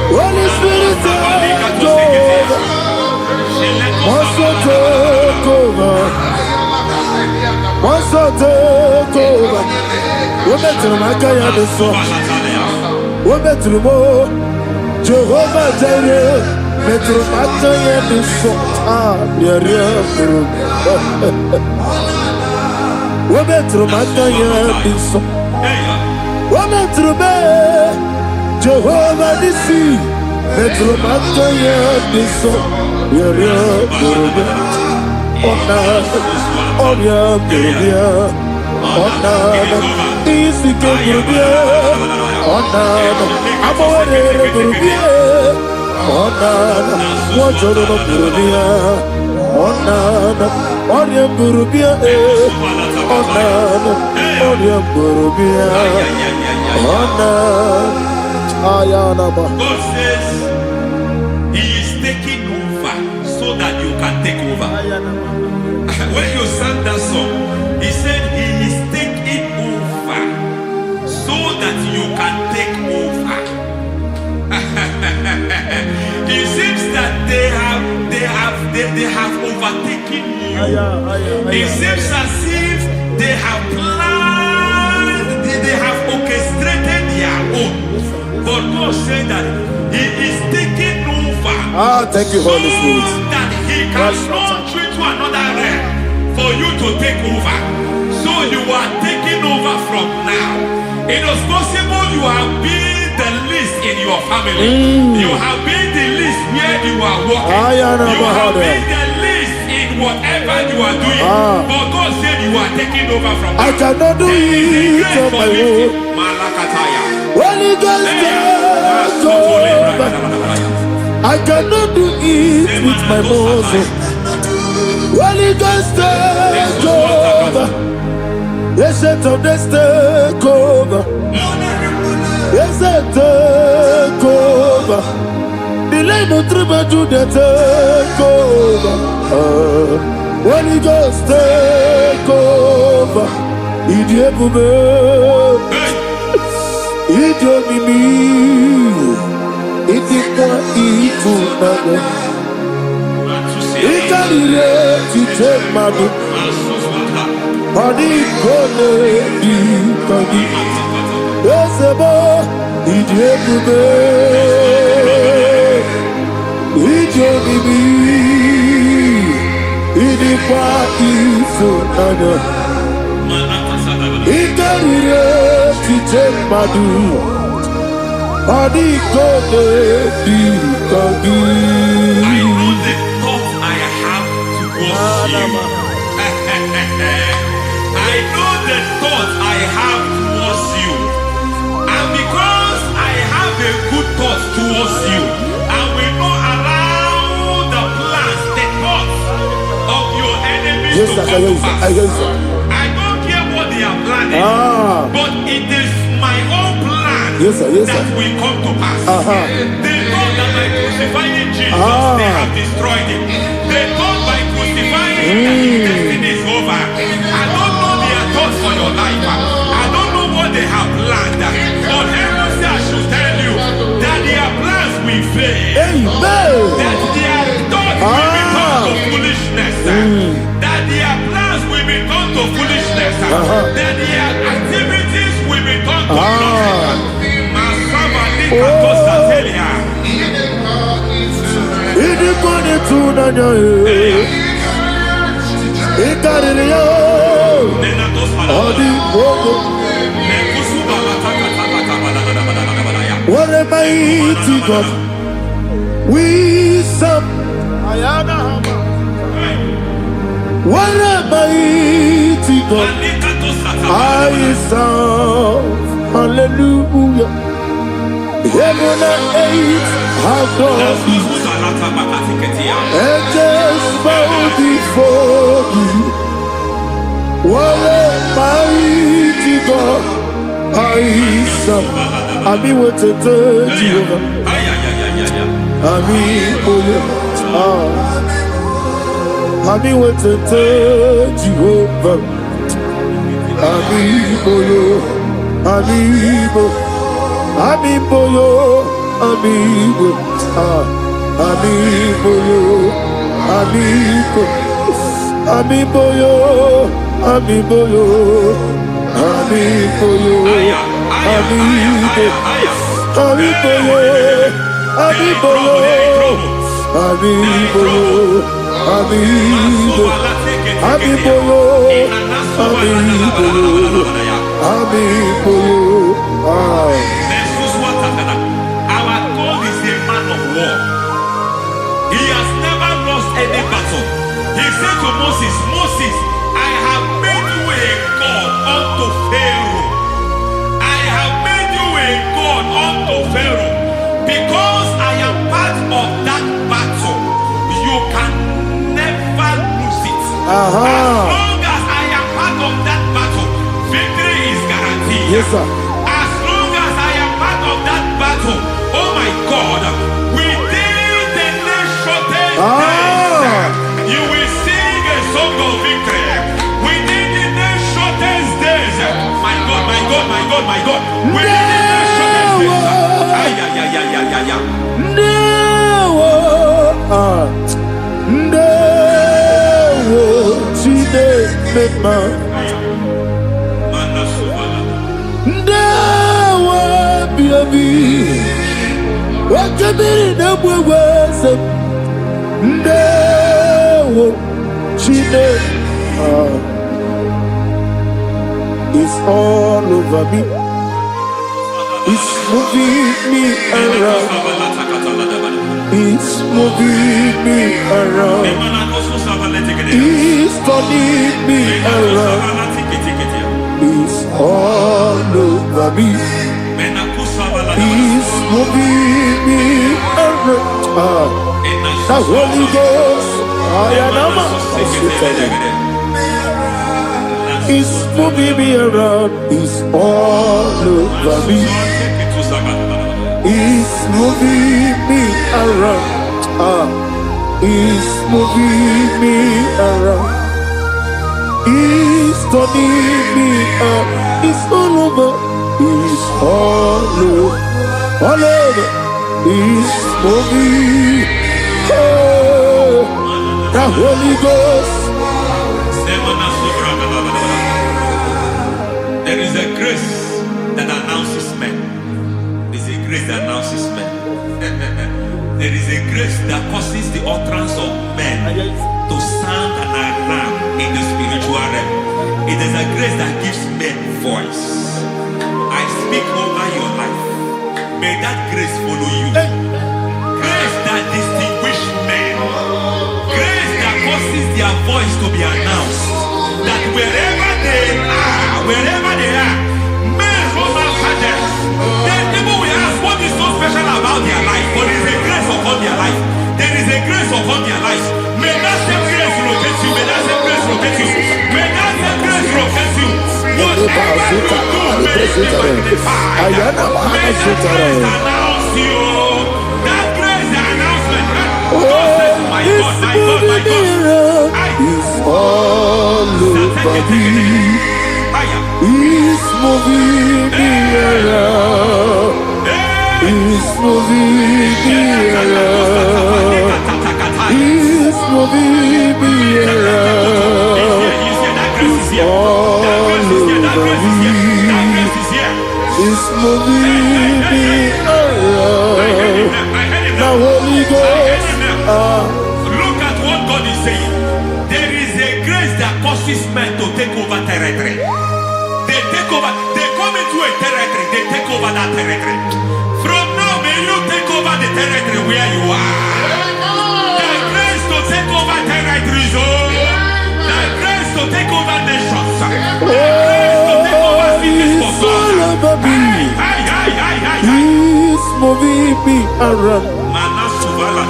Holy Spirit, take over. Master, take over. Master, take over. We're better than I can do so. We're better than more. Jehovah Jireh, better than I can do so. We're better than I can do so. We're better than Jehovah Nissi, better than I can do so. God says He is taking over so that you can take over. When you sang that song, He said He is taking over so that you can take over. It seems that they have overtaken you. It seems as if they have planned, they have orchestrated their own. But God said that He is taking over. Thank you, Holy Spirit. So that He can launch you to another realm for you to take over. So you are taking over from now. It is possible you have been the least in your family. You have been the least where you are working. You have been the least in whatever you are doing. But God said you are taking over from now. I cannot do it on my own. Holy Ghost, take over. I cannot do it with my muscle. Holy Ghost take over. Yes, it of this take over. Yes, it take over. The line of tribe to the take over. Holy Ghost take over. Idiebube, Idiomimi, Idikwa Ifunana, Ikarire Titemadu, Adikone Dikagi, Esebo, Idiebube, Idiomimi, Idikwa Ifunana. Ikarire Titemadu, Adikone Dikagi. I know the thoughts I have towards you. I know the thoughts I have towards you. And because I have a good thought towards you, I will not allow the plans, the thoughts of your enemies to come to pass. I don't care what they are planning, but it is my own plan that will come to pass. They thought that by crucifying Jesus, they have destroyed him. They thought by crucifying him that his destiny is over. I don't know their thoughts for your life. I don't know what they have planned. But heaven says I should tell you that their plans will fail. That their thoughts will become to foolishness. That their plans will become to foolishness. That their activities will become to nothing. What a mighty God we serve. What a mighty God I serve. Hallelujah. Heaven and earth have done it. Angels bow before you. What a mighty God I serve. Ami wote Jehovah. Ami oyo. Ami wote Jehovah. Ami oyo. Ami oyo. Amibo yo, amigo, amibo yo, amigo, amibo yo, amibo yo, amibo yo, amigo, amibo yo, amibo yo, amibo yo, amigo, amibo yo, amibo yo, amibo yo. Our God is a man of war. He has never lost any battle. He said to Moses, Moses, I have made you a God unto Pharaoh. I have made you a God unto Pharaoh. Because I am part of that battle, you can never lose it. As long as I am part of that battle, victory is guaranteed. Yes, sir. Oh my God, within the next shortest days, you will sing a song of victory. Within the next shortest days, my God, my God, my God, my God. Within the next shortest Wakabiri na bweweza Ndewo Chine It's all over me. It's moving me around. It's moving me around. It's turning me around. It's all over me. It's moving me around. The Holy Ghost He's moving me around. He's all over me. He's moving me around. He's moving me around. He's turning me up. He's all over. He's all over. All over. He's moving. Oh, the Holy Ghost. There is a grace that announces men. There is a grace that announces men. There is a grace that causes the utterance of men to sound an alarm in the spiritual realm. It is a grace that gives men voice. I speak over your life. May that grace follow you. Grace that distinguishes men. Grace that causes their voice to be announced. That wherever they are, men Roman fathers, then people will ask what is so special about their life. But there is a grace upon their life. There is a grace upon their life. May that same grace locate you. May that same grace locate you. May that same grace locate you. Whatever you do, may it be magnified. May that grace announce you. That grace announcement. My God, my God, my God. He's all over me. He's moving me around. He's moving me around. He's moving me around. He's all over me. He's moving me around. The Holy Ghost. Look at what God is saying. There is a grace that causes men to take over territory. They take over. They come into a territory. They take over that territory. From now, may you take over the territory where you are. The grace to take over territories. The grace to take over nations. The grace to take over cities for God. He's moving me around.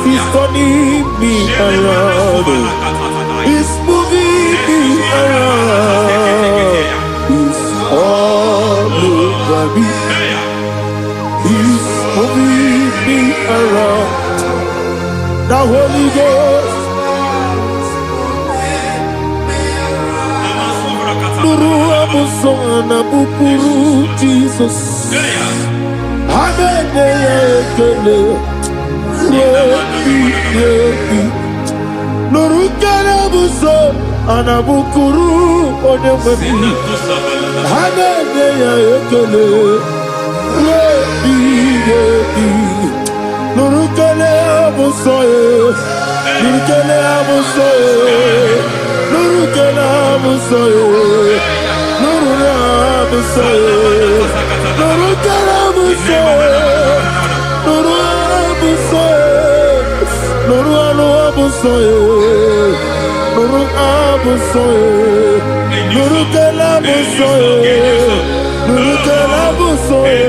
He's turning me around. He's moving me around. He's all over me. He's moving me around. The Holy Ghost. Nuru amusona bukuru Jesus. Amen. Nurukarabuso anabukuru onemami hanene ya ekele rebi nurukarabuso nurukarabuso nurukarabuso nurukarabuso nurukarabuso Nuru abusoye, nuru abusoye, nuru kelabusoye, nuru kelabusoye,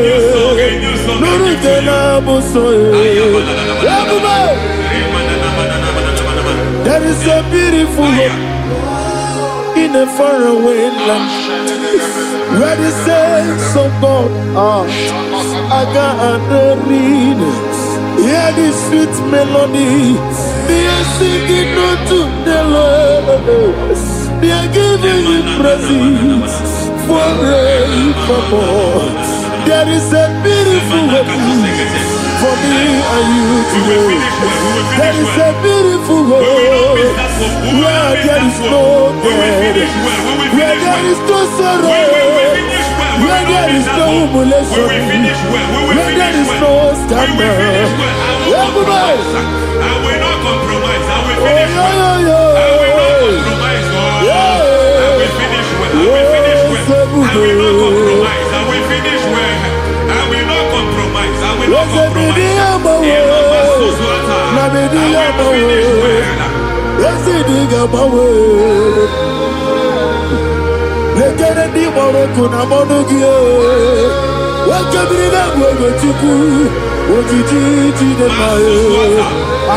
nuru kelabusoye. There is a beautiful hope in a faraway land where the saints of God are gathering. Hear the sweet melody. They are singing unto the Lord. They are giving Him praise forevermore. There is a beautiful hope for me and you today. There is a beautiful hope where there is no death, where there is no sorrow, where there is no humiliation, where there is no scandal. Everybody, I will not compromise. I will finish well. I will not compromise. I will finish well. I will finish well. I will not compromise. I will finish well. I will not compromise. I will not compromise. I will finish well.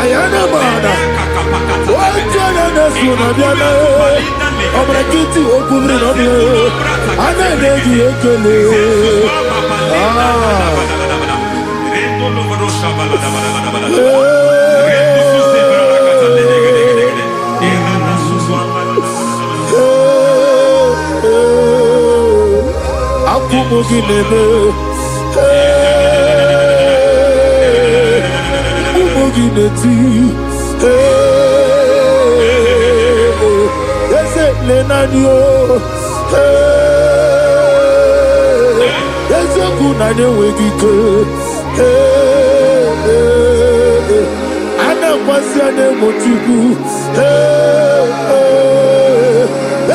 Ayana mana. Wajana nesuna biana. Omrakiti okubri nobio. Ana neji ekele. Akumoginebe. Umugineti. Ese lenanio. Ese kunane wegike. Ana kwasiane motiku.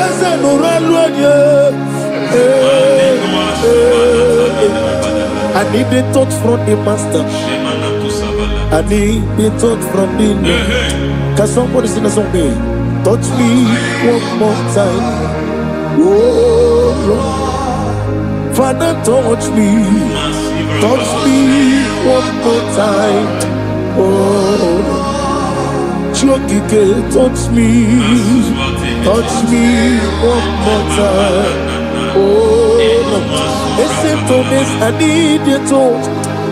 Ese nuraluanye. I need a touch from the master. I need a touch from the Lord. Can somebody sing a song here? Touch me one more time. Oh Lord. Father, touch me. Touch me one more time. Oh Chokike, touch me. Touch me one more time. Oh listen to this, I need a touch.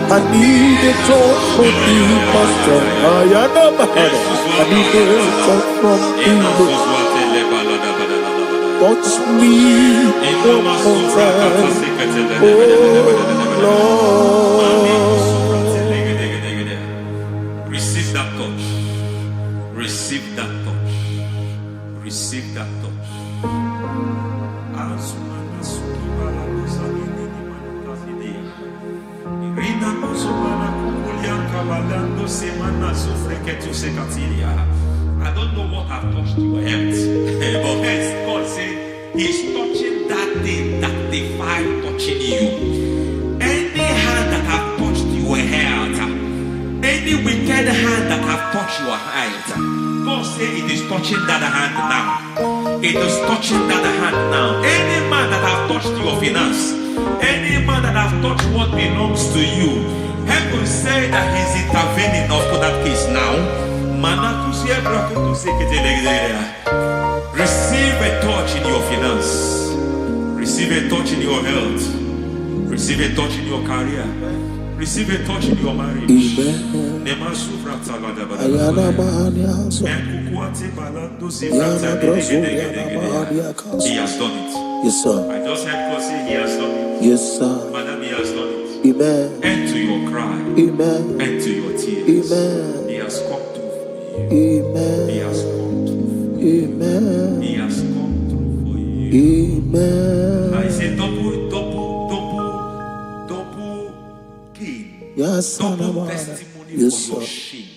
I need a touch from the master. I need a touch from the Lord. Touch me one more time. Oh Lord. Receive that touch. Receive that touch. Receive that touch. I don't know what I've touched your health, but hence God said He's touching that thing that defied touching you. Any hand that have touched your health, any wicked hand that have touched your health, God said it is touching that hand now. It is touching that hand now. Any man that have touched your finance, any man that have touched what belongs to you, heaven say that He's intervening of that case now. Receive a touch in your finance. Receive a touch in your health. Receive a touch in your career. Receive a touch in your marriage. He has done it. Yes, sir. I just heard God say He has done it. Yes, sir. Madam, He has done it. Amen. End to your cry. Amen. End to your tears. Amen. He has come through for you. Amen. He has come through for you. Amen. He has come through for you. Amen. I say double gain. Yes, Double testimony yes, for your sir. shame.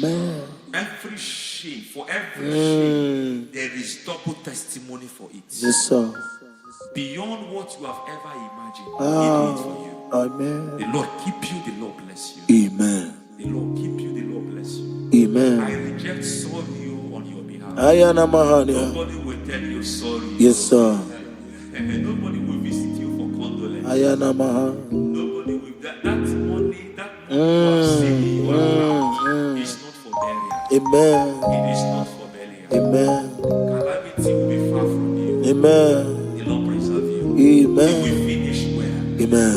Amen. Every shame, for every shame, there is double testimony for it. Yes, sir. Beyond what you have ever imagined, He did it for you. Amen. The Lord keep you, the Lord bless you. Amen. The Lord keep you, the Lord bless you. Amen. I reject sorry on your behalf. Ayana Mahania. Nobody will tell you sorry. Yes, sir. And nobody will visit you for condolence. Ayana Mahania. Nobody will. That money you have saved in your account is not for burial. Amen. It is not for burial. Amen. Calamity will be far from you. Amen. The Lord preserve you. Amen. You will finish well. Amen.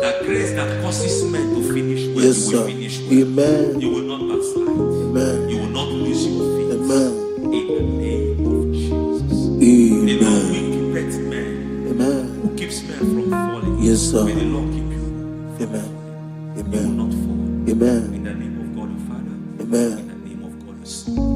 That grace that causes men to finish well, Yes, you sir. will finish well. Amen. You will not backslide. Amen. You will not lose your faith. Amen. In the name of Jesus. The Lord Amen. will keep men. Amen. Who keeps men from falling? Yes, sir. May the Lord keep you. Amen. You will Amen. not fall. Amen. In the name of God the Father. Amen. In the name of God the Son.